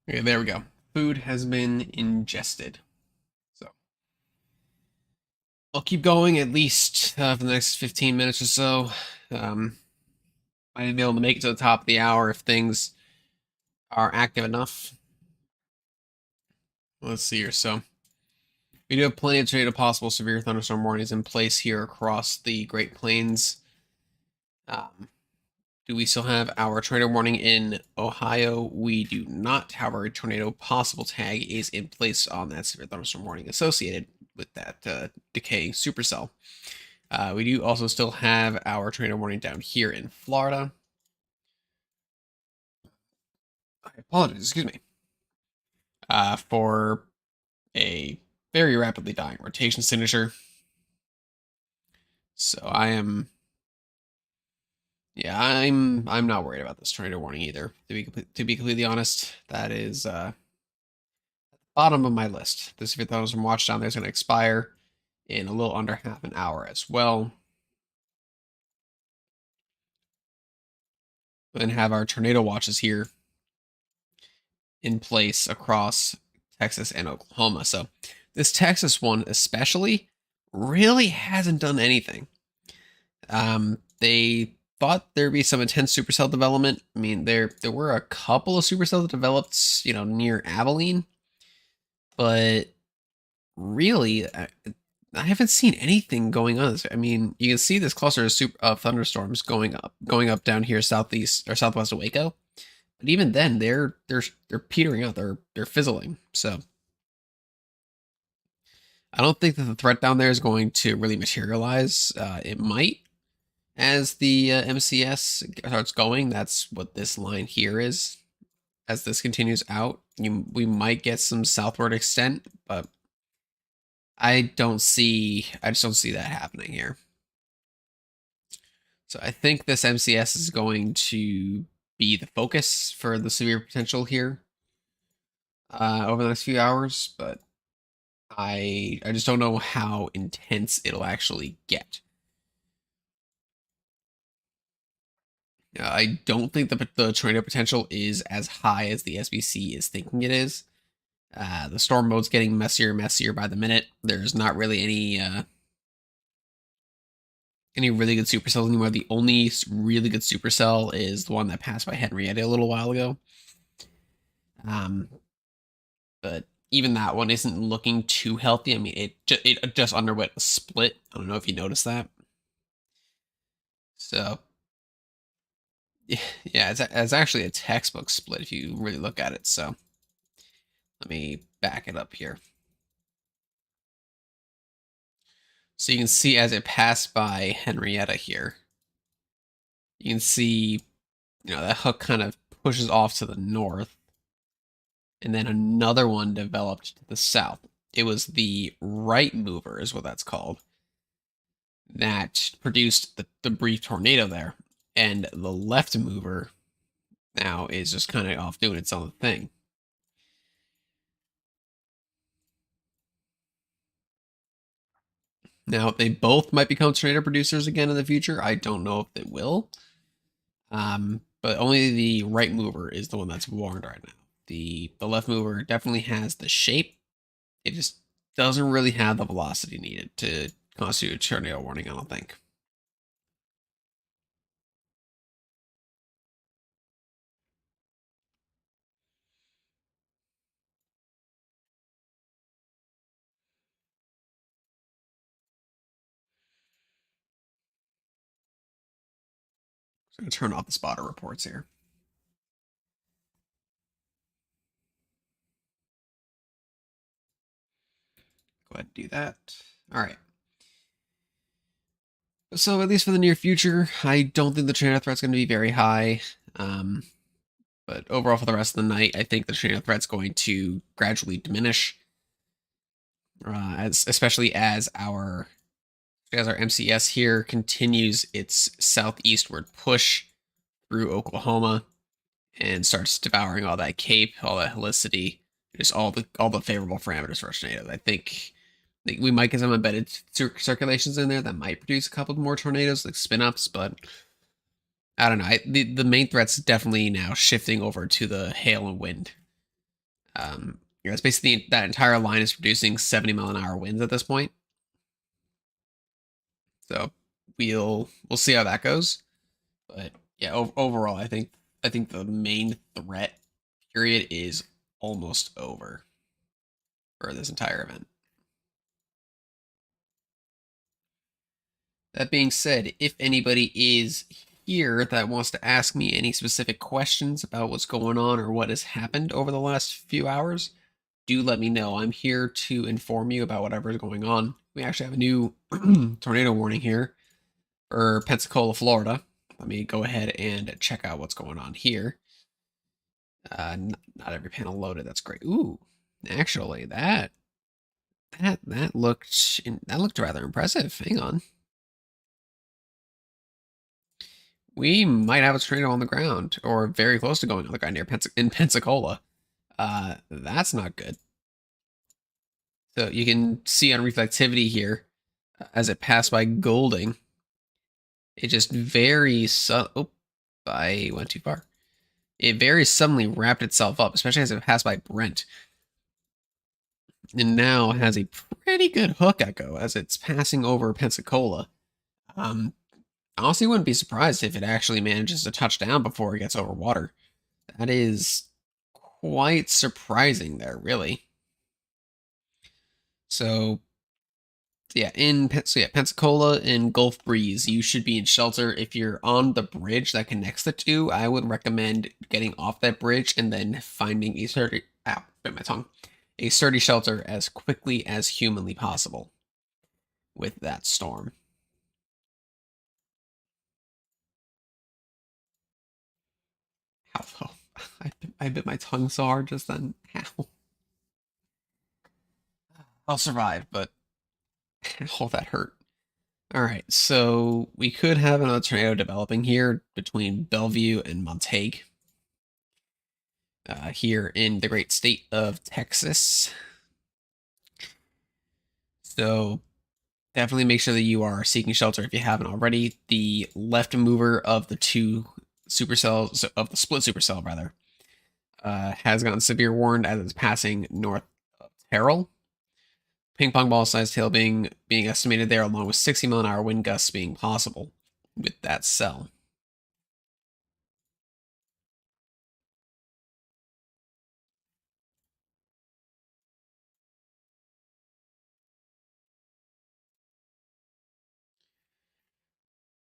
Okay, there we go. Food has been ingested. So I'll keep going at least for the next 15 minutes or so. I might be able to make it to the top of the hour if things are active enough. Let's see here. So we do have plenty of tornado possible severe thunderstorm warnings in place here across the Great Plains. Do we still have our tornado warning in Ohio? We do not. However, a tornado possible tag is in place on that severe thunderstorm warning associated with that decaying supercell. We do also still have our tornado warning down here in Florida. I apologize, excuse me. For a very rapidly dying rotation signature. So I'm not worried about this tornado warning either. To be completely honest, that is bottom of my list. This severe thunderstorm watch down there is going to expire in a little under half an hour as well. And have our tornado watches here in place across Texas and Oklahoma. So this Texas one especially really hasn't done anything. They thought there'd be some intense supercell development. I mean, there were a couple of supercells that developed, near Abilene, but really, I haven't seen anything going on. I mean, you can see this cluster of thunderstorms going up down here southeast or southwest of Waco, but even then, they're petering out. They're fizzling. So I don't think that the threat down there is going to really materialize. It might as the MCS starts going. That's what this line here is. As this continues out, we might get some southward extent, but I just don't see that happening here. So I think this MCS is going to be the focus for the severe potential here over the next few hours, but I just don't know how intense it'll actually get. I don't think the tornado potential is as high as the SBC is thinking it is. The storm mode's getting messier and messier by the minute. There's not really any really good supercells anymore. The only really good supercell is the one that passed by Henrietta a little while ago. But even that one isn't looking too healthy. I mean, it just underwent a split. I don't know if you noticed that. So yeah, it's actually a textbook split if you really look at it. So let me back it up here. So you can see as it passed by Henrietta here, you can see, that hook kind of pushes off to the north. And then another one developed to the south. It was the right mover is what that's called. That produced the brief tornado there. And the left mover now is just kind of off doing its own thing. Now, they both might become tornado producers again in the future. I don't know if they will. But only the right mover is the one that's warned right now. The left mover definitely has the shape. It just doesn't really have the velocity needed to constitute a tornado warning, I don't think. So I'm going to turn off the spotter reports here. Go ahead and do that. All right. So at least for the near future, I don't think the tornado threat's going to be very high. But overall for the rest of the night, I think the tornado threat's going to gradually diminish. Especially as our MCS here continues its southeastward push through Oklahoma and starts devouring all that cape, all that helicity, just all the favorable parameters for tornadoes. I think we might get some embedded circulations in there that might produce a couple more tornadoes, like spin-ups, but I don't know. The main threat's definitely now shifting over to the hail and wind. It's basically that entire line is producing 70-mile-an-hour winds at this point. So we'll see how that goes. But yeah, overall, I think the main threat period is almost over for this entire event. That being said, if anybody is here that wants to ask me any specific questions about what's going on or what has happened over the last few hours, do let me know. I'm here to inform you about whatever is going on. We actually have a new tornado warning here for Pensacola, Florida. Let me go ahead and check out what's going on here. Not every panel loaded. That's great. Ooh, actually, that looked rather impressive. Hang on. We might have a tornado on the ground, or very close to going on the ground in Pensacola. That's not good. So you can see on reflectivity here, as it passed by Golding, it just I went too far. It very suddenly wrapped itself up, especially as it passed by Brent. And now has a pretty good hook echo as it's passing over Pensacola. Honestly, wouldn't be surprised if it actually manages to touch down before it gets over water. That is quite surprising there, really. So yeah, Pensacola and Gulf Breeze, you should be in shelter. If you're on the bridge that connects the two, I would recommend getting off that bridge and then finding a sturdy shelter as quickly as humanly possible with that storm. How? I bit my tongue so hard just then. How? I'll survive, but oh, that hurt. All right, so we could have another tornado developing here between Bellevue and Montague, here in the great state of Texas. So definitely make sure that you are seeking shelter if you haven't already. The left mover of the two supercells, of the split supercell rather, has gotten severe warned as it's passing north of Terrell. Ping pong ball size tail being estimated there, along with 60-mile-an-hour wind gusts being possible with that cell.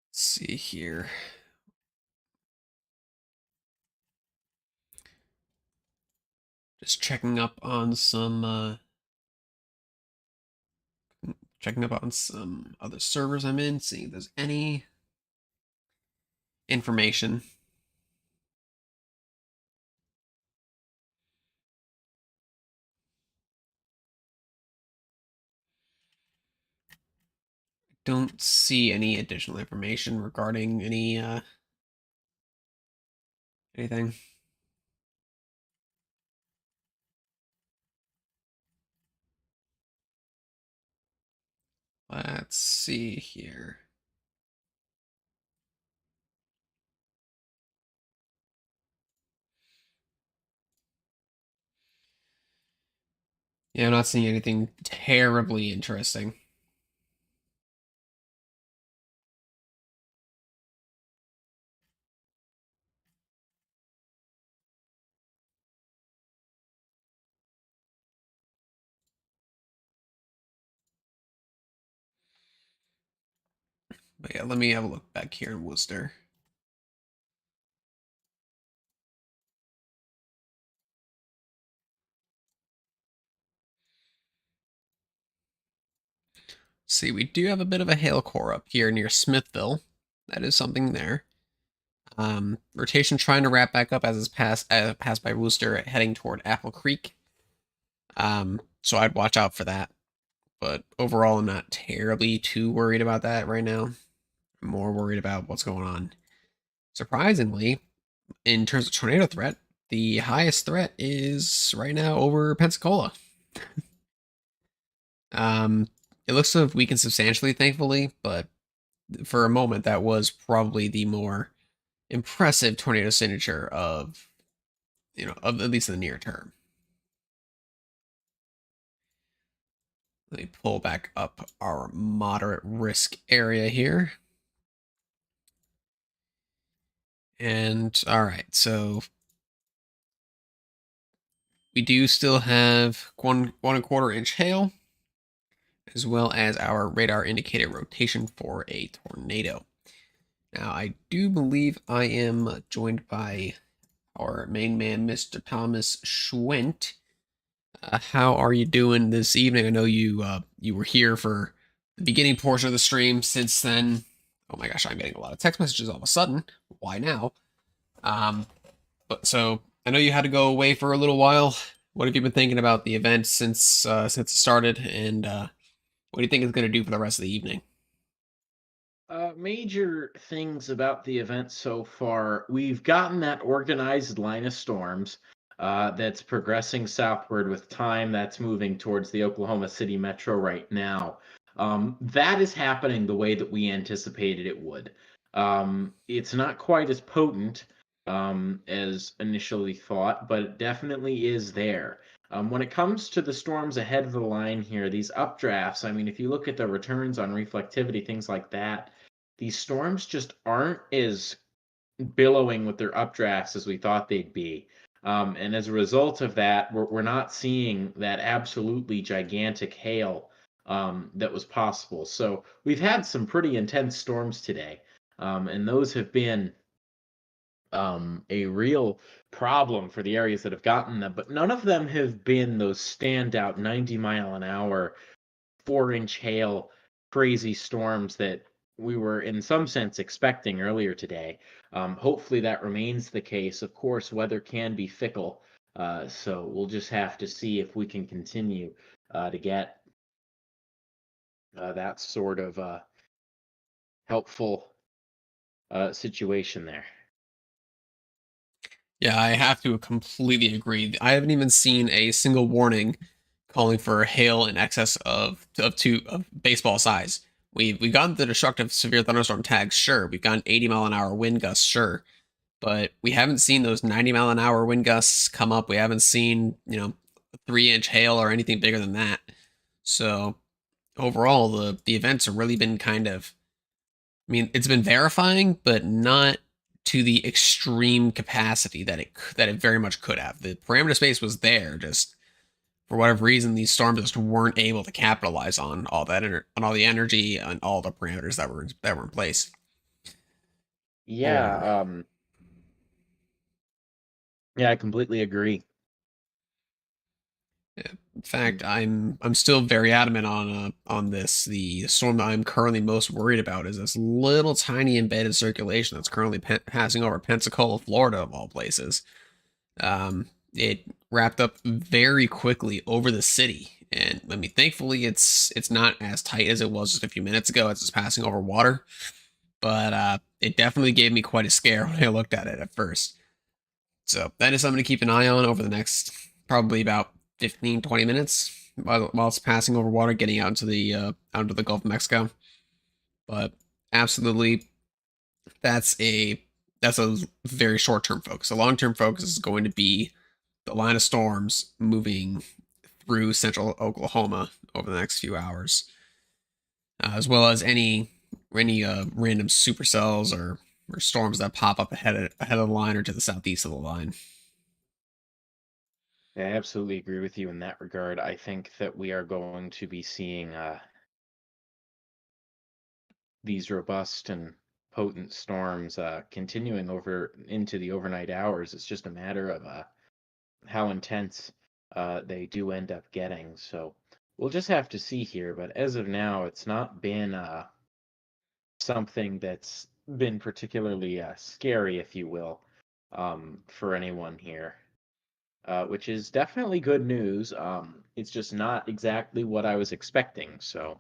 Let's see here. Just checking up on some other servers I'm in, seeing if there's any information. Don't see any additional information regarding anything. Let's see here. Yeah, I'm not seeing anything terribly interesting. But yeah, let me have a look back here in Worcester. See, we do have a bit of a hail core up here near Smithville. That is something there. Rotation trying to wrap back up as it's passed by Worcester, heading toward Apple Creek. So I'd watch out for that. But overall, I'm not terribly too worried about that right now. I'm more worried about what's going on. Surprisingly, in terms of tornado threat, the highest threat is right now over Pensacola. It looks to have weakened substantially, thankfully, but for a moment, that was probably the more impressive tornado signature of at least in the near term. Let me pull back up our moderate risk area here. And all right, so we do still have 1.25 inch hail, as well as our radar indicated rotation for a tornado. Now, I do believe I am joined by our main man, Mr. Thomas Schwent. How are you doing this evening? I know you were here for the beginning portion of the stream. Since then, oh my gosh, I'm getting a lot of text messages all of a sudden. Why now? But so I know you had to go away for a little while. What have you been thinking about the event since it started, and what do you think it's going to do for the rest of the evening? Major things about the event so far. We've gotten that organized line of storms that's progressing southward with time. That's moving towards the Oklahoma City metro right now. That is happening the way that we anticipated it would. It's not quite as potent as initially thought, but it definitely is there. When it comes to the storms ahead of the line here, these updrafts, I mean, if you look at the returns on reflectivity, things like that, these storms just aren't as billowing with their updrafts as we thought they'd be. And as a result of that, we're not seeing that absolutely gigantic hail that was possible. So we've had some pretty intense storms today, and those have been a real problem for the areas that have gotten them. But none of them have been those standout 90-mile-an-hour 4-inch hail crazy storms that we were in some sense expecting earlier today. Hopefully that remains the case. Of course, weather can be fickle, so we'll just have to see if we can continue to get that sort of helpful situation there. Yeah, I have to completely agree. I haven't even seen a single warning calling for hail in excess of baseball size. We've gotten the destructive severe thunderstorm tags, sure. We've gotten 80-mile-an-hour wind gusts, sure, but we haven't seen those 90-mile-an-hour wind gusts come up. We haven't seen 3-inch hail or anything bigger than that. So overall, the events have really been kind of, I mean, it's been verifying, but not to the extreme capacity that it very much could have. The parameter space was there, just for whatever reason, these storms just weren't able to capitalize on all that on all the energy and all the parameters that were in place. Yeah, yeah, I completely agree. In fact, I'm still very adamant on this. The storm that I'm currently most worried about is this little tiny embedded circulation that's currently passing over Pensacola, Florida, of all places. It wrapped up very quickly over the city, and I mean, thankfully, it's not as tight as it was just a few minutes ago as it's passing over water. But it definitely gave me quite a scare when I looked at it at first. So that is something to keep an eye on over the next probably about 15, 20 minutes while it's passing over water, getting out into the Gulf of Mexico. But absolutely, that's a that's a very short term focus. A long term focus is going to be the line of storms moving through central Oklahoma over the next few hours, as well as any random supercells or storms that pop up ahead of the line or to the southeast of the line. I absolutely agree with you in that regard. I think that we are going to be seeing these robust and potent storms continuing over into the overnight hours. It's just a matter of how intense they do end up getting. So we'll just have to see here. But as of now, it's not been something that's been particularly scary, if you will, for anyone here. Which is definitely good news. It's just not exactly what I was expecting. So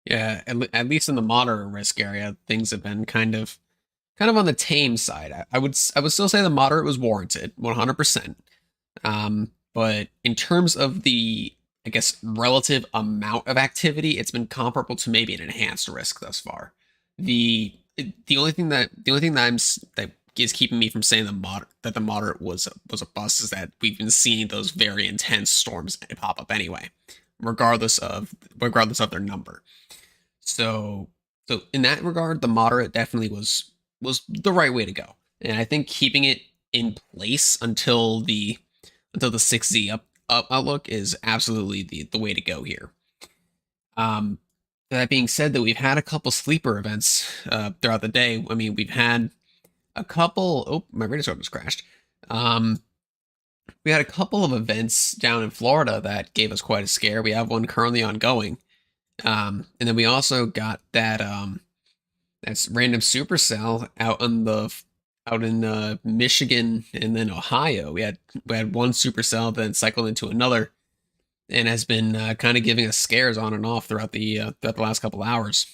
Yeah, at least in the moderate risk area, things have been kind of on the tame side. I would still say the moderate was warranted, 100%. But in terms of the, I guess, relative amount of activity, it's been comparable to maybe an enhanced risk thus far. The the only thing that is keeping me from saying the moderate was a bust is that we've been seeing those very intense storms pop up anyway. regardless of their number. So in that regard, the moderate definitely was the right way to go, and I think keeping it in place until the 6Z up outlook is absolutely the way to go here. That being said, that we've had a couple sleeper events throughout the day. I mean, we've had a couple. Oh, my radio just crashed. We had a couple of events down in Florida that gave us quite a scare. We have one currently ongoing, and then we also got that's random supercell out in Michigan and then Ohio. We had one supercell then cycled into another, and has been kind of giving us scares on and off throughout the last couple hours.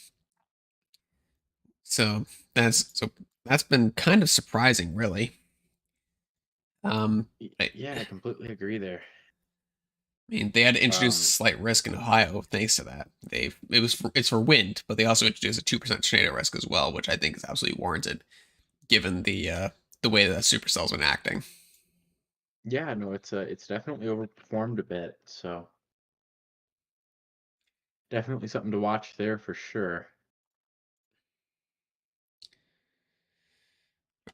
So that's been kind of surprising, really. Yeah, I completely agree there. I mean, they had to introduce a slight risk in Ohio thanks to that. It's for wind, but they also introduced a 2% tornado risk as well, which I think is absolutely warranted given the way that supercell's been acting. Yeah, no, it's definitely overperformed a bit, so definitely something to watch there for sure.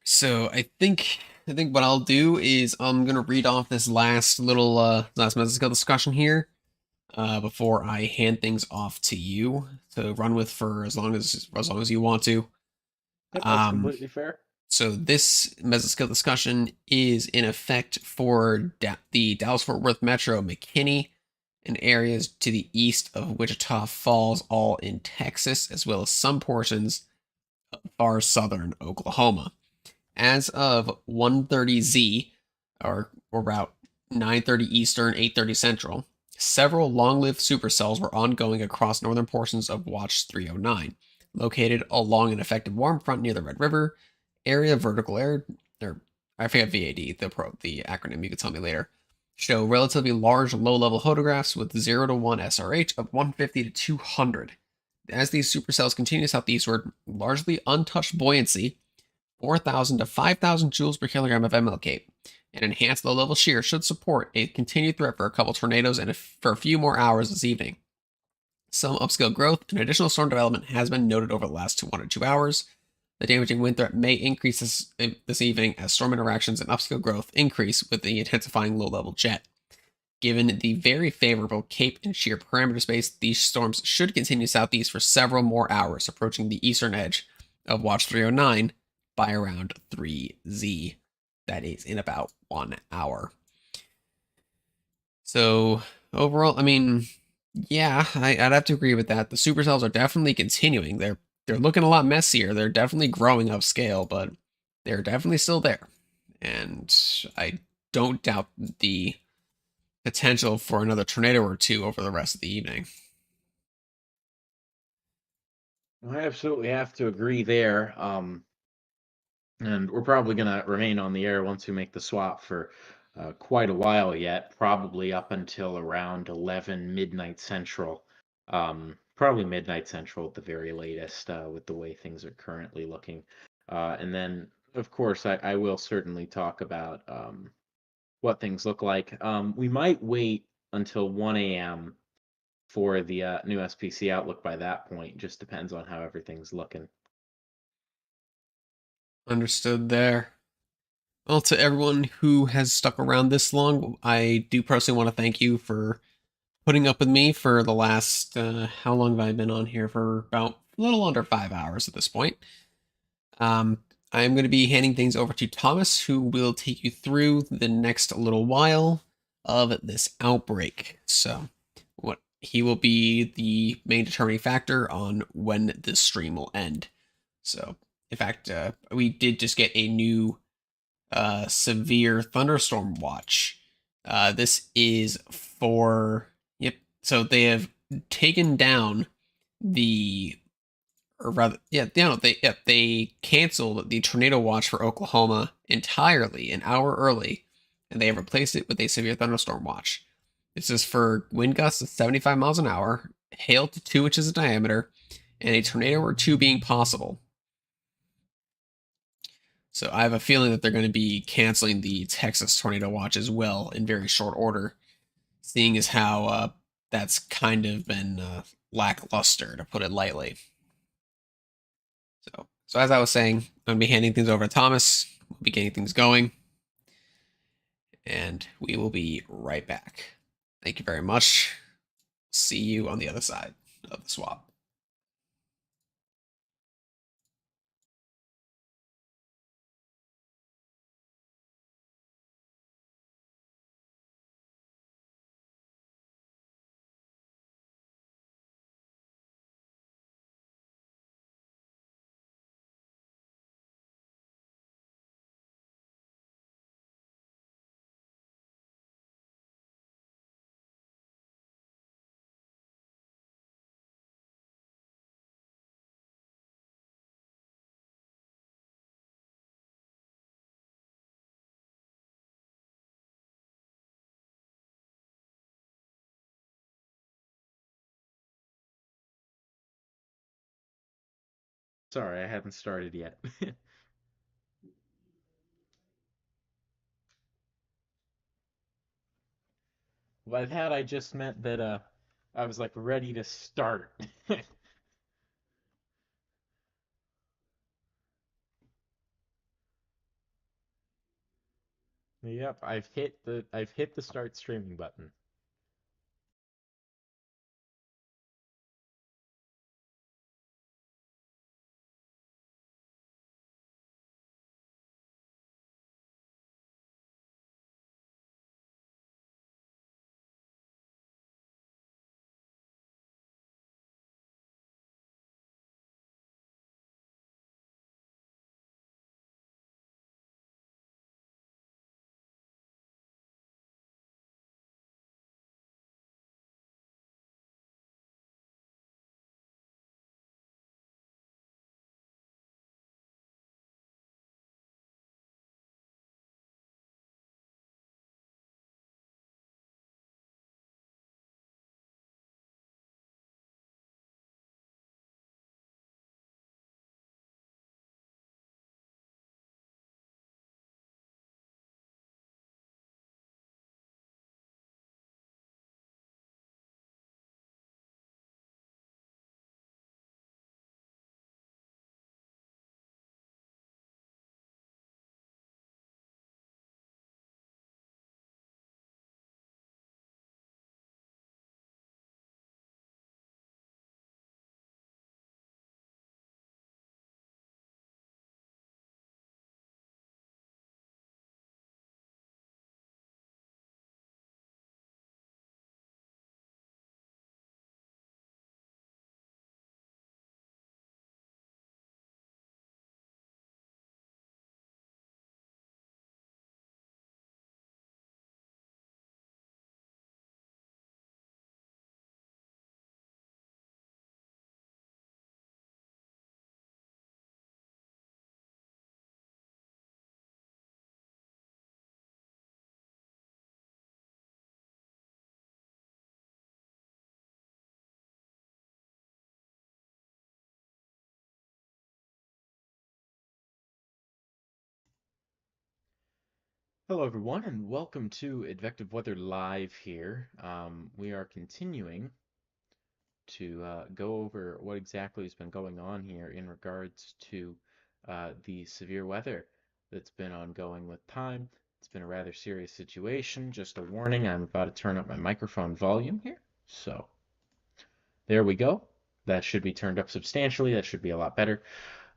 So I think what I'll do is I'm gonna read off this last mesoscale discussion here before I hand things off to you to run with for as long as you want to. Yep, that's Um, completely fair. so this mesoscale discussion is in effect for the Dallas-Fort Worth Metro, McKinney, and areas to the east of Wichita Falls, all in Texas, as well as some portions of far southern Oklahoma. As of 1:30 Z, or about 9:30 Eastern, 8:30 Central, several long-lived supercells were ongoing across northern portions of Watch 309, located along an effective warm front near the Red River area. Vertical air, or I forget VAD, the acronym. You can tell me later. Show relatively large low-level photographs with 0 to 1 SRH of 150 to 200. As these supercells continue southeastward, largely untouched buoyancy, 4,000 to 5,000 joules per kilogram of MLK. An enhanced low-level shear should support a continued threat for a couple tornadoes and for a few more hours this evening. Some upscale growth and additional storm development has been noted over the last 1 to 2 hours. The damaging wind threat may increase this evening as storm interactions and upscale growth increase with the intensifying low-level jet. Given the very favorable Cape and shear parameter space, these storms should continue southeast for several more hours, approaching the eastern edge of Watch 309 by around 3Z. That is in about 1 hour. So overall, I mean, yeah, I'd have to agree with that. The supercells are definitely continuing. They're looking a lot messier. They're definitely growing upscale, but they're definitely still there. And I don't doubt the potential for another tornado or two over the rest of the evening. I absolutely have to agree there. And we're probably going to remain on the air once we make the swap for quite a while yet, probably up until around 11 midnight central. Probably midnight central at the very latest, with the way things are currently looking. And then, of course, I will certainly talk about what things look like. We might wait until 1 a.m. for the new SPC outlook by that point. Just depends on how everything's looking. Understood there. Well, to everyone who has stuck around this long, I do personally want to thank you for putting up with me for the last, how long have I been on here? For about a little under 5 hours at this point. I'm going to be handing things over to Thomas, who will take you through the next little while of this outbreak. So, what he will be the main determining factor on when this stream will end. So, in fact, we did just get a new severe thunderstorm watch. This is for, yep. So they have taken down the, or rather, they canceled the tornado watch for Oklahoma entirely an hour early, and they have replaced it with a severe thunderstorm watch. This is for wind gusts of 75 miles an hour, hail to 2 inches in diameter, and a tornado or two being possible. So I have a feeling that they're going to be canceling the Texas tornado watch as well in very short order, seeing as how that's kind of been lackluster, to put it lightly. So as I was saying, I'm going to be handing things over to Thomas. We'll be getting things going, and we will be right back. Thank you very much. See you on the other side of the swap. Sorry, I haven't started yet. By that, I just meant that I was like ready to start. Yep, I've hit the start streaming button. Hello, everyone, and welcome to Advective Weather Live here. We are continuing to go over what exactly has been going on here in regards to the severe weather that's been ongoing with time. It's been a rather serious situation. Just a warning, I'm about to turn up my microphone volume here. So there we go. That should be turned up substantially. That should be a lot better.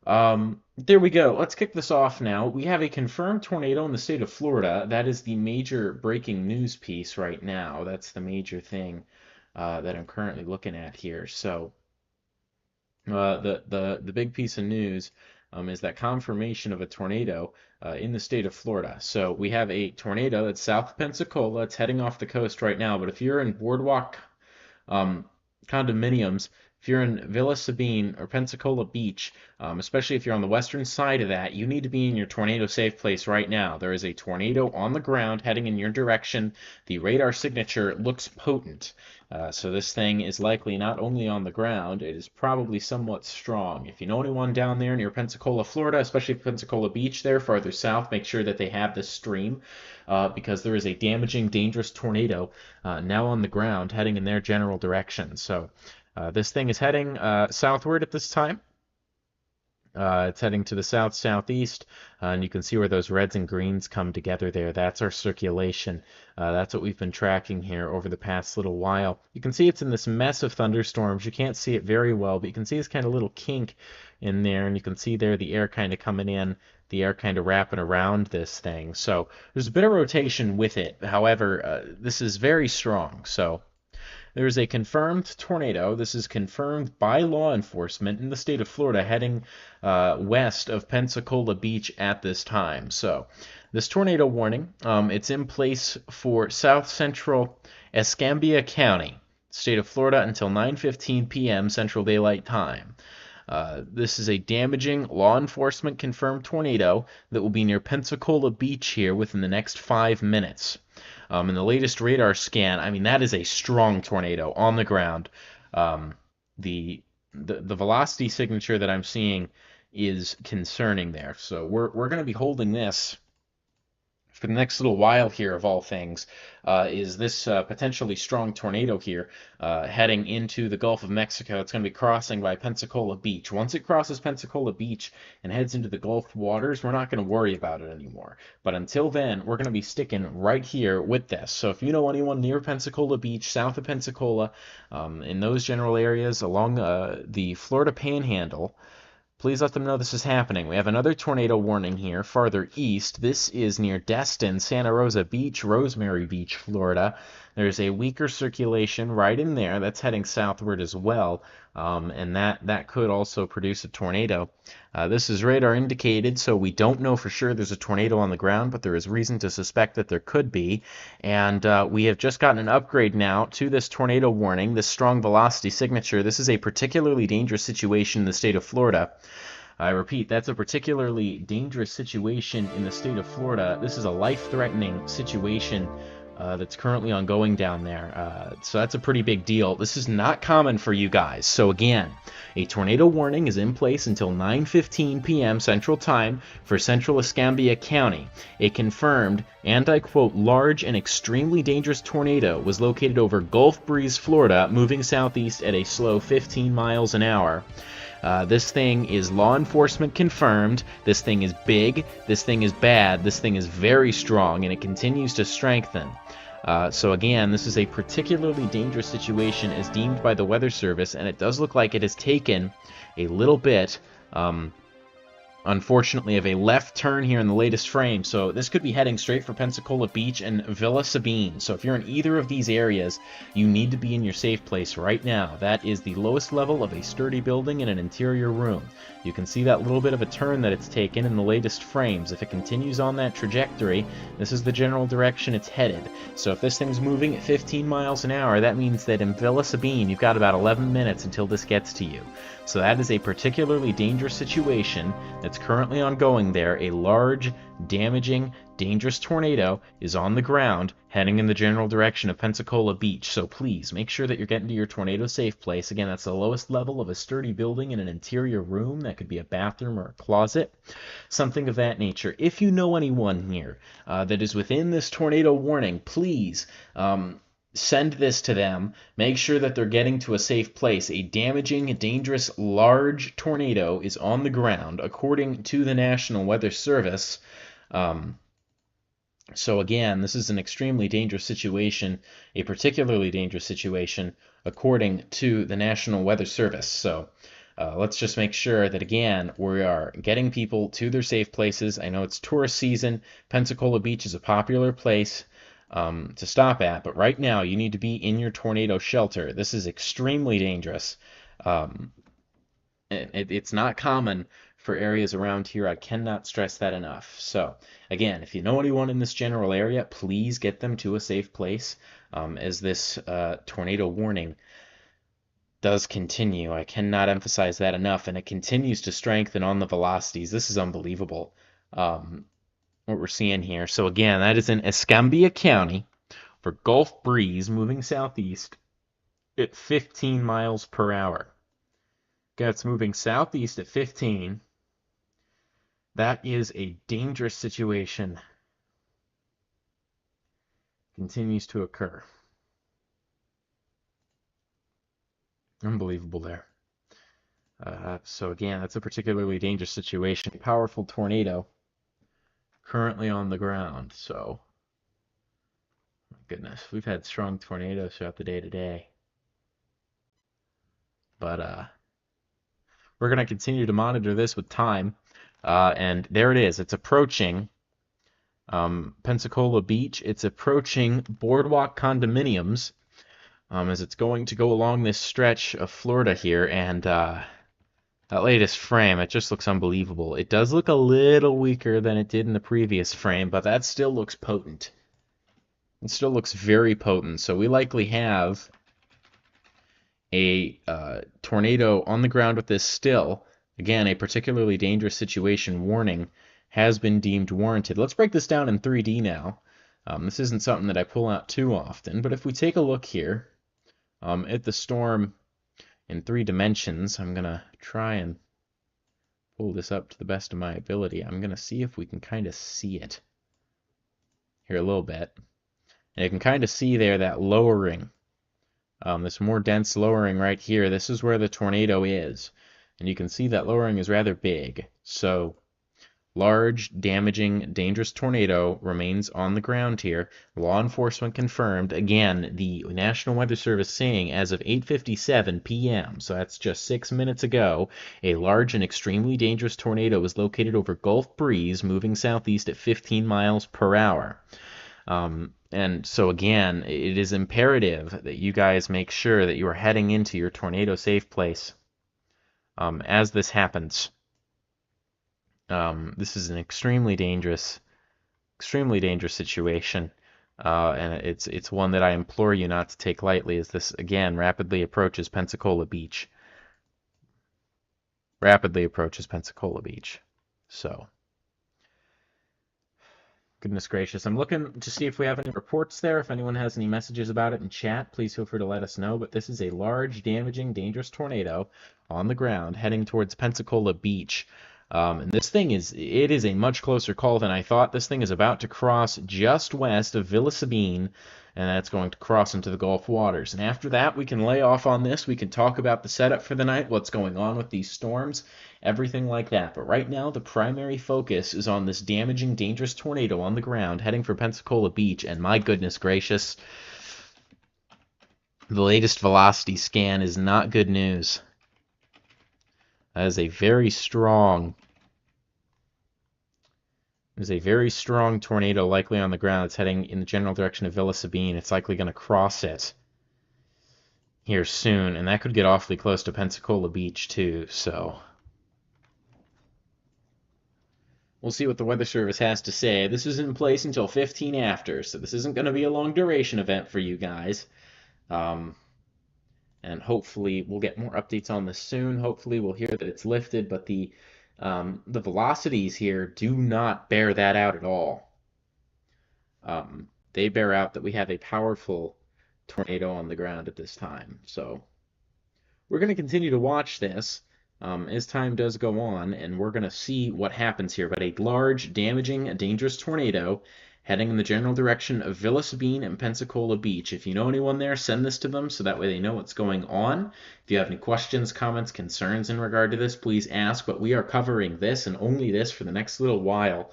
There we go. Let's kick this off now. We have a confirmed tornado in the state of Florida. That is the major breaking news piece right now. That's the major thing that I'm currently looking at here. So the big piece of news is that confirmation of a tornado in the state of Florida. So we have a tornado that's south of Pensacola. It's heading off the coast right now. But if you're in Boardwalk um, condominiums if you're in Villa Sabine or Pensacola Beach, especially if you're on the western side of that, you need to be in your tornado safe place right now. There is a tornado on the ground heading in your direction. The radar signature looks potent. So this thing is likely not only on the ground, it is probably somewhat strong. If you know anyone down there near Pensacola, Florida, especially Pensacola Beach there, farther south, make sure that they have this stream because there is a damaging, dangerous tornado now on the ground heading in their general direction. So this thing is heading southward at this time. It's heading to the south-southeast, and you can see where those reds and greens come together there. That's our circulation. That's what we've been tracking here over the past little while. You can see it's in this mess of thunderstorms. You can't see it very well, but you can see this kind of little kink in there, and you can see there the air kind of coming in, the air kind of wrapping around this thing. So there's a bit of rotation with it. However, this is very strong, so there is a confirmed tornado. This is confirmed by law enforcement in the state of Florida heading west of Pensacola Beach at this time. So this tornado warning, it's in place for south central Escambia County, state of Florida, until 9:15 p.m. Central Daylight Time. This is a damaging law enforcement confirmed tornado that will be near Pensacola Beach here within the next 5 minutes. In the latest radar scan, I mean, that is a strong tornado on the ground. The velocity signature that I'm seeing is concerning there. So we're going to be holding this for the next little while here, of all things, is this potentially strong tornado here heading into the Gulf of Mexico. It's going to be crossing by Pensacola Beach. Once it crosses Pensacola Beach and heads into the Gulf waters, we're not going to worry about it anymore. But until then, we're going to be sticking right here with this. So if you know anyone near Pensacola Beach, south of Pensacola, in those general areas along the Florida Panhandle, please let them know this is happening. We have another tornado warning here farther east. This is near Destin, Santa Rosa Beach, Rosemary Beach, Florida. There's a weaker circulation right in there that's heading southward as well, and that could also produce a tornado. This is radar indicated, so we don't know for sure there's a tornado on the ground, but there is reason to suspect that there could be. And we have just gotten an upgrade now to this tornado warning, this strong velocity signature. This is a particularly dangerous situation in the state of Florida. I repeat, that's a particularly dangerous situation in the state of Florida. This is a life-threatening situation that's currently ongoing down there. So that's a pretty big deal. This is not common for you guys. So again, a tornado warning is in place until 9:15 p.m. Central Time for Central Escambia County. A confirmed, and I quote, large and extremely dangerous tornado was located over Gulf Breeze, Florida, moving southeast at a slow 15 miles an hour. This thing is law enforcement confirmed. This thing is big. This thing is bad. This thing is very strong, and it continues to strengthen. So again, this is a particularly dangerous situation as deemed by the Weather Service, and it does look like it has taken a little bit, unfortunately, of a left turn here in the latest frame. So this could be heading straight for Pensacola Beach and Villa Sabine. So if you're in either of these areas, you need to be in your safe place right now. That is the lowest level of a sturdy building in an interior room. You can see that little bit of a turn that it's taken in the latest frames. If it continues on that trajectory, this is the general direction it's headed. So if this thing's moving at 15 miles an hour, that means that in Villa Sabine, you've got about 11 minutes until this gets to you. So that is a particularly dangerous situation that's currently ongoing there. A large, damaging, dangerous tornado is on the ground heading in the general direction of Pensacola Beach. So please make sure that you're getting to your tornado safe place. Again, that's the lowest level of a sturdy building in an interior room. That could be a bathroom or a closet, something of that nature. If you know anyone here that is within this tornado warning, please send this to them. Make sure that they're getting to a safe place. A damaging, dangerous, large tornado is on the ground, according to the National Weather Service. So again, this is an extremely dangerous situation, a particularly dangerous situation, according to the National Weather Service. So let's just make sure that, again, we are getting people to their safe places. I know it's tourist season. Pensacola Beach is a popular place to stop at, but right now you need to be in your tornado shelter. This is extremely dangerous. It's not common for areas around here. I cannot stress that enough. So again, if you know anyone in this general area, please get them to a safe place as this tornado warning does continue. I cannot emphasize that enough, and it continues to strengthen on the velocities. This is unbelievable, what we're seeing here. So again, that is in Escambia County for Gulf breeze moving southeast at 15 miles per hour. Okay, it's moving southeast at 15. That is a dangerous situation. Continues to occur. Unbelievable there. So again, that's a particularly dangerous situation. Powerful tornado currently on the ground. So, my goodness, we've had strong tornadoes throughout the day today. But we're going to continue to monitor this with time. And there it is. It's approaching Pensacola Beach. It's approaching Boardwalk condominiums as it's going to go along this stretch of Florida here. And that latest frame, it just looks unbelievable. It does look a little weaker than it did in the previous frame, but that still looks potent. It still looks very potent. So we likely have a tornado on the ground with this still. Again, a particularly dangerous situation warning has been deemed warranted. Let's break this down in 3D now. This isn't something that I pull out too often, but if we take a look here at the storm in 3 dimensions, I'm going to try and pull this up to the best of my ability. I'm going to see if we can kind of see it here a little bit. And you can kind of see there that lowering, this more dense lowering right here. This is where the tornado is. And you can see that lowering is rather big. So large, damaging, dangerous tornado remains on the ground here. Law enforcement confirmed. Again, the National Weather Service saying as of 8:57 p.m., so that's just 6 minutes ago, a large and extremely dangerous tornado is located over Gulf breeze, moving southeast at 15 miles per hour. And so again, it is imperative that you guys make sure that you are heading into your tornado safe place as this happens. This is an extremely dangerous situation, and it's one that I implore you not to take lightly, as this again rapidly approaches Pensacola Beach. So, goodness gracious, I'm looking to see if we have any reports there. If anyone has any messages about it in chat, please feel free to let us know. But this is a large, damaging, dangerous tornado on the ground heading towards Pensacola Beach. And this thing is a much closer call than I thought. This thing is about to cross just west of Villa Sabine, and that's going to cross into the Gulf waters. And after that, we can lay off on this. We can talk about the setup for the night, what's going on with these storms, everything like that. But right now, the primary focus is on this damaging, dangerous tornado on the ground heading for Pensacola Beach. And my goodness gracious, the latest velocity scan is not good news. That is a very strong tornado likely on the ground. It's heading in the general direction of Villa Sabine. It's likely going to cross it here soon, and that could get awfully close to Pensacola Beach too. So we'll see what the Weather Service has to say. This is in place until 15 after, so this isn't going to be a long duration event for you guys. And hopefully we'll get more updates on this soon. Hopefully we'll hear that it's lifted, but the velocities here do not bear that out at all. They bear out that we have a powerful tornado on the ground at this time. So we're going to continue to watch this as time does go on, and we're going to see what happens here. But a large, damaging, dangerous tornado heading in the general direction of Villa Sabine and Pensacola Beach. If you know anyone there, send this to them so that way they know what's going on. If you have any questions, comments, concerns in regard to this, please ask. But we are covering this and only this for the next little while.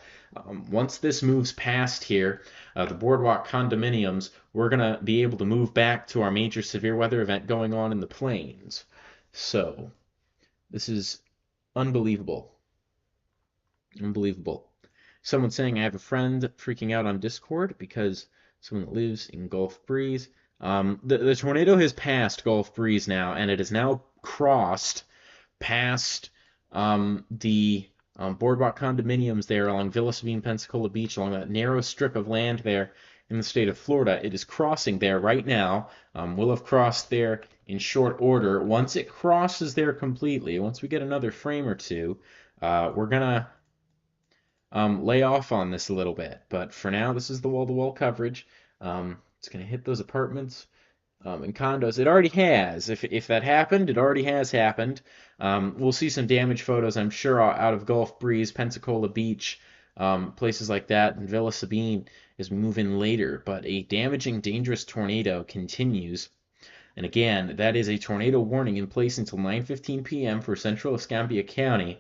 Once this moves past here, the Boardwalk condominiums, we're going to be able to move back to our major severe weather event going on in the plains. So this is unbelievable. Unbelievable. Someone saying I have a friend freaking out on Discord because someone that lives in Gulf Breeze. The tornado has passed Gulf Breeze now, and it has now crossed past the Boardwalk condominiums there along Villa Sabine, Pensacola Beach, along that narrow strip of land there in the state of Florida. It is crossing there right now. Will have crossed there in short order. Once it crosses there completely, once we get another frame or two, we're gonna lay off on this a little bit. But for now, this is the wall-to-wall coverage. It's gonna hit those apartments and condos. It already has. If that happened, it already has happened. We'll see some damage photos, I'm sure, out of Gulf Breeze, Pensacola Beach, places like that, and Villa Sabine is moving later. But a damaging, dangerous tornado continues. And again, that is a tornado warning in place until 9:15 p.m. for central Escambia County.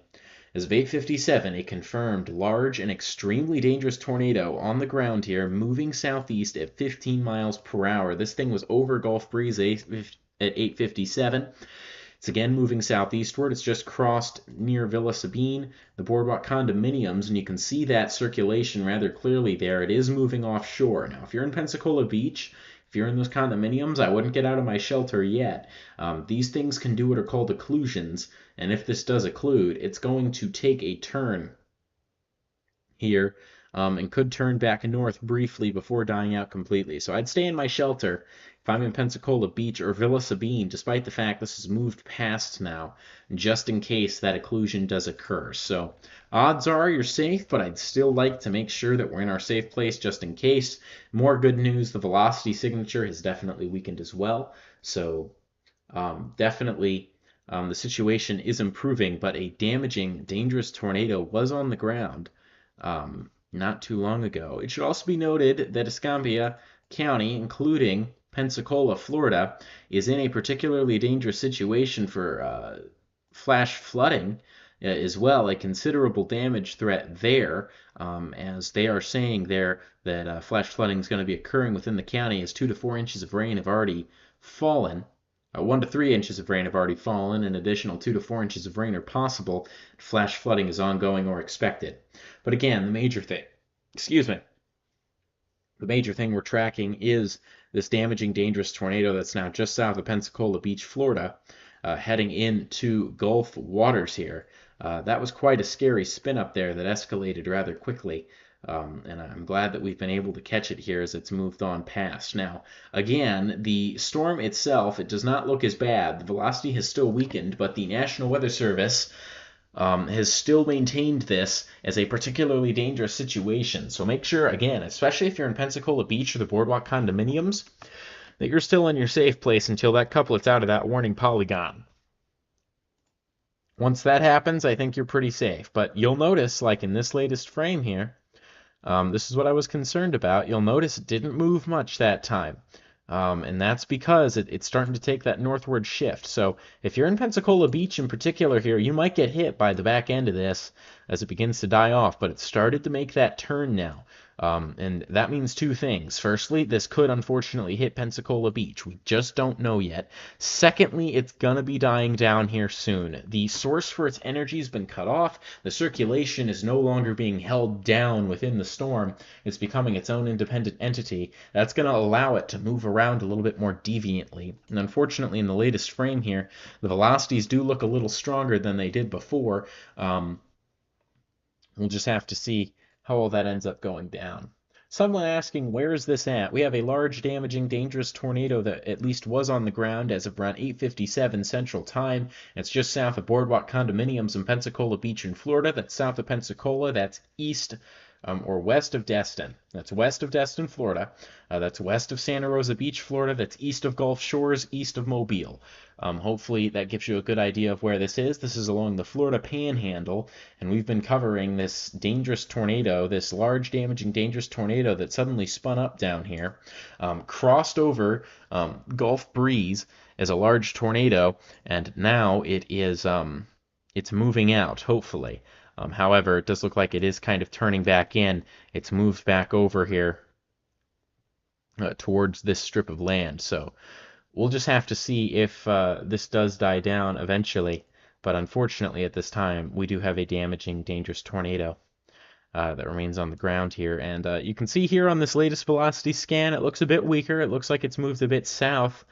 As of 8:57, a confirmed large and extremely dangerous tornado on the ground here, moving southeast at 15 miles per hour. This thing was over Gulf Breeze at 8:57. It's again moving southeastward. It's just crossed near Villa Sabine, the Boardwalk condominiums, and you can see that circulation rather clearly there. It is moving offshore. Now, if you're in Pensacola Beach, if you're in those condominiums, I wouldn't get out of my shelter yet. These things can do what are called occlusions, and if this does occlude, it's going to take a turn here and could turn back north briefly before dying out completely. So I'd stay in my shelter if I'm in Pensacola Beach or Villa Sabine, despite the fact this has moved past now, just in case that occlusion does occur. So odds are you're safe, but I'd still like to make sure that we're in our safe place just in case. More good news, the velocity signature has definitely weakened as well. So definitely the situation is improving, but a damaging, dangerous tornado was on the ground not too long ago. It should also be noted that Escambia County, including Pensacola, Florida, is in a particularly dangerous situation for flash flooding as well, a considerable damage threat there, as they are saying there that flash flooding is going to be occurring within the county as 2 to 4 inches of rain have already fallen. 1 to 3 inches of rain have already fallen, and additional 2 to 4 inches of rain are possible. Flash flooding is ongoing or expected. But again, the major thing we're tracking is this damaging, dangerous tornado that's now just south of Pensacola Beach, Florida, heading into Gulf waters here. That was quite a scary spin up there that escalated rather quickly. And I'm glad that we've been able to catch it here as it's moved on past. Now, again, the storm itself, it does not look as bad. The velocity has still weakened, but the National Weather Service has still maintained this as a particularly dangerous situation. So make sure, again, especially if you're in Pensacola Beach or the Boardwalk condominiums, that you're still in your safe place until that couplet's out of that warning polygon. Once that happens, I think you're pretty safe. But you'll notice, like in this latest frame here, this is what I was concerned about. You'll notice it didn't move much that time. And that's because it's starting to take that northward shift. So if you're in Pensacola Beach in particular here, you might get hit by the back end of this as it begins to die off. But it started to make that turn now. And that means two things. Firstly, this could unfortunately hit Pensacola Beach. We just don't know yet. Secondly, it's going to be dying down here soon. The source for its energy has been cut off. The circulation is no longer being held down within the storm. It's becoming its own independent entity. That's going to allow it to move around a little bit more deviantly. And unfortunately, in the latest frame here, the velocities do look a little stronger than they did before. We'll just have to see how all that ends up going down. Someone asking, where is this at? We have a large, damaging, dangerous tornado that at least was on the ground as of around 8:57 Central Time. It's just south of Boardwalk condominiums in Pensacola Beach in Florida. That's south of Pensacola. That's east or west of Destin. That's west of Destin, Florida. That's west of Santa Rosa Beach, Florida. That's east of Gulf Shores, east of Mobile. Hopefully that gives you a good idea of where this is. This is along the Florida Panhandle, and we've been covering this dangerous tornado, this large, damaging, dangerous tornado that suddenly spun up down here, crossed over Gulf Breeze as a large tornado, and now it is it's moving out, hopefully. However, it does look like it is kind of turning back in. It's moved back over here towards this strip of land. So we'll just have to see if this does die down eventually. But unfortunately, at this time, we do have a damaging, dangerous tornado that remains on the ground here. And you can see here on this latest velocity scan, it looks a bit weaker. It looks like it's moved a bit south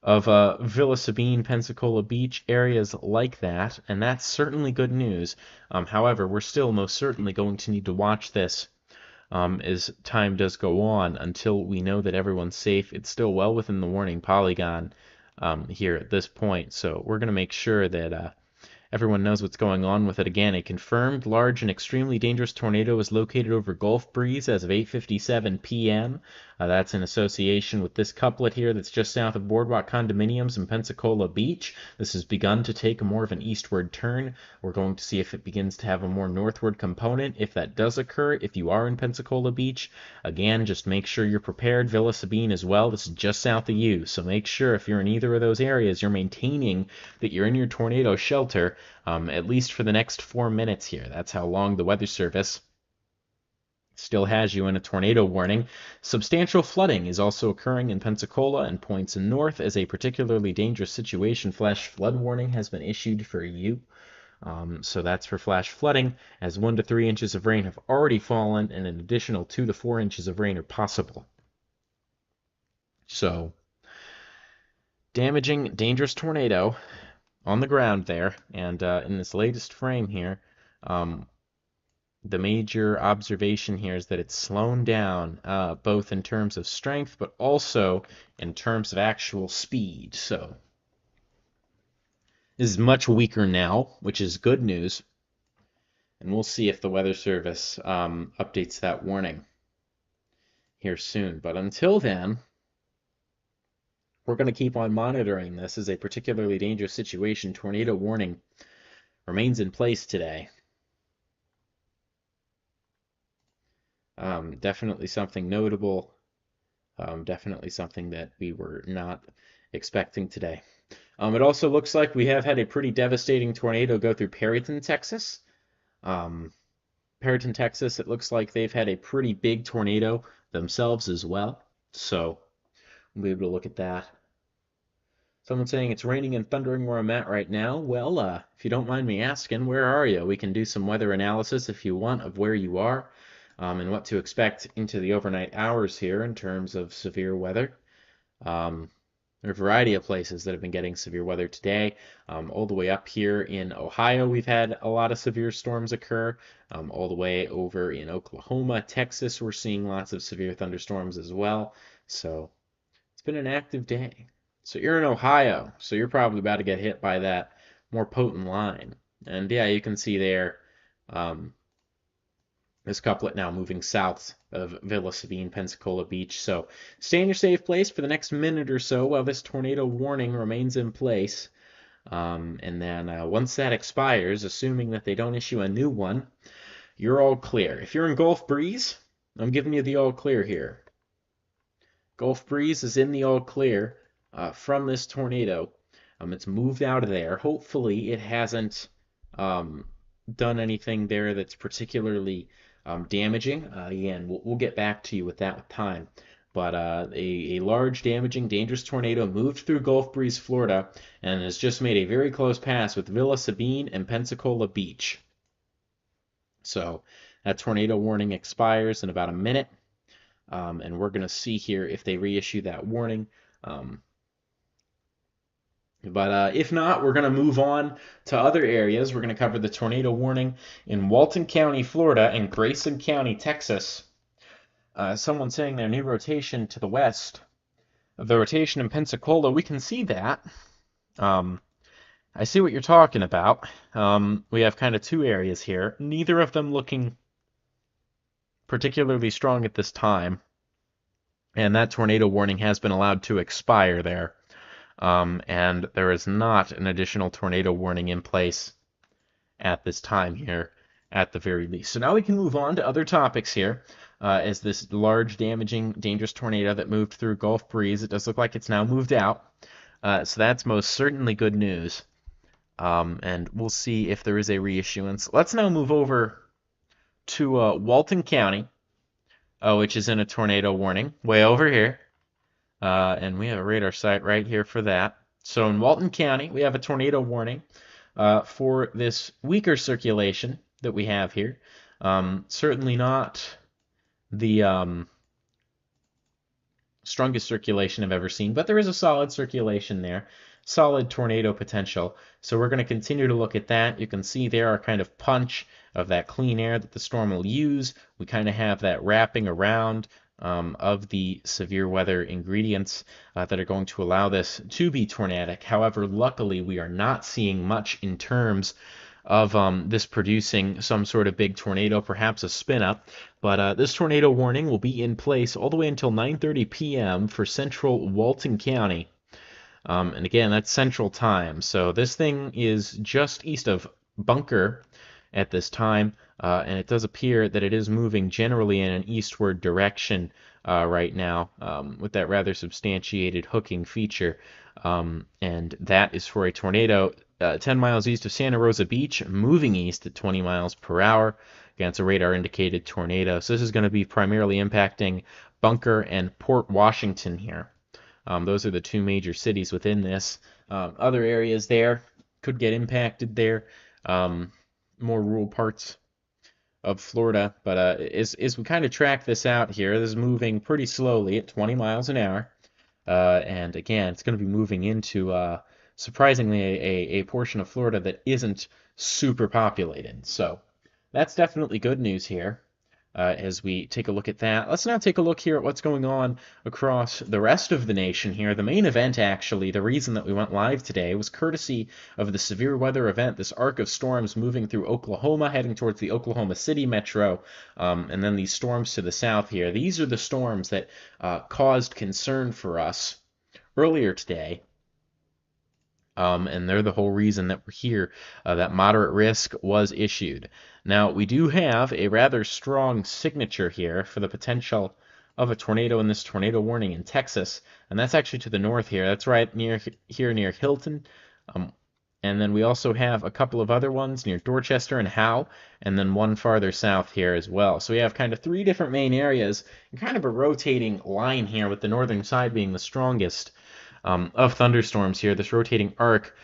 of Villa Sabine, Pensacola Beach, areas like that, and that's certainly good news. However, we're still most certainly going to need to watch this as time does go on until we know that everyone's safe. It's still well within the warning polygon, here at this point. So we're going to make sure that everyone knows what's going on with it. Again, a confirmed large and extremely dangerous tornado is located over Gulf Breeze as of 8:57 p.m. That's in association with this couplet here that's just south of Boardwalk Condominiums in Pensacola Beach. This has begun to take more of an eastward turn. We're going to see if it begins to have a more northward component. If that does occur, if you are in Pensacola Beach, again, just make sure you're prepared. Villa Sabine as well. This is just south of you, so make sure if you're in either of those areas, you're maintaining that you're in your tornado shelter, at least for the next 4 minutes here. That's how long the Weather Service still has you in a tornado warning. Substantial flooding is also occurring in Pensacola and points north as a particularly dangerous situation. Flash flood warning has been issued for you. So that's for flash flooding, as 1 to 3 inches of rain have already fallen and an additional 2 to 4 inches of rain are possible. So, damaging, dangerous tornado on the ground there, and in this latest frame here, the major observation here is that it's slowed down, both in terms of strength, but also in terms of actual speed. So this is much weaker now, which is good news, and we'll see if the Weather Service updates that warning here soon. But until then, we're going to keep on monitoring this as a particularly dangerous situation. Tornado warning remains in place today. Definitely something notable. Definitely something that we were not expecting today. It also looks like we have had a pretty devastating tornado go through Perryton, Texas. Perryton, Texas, it looks like they've had a pretty big tornado themselves as well. So we'll be able to look at that. Someone saying it's raining and thundering where I'm at right now. Well, if you don't mind me asking, where are you? We can do some weather analysis if you want of where you are. And what to expect into the overnight hours here in terms of severe weather. There are a variety of places that have been getting severe weather today. All the way up here in Ohio, we've had a lot of severe storms occur. All the way over in Oklahoma, Texas, we're seeing lots of severe thunderstorms as well. So it's been an active day. So you're in Ohio, so you're probably about to get hit by that more potent line. And yeah, you can see there, this couplet now moving south of Villa Sabine, Pensacola Beach. So stay in your safe place for the next minute or so while this tornado warning remains in place. And then once that expires, assuming that they don't issue a new one, you're all clear. If you're in Gulf Breeze, I'm giving you the all clear here. Gulf Breeze is in the all clear from this tornado. It's moved out of there. Hopefully it hasn't done anything there that's particularly damaging. Again, we'll get back to you with that with time. But a large, damaging, dangerous tornado moved through Gulf Breeze, Florida, and has just made a very close pass with Villa Sabine and Pensacola Beach. So that tornado warning expires in about a minute, and we're going to see here if they reissue that warning. But if not, we're going to move on to other areas. We're going to cover the tornado warning in Walton County, Florida, and Grayson County, Texas. Someone saying their new rotation to the west of the rotation in Pensacola, we can see that. I see what you're talking about. We have kind of two areas here, neither of them looking particularly strong at this time. And that tornado warning has been allowed to expire there. And there is not an additional tornado warning in place at this time here, at the very least. So now we can move on to other topics here. As this large, damaging, dangerous tornado that moved through Gulf Breeze, it does look like it's now moved out. So that's most certainly good news. And we'll see if there is a reissuance. Let's now move over to Walton County, which is in a tornado warning, way over here. And we have a radar site right here for that. So in Walton County, we have a tornado warning for this weaker circulation that we have here. Certainly not the strongest circulation I've ever seen, but there is a solid circulation there, solid tornado potential. So we're going to continue to look at that. You can see there our kind of punch of that clean air that the storm will use. We kind of have that wrapping around of the severe weather ingredients that are going to allow this to be tornadic. However, luckily, we are not seeing much in terms of this producing some sort of big tornado, perhaps a spin up. But this tornado warning will be in place all the way until 9:30 p.m. for central Walton County. And again, that's Central Time. So this thing is just east of Bunker at this time, and it does appear that it is moving generally in an eastward direction right now with that rather substantiated hooking feature. And that is for a tornado 10 miles east of Santa Rosa Beach, moving east at 20 miles per hour. Again, it's a radar indicated tornado. So this is going to be primarily impacting Bunker and Port Washington here. Those are the two major cities within this. Other areas there could get impacted there, more rural parts of Florida. But as we kind of track this out here, this is moving pretty slowly at 20 miles an hour. And again, it's going to be moving into surprisingly a portion of Florida that isn't super populated. So that's definitely good news here. As we take a look at that. Let's now take a look here at what's going on across the rest of the nation here. The main event, actually, the reason that we went live today was courtesy of the severe weather event, this arc of storms moving through Oklahoma, heading towards the Oklahoma City metro, and then these storms to the south here. These are the storms that caused concern for us earlier today. And they're the whole reason that we're here. That moderate risk was issued. Now, we do have a rather strong signature here for the potential of a tornado in this tornado warning in Texas, and that's actually to the north here. That's right near Hilton. And then we also have a couple of other ones near Dorchester and Howe, and then one farther south here as well. So we have kind of three different main areas, and kind of a rotating line here, with the northern side being the strongest of thunderstorms here, this rotating arc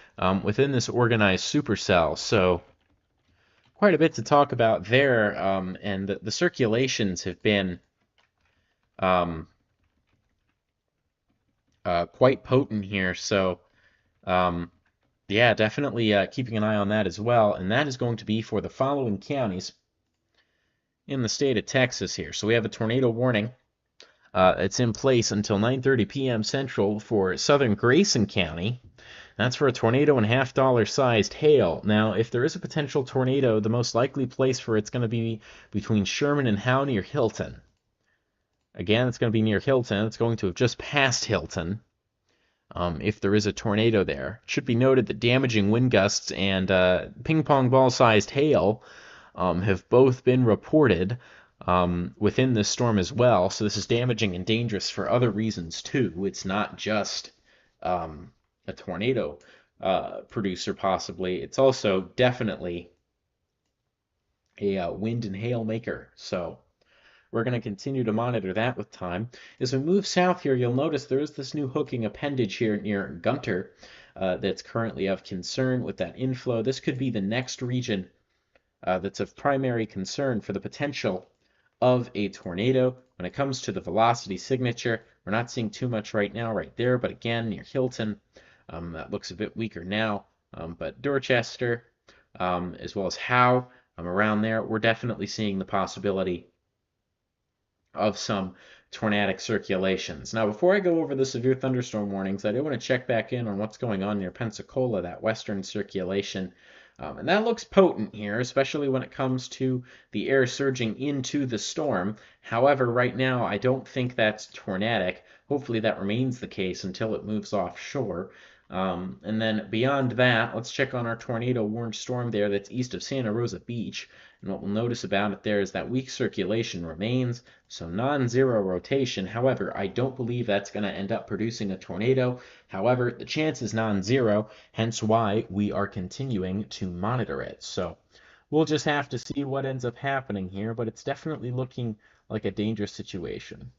within this organized supercell. So quite a bit to talk about there, and the circulations have been quite potent here. So yeah, definitely keeping an eye on that as well. And that is going to be for the following counties in the state of Texas here. So we have a tornado warning. It's in place until 9:30 p.m. Central for southern Grayson County. That's for a tornado and $50 sized hail. Now, if there is a potential tornado, the most likely place for it's going to be between Sherman and Howe near Hilton. Again, it's going to be near Hilton. It's going to have just passed Hilton. If there is a tornado there. It should be noted that damaging wind gusts and ping pong ball sized hail have both been reported within this storm as well. So this is damaging and dangerous for other reasons too. It's not just a tornado producer possibly. It's also definitely a wind and hail maker. So we're going to continue to monitor that with time. As we move south here, you'll notice there is this new hooking appendage here near Gunter that's currently of concern with that inflow. This could be the next region that's of primary concern for the potential of a tornado. When it comes to the velocity signature, we're not seeing too much right now right there, but again, near Hilton, that looks a bit weaker now. But Dorchester, as well as Howe, around there, we're definitely seeing the possibility of some tornadic circulations. Now, before I go over the severe thunderstorm warnings, I do want to check back in on what's going on near Pensacola, that western circulation. And that looks potent here, especially when it comes to the air surging into the storm. However, right now, I don't think that's tornadic. Hopefully that remains the case until it moves offshore. And then beyond that, let's check on our tornado warned storm there that's east of Santa Rosa Beach. And what we'll notice about it there is that weak circulation remains, so non-zero rotation. However, I don't believe that's going to end up producing a tornado. However, the chance is non-zero, hence why we are continuing to monitor it. So we'll just have to see what ends up happening here, but it's definitely looking like a dangerous situation.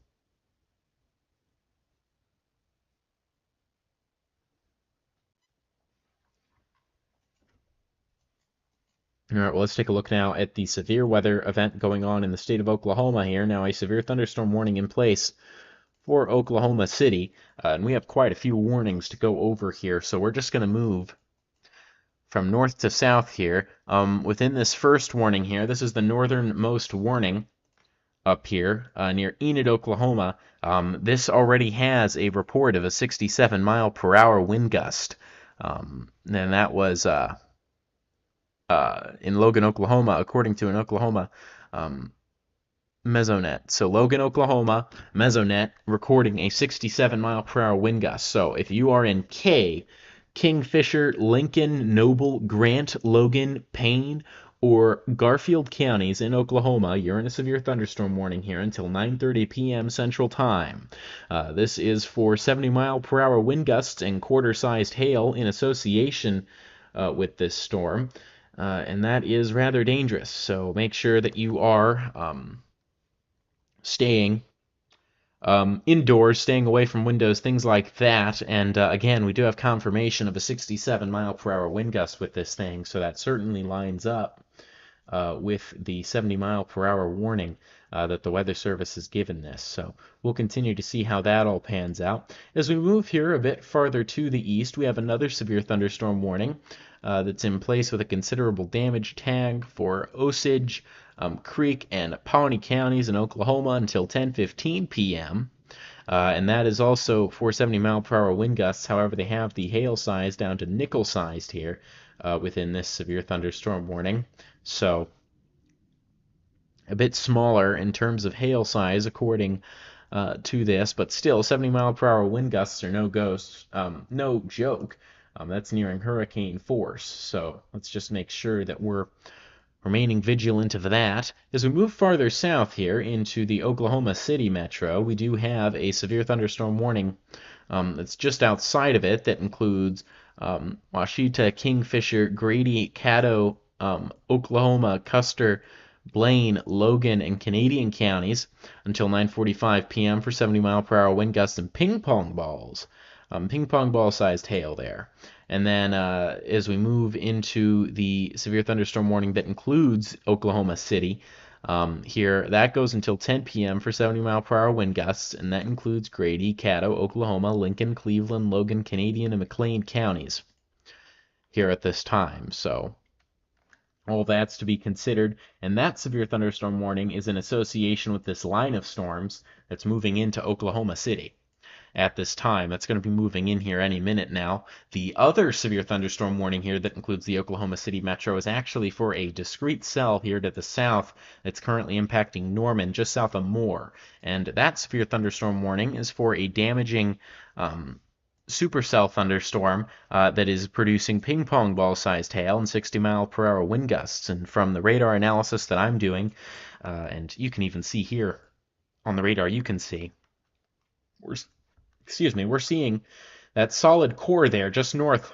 All right, well, let's take a look now at the severe weather event going on in the state of Oklahoma here. Now, a severe thunderstorm warning in place for Oklahoma City, and we have quite a few warnings to go over here, so we're just going to move from north to south here. Within this first warning here, this is the northernmost warning up here near Enid, Oklahoma. This already has a report of a 67-mile-per-hour wind gust. And that was in Logan, Oklahoma, according to an Oklahoma Mesonet. So Logan, Oklahoma, Mesonet recording a 67-mile-per-hour wind gust. So if you are in Kingfisher, Lincoln, Noble, Grant, Logan, Payne, or Garfield counties in Oklahoma, you're in a severe thunderstorm warning here until 9:30 p.m. Central Time. This is for 70-mile-per-hour wind gusts and quarter-sized hail in association with this storm, and that is rather dangerous. So make sure that you are staying indoors, staying away from windows, things like that. And again, we do have confirmation of a 67-mile-per-hour wind gust with this thing, so that certainly lines up with the 70-mile-per-hour warning that the Weather Service has given this. So we'll continue to see how that all pans out. As we move here a bit farther to the east, we have another severe thunderstorm warning that's in place with a considerable damage tag for Osage, Creek, and Pawnee counties in Oklahoma until 10:15 p.m. And that is also for 70-mile-per-hour wind gusts. However, they have the hail size down to nickel-sized here within this severe thunderstorm warning. So a bit smaller in terms of hail size according to this, but still 70-mile-per-hour wind gusts are no joke. That's nearing hurricane force. So let's just make sure that we're remaining vigilant of that. As we move farther south here into the Oklahoma City metro, we do have a severe thunderstorm warning that's just outside of it that includes Washita, Kingfisher, Grady, Caddo, Oklahoma, Custer, Blaine, Logan, and Canadian counties until 9:45 p.m. for 70-mile-per-hour wind gusts and ping pong balls. Ping pong ball sized hail there. And then as we move into the severe thunderstorm warning that includes Oklahoma City, here that goes until 10 p.m. for 70-mile-per-hour wind gusts, and that includes Grady, Caddo, Oklahoma, Lincoln, Cleveland, Logan, Canadian, and McLean counties here at this time. So all that's to be considered, and that severe thunderstorm warning is in association with this line of storms that's moving into Oklahoma City at this time. That's going to be moving in here any minute now. The other severe thunderstorm warning here that includes the Oklahoma City metro is actually for a discrete cell here to the south that's currently impacting Norman, just south of Moore. And that severe thunderstorm warning is for a damaging supercell thunderstorm that is producing ping pong ball sized hail and 60-mile-per-hour wind gusts. And from the radar analysis that I'm doing, and you can even see here on the radar, you can see we're seeing that solid core there just north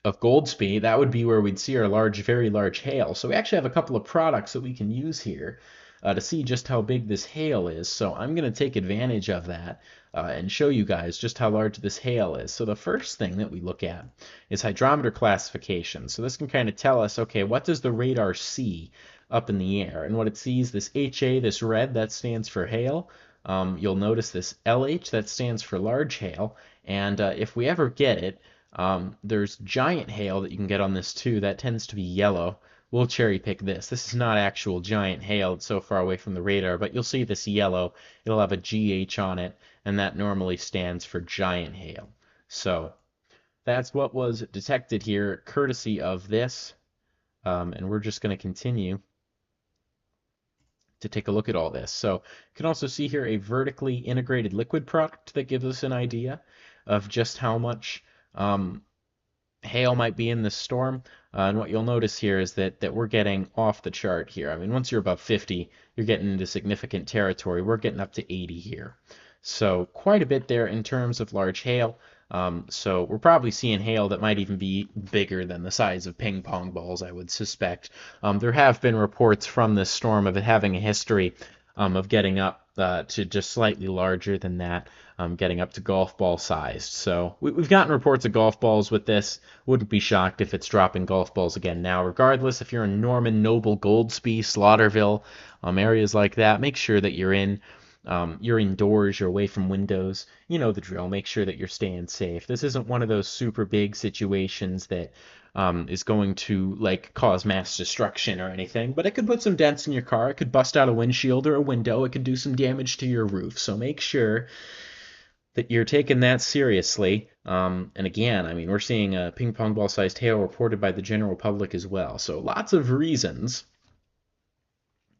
of Goldsby. That would be where we'd see our very large hail. So we actually have a couple of products that we can use here to see just how big this hail is. So I'm going to take advantage of that and show you guys just how large this hail is. So the first thing that we look at is hydrometer classification. So this can kind of tell us, okay, what does the radar see up in the air? And what it sees, this HA, this red, that stands for hail. You'll notice this LH, that stands for large hail, and if we ever get it, there's giant hail that you can get on this too. That tends to be yellow. We'll cherry pick this. This is not actual giant hail. It's so far away from the radar, but you'll see this yellow. It'll have a GH on it, and that normally stands for giant hail. So that's what was detected here, courtesy of this, and we're just going to continue to take a look at all this. So you can also see here a vertically integrated liquid product that gives us an idea of just how much hail might be in this storm. And what you'll notice here is that we're getting off the chart here. I mean, once you're above 50, you're getting into significant territory. We're getting up to 80 here. So quite a bit there in terms of large hail. So we're probably seeing hail that might even be bigger than the size of ping pong balls, I would suspect. There have been reports from this storm of it having a history of getting up to just slightly larger than that, getting up to golf ball sized. So we've gotten reports of golf balls with this. Wouldn't be shocked if it's dropping golf balls again now. Regardless, if you're in Norman, Noble, Goldsby, Slaughterville, areas like that, make sure that you're indoors, you're away from windows. You know the drill. Make sure that you're staying safe. This isn't one of those super big situations that is going to like cause mass destruction or anything, but it could put some dents in your car. It could bust out a windshield or a window. It could do some damage to your roof. So make sure that you're taking that seriously. And again, I mean, we're seeing a ping pong ball sized hail reported by the general public as well. So lots of reasons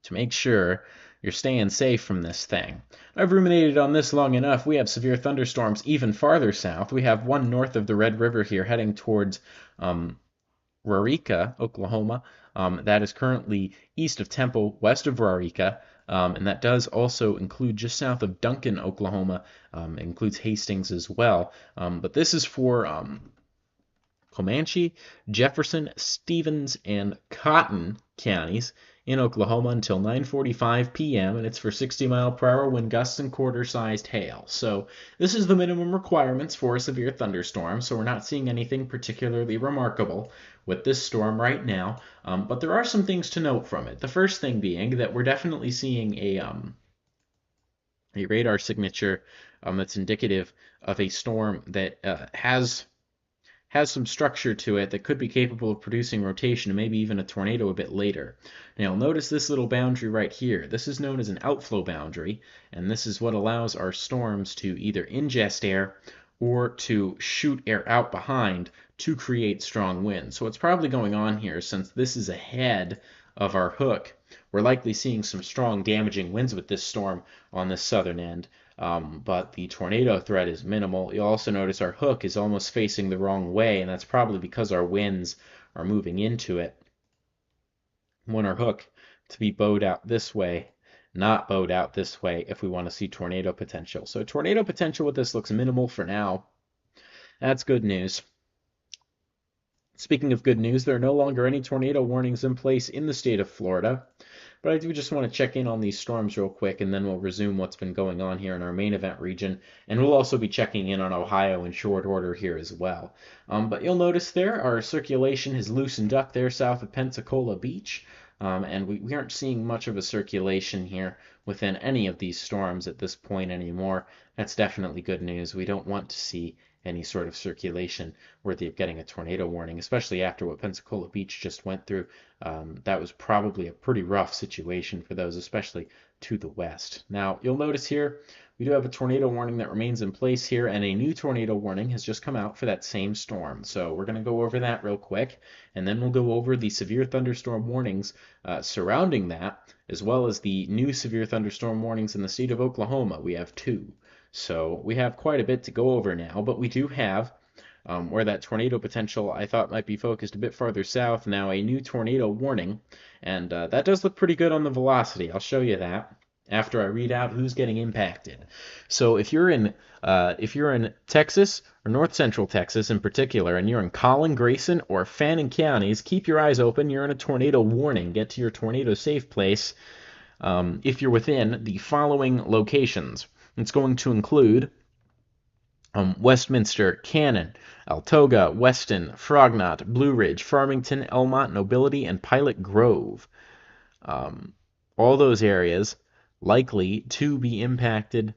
to make sure you're staying safe from this thing. I've ruminated on this long enough. We have severe thunderstorms even farther south. We have one north of the Red River here heading towards Waurika, Oklahoma. That is currently east of Temple, west of Waurika. And that does also include just south of Duncan, Oklahoma. It includes Hastings as well. But this is for Comanche, Jefferson, Stevens, and Cotton counties in Oklahoma until 9:45 p.m. and it's for 60-mile-per-hour wind gusts and quarter-sized hail. So this is the minimum requirements for a severe thunderstorm. So we're not seeing anything particularly remarkable with this storm right now. But there are some things to note from it. The first thing being that we're definitely seeing a radar signature that's indicative of a storm that has some structure to it that could be capable of producing rotation and maybe even a tornado a bit later. Now, notice this little boundary right here. This is known as an outflow boundary, and this is what allows our storms to either ingest air or to shoot air out behind to create strong winds. So what's probably going on here, since this is ahead of our hook, we're likely seeing some strong damaging winds with this storm on the southern end. But the tornado threat is minimal. You'll also notice our hook is almost facing the wrong way, and that's probably because our winds are moving into it. We want our hook to be bowed out this way, not bowed out this way if we want to see tornado potential. So tornado potential with this looks minimal for now. That's good news. Speaking of good news, there are no longer any tornado warnings in place in the state of Florida. But I do just want to check in on these storms real quick, and then we'll resume what's been going on here in our main event region. And we'll also be checking in on Ohio in short order here as well. But you'll notice there, our circulation has loosened up there south of Pensacola Beach. And we aren't seeing much of a circulation here within any of these storms at this point anymore. That's definitely good news. We don't want to see any sort of circulation worthy of getting a tornado warning, especially after what Pensacola Beach just went through. That was probably a pretty rough situation for those, especially to the west. Now, you'll notice here, we do have a tornado warning that remains in place here, and a new tornado warning has just come out for that same storm. So we're going to go over that real quick, and then we'll go over the severe thunderstorm warnings surrounding that, as well as the new severe thunderstorm warnings in the state of Oklahoma. We have 2. So we have quite a bit to go over now, but we do have where that tornado potential I thought might be focused a bit farther south, now a new tornado warning, and that does look pretty good on the velocity. I'll show you that after I read out who's getting impacted. So if you're in Texas or north central Texas in particular, and you're in Collin, Grayson, or Fannin counties, keep your eyes open. You're in a tornado warning. Get to your tornado safe place if you're within the following locations. It's going to include Westminster, Cannon, Altoga, Weston, Frognott, Blue Ridge, Farmington, Elmont, Nobility, and Pilot Grove. All those areas likely to be impacted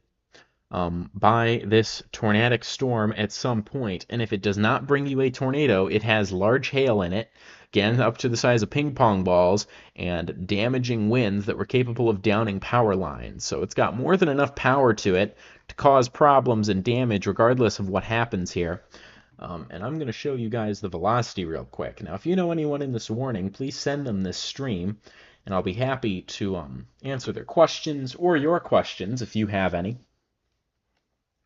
by this tornadic storm at some point. And if it does not bring you a tornado, it has large hail in it, again up to the size of ping pong balls, and damaging winds that were capable of downing power lines. So it's got more than enough power to it to cause problems and damage regardless of what happens here. And I'm going to show you guys the velocity real quick. Now, if you know anyone in this warning, please send them this stream, and I'll be happy to answer their questions or your questions if you have any.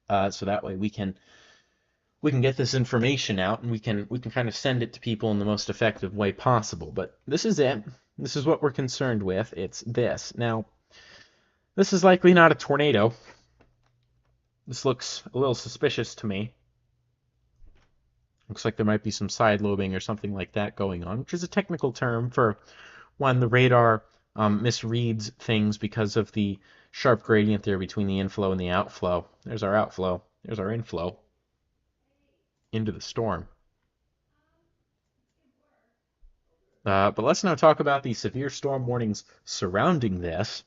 So that way we can get this information out, and we can kind of send it to people in the most effective way possible. But this is it. This is what we're concerned with. It's this. Now, this is likely not a tornado. This looks a little suspicious to me. Looks like there might be some side lobing or something like that going on, which is a technical term for when the radar misreads things because of the sharp gradient there between the inflow and the outflow. There's our outflow. There's our inflow into the storm. But let's now talk about the severe storm warnings surrounding this.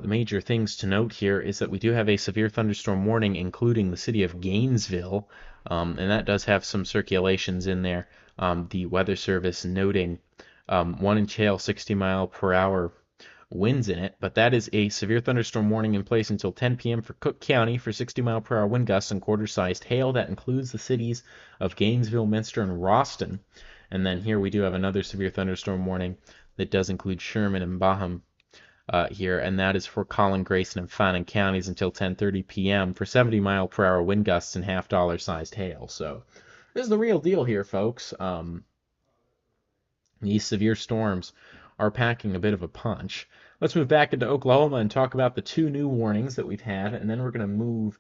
the major things to note here is that we do have a severe thunderstorm warning, including the city of Gainesville, and that does have some circulations in there. The Weather Service noting 1-inch hail, 60-mile-per-hour winds in it, but that is a severe thunderstorm warning in place until 10 p.m. for Cook County for 60-mile-per-hour wind gusts and quarter-sized hail. That includes the cities of Gainesville, Minster, and Ralston. And then here we do have another severe thunderstorm warning that does include Sherman and Baham here, and that is for Collin, Grayson, and Fannin counties until 10:30 p.m. for 70-mile-per-hour wind gusts and half-dollar-sized hail. So this is the real deal here, folks. These severe storms are packing a bit of a punch. Let's move back into Oklahoma and talk about the 2 new warnings that we've had, and then we're going to move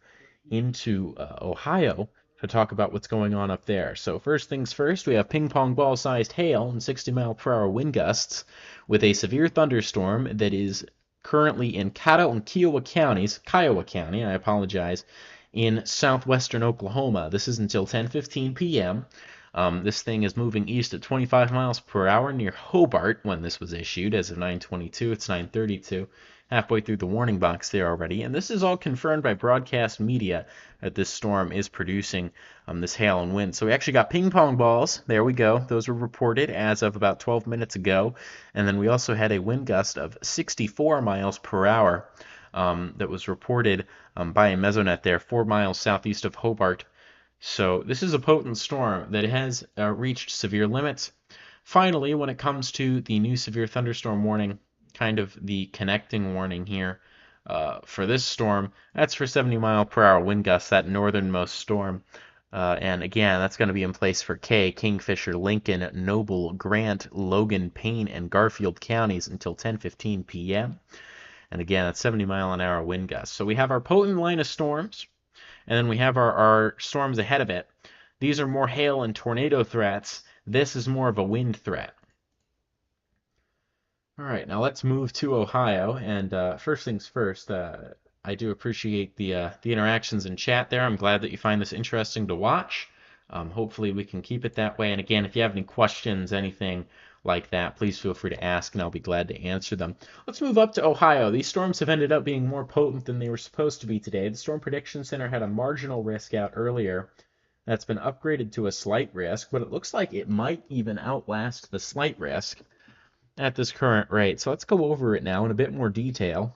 into Ohio to talk about what's going on up there. So first things first, we have ping pong ball sized hail and 60-mile-per-hour wind gusts with a severe thunderstorm that is currently in Caddo and Kiowa counties, Kiowa County, I apologize, in southwestern Oklahoma. This is until 10:15 p.m. This thing is moving east at 25 miles per hour near Hobart when this was issued. As of 9:22, it's 9:32. Halfway through the warning box there already. And this is all confirmed by broadcast media that this storm is producing this hail and wind. So we actually got ping pong balls. There we go. Those were reported as of about 12 minutes ago. And then we also had a wind gust of 64 miles per hour that was reported by a mesonet there, 4 miles southeast of Hobart. So this is a potent storm that has reached severe limits. Finally, when it comes to the new severe thunderstorm warning, kind of the connecting warning here for this storm, that's for 70-mile-per-hour wind gusts, that northernmost storm. And again, that's going to be in place for Kingfisher, Lincoln, Noble, Grant, Logan, Payne, and Garfield counties until 10:15 p.m. And again, that's 70-mile-an-hour wind gusts. So we have our potent line of storms, and then we have our storms ahead of it. These are more hail and tornado threats. This is more of a wind threat. All right, now let's move to Ohio. And first things first, I do appreciate the interactions in chat there. I'm glad that you find this interesting to watch. Hopefully we can keep it that way. And again, if you have any questions, anything like that, please feel free to ask, and I'll be glad to answer them. Let's move up to Ohio. These storms have ended up being more potent than they were supposed to be today. The Storm Prediction Center had a marginal risk out earlier. That's been upgraded to a slight risk, but it looks like it might even outlast the slight risk at this current rate. So let's go over it now in a bit more detail.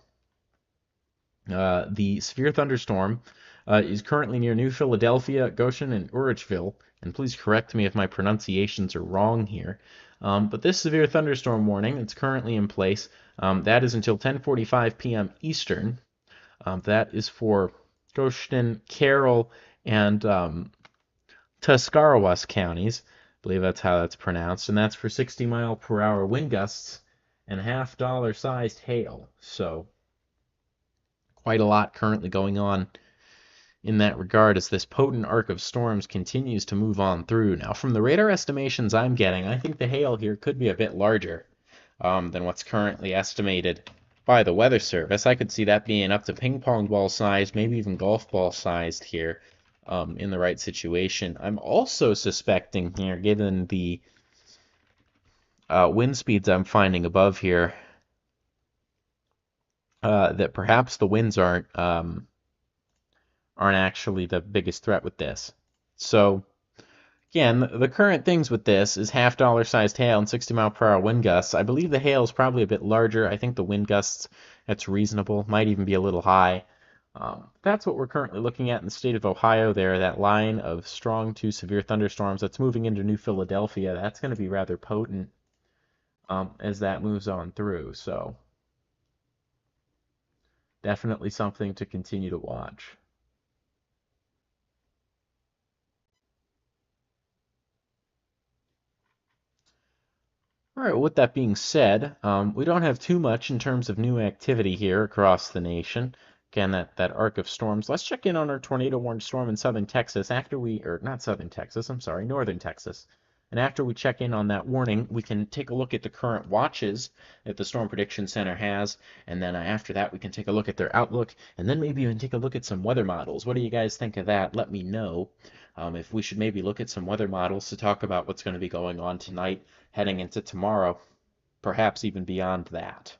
The severe thunderstorm is currently near New Philadelphia, Goshen, and Urachville. And please correct me if my pronunciations are wrong here. But this severe thunderstorm warning, it's currently in place. That is until 10:45 p.m. Eastern. That is for Goshen, Carroll, and Tuscarawas counties. I believe that's how that's pronounced. And that's for 60-mile-per-hour wind gusts and half-dollar-sized hail. So quite a lot currently going on in that regard as this potent arc of storms continues to move on through. Now, from the radar estimations I'm getting, I think the hail here could be a bit larger than what's currently estimated by the Weather Service. I could see that being up to ping pong ball sized, maybe even golf ball sized here in the right situation. I'm also suspecting here, given the wind speeds I'm finding above here, that perhaps the winds aren't actually the biggest threat with this. So again, the current things with this is half-dollar sized hail and 60-mile-per-hour wind gusts. I believe the hail is probably a bit larger. I think the wind gusts, that's reasonable, might even be a little high. That's what we're currently looking at in the state of Ohio there, that line of strong to severe thunderstorms that's moving into New Philadelphia. That's going to be rather potent as that moves on through. So definitely something to continue to watch. All right, with that being said, we don't have too much in terms of new activity here across the nation. Again, that arc of storms. Let's check in on our tornado warned storm in southern Texas northern Texas. And after we check in on that warning, we can take a look at the current watches that the Storm Prediction Center has. And then after that, we can take a look at their outlook. And then maybe even take a look at some weather models. What do you guys think of that? Let me know if we should maybe look at some weather models to talk about what's going to be going on tonight, heading into tomorrow, perhaps even beyond that.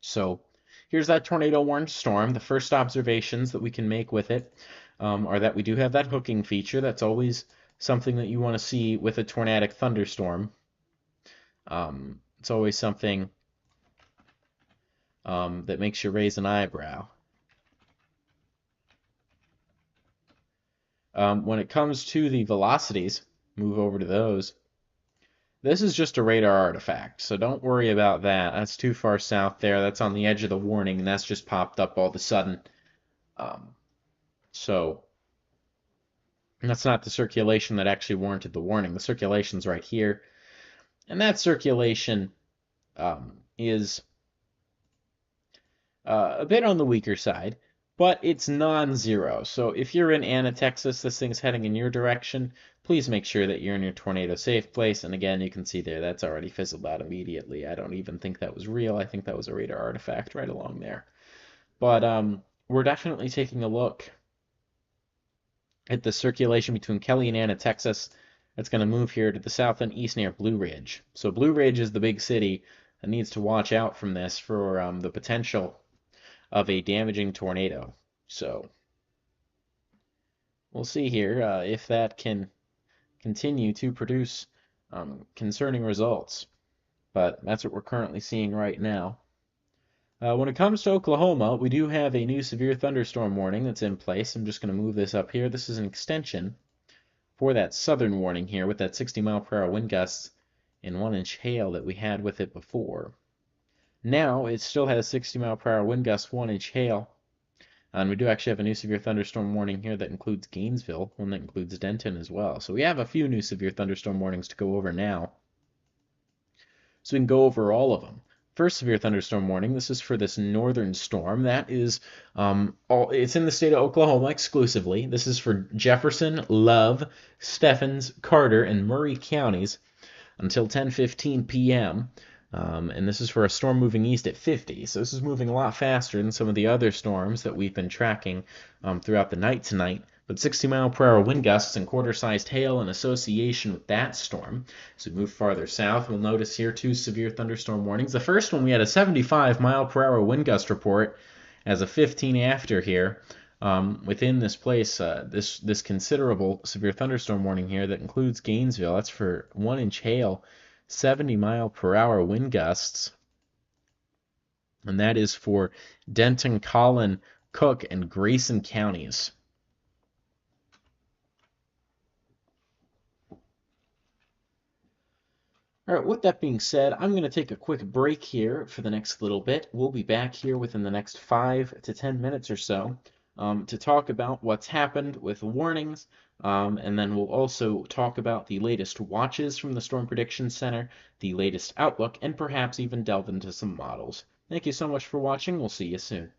So here's that tornado warned storm. The first observations that we can make with it are that we do have that hooking feature. That's always something that you want to see with a tornadic thunderstorm. It's always something that makes you raise an eyebrow. When it comes to the velocities, move over to those. This is just a radar artifact, so don't worry about that. That's too far south there. That's on the edge of the warning, and that's just popped up all of a sudden. So that's not the circulation that actually warranted the warning. The circulation's right here, and that circulation is a bit on the weaker side, but it's non-zero. So if you're in Anna, Texas, this thing's heading in your direction, please make sure that you're in your tornado safe place. And again, you can see there, that's already fizzled out immediately. I don't even think that was real. I think that was a radar artifact right along there. But we're definitely taking a look at the circulation between Kelly and Anna, Texas. That's going to move here to the south and east near Blue Ridge. So Blue Ridge is the big city that needs to watch out from this for the potential of a damaging tornado. So we'll see here if that can continue to produce concerning results. But that's what we're currently seeing right now. When it comes to Oklahoma, we do have a new severe thunderstorm warning that's in place. I'm just going to move this up here. This is an extension for that southern warning here with that 60-mile-per-hour wind gusts and 1-inch hail that we had with it before. Now it still has 60-mile-per-hour wind gusts, 1-inch hail. And we do actually have a new severe thunderstorm warning here that includes Gainesville, one that includes Denton as well. So we have a few new severe thunderstorm warnings to go over now. So we can go over all of them. First severe thunderstorm warning, this is for this northern storm. That is, it's in the state of Oklahoma exclusively. This is for Jefferson, Love, Stephens, Carter, and Murray counties until 10:15 p.m. And this is for a storm moving east at 50. So this is moving a lot faster than some of the other storms that we've been tracking throughout the night tonight. But 60-mile-per-hour wind gusts and quarter-sized hail in association with that storm. So we move farther south, we'll notice here 2 severe thunderstorm warnings. The first one, we had a 75-mile-per-hour wind gust report as a 15 after here. Within this place, this considerable severe thunderstorm warning here that includes Gainesville. That's for 1-inch hail, 70-mile-per-hour wind gusts, and that is for Denton, Collin, Cook, and Grayson counties. All right, with that being said, I'm going to take a quick break here for the next little bit. We'll be back here within the next 5 to 10 minutes or so to talk about what's happened with warnings, and then we'll also talk about the latest watches from the Storm Prediction Center, the latest outlook, and perhaps even delve into some models. Thank you so much for watching. We'll see you soon.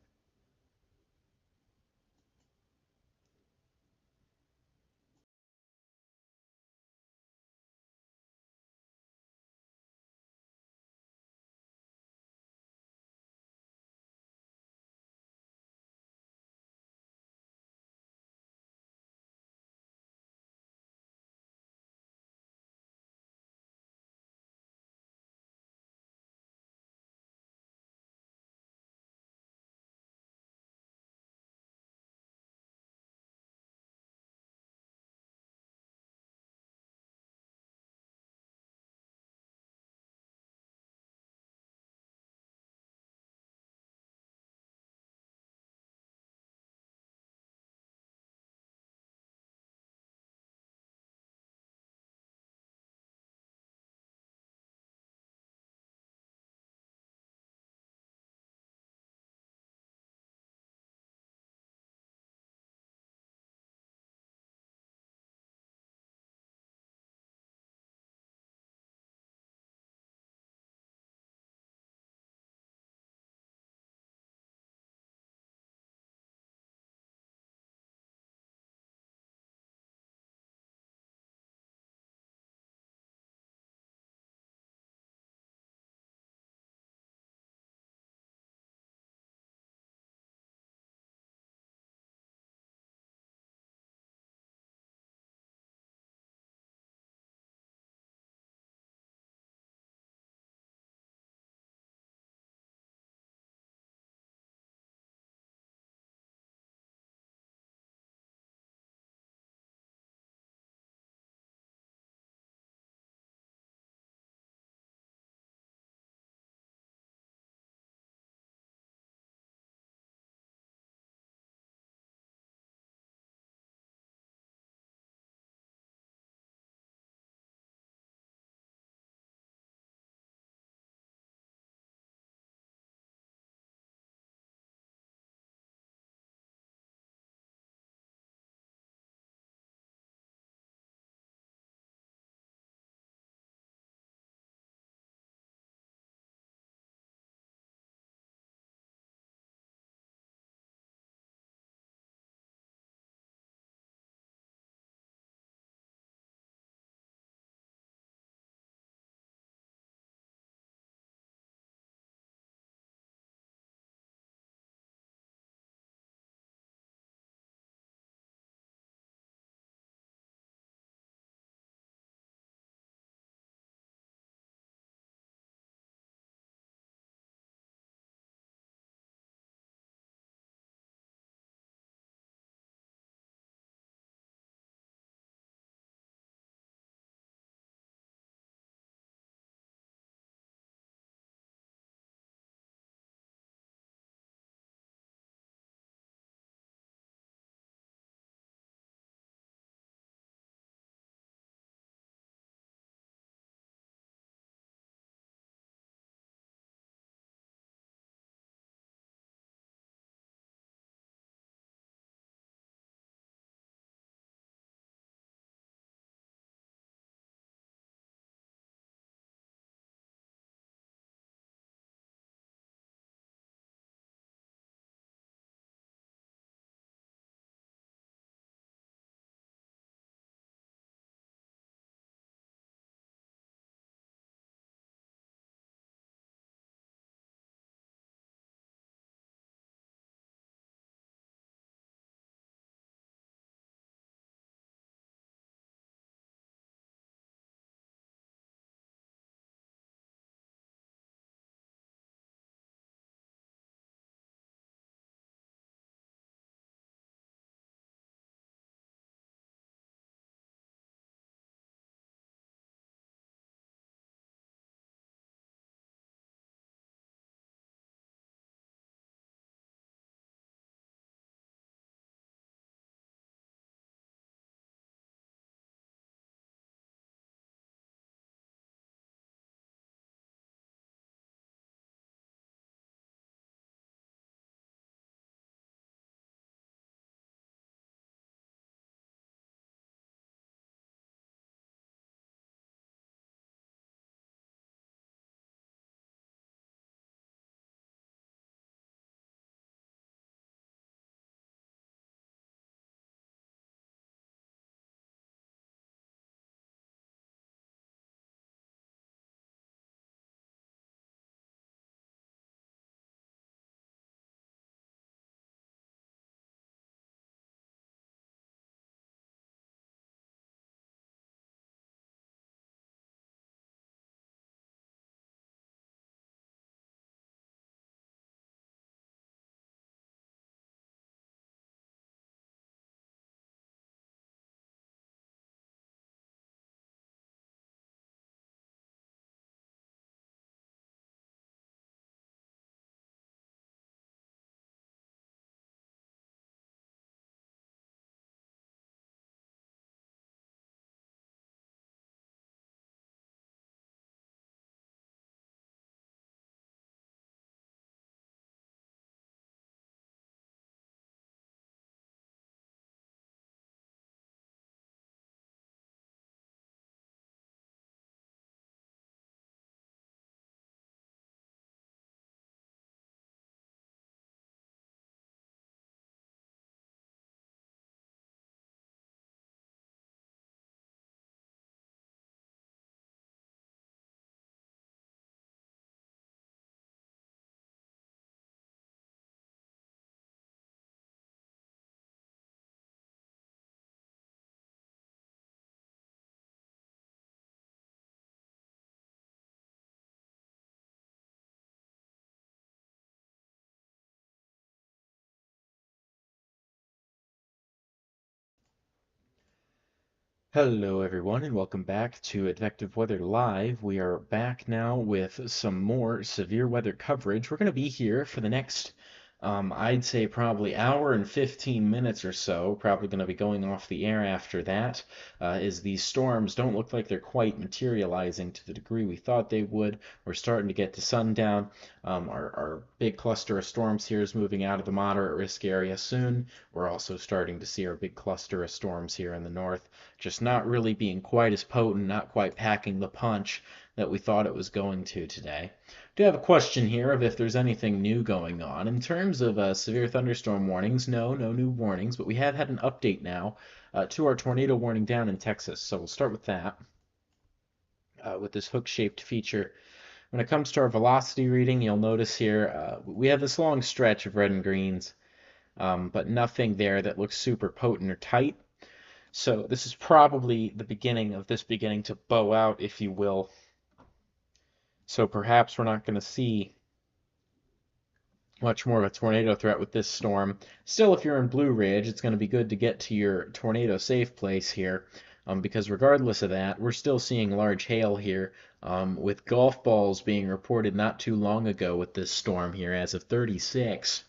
Hello, everyone, and welcome back to Advective Weather Live. We are back now with some more severe weather coverage. We're going to be here for the next, I'd say, probably hour and 15 minutes or so. Probably going to be going off the air after that, as these storms don't look like they're quite materializing to the degree we thought they would. We're starting to get to sundown. Our big cluster of storms here is moving out of the moderate risk area soon. We're also starting to see our big cluster of storms here in the north just not really being quite as potent, not quite packing the punch that we thought it was going to today. I do have a question here of if there's anything new going on. In terms of severe thunderstorm warnings, no new warnings, but we have had an update now to our tornado warning down in Texas. So we'll start with that, with this hook-shaped feature. When it comes to our velocity reading, you'll notice here we have this long stretch of red and greens, but nothing there that looks super potent or tight. So this is probably the beginning of this beginning to bow out, if you will. So perhaps we're not going to see much more of a tornado threat with this storm. Still, if you're in Blue Ridge, it's going to be good to get to your tornado safe place here, because regardless of that, we're still seeing large hail here, with golf balls being reported not too long ago with this storm here as of 36.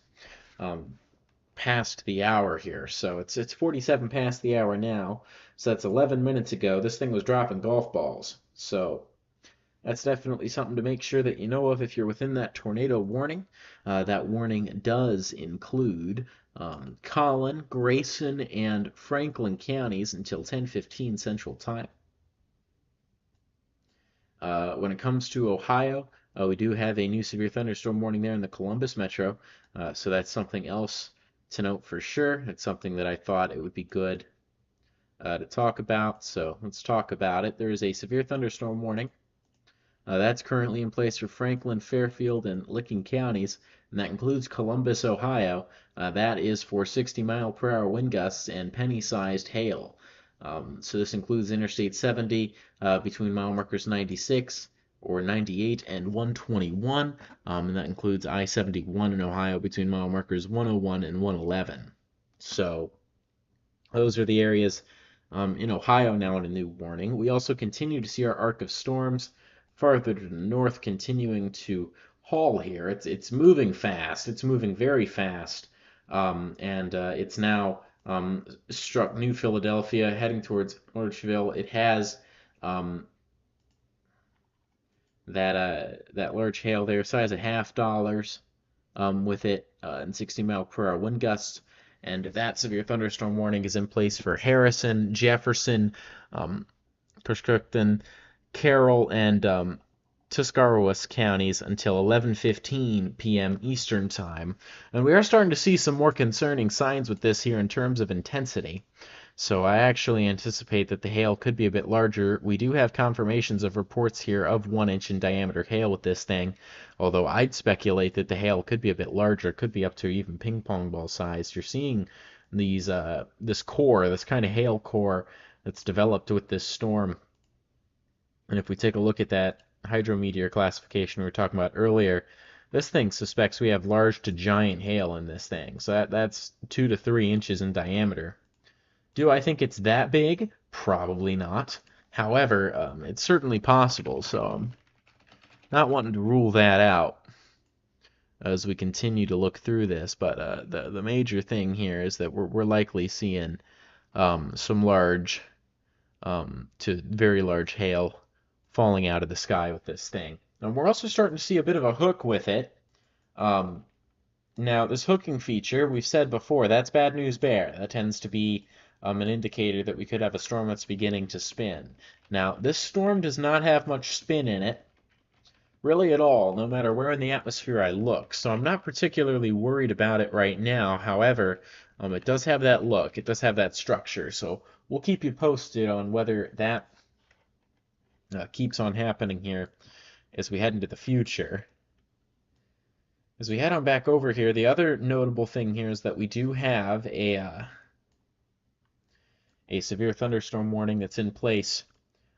Past the hour here. So it's 47 past the hour now. So that's 11 minutes ago. This thing was dropping golf balls. So that's definitely something to make sure that you know of if you're within that tornado warning. That warning does include Collin, Grayson, and Franklin counties until 10:15 Central Time. When it comes to Ohio, we do have a new severe thunderstorm warning there in the Columbus metro. So that's something else to note for sure. It's something that I thought it would be good to talk about. So let's talk about it. There is a severe thunderstorm warning. That's currently in place for Franklin, Fairfield, and Licking counties, and that includes Columbus, Ohio. That is for 60-mile-per-hour wind gusts and penny-sized hail. So this includes Interstate 70 between mile markers 96 or 98 and 121, and that includes I-71 in Ohio between mile markers 101 and 111. So those are the areas in Ohio now in a new warning. We also continue to see our arc of storms farther to the north continuing to haul here. It's moving fast. It's moving very fast, and it's now struck New Philadelphia, heading towards Orangeville. It has that large hail there, size of $0.50, with it and 60-mile-per-hour wind gusts. And that severe thunderstorm warning is in place for Harrison, Jefferson, Coshocton, Carroll, and Tuscarawas counties until 11:15 p.m. Eastern Time. And we are starting to see some more concerning signs with this here in terms of intensity. So I actually anticipate that the hail could be a bit larger. We do have confirmations of reports here of 1-inch in diameter hail with this thing, although I'd speculate that the hail could be a bit larger, could be up to even ping pong ball size. You're seeing these this core, this kind of hail core that's developed with this storm. And if we take a look at that hydrometeor classification we were talking about earlier, this thing suspects we have large to giant hail in this thing. So that's 2 to 3 inches in diameter. Do I think it's that big? Probably not. However, it's certainly possible, so I'm not wanting to rule that out as we continue to look through this. But the major thing here is that we're likely seeing some large to very large hail falling out of the sky with this thing. And we're also starting to see a bit of a hook with it. Now, this hooking feature, we've said before, that's bad news bear. That tends to be an indicator that we could have a storm that's beginning to spin. Now, this storm does not have much spin in it, really at all, no matter where in the atmosphere I look. So I'm not particularly worried about it right now. However, it does have that look. It does have that structure. So we'll keep you posted on whether that keeps on happening here as we head into the future. As we head on back over here, the other notable thing here is that we do have a severe thunderstorm warning that's in place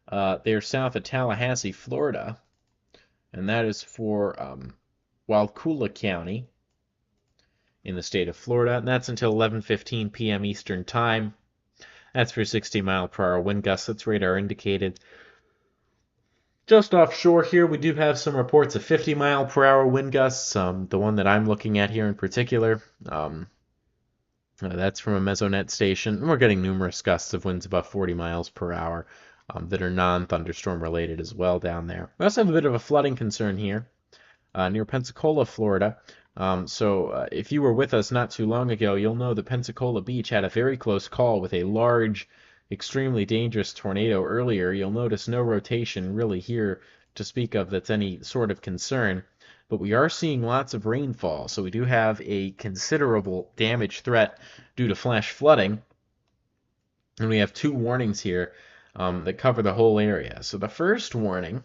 there south of Tallahassee, Florida, and that is for Waukulla County in the state of Florida, and that's until 11:15 p.m. Eastern Time. That's for 60-mile-per-hour wind gusts. That's radar indicated. Just offshore here, we do have some reports of 50-mile-per-hour wind gusts. The one that I'm looking at here in particular, that's from a Mesonet station. And we're getting numerous gusts of winds above 40 miles per hour that are non-thunderstorm related as well down there. We also have a bit of a flooding concern here near Pensacola, Florida. If you were with us not too long ago, you'll know that Pensacola Beach had a very close call with a large, extremely dangerous tornado earlier. You'll notice no rotation really here to speak of that's any sort of concern. But we are seeing lots of rainfall, so we do have a considerable damage threat due to flash flooding. And we have 2 warnings here that cover the whole area. So the first warning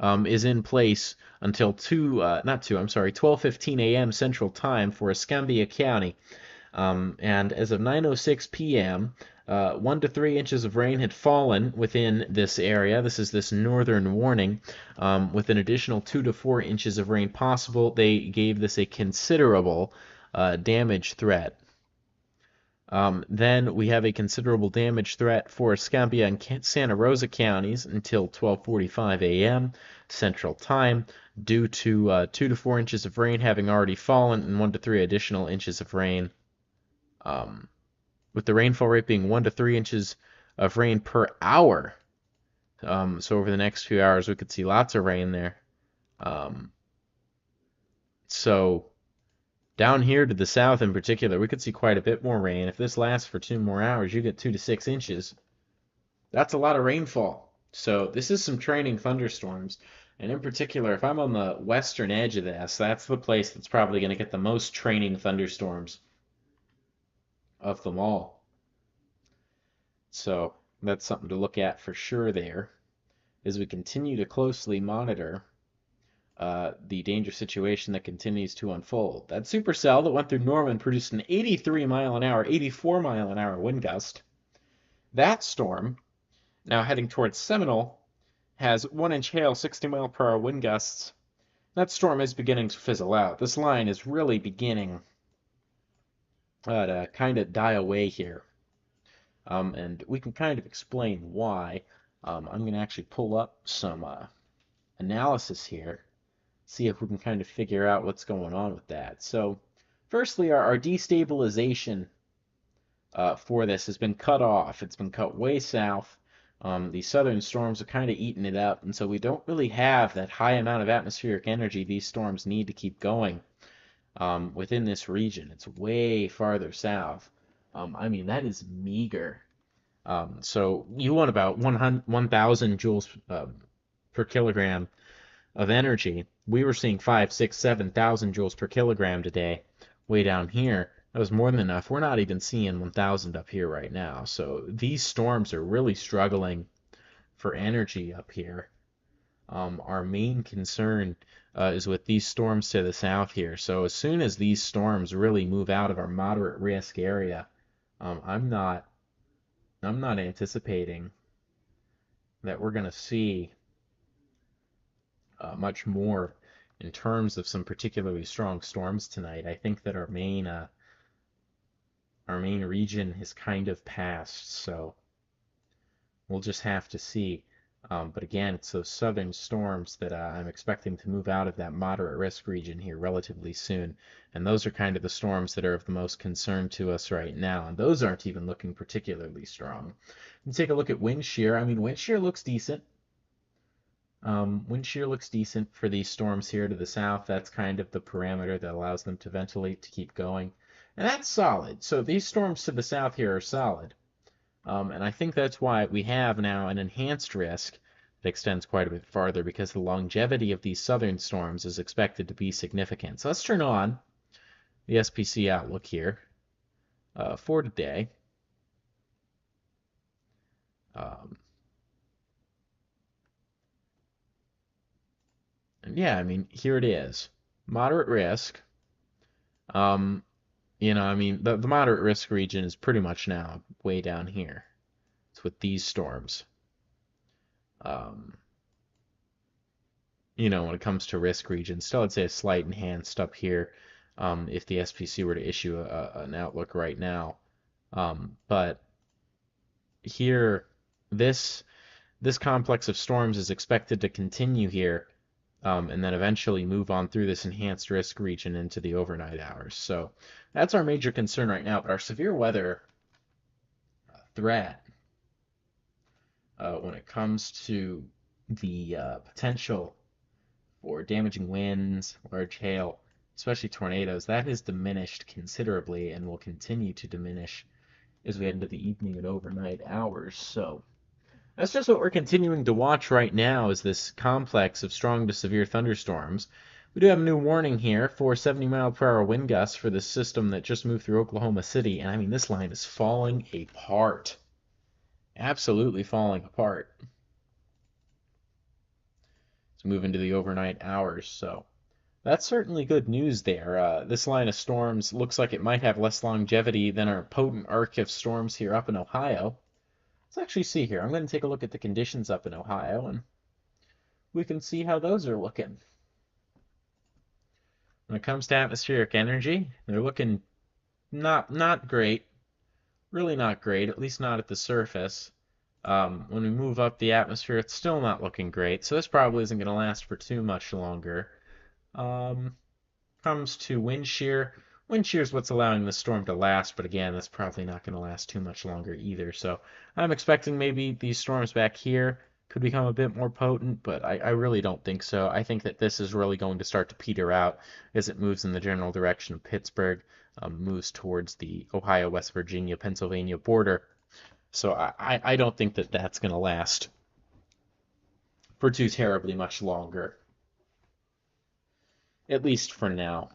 is in place until 12:15 a.m. Central Time for Escambia County. And as of 9:06 p.m., 1 to 3 inches of rain had fallen within this area. This is this northern warning, with an additional 2 to 4 inches of rain possible. They gave this a considerable damage threat. Then we have a considerable damage threat for Escambia and Santa Rosa counties until 12:45 a.m. Central Time, due to 2 to 4 inches of rain having already fallen and 1 to 3 additional inches of rain. With the rainfall rate being 1 to 3 inches of rain per hour. So over the next few hours, we could see lots of rain there. So down here to the south in particular, we could see quite a bit more rain. If this lasts for 2 more hours, you get 2 to 6 inches. That's a lot of rainfall. So this is some training thunderstorms. And in particular, if I'm on the western edge of this, that's the place that's probably going to get the most training thunderstorms of them all. So that's something to look at for sure there as we continue to closely monitor the danger situation that continues to unfold. That supercell that went through Norman produced an 83 mile an hour, 84 mile an hour wind gust. That storm, now heading towards Seminole, has 1 inch hail, 60 mile per hour wind gusts. That storm is beginning to fizzle out. This line is really beginning to kind of die away here. And we can kind of explain why. I'm going to actually pull up some analysis here, see if we can kind of figure out what's going on with that. So firstly, our destabilization for this has been cut off. It's been cut way south. The southern storms are kind of eating it up, and so we don't really have that high amount of atmospheric energy these storms need to keep going within this region. It's way farther south. I mean, that is meager. So you want about 1,000 joules per kilogram of energy. We were seeing 5, 6, 7,000 joules per kilogram today. Way down here, that was more than enough. We're not even seeing 1,000 up here right now. So these storms are really struggling for energy up here. Our main concern is with these storms to the south here. So as soon as these storms really move out of our moderate risk area, I'm not anticipating that we're going to see much more in terms of some particularly strong storms tonight. I think that our main region has kind of passed, so we'll just have to see. But again, it's those southern storms that I'm expecting to move out of that moderate risk region here relatively soon. And those are kind of the storms that are of the most concern to us right now. And those aren't even looking particularly strong. Let's take a look at wind shear. I mean, wind shear looks decent. Wind shear looks decent for these storms here to the south. That's kind of the parameter that allows them to ventilate to keep going. And that's solid. So these storms to the south here are solid. And I think that's why we have now an enhanced risk that extends quite a bit farther, because the longevity of these southern storms is expected to be significant. So let's turn on the SPC outlook here for today. And yeah, I mean, here it is. Moderate risk. You know, I mean, the moderate risk region is pretty much now way down here. It's with these storms. You know, when it comes to risk regions, still I'd say a slight enhanced up here if the SPC were to issue an outlook right now. But here, this complex of storms is expected to continue here, and then eventually move on through this enhanced risk region into the overnight hours. So that's our major concern right now. But our severe weather threat, when it comes to the potential for damaging winds, large hail, especially tornadoes, that has diminished considerably and will continue to diminish as we head into the evening and overnight hours. So that's just what we're continuing to watch right now, is this complex of strong to severe thunderstorms. We do have a new warning here for 70-mile-per-hour wind gusts for this system that just moved through Oklahoma City. And I mean, this line is falling apart. Absolutely falling apart. Let's move into the overnight hours. So that's certainly good news there. This line of storms looks like it might have less longevity than our potent arc of storms here up in Ohio. Let's actually see here. I'm going to take a look at the conditions up in Ohio, and we can see how those are looking. When it comes to atmospheric energy, they're looking not great. Really not great, at least not at the surface. When we move up the atmosphere, it's still not looking great, so this probably isn't going to last for too much longer. Comes to wind shear. Wind shear is what's allowing the storm to last, but again, that's probably not going to last too much longer either. So I'm expecting maybe these storms back here could become a bit more potent, but I really don't think so. I think that this is really going to start to peter out as it moves in the general direction of Pittsburgh, moves towards the Ohio, West Virginia, Pennsylvania border. So I don't think that that's going to last for too terribly much longer, at least for now.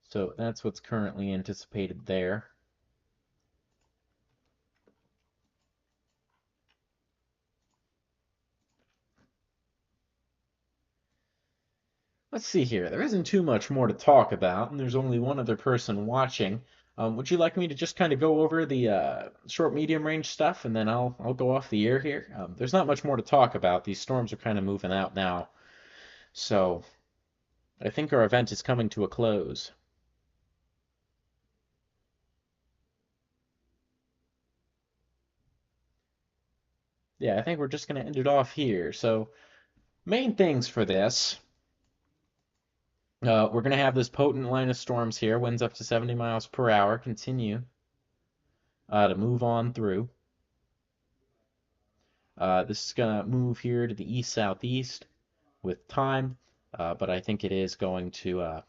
So that's what's currently anticipated there. Let's see here. There isn't too much more to talk about, and there's only one other person watching. Would you like me to just kind of go over the short medium range stuff, and then I'll go off the air here? There's not much more to talk about. These storms are kind of moving out now, so I think our event is coming to a close. Yeah, I think we're just going to end it off here. So main things for this. We're going to have this potent line of storms here, winds up to 70 miles per hour, continue to move on through. This is going to move here to the east-southeast with time, but I think it is going to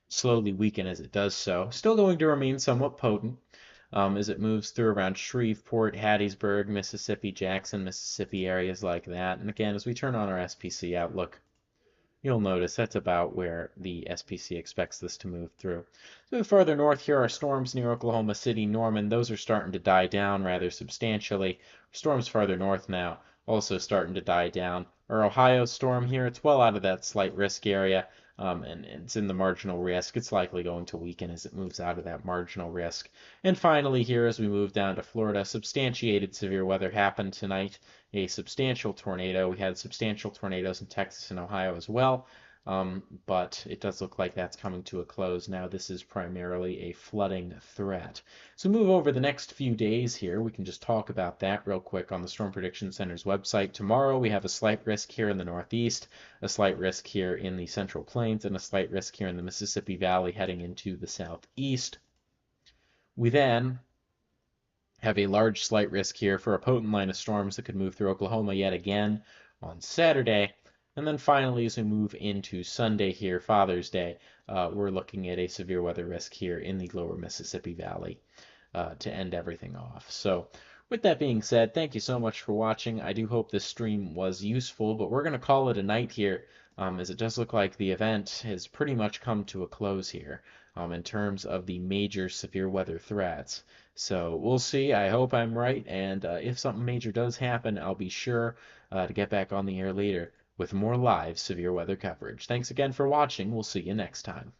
slowly weaken as it does so. Still going to remain somewhat potent as it moves through around Shreveport, Hattiesburg, Mississippi, Jackson, Mississippi, areas like that. And again, as we turn on our SPC outlook, you'll notice that's about where the SPC expects this to move through. So further north here are storms near Oklahoma City, Norman. Those are starting to die down rather substantially. Storms farther north now also starting to die down. Our Ohio storm here, it's well out of that slight risk area, and it's in the marginal risk. It's likely going to weaken as it moves out of that marginal risk. And finally here, as we move down to Florida, substantiated severe weather happened tonight. A substantial tornado. We had substantial tornadoes in Texas and Ohio as well, but it does look like that's coming to a close now. This is primarily a flooding threat. So move over the next few days here. We can just talk about that real quick on the Storm Prediction Center's website. Tomorrow we have a slight risk here in the Northeast, a slight risk here in the Central Plains, and a slight risk here in the Mississippi Valley heading into the Southeast. We then have a large slight risk here for a potent line of storms that could move through Oklahoma yet again on Saturday. And then finally, as we move into Sunday here, Father's Day, we're looking at a severe weather risk here in the lower Mississippi Valley to end everything off. So with that being said, thank you so much for watching. I do hope this stream was useful, but we're going to call it a night here, as it does look like the event has pretty much come to a close here in terms of the major severe weather threats. So we'll see. I hope I'm right, and if something major does happen, I'll be sure to get back on the air later with more live severe weather coverage. Thanks again for watching. We'll see you next time.